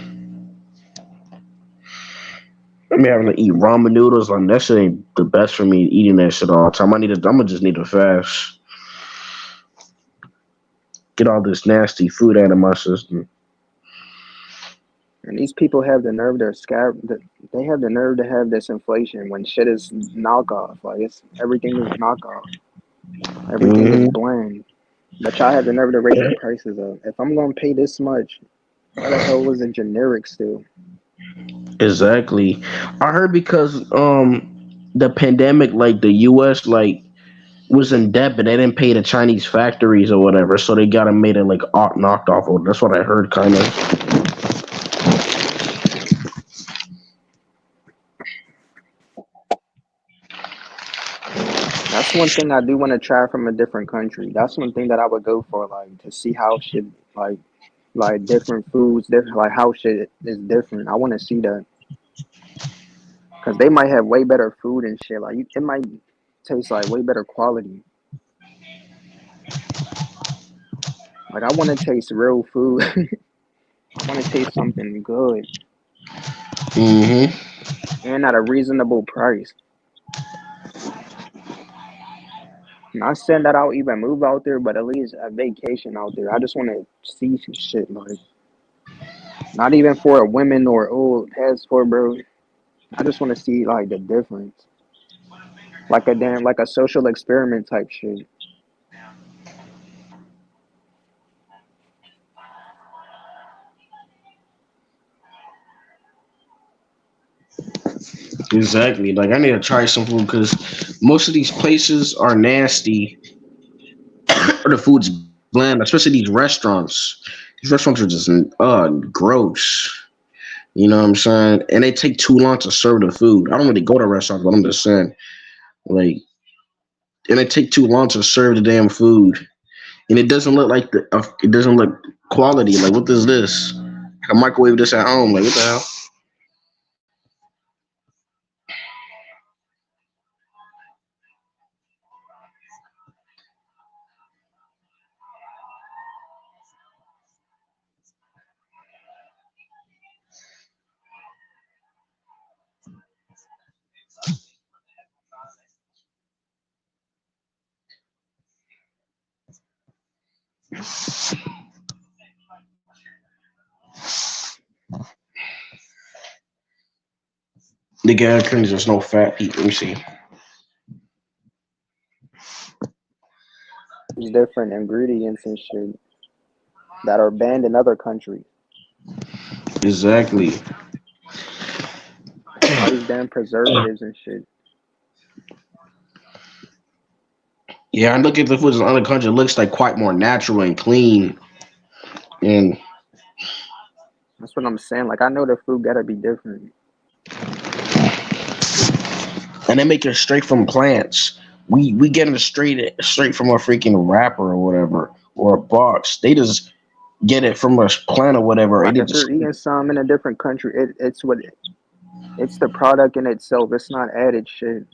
I'm having to eat ramen noodles. Like that shit ain't the best for me. Eating that shit all the time. I'm gonna just need to fast. Get all this nasty food out of my system. And these people have the nerve to they have the nerve to have this inflation when shit is knockoff. Like it's everything is knockoff. Everything is Hmm. bland. But y'all have the nerve to raise the prices up. If I'm gonna pay this much, why the hell was it generic still? Exactly. I heard because the pandemic, like the U.S. like was in debt, but they didn't pay the Chinese factories or whatever, so they got it made it like knocked off. That's what I heard, kind of. That's one thing I do want to try from a different country. That's one thing that I would go for, like to see how shit like different foods, different like how shit is different. I want to see that because they might have way better food and shit. Like it might taste like way better quality. Like I want to taste real food. I want to taste something good Hmm. and at a reasonable price. Not saying that I'll even move out there, but at least a vacation out there. I just want to see some shit like not even for a women or old passport, bro. I just want to see like the difference, like a damn like a social experiment type shit. Exactly. Like I need to try some food because most of these places are nasty, or the food's bland. Especially these restaurants. These restaurants are just gross. You know what I'm saying? And they take too long to serve the food. I don't really go to restaurants, but I'm just saying, like, and they take too long to serve the damn food, and it doesn't look like it doesn't look quality. Like, what is this? I microwave this at home. Like, what the hell? The gas creams, there's no fat. Let me see. There's different ingredients and shit that are banned in other countries. Exactly. All these damn preservatives and shit. Yeah, I look at the foods in other countries. It looks like quite more natural and clean, and That's what I'm saying. Like I know the food gotta be different. they make it straight from plants. We get it straight from a freaking wrapper or whatever or a box. They just get it from a plant or whatever. Like They if just you're eating some in a different country, it's the product in itself. It's not added shit.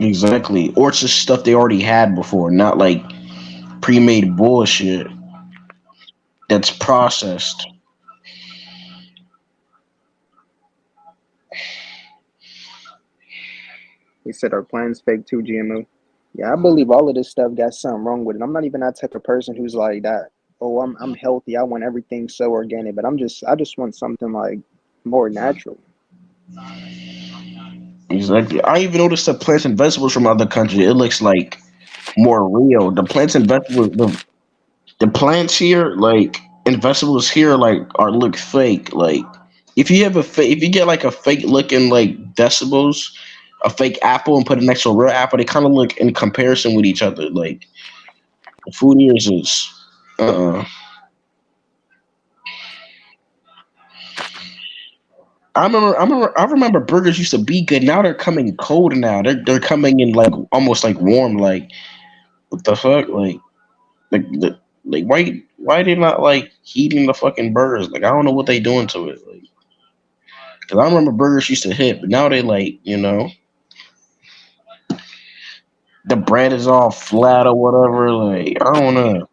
exactly, or it's just stuff they already had before, not like pre-made bullshit that's processed. They said our plans fake too, GMO. Yeah, I believe all of this stuff got something wrong with it. I'm not even that type of person who's like that. Oh, I'm healthy. I want everything so organic, but I just want something like more natural. Exactly. I even noticed the plants and vegetables from other countries. It looks like more real. The plants and vegetables, the plants here, like and vegetables here, like are look fake. Like if you get like a fake looking like vegetables, a fake apple, and put it next to a real apple, they kind of look in comparison with each other. Like the food here is just uh I remember burgers used to be good. Now they're coming cold. Now they're coming in like almost like warm. Like what the fuck? Like why they not like heating the fucking burgers? Like I don't know what they doing to it. Like, cause I remember burgers used to hit, but now they like the bread is all flat or whatever. Like I don't know.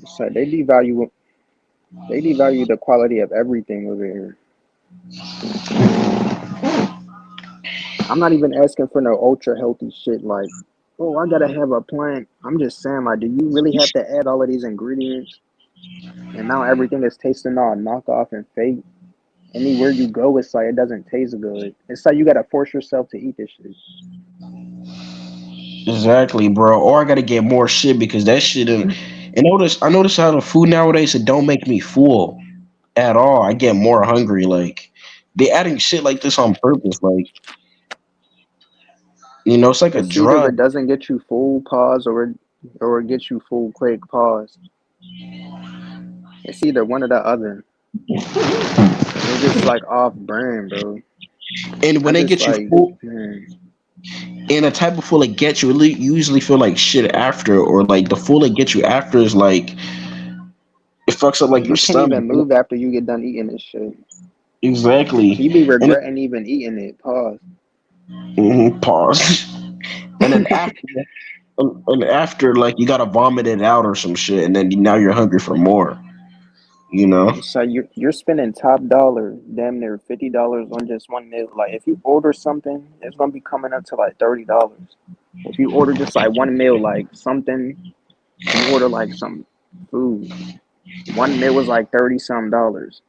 So they devalue the quality of everything over here. I'm not even asking for no ultra healthy shit like, oh, I gotta have a plant. I'm just saying, like, do you really have to add all of these ingredients? And now everything is tasting all knockoff and fake. Anywhere you go, it's like it doesn't taste good. It's like you gotta force yourself to eat this shit. Exactly, bro. Or I gotta get more shit because that shit. And I notice how the food nowadays it don't make me full at all. I get more hungry. Like they adding shit like this on purpose. Like it's like a It's either drug. it doesn't get you full pause or it gets you full quick pause. It's either one or the other. And it's just like off brand, bro. And I when they just get you like, full, man, and a type of full it gets you, you usually feel like shit after, or like the full it gets you after is like it fucks up like your you can't stomach. even move after you get done eating this shit. Exactly. You be And regretting even eating it. Pause. pause. And then after like you gotta vomit it out or some shit, and then now you're hungry for more. You know. So you're spending top dollar, damn near $50 on just one meal. Like if you order something, it's gonna be coming up to like $30. If you order just like one meal, like something, you order like some food. One meal was like 30 some dollars.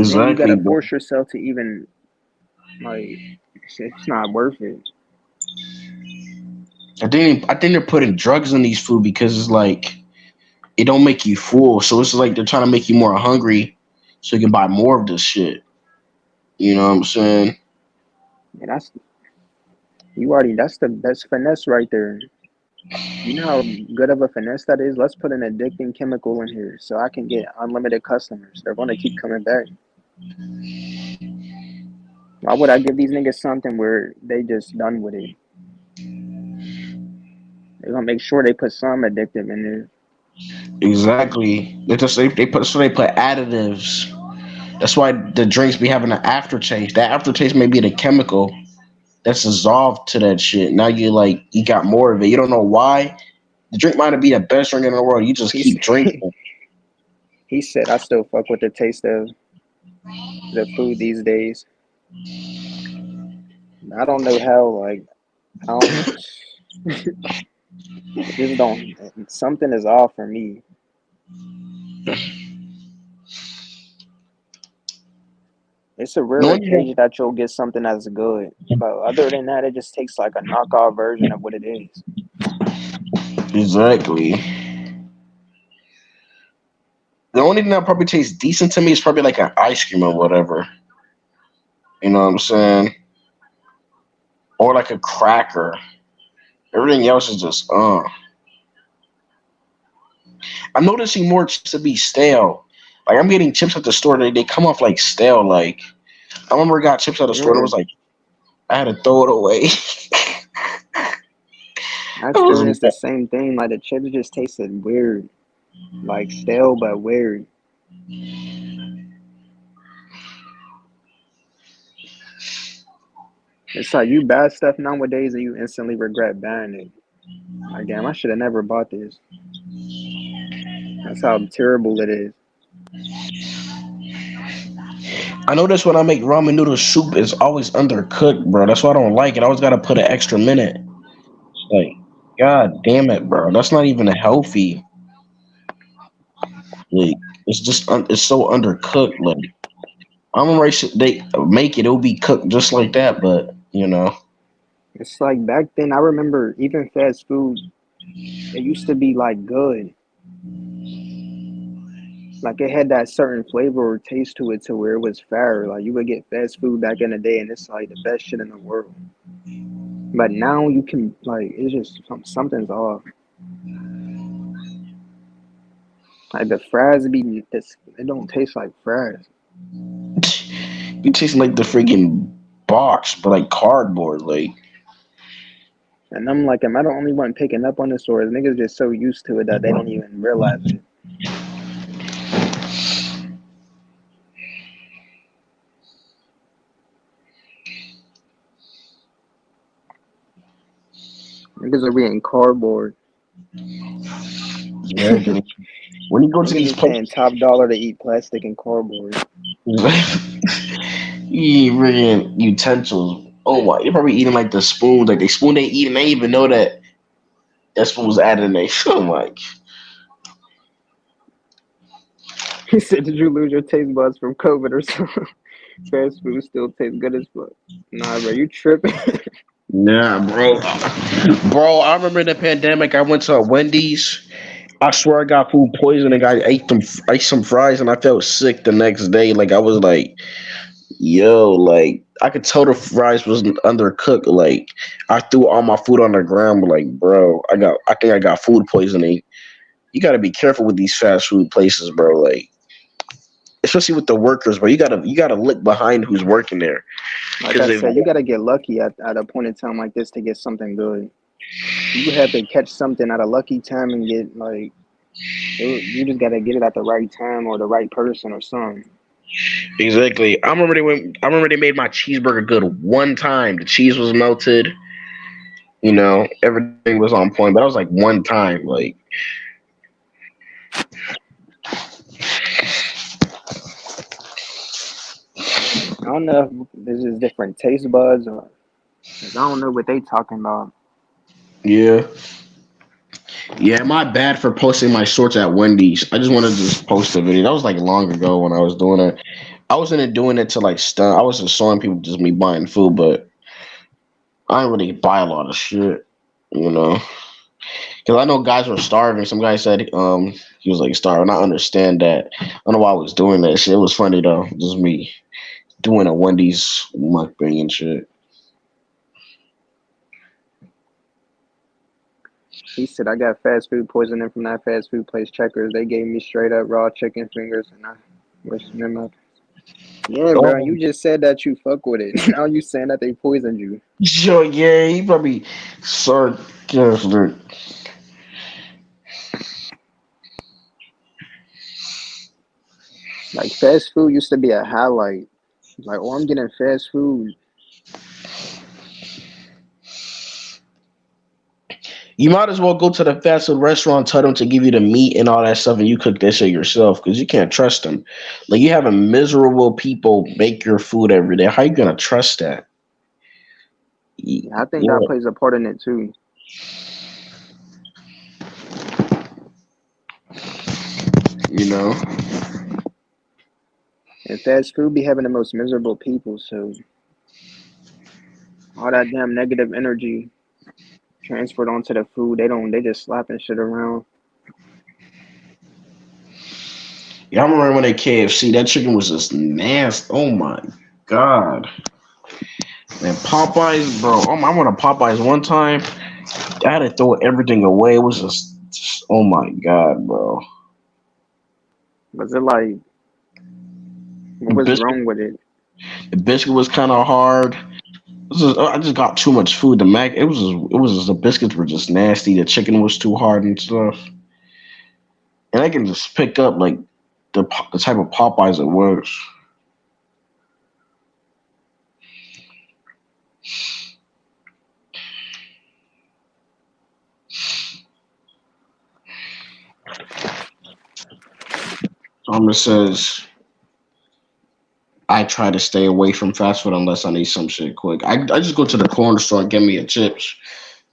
Then you Exactly, gotta bro. force yourself to even like it's not worth it. I think they're putting drugs in these food because it's like it don't make you full. So it's like they're trying to make you more hungry so you can buy more of this shit. You know what I'm saying? And that's finesse right there. You know how good of a finesse that is? Let's put an addicting chemical in here so I can get unlimited customers. They're gonna keep coming back. Why would I give these niggas something where they just done with it? They're gonna make sure they put some addictive in there. Exactly. They put additives. That's why the drinks be having an aftertaste. That aftertaste may be the chemical that's dissolved to that shit. Now you got more of it. You don't know why. The drink might be the best drink in the world. You just He keep drinking said, it. he said, I still fuck with the taste of the food these days. I don't know how, like, I don't, it just don't, something is off for me. It's a The rare only thing occasion that you'll get something that's good. But other than that, it just takes like a knockoff version of what it is. exactly. The only thing that probably tastes decent to me is probably like an ice cream or whatever. You know what I'm saying? Or like a cracker. Everything else is just I'm noticing more chips to be stale. Like I'm getting chips at the store, they come off like stale. Like I remember I got chips at the store and it Yeah, was like I had to throw it away. I I was experienced the same thing. Like the chips just tasted weird, like stale but weird. It's like you buy stuff nowadays and you instantly regret buying it. Like damn, I should have never bought this. That's how terrible it is. I notice when I make ramen noodle soup, it's always undercooked, bro. That's why I don't like it. I always gotta put an extra minute. Like, god damn it, bro. That's not even healthy. Like, it's so undercooked. Like, I'm already they make it. It'll be cooked just like that, but It's like back then. I remember even fast food. It used to be like good. Like it had that certain flavor or taste to it to where it was fair. Like you would get fast food back in the day, and it's like the best shit in the world. But now you can like it's just something's off. Like the fries be, it don't taste like fries. You tasting like the freaking box, but like cardboard. Like And I'm like, am I the only one picking up on this, or is niggas just so used to it that they don't even realize it? Niggas are eating cardboard. yeah, when you go to Niggas these is paying places, top dollar to eat plastic and cardboard. you eat freaking utensils. Oh my, you're probably eating like the spoon, like the spoon they eat, and they even know that spoon was added in there. I'm like, He said, "Did you lose your taste buds from COVID or something? Fast food still tastes good as fuck." Nah, bro, you tripping? nah, bro. Bro, I remember the pandemic. I went to a Wendy's. I swear I got food poisoning. I ate some fries, and I felt sick the next day. Like I was like, yo, like I could tell the fries wasn't undercooked. Like I threw all my food on the ground. Like, bro, I think I got food poisoning. You got to be careful with these fast food places, bro. Like, especially with the workers, bro. You gotta look behind who's working there, Like because I if said, you gotta get lucky at a point in time like this to get something good. You have to catch something at a lucky time and get like you just gotta get it at the right time or the right person or something. exactly, I remember they made my cheeseburger good one time. The cheese was melted. Everything was on point, but that was like one time. Like, I don't know if this is different taste buds or 'cause I don't know what they talking about. yeah. Yeah, my bad for posting my shorts at Wendy's. I just wanted to just post a video. That was like long ago when I was doing it. I wasn't doing it to like stun. I wasn't showing people just me buying food, but I didn't really buy a lot of shit, you know. Because I know guys were starving. Some guy said he was like starving. I understand that. I don't know why I was doing that shit. It was funny though. Just me doing a Wendy's mukbang and shit. He said I got fast food poisoning from that fast food place Checkers. They gave me straight up raw chicken fingers and I wish them up. Yeah, bro, Oh, you just said that you fuck with it. Now you saying that they poisoned you. sure, yeah, he probably sarcastic. Like fast food used to be a highlight. Like, oh, I'm getting fast food. You might as well go to the fast food restaurant, tell them to give you the meat and all that stuff, and you cook that shit yourself because you can't trust them. Like you having miserable people make your food every day. How you gonna trust that? Yeah, I think Yeah, that plays a part in it too. you know. And fast food be having the most miserable people, so all that damn negative energy transferred onto the food. They just slapping shit around. Yeah, I remember when at KFC, that chicken was just nasty. Oh my god. And Popeyes, bro. Oh my, I went to Popeyes one time. I had to throw everything away. It was just oh my god, bro. Was it like The what was biscuit, wrong with it? the biscuit was kind of hard. I just got too much food. The biscuits were just nasty. The chicken was too hard and stuff. And I can just pick up like the type of Popeyes it was. Thomas says I try to stay away from fast food unless I need some shit quick. I just go to the corner store and get me a chips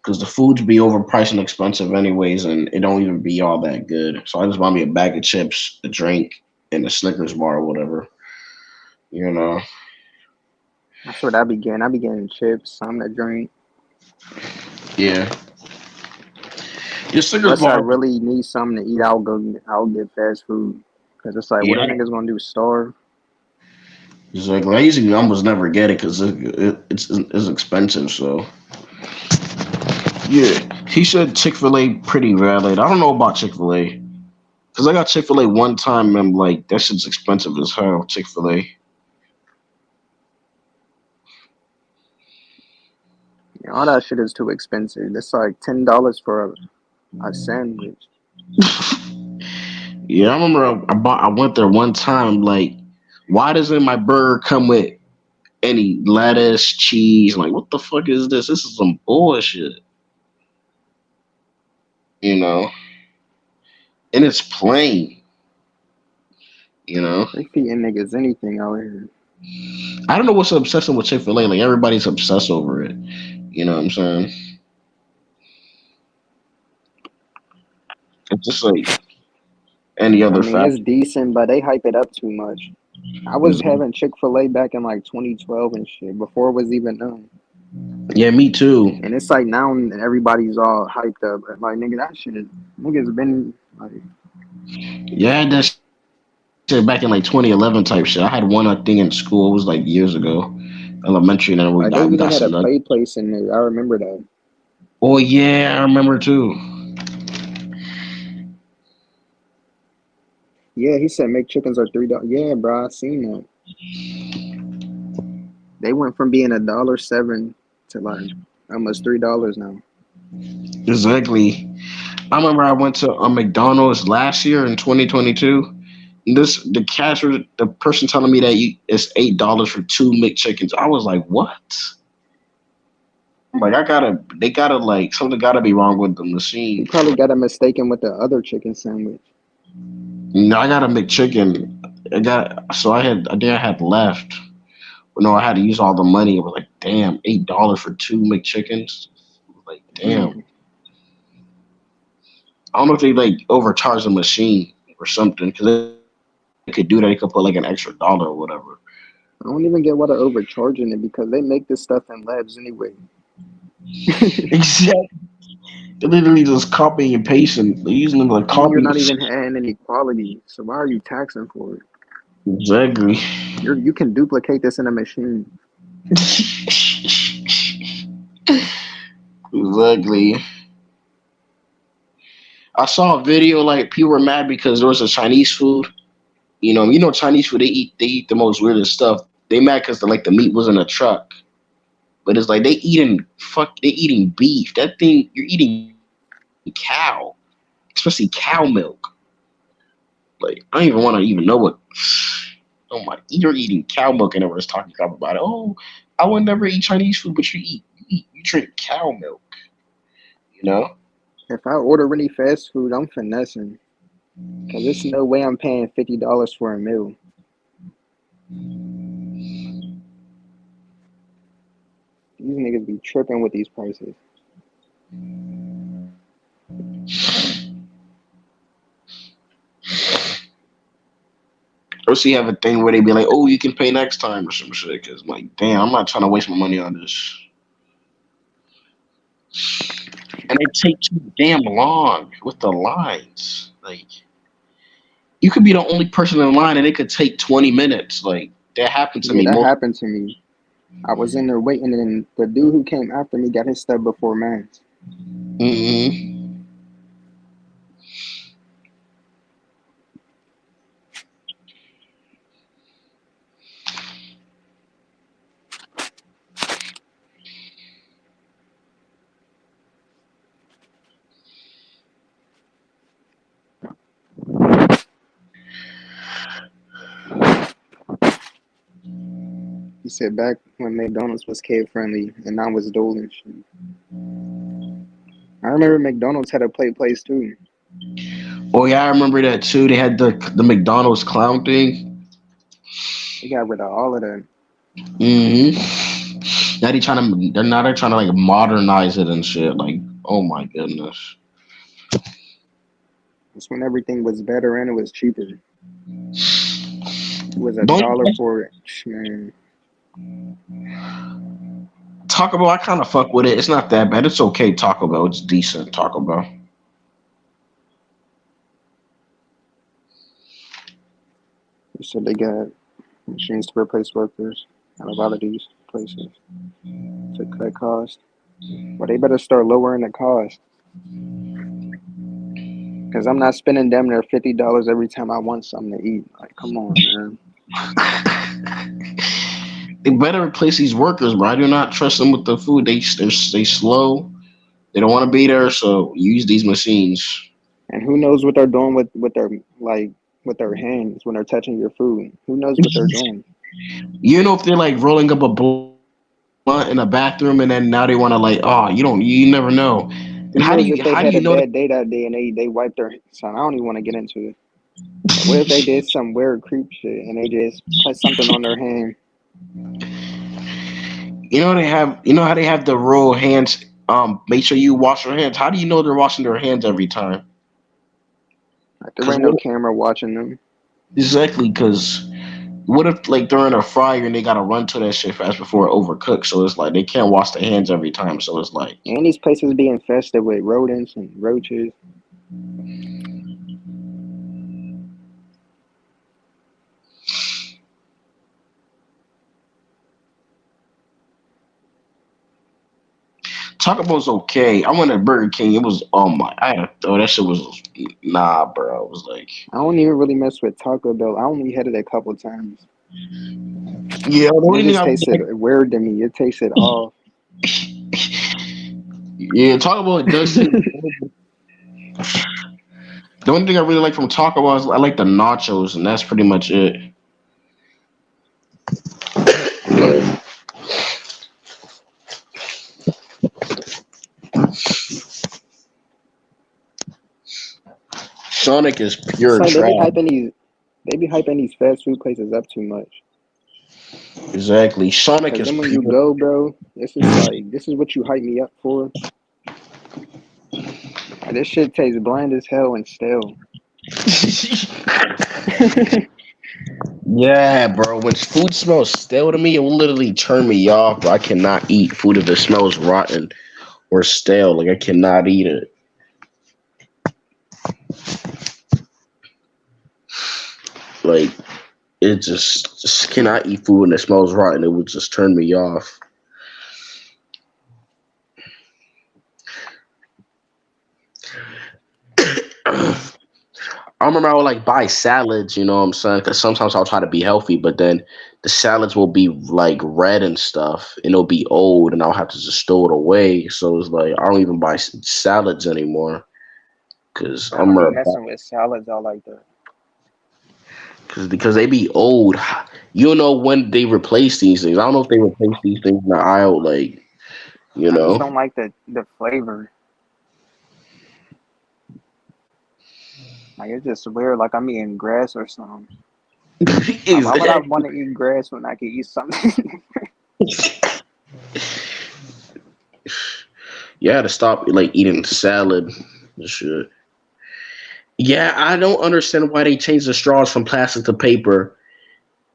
because the foods be overpriced and expensive anyways, and it don't even be all that good. So I just buy me a bag of chips, a drink, and a Snickers bar or whatever. You know. That's what I be getting. I be getting chips, something to drink. Yeah. Your Snickers Unless I bar. really need something to eat, I'll get fast food. Cause it's like, what Yeah. are niggas gonna do? Starve? Exactly. I usually almost never get it because it's expensive. So yeah, he said Chick-fil-A pretty valid. I don't know about Chick-fil-A Cause I got Chick-fil-A one time and I'm like, that shit's expensive as hell. Chick-fil-A. Yeah, all that shit is too expensive. It's like $10 for a sandwich. Yeah, I remember I went there one time. Like, why doesn't my burger come with any lettuce, cheese? Like, what the fuck is this? This is some bullshit. You know, and it's plain. You know, They feeding niggas anything out here. I don't know what's the obsession with Chick-fil-A. Like, everybody's obsessed over it. You know what I'm saying? It's just like any I other mean, fast. it's decent, but they hype it up too much. I was having Chick-fil-A back in like 2012 and shit, before it was even known. Yeah, me too. And it's like now everybody's all hyped up. Like, nigga, that shit, niggas been like, Yeah, that shit back in like 2011 type shit. I had one thing in school. It was like years ago, elementary, and then they we even got had a some. play place in there. I remember that. Oh yeah, I remember too. Yeah, he said make chickens are $3. Yeah, bro, I seen that. They went from being $1.07 to like almost $3 now. Exactly. I remember I went to a McDonald's last year in 2022. The cashier, the person telling me that it's $8 for two McChickens. I was like, what? Like they gotta like something gotta be wrong with the He machine. probably got a mistaken with the other chicken sandwich. I got a McChicken. I think I had left. But no, I had to use all the money. It was like, damn, $8 for two McChickens. Like, damn. Mm. I don't know if they like overcharge the machine or something because they could do that. They could put like an extra dollar or whatever. I don't even get why they're overcharging it because they make this stuff in labs anyway. Exactly. They're literally just copying and pasting. They're using them like And you're copy. not even adding any quality. So why are you taxing for it? Exactly. You can duplicate this in a machine. Exactly. I saw a video like people were mad because there was a Chinese food. Chinese food they eat the most weirdest stuff. They mad because the meat was in a truck, but it's like they eating beef. That thing you're eating cow, especially cow milk. Like I don't even want to even know what. Oh my, you're eating cow milk and everyone's talking crap about it. Oh, I would never eat Chinese food, but you drink cow milk. You know. If I order any fast food, I'm finessing. Cause there's no way I'm paying $50 for a meal. These niggas be tripping with these prices. Or see have a thing where they be like, oh, you can pay next time or some shit. Cause like, damn, I'm not trying to waste my money on this. And they take too damn long with the lines. Like, you could be the only person in line, and it could take 20 minutes. Like, that happened to Yeah, me that multiple. happened to me. I was in there waiting, and the dude who came after me got his stuff before mine. Mm-hmm. He said back when McDonald's was kid friendly and now it's Dolan shit. I remember McDonald's had a play place too. Oh yeah, I remember that too. They had the McDonald's clown thing. They got rid of all of that. Mm-hmm. They're trying to like modernize it and shit. Like, oh my goodness. That's when everything was better and it was cheaper. It was a Don't dollar for it. Man, Taco Bell. I kind of fuck with it. It's not that bad. It's okay. Taco Bell. It's decent. Taco Bell. they said they got machines to replace workers at a lot of these places to cut costs. But they better start lowering the cost. Because I'm not spending damn near $50 every time I want something to eat. Like, come on, man. They better replace these workers, bro. I do not trust them with the food. They slow. They don't want to be there, so use these machines. And who knows what they're doing with their like with their hands when they're touching your food? Who knows what they're doing? You know if they're like rolling up a blunt in a bathroom and then now they want to like, oh, you never know. And Who knows if they how do had you a know that? bad day that day and they wiped their son? I don't even want to get into it. But what if they did some weird creep shit and they just put something on their hand? You know how they have the rule hands. Make sure you wash your hands. How do you know they're washing their hands every time? Like there Because ain't no camera watching them. exactly? Because what if like they're in a fryer and they gotta run to that shit fast before it overcooks? So it's like they can't wash their hands every time. So it's like And these places be infested with rodents and roaches. Taco Bell's okay. I went to Burger King. It was oh my, that shit was nah, bro. It was like I don't even really mess with Taco Bell. I only had it a couple times. yeah. The And it only thing just I tasted weird to me. It tasted off. yeah Taco Bell does. The only thing I really like from Taco Bell is I like the nachos, and that's pretty much it. Sonic is It's pure like trash. they be hyping these fast food places up too much. Exactly. Sonic Cause is then when you pure. go, bro, this is what you hype me up for. Like, this shit tastes bland as hell and stale. Yeah, bro. When food smells stale to me, it will literally turn me off. Bro. I cannot eat food if it smells rotten or stale. Like I cannot eat it. Like it just cannot eat food and it smells rotten. It would just turn me off. I remember I would like buy salads, you know what I'm saying? Because sometimes I'll try to be healthy, but then the salads will be like red and stuff, and it'll be old, and I'll have to just throw it away. So it's like I don't even buy salads anymore because I don't be messing with salads all like that. because they be old. You don't know when they replace these things. I don't know if they replace these things in the aisle, like you I just know. don't like the flavor. Like it's just weird. Like I'm eating grass or something. Like, why would I Exactly. want to eat grass when I could eat something? You had to stop like eating salad and shit. Yeah, I don't understand why they changed the straws from plastic to paper.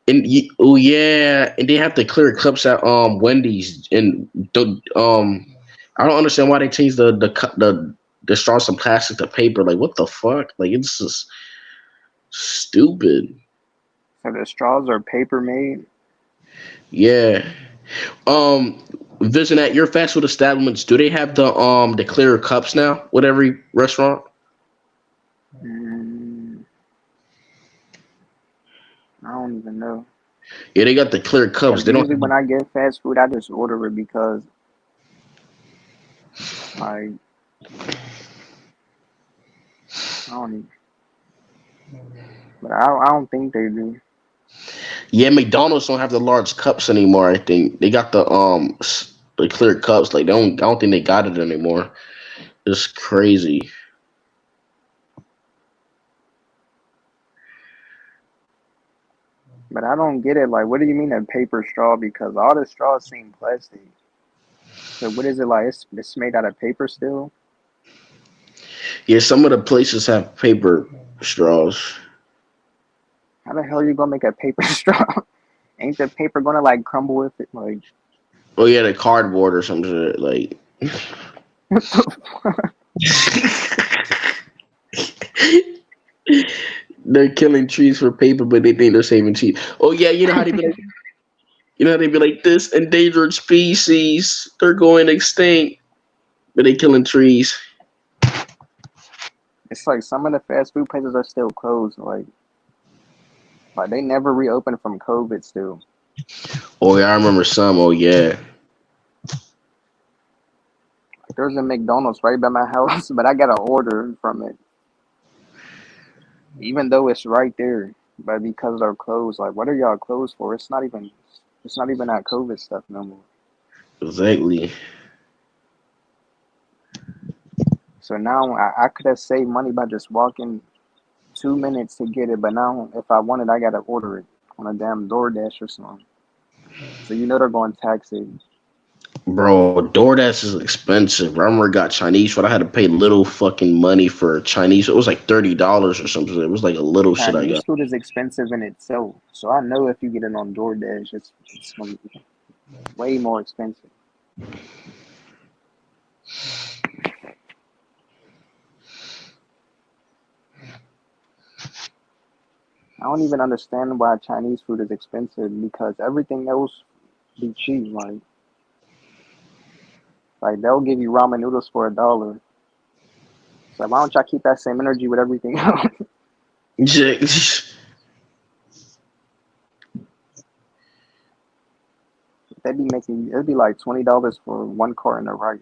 And oh yeah, and they have the clear cups at Wendy's and I don't understand why they changed the straws from plastic to paper. Like what the fuck? Like it's just stupid. So the straws are paper made. Yeah. Um, Vision at your fast food establishments, do they have the clear cups now with every restaurant? Mm, I don't even know. Yeah, they got the clear cups. Because They don't usually have when I get fast food, I just order it because like I don't. Even, but I don't think they do. yeah, McDonald's don't have the large cups anymore. I think they got the clear cups. Like they don't. I don't think they got it anymore. It's crazy. But I don't get it. Like, what do you mean a paper straw? Because all the straws seem plastic. So what is it like? It's made out of paper still. Yeah, some of the places have paper straws. How the hell are you gonna make a paper straw? Ain't the paper gonna like crumble with it? Like, Oh yeah, the cardboard or some shit. Like what the fuck? they're killing trees for paper, but they think they're saving trees. Oh yeah, you know how they be like. You know how they be like this endangered species. They're going extinct, but they killing trees. It's like some of the fast food places are still closed. Like they never reopened from COVID still. Oh yeah, I remember some. Oh yeah, There's a McDonald's right by my house, but I gotta order from it, even though it's right there. But because they're closed, like what are y'all closed for? It's not even that COVID stuff no more. exactly. So now I could have saved money by just walking 2 minutes to get it, but now if I want it, I gotta order it on a damn DoorDash or something. So they're going to tax it. Bro, DoorDash is expensive. I remember I got Chinese food. I had to pay little fucking money for Chinese. It was like $30 or something. It was like a little shit I Chinese got. food is expensive in itself, so I know if you get it on DoorDash, it's gonna be way more expensive. I don't even understand why Chinese food is expensive because everything else be cheap. Like they'll give you ramen noodles for $1. So why don't y'all keep that same energy with everything else? It'd be like $20 for one carton of rice.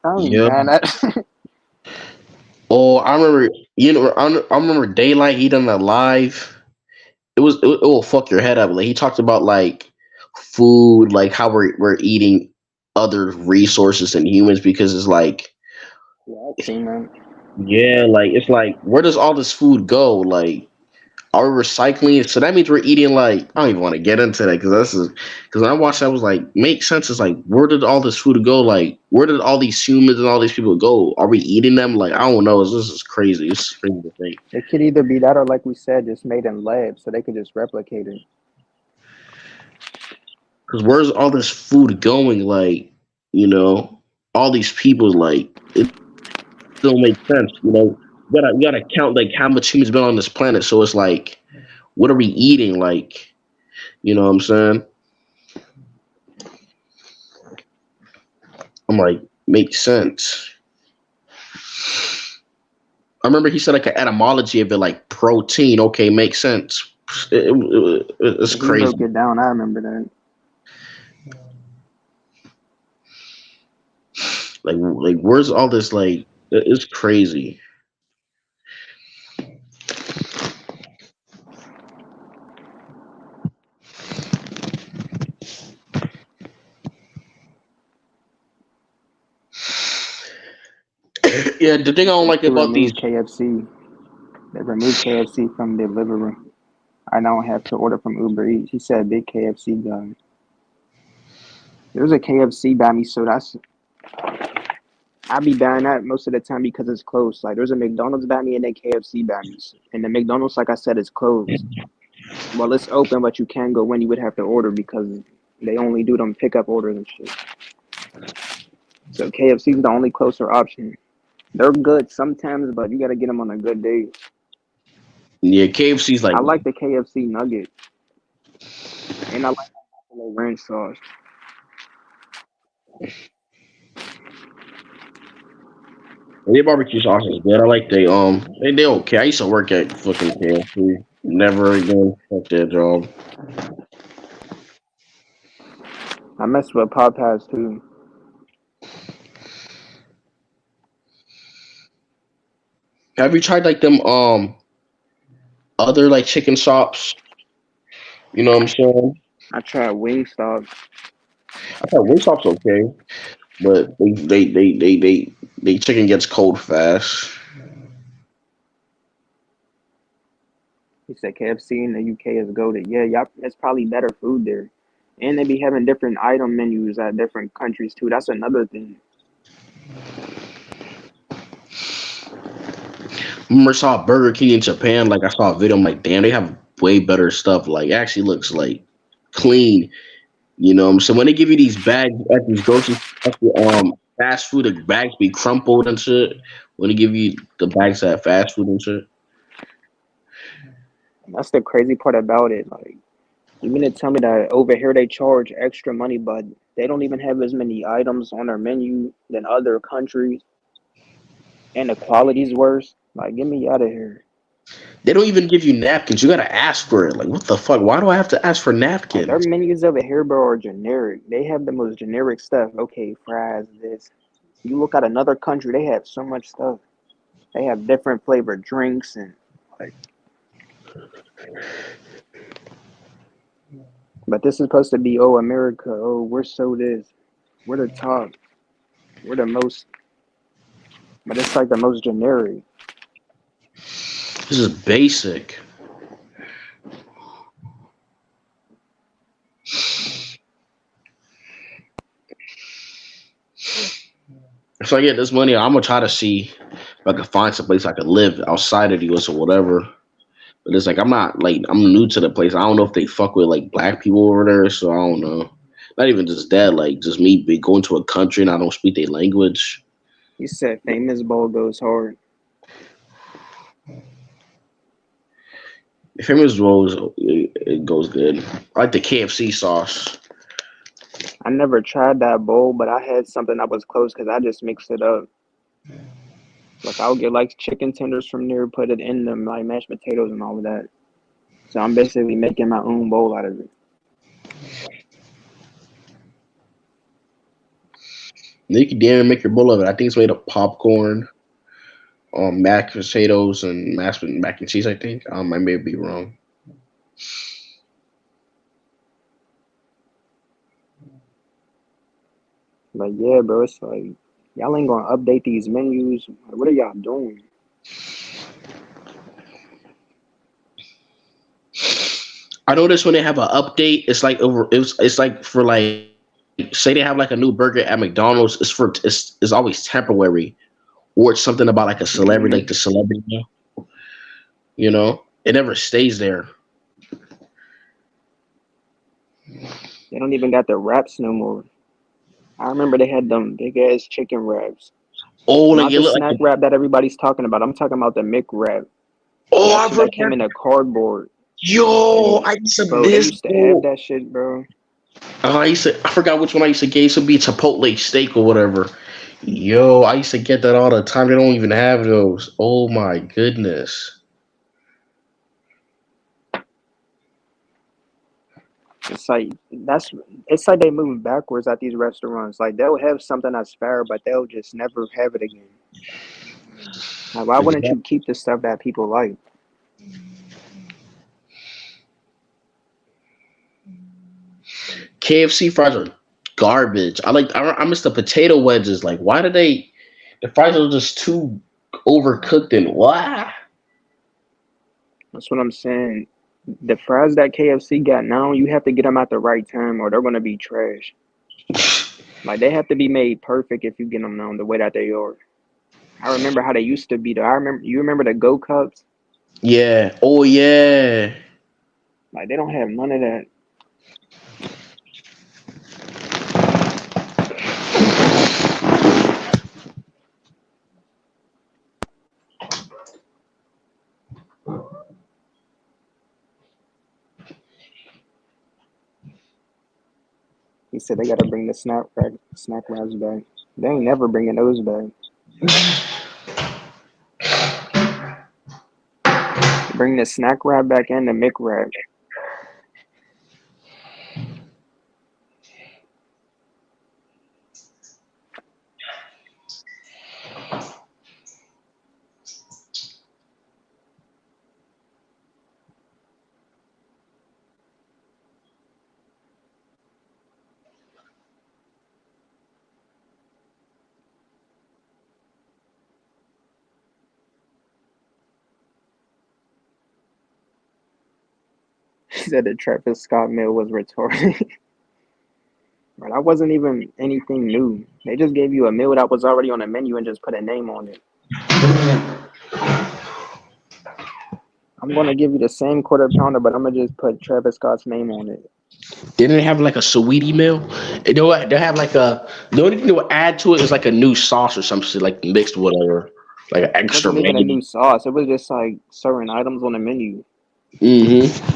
I ain't Yeah. buying that. Oh, I remember. I remember Daylight. He done that live. It will fuck your head up. Like he talked about like food, like how we're eating other resources than humans because it's like Yeah, I've seen that. yeah, like it's like where does all this food go? Like are we recycling it? So that means we're eating like I don't even want to get into that because when I watched that I was like makes sense. It's like where did all this food go? Like where did all these humans and all these people go? Are we eating them? Like I don't know. This is crazy. It's crazy to think. It could either be that or, like we said, just made in labs, so they could just replicate it. Because where's all this food going? Like all these people like it don't make sense. You gotta count like how much humans been on this planet. So it's like what are we eating? Like what I'm saying. I'm like makes sense. I remember he said like an etymology of it, like protein. Okay, makes sense. It's Yeah, he broke crazy. it down. I remember that. Like where's all this? Like, it's crazy. Yeah, the thing I don't They like about these. removed KFC. They removed KFC from delivery. I now have to order from Uber Eats. He said big KFC guy. There's a KFC by me, so I be buying that most of the time because it's close. Like there's a McDonald's by me and a KFC by me, and the McDonald's, like I said, is closed. Well, it's open, but you can go when you would have to order because they only do them pickup orders and shit. So KFC is the only closer option. They're good sometimes, but you got to get them on a good day. Yeah, KFC's like I like the KFC nugget, and I like the buffalo ranch sauce. their barbecue sauce is good. I like they okay. I used to work at fucking KFC. Never again. Fuck that job. I mess with Popeyes too. Have you tried like them other like chicken shops? You know what I'm saying? I tried Wingstop. I thought Wingstop's okay, but they chicken gets cold fast. He said KFC in the UK is goated. Yeah, y'all, it's probably better food there. And they be having different item menus at different countries too. That's another thing. I remember I saw Burger King in Japan. Like I saw a video. I'm like, damn, they have way better stuff. Like it actually looks like clean. So when they give you these bags at these grocery at the fast food, the bags be crumpled and shit. When they give you the bags at fast food and shit. That's the crazy part about it. Like, you mean to tell me that over here they charge extra money, but they don't even have as many items on their menu than other countries? and the quality's worse. Like, get me out of here. They don't even give you napkins. You gotta ask for it. Like, what the fuck? Why do I have to ask for Like, their napkins? menus over here, bro, are generic. They have the most generic stuff. Okay, fries, this. You look at another country, they have so much stuff. They have different flavored drinks and like. But this is supposed to be, oh, America. Oh, we're so this. We're the top. We're the most. But it's like the most generic. This is basic. If I get this money, I'm gonna try to see if I can find some place I could live outside of the US or whatever. But it's like I'm not like I'm new to the place. I don't know if they fuck with like black people over there, so I don't know. Not even just that, like just me going to a country and I don't speak their language. You said famous bowl goes hard. Famous rolls, it goes good. I like the KFC sauce. I never tried that bowl, but I had something that was close because I just mixed it up. Like I'll get like chicken tenders from there, put it in them, like mashed potatoes and all of that. So I'm basically making my own bowl out of it. You can damn make your bowl of it. I think it's made of popcorn, mashed potatoes, and mashed mac and cheese. I think I may be wrong. Like yeah, bro, it's like y'all ain't gonna update these menus. Like, what are y'all doing? I noticed when they have an update, it's like over. It's like for like say they have like a new burger at McDonald's. It's always temporary, or it's something about like a celebrity, like Hmm. the celebrity. You know, it never stays there. They don't even got the wraps no more. I remember they had them big ass chicken wraps. Oh, like Not it the look snack like. wrap that everybody's talking about. I'm talking about the Mick wrap. Oh, That I've shit that came remember. in a cardboard. Yo, And I used to bro, they miss. used to have Oh, that shit, bro. I forgot which one I used to get. It used to be Chipotle steak or whatever. Yo, I used to get that all the time. They don't even have those. Oh my goodness. It's like that's it's like they moving backwards at these restaurants. Like they'll have something that's fair, but they'll just never have it again. Like why wouldn't you keep the stuff that people like? KFC fries are garbage. I miss the potato wedges. Like, why do they? The fries are just too overcooked and what? That's what I'm saying. The fries that KFC got now, you have to get them at the right time, or they're gonna be trash. Like they have to be made perfect if you get them now the way that they are. I remember how they used to be. Though I remember you remember the Go Cups. Yeah. Oh yeah. Like they don't have none of that. He said they gotta bring the snack wraps back. They ain't never bringing those back. Bring the snack wrap back and the Mick wrap. He said the Travis Scott meal was retarded. But that wasn't even anything new. They just gave you a meal that was already on the menu and just put a name on it. I'm gonna give you the same quarter pounder, but I'm gonna just put Travis Scott's name on it. Didn't they have like a sweetie meal? They have like a. The only thing they would add to it is like a new sauce or some shit, like mixed whatever, like an It extra wasn't even a mayonnaise. new sauce. It was just like certain items on the menu. Mm-hmm.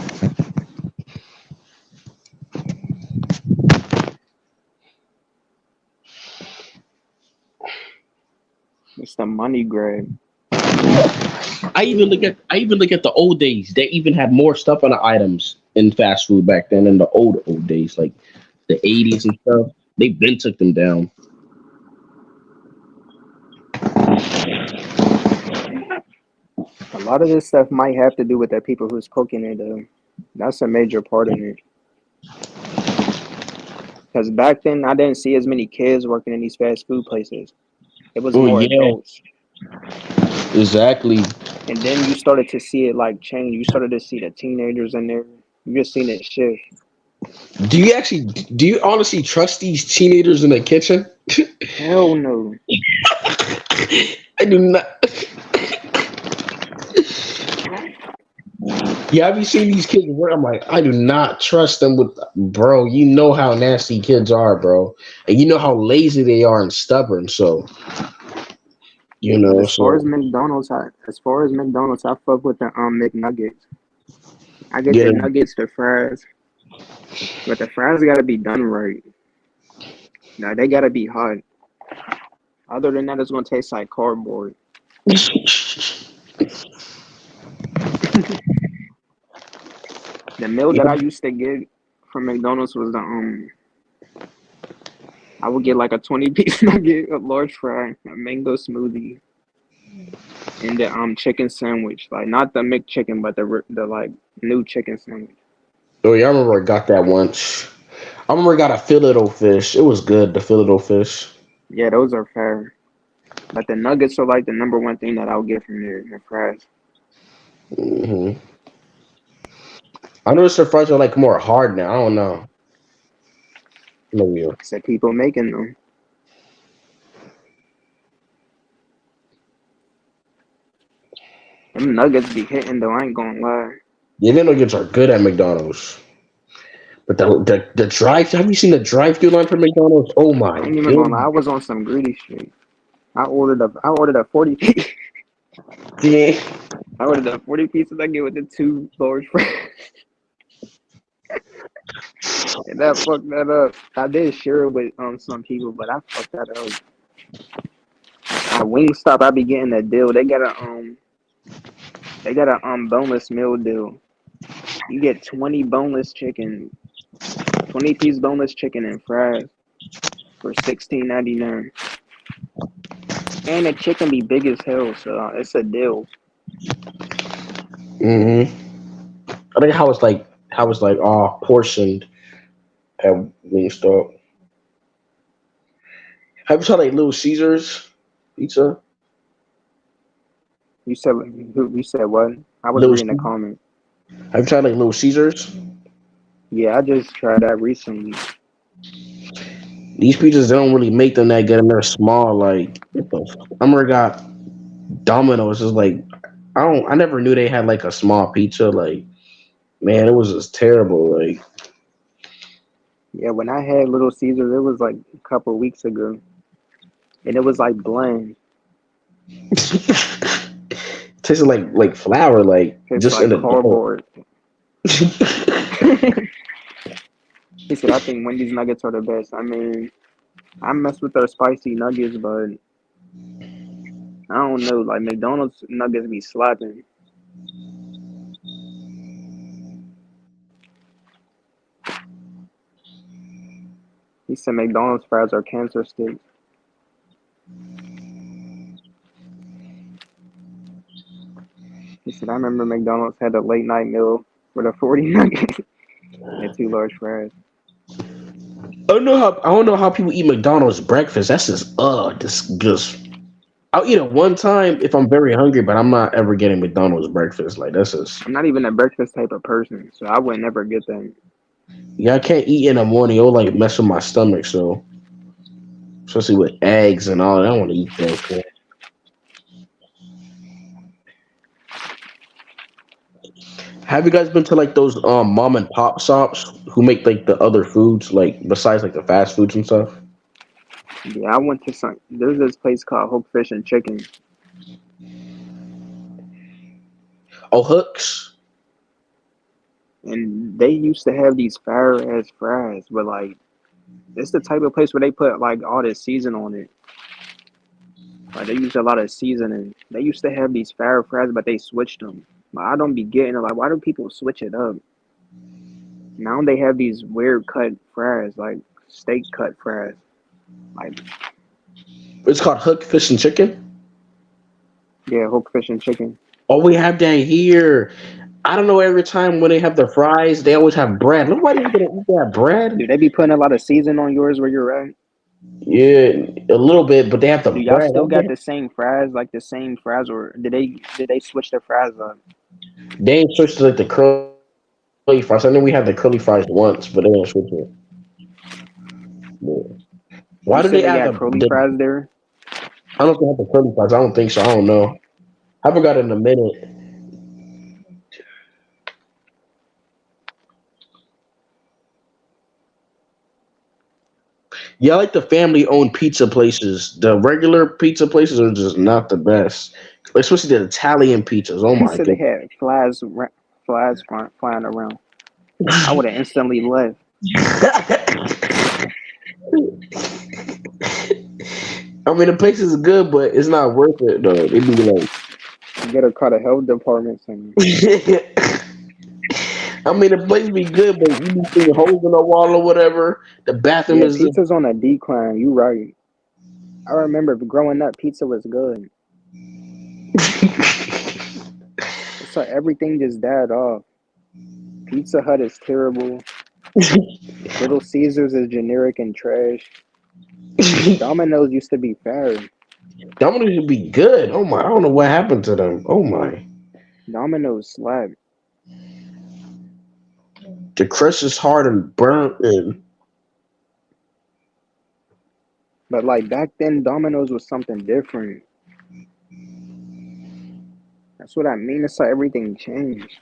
It's the money grab. I even look at the old days. They even had more stuff on the items in fast food back then in the old days, like the 80s and stuff. They then took them down. A lot of this stuff might have to do with the people who's cooking it. That's a major part in it. Because back then, I didn't see as many kids working in these fast food places. It was Oh more yeah, adults. exactly. And then you started to see it like change. You started to see the teenagers in there. You just seen it shift. Do you honestly trust these teenagers in the kitchen? Hell no. I do not. Yeah, have you seen these kids work? I'm like, I do not trust them with, bro. You know how nasty kids are, bro, and you know how lazy they are and stubborn. So But so as far as McDonald's, I fuck with the McNuggets. I get get the them. nuggets, the fries, but the fries gotta be done right. Now they gotta be hot. Other than that, it's gonna taste like cardboard. The meal that I used to get from McDonald's was I would get like a 20-piece nugget, a large fry, a mango smoothie, and the chicken sandwich. Like not the McChicken, but the like new chicken sandwich. Oh yeah, I remember I got that once. I remember I got a fillet fish. It was good. The fillet fish. Yeah, those are fair. But the nuggets are like the number one thing that I'll get from there, the fries. Hmm. I noticed the fries are like more hard now. I don't know. Maybe. Said people making them. Them nuggets be hitting though, I ain't gonna lie. Yeah, the nuggets are good at McDonald's. But the drive, have you seen the drive-through line for McDonald's? Oh I my ain't even gonna lie, I goodness. was on some greedy shit. I ordered a 40 piece. Yeah. I ordered a 40 pieces I get with the two large fries. And that fucked that up. I did share it with some people, but I fucked that up. At Wingstop, I be getting a deal. They got a boneless meal deal. You get 20 boneless chicken, 20-piece boneless chicken and fries for 16.99. And the chicken be big as hell, so it's a deal. Hmm. I think how it's like portioned at Wingstop. Have you tried like Little Caesars pizza? You said what? I was Little reading the Caesars? comment. Have you tried like Little Caesars? Yeah, I just tried that recently. These pizzas they don't really make them that good, and they're small. Like what the I remember I got Domino's. Is like I never knew they had like a small pizza. Like man, it was just terrible. Like Yeah, when I had Little Caesars, it was like a couple weeks ago, and it was like bland. tasted like flour, like It's just in like a dough. cardboard. He said, I think Wendy's nuggets are the best. I mean, I mess with their spicy nuggets, but I don't know. Like McDonald's nuggets be slapping. He said McDonald's fries are cancer sticks. He said, I remember McDonald's had a late night meal with a 40 nugget and two large fries. I don't know how people eat McDonald's breakfast. That's just I'll eat it one time if I'm very hungry, but I'm not ever getting McDonald's breakfast. Like that's just I'm not even a breakfast type of person, so I would never get that. yeah, I can't eat in the morning. It'll like mess with my stomach. So especially with eggs and all, I don't want to eat that shit. Have you guys been to like those mom and pop shops who make like the other foods like besides like the fast foods and stuff? Yeah, I went to some. There's this place called Hook Fish and Chicken, Oh, hooks. and they used to have these fire ass fries, but like it's the type of place where they put like all this season on it. Like they used a lot of seasoning. They used to have these fire fries, but they switched them. Like, I don't be getting it. Like, why do people switch it up? Now they have these weird cut fries, like steak cut fries. Like, It's called hook fish and chicken. yeah, hook fish and chicken. Oh, we have that here. I don't know. Every time when they have the fries, they always have bread. Nobody's gonna eat that bread. Do they be putting a lot of season on yours where you're at? Yeah, a little bit, but they have the Do y'all bread. still got the same fries, like the same fries, or did they switch their fries up? They ain't switched to like the curly fries. I know we had the curly fries once, but they didn't switch it. Yeah. Why You do said they they add got curly fries there. I don't know if they have the curly fries. I don't think so. I don't know. I forgot in a minute. Yeah, I like the family owned pizza places. The regular pizza places are just not the best. Especially the Italian pizzas. Oh He my said they god. had flying around. I would have instantly left. I mean, the place is good, but it's not worth it though. It'd be like, You better call the health department and I mean, the place be good, but you be seeing holes in the wall or whatever. The bathroom yeah, is. pizza's on a decline. You right. I remember growing up, pizza was good. It's like everything just died off. Pizza Hut is terrible. Little Caesars is generic and trash. Domino's used to be fair. Domino's should be good. Oh my! I don't know what happened to them. Oh my! Domino's slap. The crust is hard and burnt, and But like back then, Domino's was something different. That's what I mean. It's like everything changed.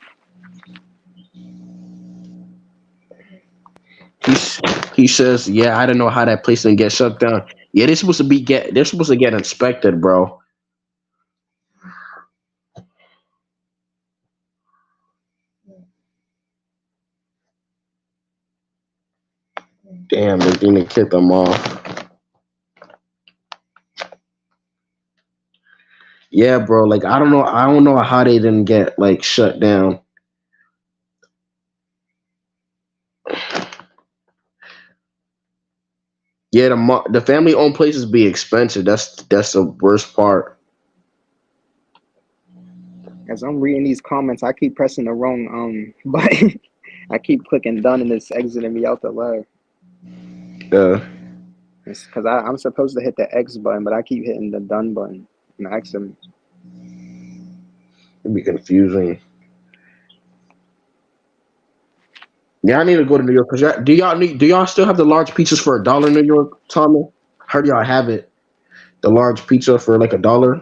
he's, he says, "Yeah, I don't know how that place didn't get shut down. Yeah, they're supposed to be get. They're supposed to get inspected, bro. Damn, they didn't kick them off. Yeah, bro. Like I don't know. I don't know how they didn't get like shut down. Yeah, the family owned places be expensive. That's the worst part. As I'm reading these comments, I keep pressing the wrong button. I keep clicking done and it's exiting me out the live. Uh, It's because I'm supposed to hit the X button, but I keep hitting the done button and accident. it'd be confusing. Yeah, I need to go to New York. Do y'all still have the large pizzas for $1 in New York, Tommy? Heard y'all have it. The large pizza for like $1.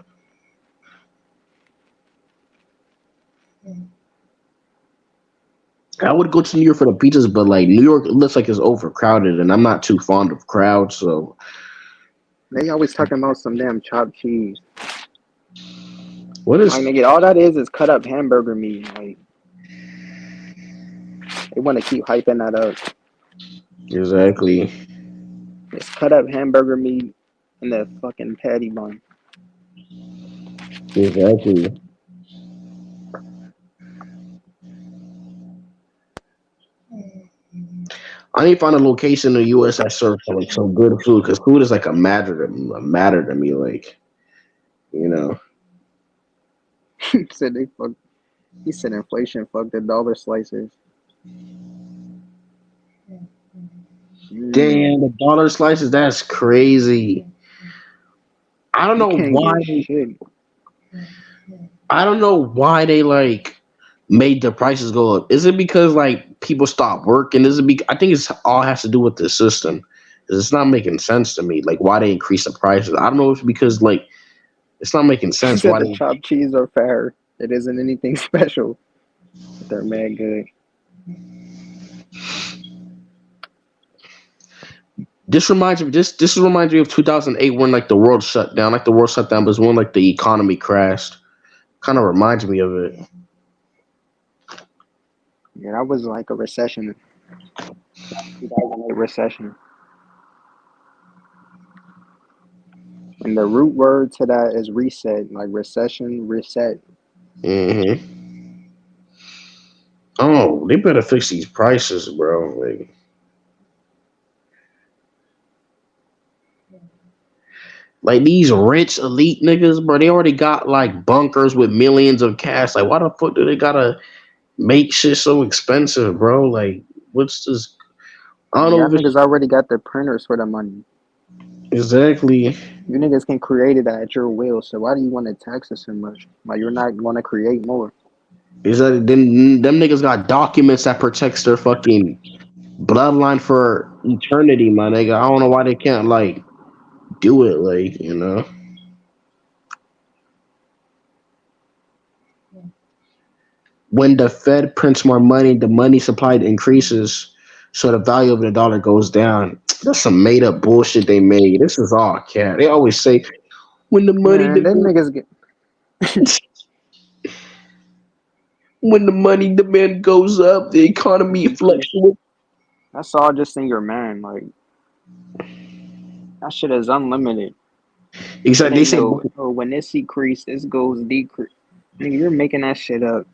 I would go to New York for the pizzas, but like New York, it looks like it's overcrowded, and I'm not too fond of crowds. So They always talking about some damn chopped cheese. what Like is nigga, all that is cut up hamburger meat. Like they want to keep hyping that up. exactly? It's cut up hamburger meat in the fucking patty bun. Exactly. I need to find a location in the U.S. that serves like some good food because food is like a matter to me. Like you know, He said they fuck. He said inflation fucked the dollar slices. damn the dollar slices. That's crazy. I don't You know can't why. get shit. I don't know why they like made the prices go up. Is it because like people stop working? Is it? I think it's all has to do with the system. 'Cause it's not making sense to me. Like why they increase the prices. I don't know if it's because like it's not making He sense. said Why the they chopped cheese are fair. It isn't anything special. But they're mad good. this reminds me of 2008 when like the world shut down. Like the world shut down, but it's when like the economy crashed. Kind of reminds me of it. Yeah, that was like a recession. 2008 recession. And the root word to that is reset, like recession, reset. Mm-hmm. Oh, they better fix these prices, bro. Like these rich elite niggas, bro. They already got like bunkers with millions of cash. Like, why the fuck do they gotta make shit so expensive, bro? Like, what's this? I don't know Y'all if it's niggas already got the printers for the money. exactly. You niggas can create it at your will. So why do you want to tax us so much? Like you're not going to create more. Is that then them niggas got documents that protects their fucking bloodline for eternity, my nigga. I don't know why they can't like do it, like, you know. When the Fed prints more money, the money supply increases, so the value of the dollar goes down. That's some made up bullshit they made. This is all cat. They always say when the money Man, them demand, niggas get. when the money demand goes up, the economy fluctuates. That's all just in your mind. Like that shit is unlimited. It Exactly. They ain't say no. Oh, when this decrease, this goes decrease. Nigga, you're making that shit up.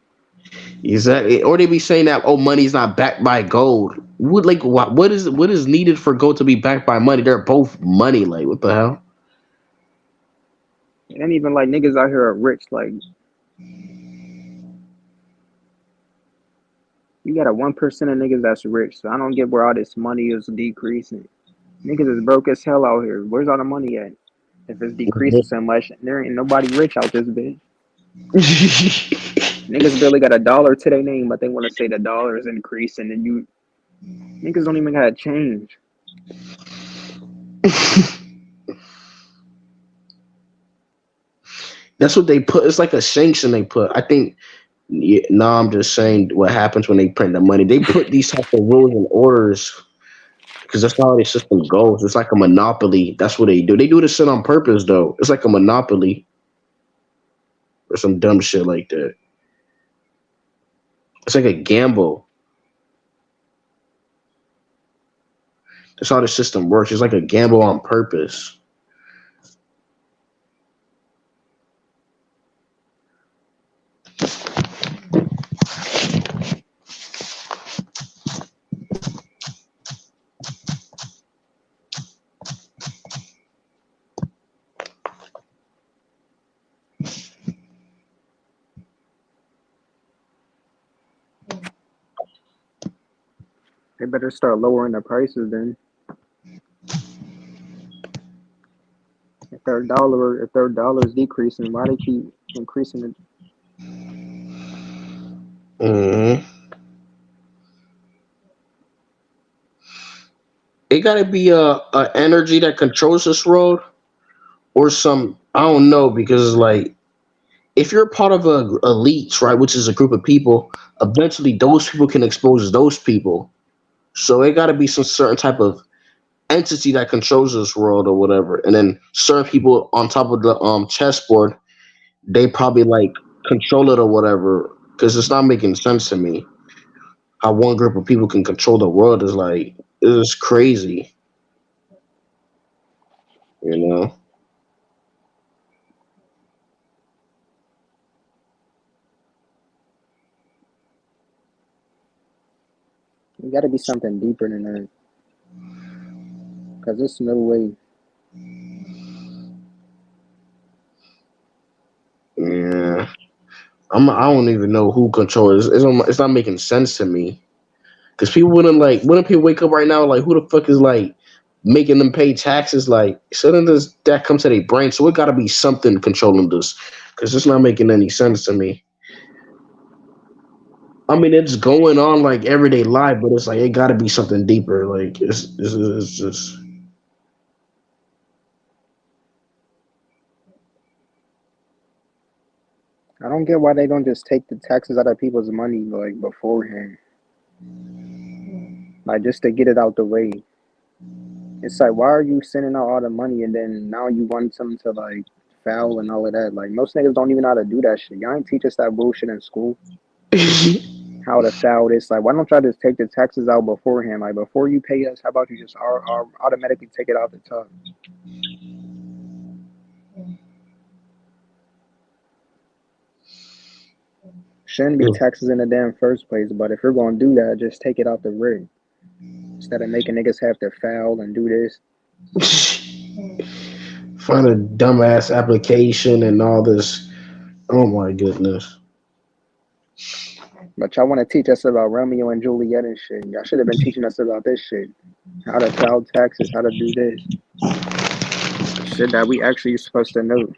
exactly, or they be saying that money's not backed by gold. What like what is needed for gold to be backed by money? They're both money. Like what the hell? It ain't even like niggas out here are rich. Like you got a 1% of niggas that's rich. So I don't get where all this money is decreasing. Niggas is broke as hell out here. Where's all the money at? If it's decreasing so much, there ain't nobody rich out this bitch. Niggas barely got a dollar to their name, but they want to say the dollar is increasing, and you niggas don't even got to change. That's what they put. It's like a sanction they put. I think. Yeah, no, I'm just saying what happens when they print the money. They put these type of rules and orders because that's how the system goes. It's like a monopoly. That's what they do. They do this shit on purpose, though. It's like a monopoly or some dumb shit like that. It's like a gamble. That's how the system works. It's like a gamble on purpose. They better start lowering the prices then. If their dollar is decreasing, why they keep increasing it? hmm It gotta be a energy that controls this world or some. I don't know because like if you're part of a elites, right, which is a group of people, eventually those people can expose those people. So it got to be some certain type of entity that controls this world or whatever, and then certain people on top of the chessboard, they probably like control it or whatever. Because it's not making sense to me how one group of people can control the world is like it's crazy, you know. It got to be something deeper than that, cause there's no way. Yeah, I don't even know who controls. It's not making sense to me. Because people wouldn't people wake up right now like who the fuck is like making them pay taxes? Like shouldn't this that come to their brain? So it got to be something controlling this because it's not making any sense to me. I mean, it's going on like everyday life, but it's like it got to be something deeper. Like it's just I don't get why they don't just take the taxes out of people's money like beforehand, like just to get it out the way. It's like why are you sending out all the money and then now you want them to like foul and all of that? Like most niggas don't even know how to do that shit. Y'all ain't teach us that bullshit in school. How to foul this? Like why don't y'all just take the taxes out beforehand? Like before you pay us, how about you just automatically take it out the top? Shouldn't be taxes in the damn first place, but if you're gonna do that, just take it out the rip. Instead of making niggas have to file and do this. Find a dumbass application and all this. Oh my goodness. But y'all wanna teach us about Romeo and Juliet and shit. Y'all should have been teaching us about this shit. How to file taxes, how to do this. Shit that we actually supposed to know.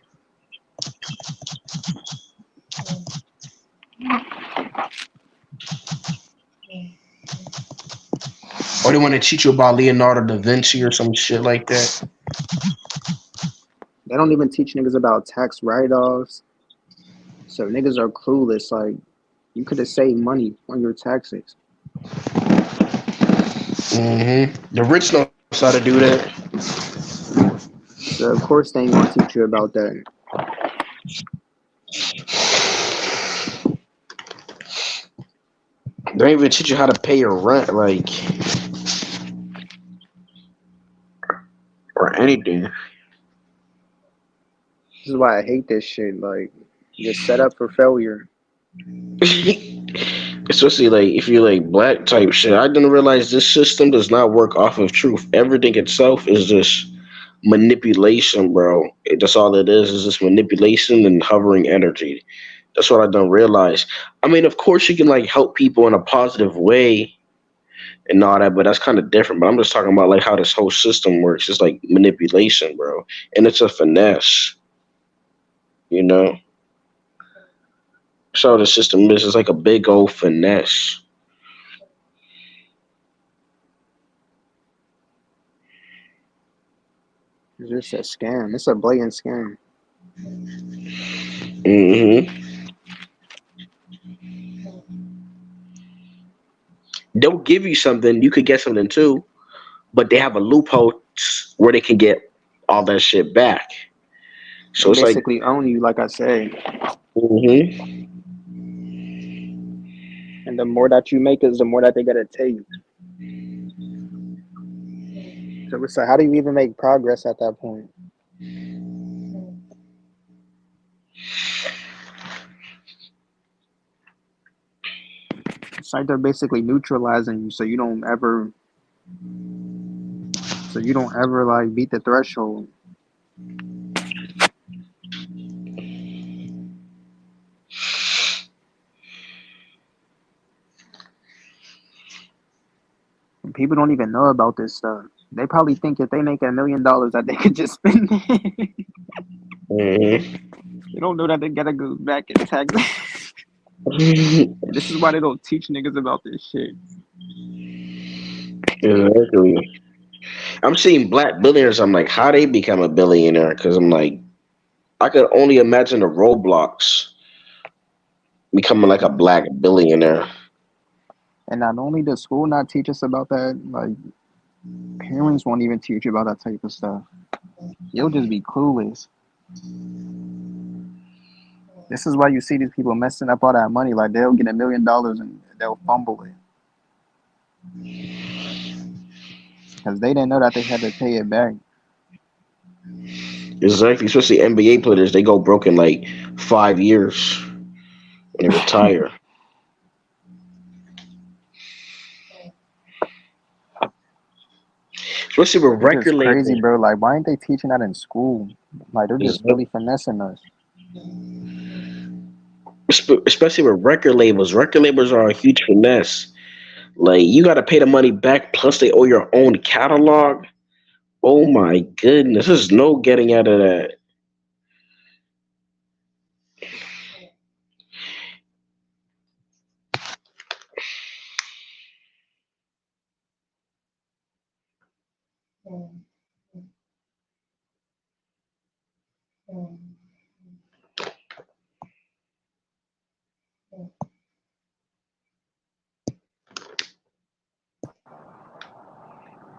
Or they want to teach you about Leonardo da Vinci or some shit like that. They don't even teach niggas about tax write-offs. So niggas are clueless. Like, you could have saved money on your taxes. The rich knows how to do that. So of course they ain't gonna teach you about that. They don't even teach you how to pay your rent, like, or anything. This is why I hate this shit. Like, you're set up for failure. Especially like if you like black type shit. I didn't realize this system does not work off of truth. Everything itself is just manipulation, bro. That's all it is just manipulation and hovering energy. That's what I don't realize. I mean, of course you can like help people in a positive way and all that, but that's kind of different. But I'm just talking about like how this whole system works. It's like manipulation, bro, and it's a finesse. You know, so the system is it's like a big old finesse. It's just a scam. It's a blatant scam. hmm They'll give you something, you could get something too, but they have a loophole where they can get all that shit back. They So it's like, basically own you, like I said. hmm And the more that you make is the more that they gotta take. So it's like, how do you even make progress at that point? It's like they're basically neutralizing you so you don't ever like beat the threshold. And people don't even know about this stuff. They probably think if they make $1 million that they could just spend it. hmm They don't know that they gotta go back and tax. And this is why they don't teach niggas about this shit. exactly. I'm seeing black billionaires. I'm like, how they become a billionaire? Because I'm like, I could only imagine the Roblox becoming like a black billionaire. And not only does school not teach us about that, like parents won't even teach you about that type of stuff. You'll just be clueless. This is why you see these people messing up all that money. Like they'll get $1 million and they'll fumble it because they didn't know that they had to pay it back. Exactly. Especially NBA players, they go broke in like 5 years when they retire. Especially with It's just record crazy, labels. bro. Like, why aren't they teaching that in school? Like, they're just really finessing us. Especially with record labels. Record labels are a huge finesse. Like you got to pay the money back, plus they owe your own catalog. Oh my goodness, there's no getting out of that.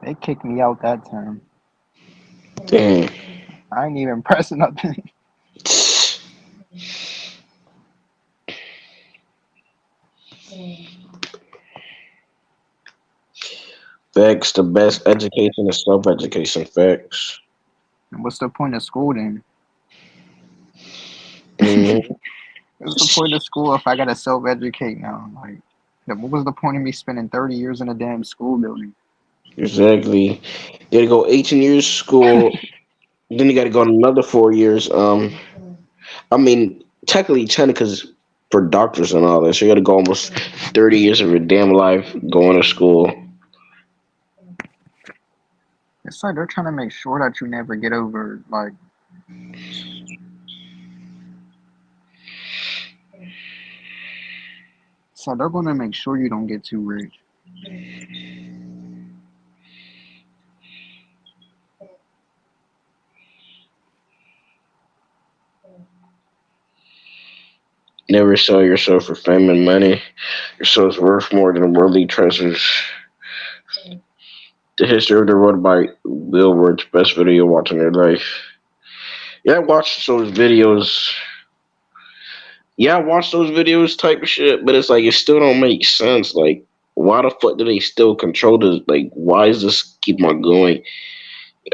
They kicked me out that time. Damn. I ain't even pressing nothing. Facts. The best education is self-education. Facts. What's the point of school then? Mhm. What's the point of school if I gotta self-educate now? Like, what was the point of me spending 30 years in a damn school building? Exactly. You gotta go 18 years school, then you gotta go another 4 years. I mean, technically 10 because for doctors and all that, so you gotta go almost 30 years of your damn life going to school. It's like they're trying to make sure that you never get over, like, so they're gonna make sure you don't get too rich. Never sell yourself for fame and money. Your soul's worth more than worldly treasures. The history of the world by Will Ward's best video you watch in your life. Yeah, I watched those videos. Yeah, I watched those videos type of shit, but it's like it still don't make sense. Like, why the fuck do they still control this? Like, why is this keep on going?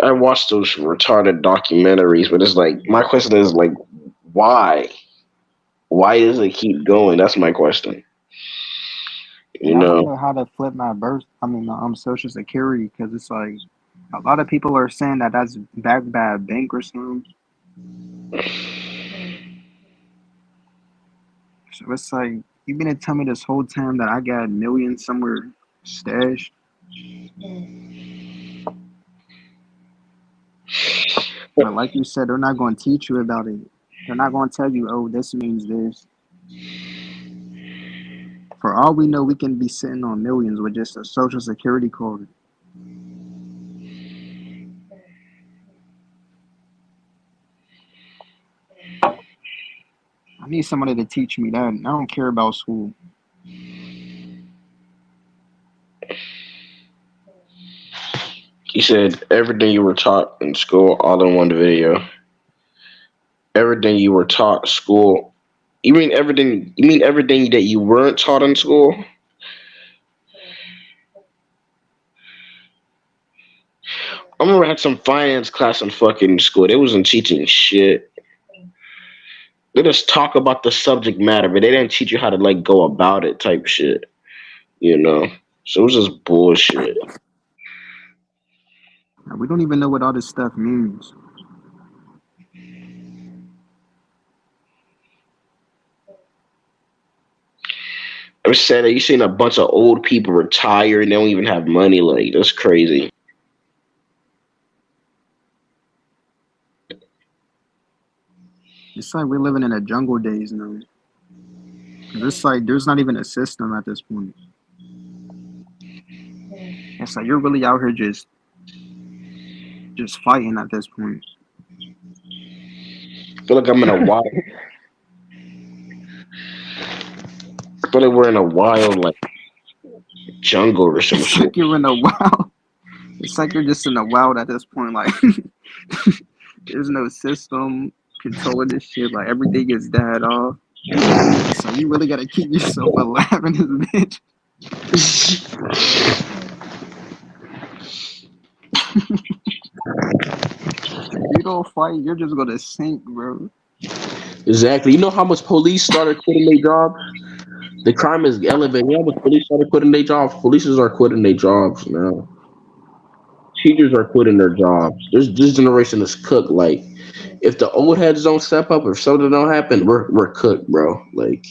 I watched those retarded documentaries, but it's like my question is like, why? Why does it keep going? That's my question. You Yeah, I don't know, know how to flip my birth. I mean, Social Security, because it's like a lot of people are saying that that's backed by a bank or something. So it's like you been to tell me this whole time that I got millions somewhere stashed. But like you said, they're not going to teach you about it. They're not going to tell you, oh, this means this. For all we know, we can be sitting on millions with just a Social Security card. I need somebody to teach me that. I don't care about school. he said everything you were taught in school, all in one video. Everything you were taught school. You mean everything? You mean everything that you weren't taught in school? I remember I had some finance class in fucking school. They wasn't teaching shit. They just talk about the subject matter, but they didn't teach you how to like go about it type shit. You know? So it was just bullshit. We don't even know what all this stuff means. It was sad that you seen a bunch of old people retire and they don't even have money. Like that's crazy. It's like we're living in a jungle days now. 'Cause it's like there's not even a system at this point. It's like you're really out here just fighting at this point. I feel like I'm in a wild. I feel like we're in a wild like jungle or some It's shit. like you're in a wild. It's like you're just in the wild at this point. Like there's no system controlling this shit. Like everything is died off. So you really gotta keep yourself alive in this bitch. If you don't fight, you're just gonna sink, bro. Exactly. You know how much police started quitting their jobs? The crime is elevating. You know how much police started quitting their jobs? Police are quitting their jobs now. Teachers are quitting their jobs. This generation is cooked. Like, if the old heads don't step up, if something don't happen, we're cooked, bro. Like,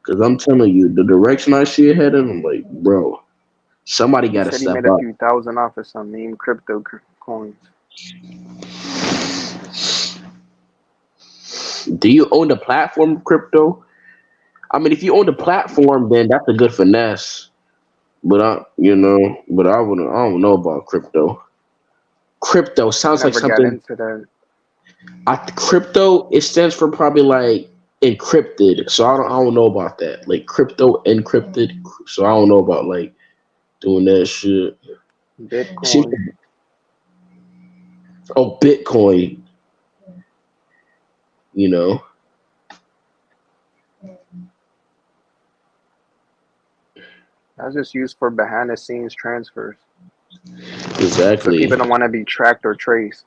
cause I'm telling you, the direction I see it heading, I'm like, bro, somebody He got to said he step made a up. few thousand off of some meme crypto coins. Do you own the platform crypto? I mean, if you own the platform, then that's a good finesse. But I wouldn't. I don't know about crypto. Crypto I sounds like never got something. into that. Crypto, it stands for probably like encrypted. So I don't know about that. Like crypto encrypted. So I don't know about like doing that shit. See, Bitcoin. oh, Bitcoin. You know, That's just used for behind the scenes transfers. So exactly. people don't want to be tracked or traced.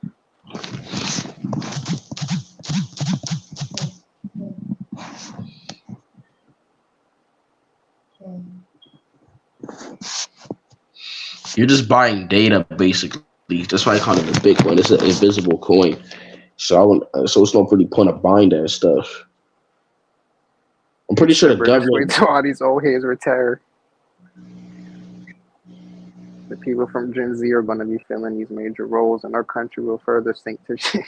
You're just buying data basically. That's why I call it the Bitcoin. It's an invisible coin. So so it's no pretty point of buying that stuff. I'm pretty sure the Except for just wait government. till all these old heads retire. The people from Gen Z are going to be filling these major roles, and our country will further sink to shit.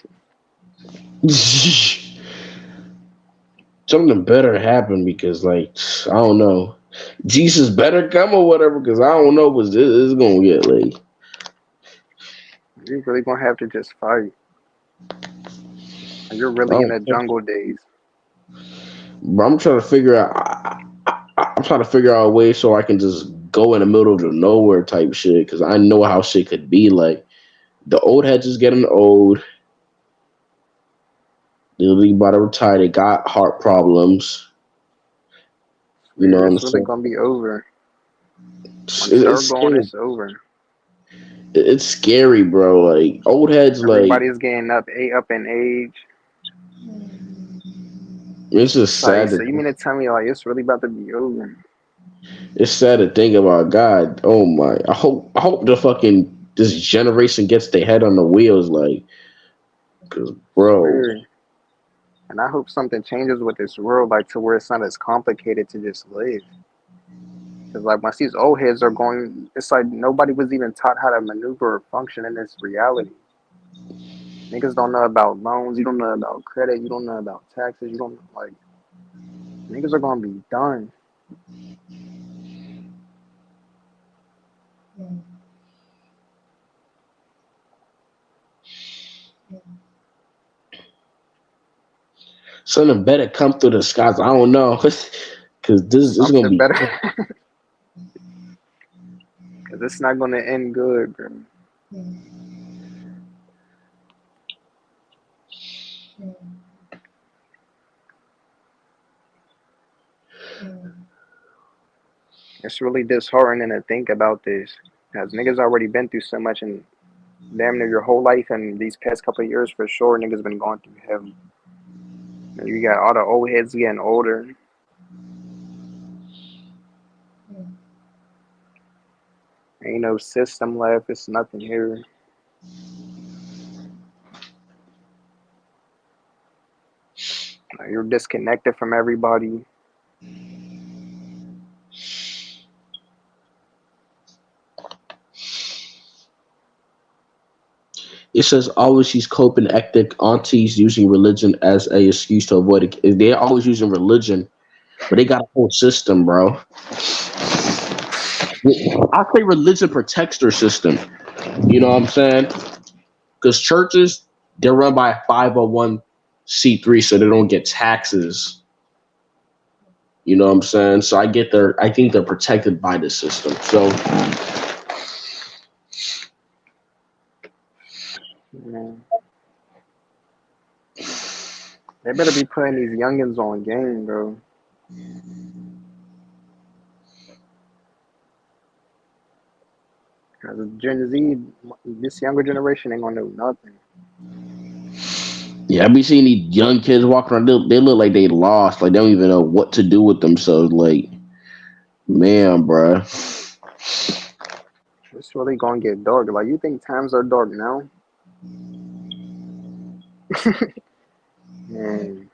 Something better happen because, like, I don't know. Jesus better come or whatever because I don't know what this is going to get, like. You're really going to have to just fight. You're I really in don't the know. jungle days. But I'm trying to figure out. I'm trying to figure out a way so I can just go in the middle of the nowhere type shit because I know how shit could be. Like the old heads is getting old. They're about to retire. They got heart problems. You know what I'm It's really saying? going to be over. When it It's starts going, scary. it's over. It's scary, bro. Like old heads, like Everybody's getting up in age. it's just Like, sad so you to mean to tell me like it's really about to be over? it's sad to think about. God, oh my! I hope the fucking this generation gets their head on the wheels, like, cause bro, Swear. And I hope something changes with this world, like to where it's not as complicated to just live. Because like once these old heads are going, it's like nobody was even taught how to maneuver or function in this reality. Niggas don't know about loans. You don't know about credit. You don't know about taxes. You don't like. Niggas are gonna be done. something better come through the skies. I don't know, cause this is gonna Something be. better. Because it's not gonna end good, bro. It's really disheartening to think about this. Because niggas already been through so much in damn near your whole life, and these past couple of years for sure, niggas been going through hell. And you got all the old heads getting older. Ain't no system left. It's nothing here. You're disconnected from everybody. It says always these coping ectic aunties using religion as a excuse to avoid it. They're always using religion, but they got a whole system, bro. I say religion protects their system. You know what I'm saying? Because churches, they're run by a 501c3, so they don't get taxes. You know what I'm saying? So I think they're protected by the system. So Man. They better be putting these youngins on game, bro. Because Gen Z, this younger generation ain't gonna know nothing. yeah, I be seeing these young kids walking around. They look like they lost. Like they don't even know what to do with themselves. Like, man, bro. It's really gonna get dark. Like, you think times are dark now? Man,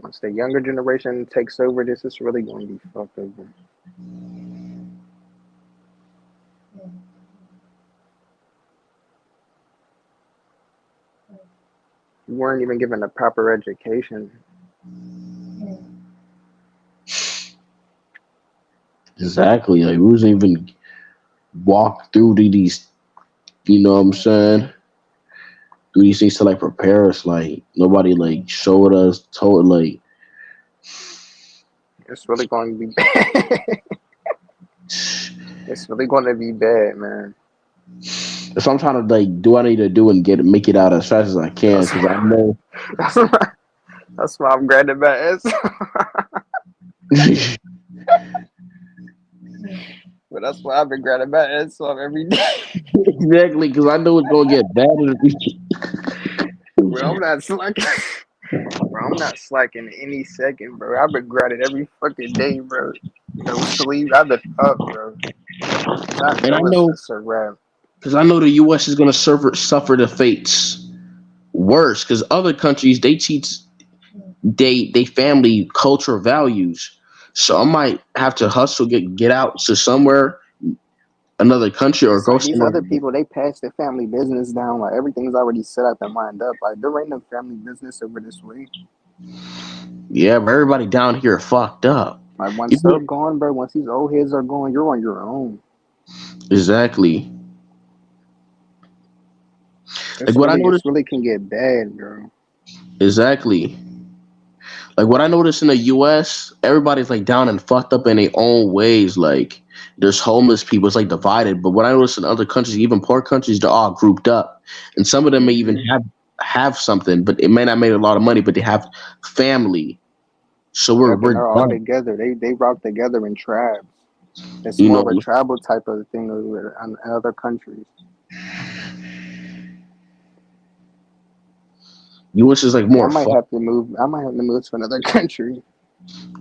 once the younger generation takes over, this is really gonna be fucked over. You weren't even given a proper education. Exactly. Like we wasn't even walk through these. You know what I'm saying? Do these things to like prepare us. Like nobody like showed us, told like. It's really gonna be bad. It's really gonna be bad, man. If I'm trying to like do what I need to do and make it out as fast as I can, That's because I know. that's why, that's why I'm grabbing my ass. But that's why I've been grabbing my ass off every day. Exactly, because I know it's gonna get bad in the future. Bro, I'm not slacking. Bro, bro. I'm not slacking any second, bro. I regret it every fucking day, bro. No sleep. I've been up, bro. Cause I And I know know it's a wrap. because I know the U.S. is gonna suffer the fates worse because other countries they teach they family culture values. So I might have to hustle get out to somewhere another country or It's go like these somewhere. other people, they pass their family business down. Like everything's already set up and lined up. Like there ain't no family business over this way. Yeah, but everybody down here fucked up. Like once Even they're gone, bro. Once these old heads are gone, you're on your own. exactly like It's what I really, noticed. it's really can get bad, bro. Exactly like what I noticed in the U.S. Everybody's like down and fucked up in their own ways. Like there's homeless people. It's like divided. But what I noticed in other countries, even poor countries, they're all grouped up, and some of them may even Hmm. have something, but it may not make a lot of money, but they have family. So we're Yep, and we're they're all done. together. They rock together in tribes. It's You more know, of a tribal type of thing over in other countries. U.S. is like I more might fun. have to move. I might have to move to another country.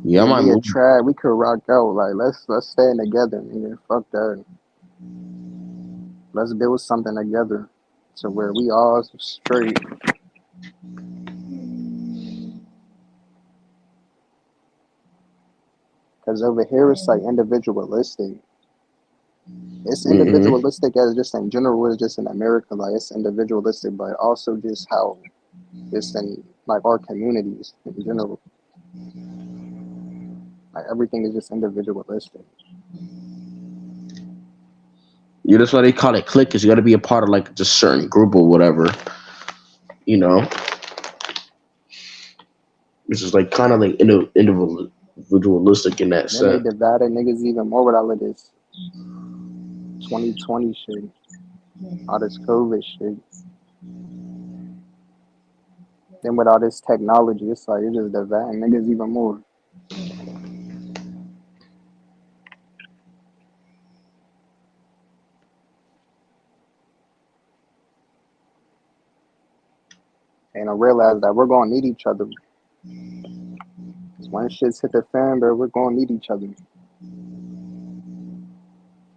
Yeah, I And might me a move. tribe, we could rock out. Like let's stand together, nigga. Fuck that. Let's build something together, to where we all straight. Cause over here it's like individualistic. It's Hmm. individualistic as just in general. It's just in America, like it's individualistic, but also just how just in like our communities in general, like everything is just individualistic. Yeah, that's why they call it clique. Cause you got to be a part of like just certain group or whatever. You know, which is like kind of like individualistic in that Then they sense. divided niggas even more with all of this 2020 shit, all this COVID shit. Then with all this technology, it's like it's just dividing niggas even more. And I realize that we're gonna need each other. Cause when shit's hit the fan, bro, we're gonna need each other.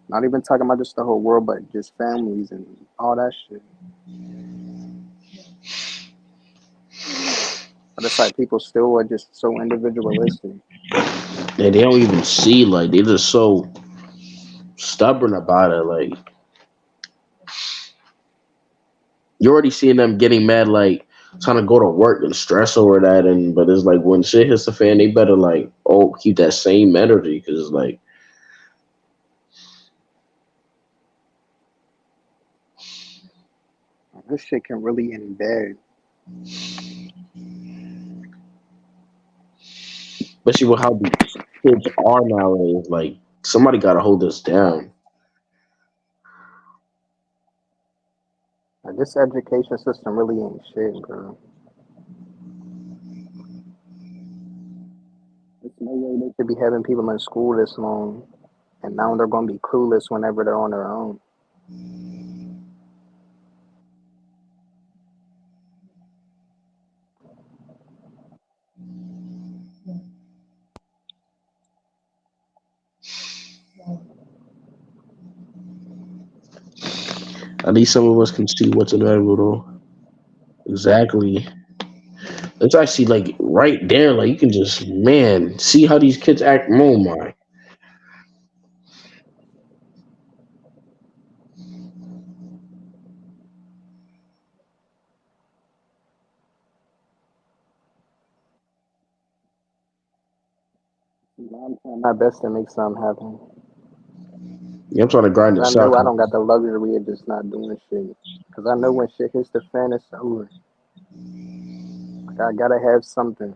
Not even talking about just the whole world, but just families and all that shit. But it's like people still are just so individualistic. And they don't even see like they're just so stubborn about it. Like you're already seeing them getting mad, like trying to go to work and stress over that. And but it's like when shit hits the fan, they better like keep that same energy because it's like This shit can really end bad. especially with how these kids are nowadays. Like somebody got to hold us down. Like, this education system really ain't shit, bro. There's no way they could be having people in school this long, and now they're gonna be clueless whenever they're on their own. At least some of us can see what's inevitable. Exactly. It's actually like right there. Like you can just man see how these kids act. Oh my. I'm trying my best to make something happen. Yeah, I'm trying to grind 'Cause I this know out. I don't got the luxury of just not doing shit. Cause I know when shit hits the fan, it's over. Like I gotta have something.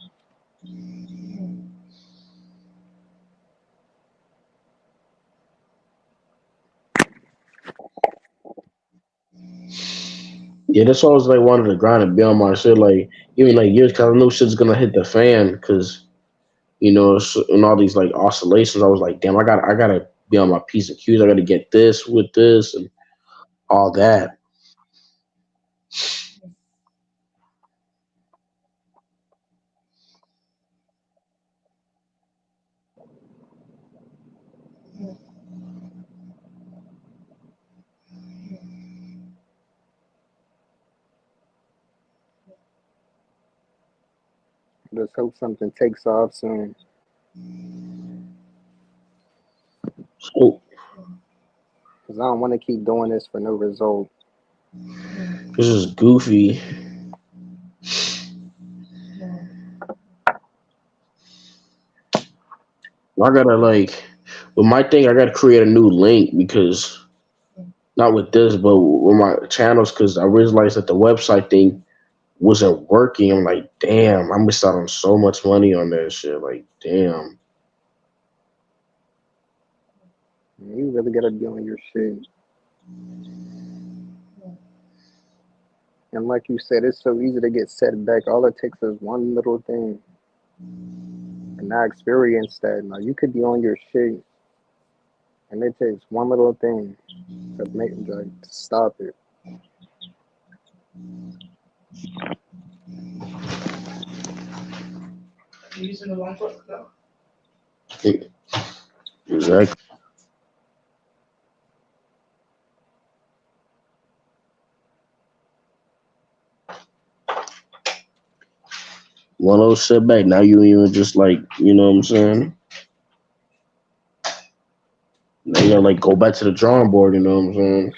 Yeah, that's why I was like wanted to grind and be on my shit. Like even like years, cause I know shit's gonna hit the fan. Cause and all these like oscillations. I was like, damn, I gotta be on my piece of cues. I gotta get this with this and all that. Let's hope something takes off soon. So Cause I don't want to keep doing this for no result. this is goofy. I gotta like with my thing. I gotta create a new link because not with this, but with my channels because I realized that the website thing wasn't working. I'm like, damn, I missed out on so much money on that shit. Like, damn. You really gotta be on your shit. And like you said, it's so easy to get set back. All it takes is one little thing. And I experienced that. Like you could be on your shit, and it takes one little thing to make like to stop it. You using the wrong foot? No. Exactly. 1-0 setback. Now you even just like, you know what I'm saying? Now you gotta like go back to the drawing board, you know what I'm saying?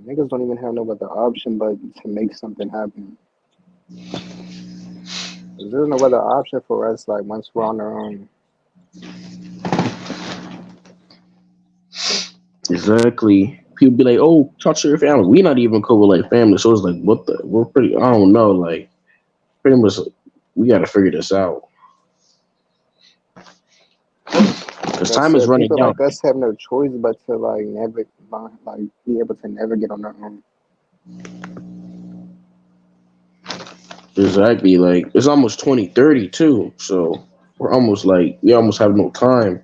Niggas don't even have no other option but to make something happen. 'Cause there's no other option for us. Like once we're on our own. Exactly. People be like, oh, talk to your family. We not even cool with like family. So it's like, what the? We're pretty, I don't know. Like, pretty much, we gotta figure this out. Like Because I time is said, running people down. like us have no choice but to like never like be able to never get on our own. Exactly. Like, it's almost 2030 too. So we're almost like, we almost have no time.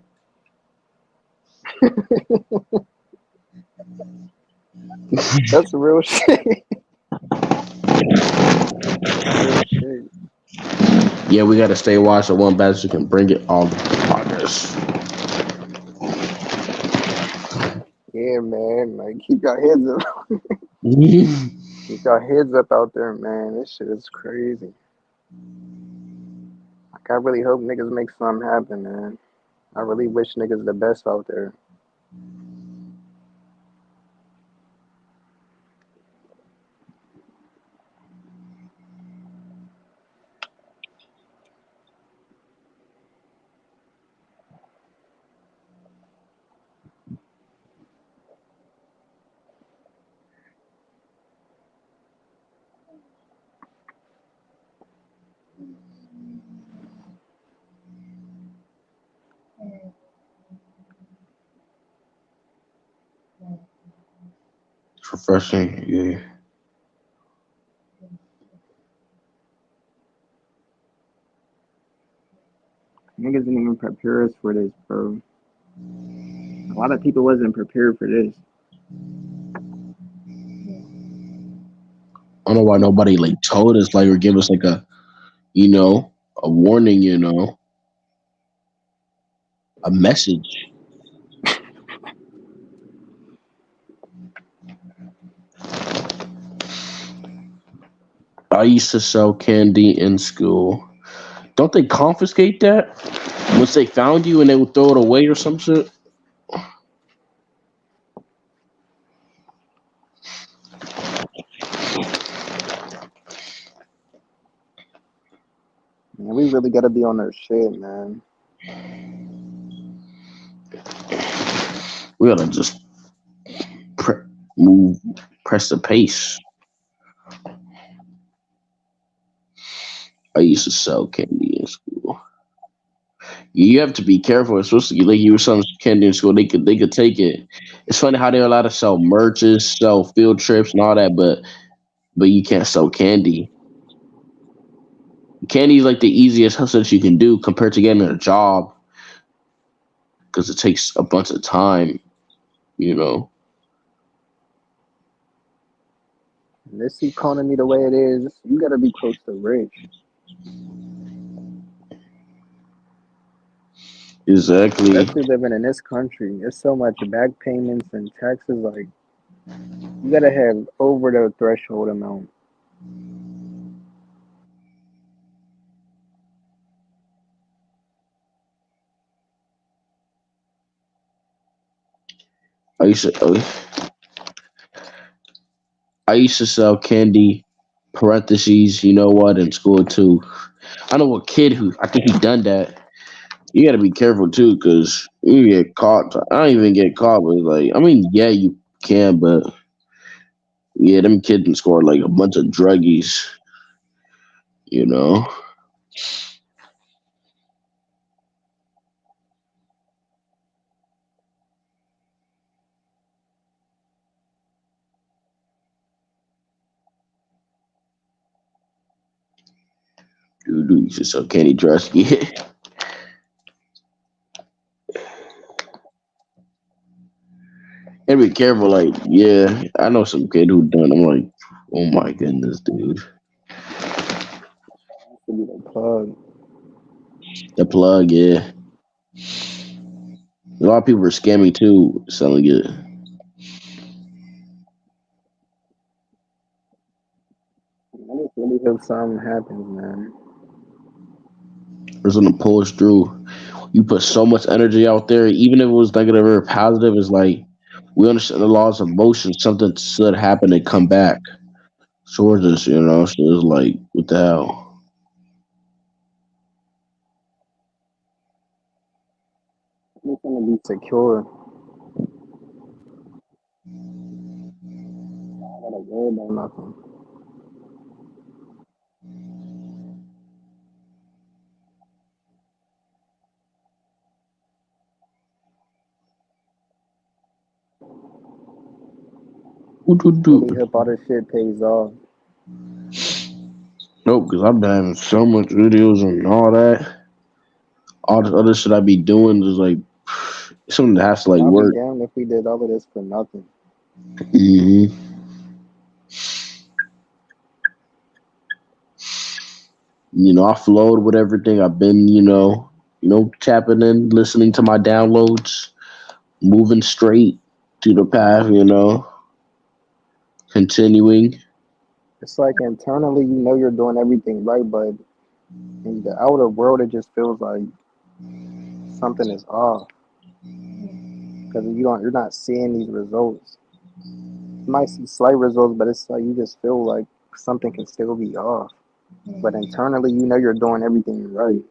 That's real shit. That's real shit. Yeah, we gotta stay watch so one bastard can bring it all the progress. Yeah, man. Like keep your heads up. Mhm. Keep your heads up out there, man. This shit is crazy. Like I really hope niggas make something happen, man. I really wish niggas the best out there. It's refreshing. Yeah. Niggas didn't even prepare us for this, bro. A lot of people wasn't prepared for this. I don't know why nobody like told us like or give us like a you know a warning. A message. I used to sell candy in school. Don't they confiscate that once they found you and they would throw it away or some shit? Man, we really gotta be on our shit, man. We gotta just pre- move, press the pace. I used to sell candy in school. You have to be careful, especially like you were selling candy in school. They could take it. It's funny how they're allowed to sell merches, sell field trips, and all that, but you can't sell candy. Candy is like the easiest hustle that you can do compared to getting a job because it takes a bunch of time. You know. And this economy the way it is, you gotta be close to rich. Exactly. Especially living in this country. There's so much back payments and taxes, like you gotta have over the threshold amount. I used to I used to sell candy parentheses. You know what in school too. I know a kid who I think he done that. You got to be careful too, cause you get caught. I don't even get caught, but like I mean, yeah, you can, but yeah, them kids can score like a bunch of druggies. You know, dude, used to sell candy druggy. And be careful, like yeah, I know some kid who done. I'm like, oh my goodness, dude, Used to be the plug. the plug, yeah. A lot of people are scamming too, selling it. I just really hope something happens, man. It's gonna pull us through. You put so much energy out there, even if it was negative or positive. It's like we understand the laws of motion. Something should happen and come back towards us, you know. So it's like, what the hell? I'm just gonna be secure. I gotta worry about nothing. What to do? Really hope all this shit pays off. Nope, because I'm having so much videos and all that. All this other shit I be doing is like something that has to like I'll be work. damned if we did all of this for nothing. hmm You know, I flowed with everything. I've been, tapping in, listening to my downloads, moving straight to the path. Continuing. It's like internally, you know you're doing everything right, but in the outer world, it just feels like something is off because you're not seeing these results. You might see slight results, but it's like you just feel like something can still be off. But internally, you know you're doing everything right.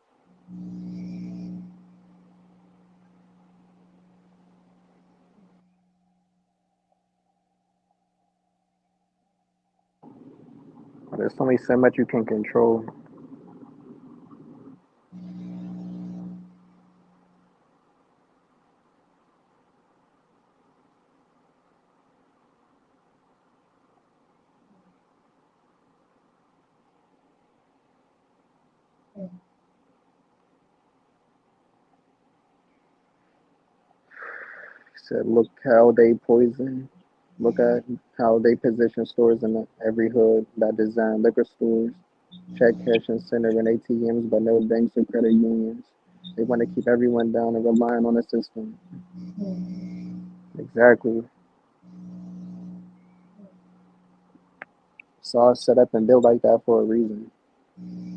But there's only so much you can control. Said, look how they poison. Look at how they position stores in every hood that design liquor stores, check cashing center, and ATMs, but no banks or credit unions. They want to keep everyone down and relying on the system. Exactly. It's all set up and built like that for a reason.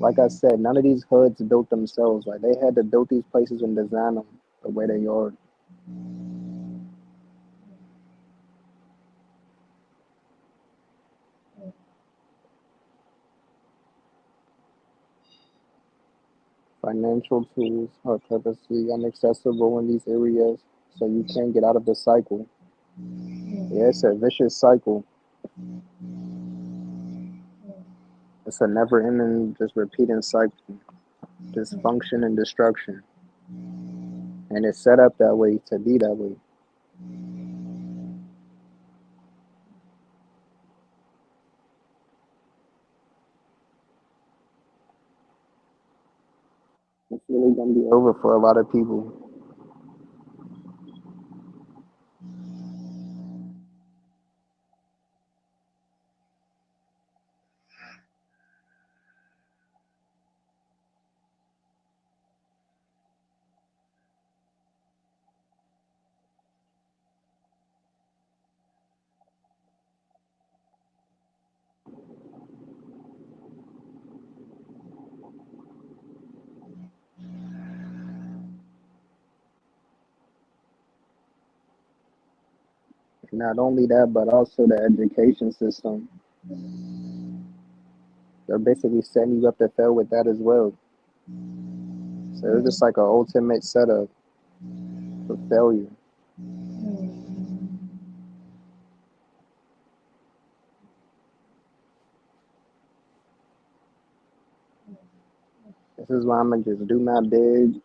Like I said, none of these hoods built themselves. Like they had to build these places and design them the way they are. Financial tools are purposely inaccessible in these areas, so you can't get out of the cycle. Yeah, it's a vicious cycle. It's a never-ending, just repeating cycle, dysfunction and destruction, and it's set up that way to be that way. It's really gonna be over for a lot of people. Not only that, but also the education system. They're basically setting you up to fail with that as well. So it's just like an ultimate setup for failure. This is why I'm gonna just do my bid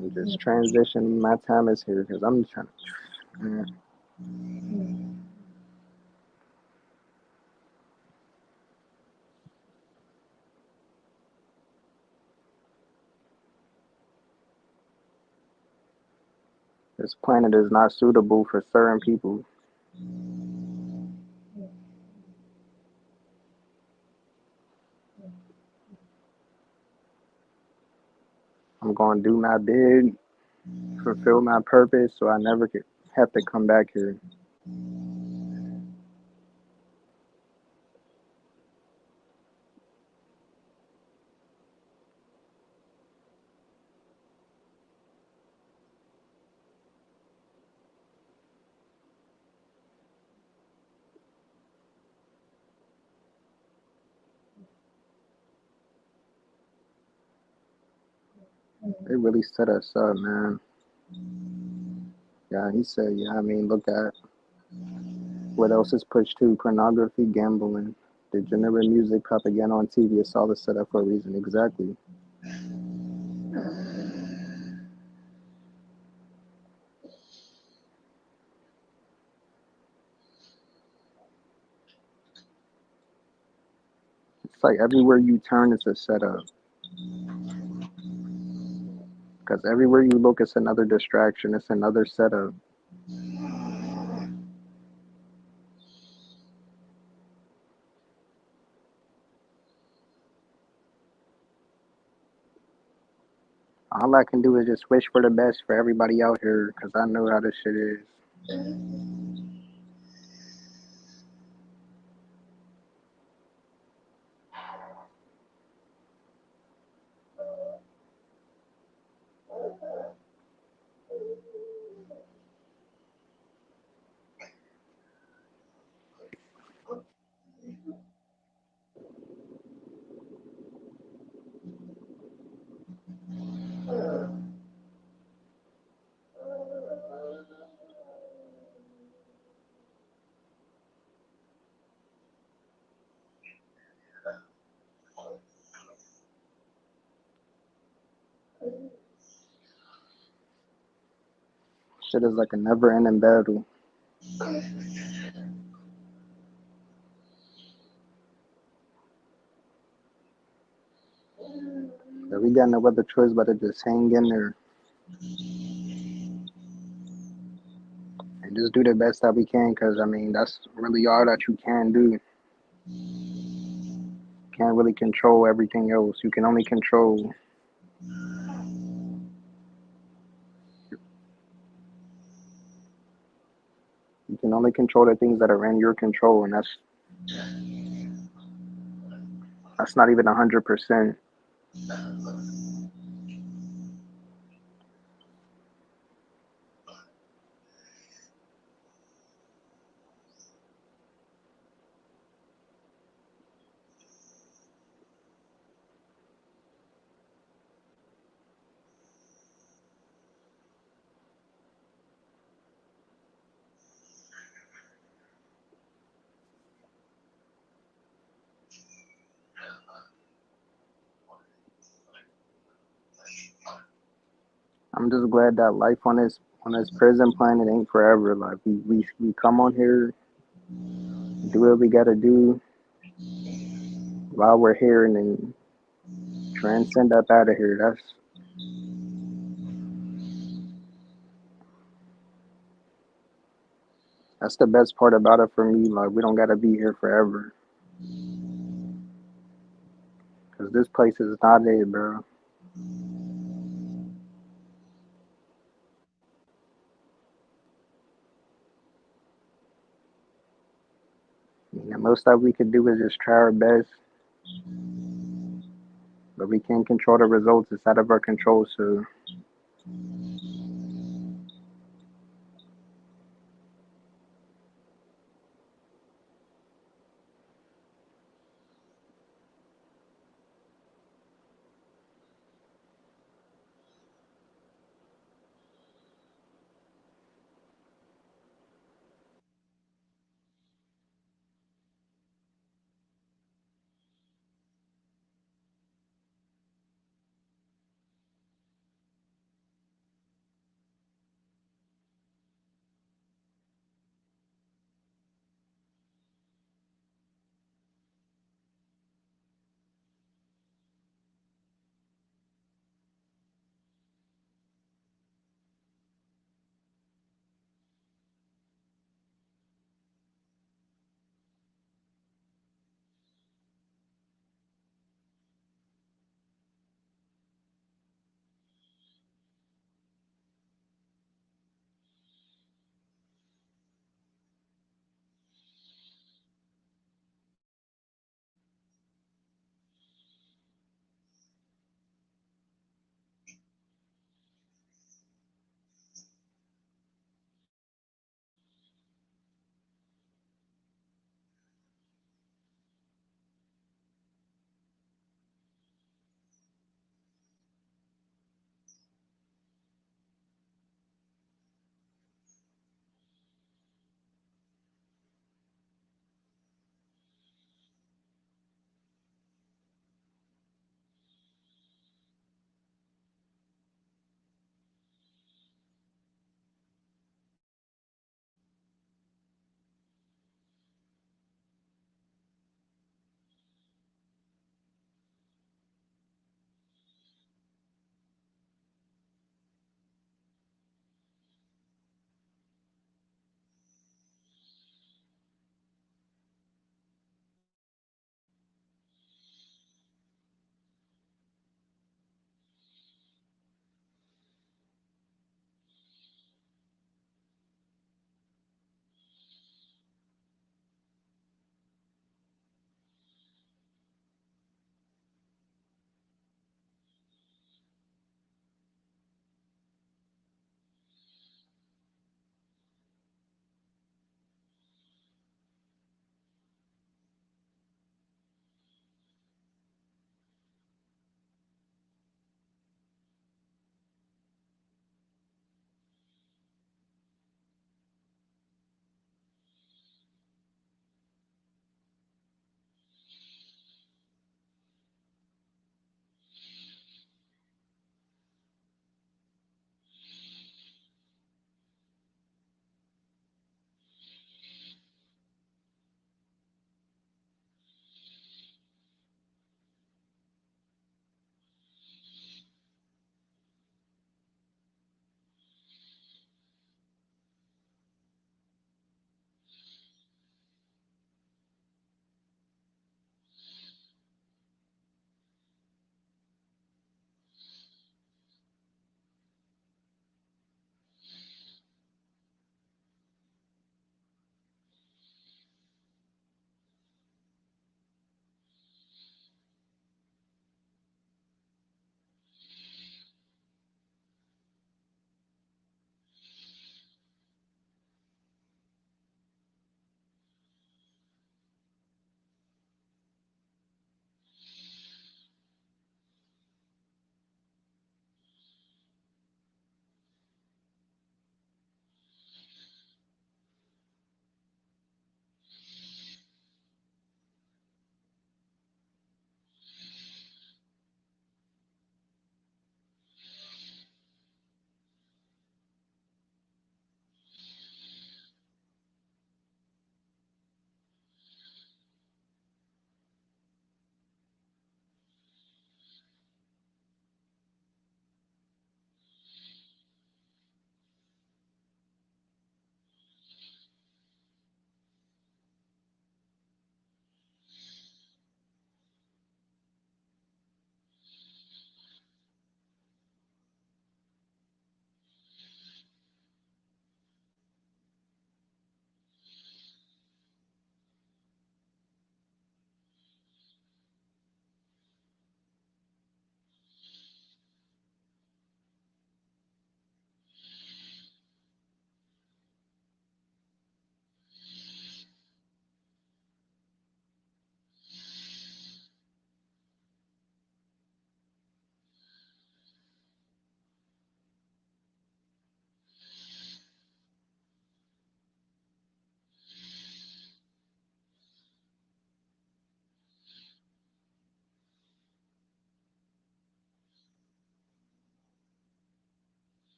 and just transition. My time is here because I'm trying to. This planet is not suitable for certain people. I'm gonna do my bid, fulfill my purpose, so I never could have to come back here. They really set us up, man. Yeah, he said, yeah, I mean, look at what else is pushed to pornography, gambling, degenerate music, propaganda on TV. It's all set up for a reason. Exactly. It's like everywhere you turn, it's a setup. Because everywhere you look, it's another distraction. It's another setup. All I can do is just wish for the best for everybody out here, because I know how this shit is. Shit is like a never-ending battle. But we got no other choice but to just hang in there and just do the best that we can, because, I mean, that's really all that you can do. Can't really control everything else. You can only control the things that are in your control, and that's not even 100%. I'm just glad that life on this prison planet ain't forever. Like we come on here, do what we gotta do while we're here, and then transcend up out of here. That's the best part about it for me. Like, we don't gotta be here forever, cause this place is not it, bro. I mean, the most that we could do is just try our best, but we can't control the results. It's out of our control. So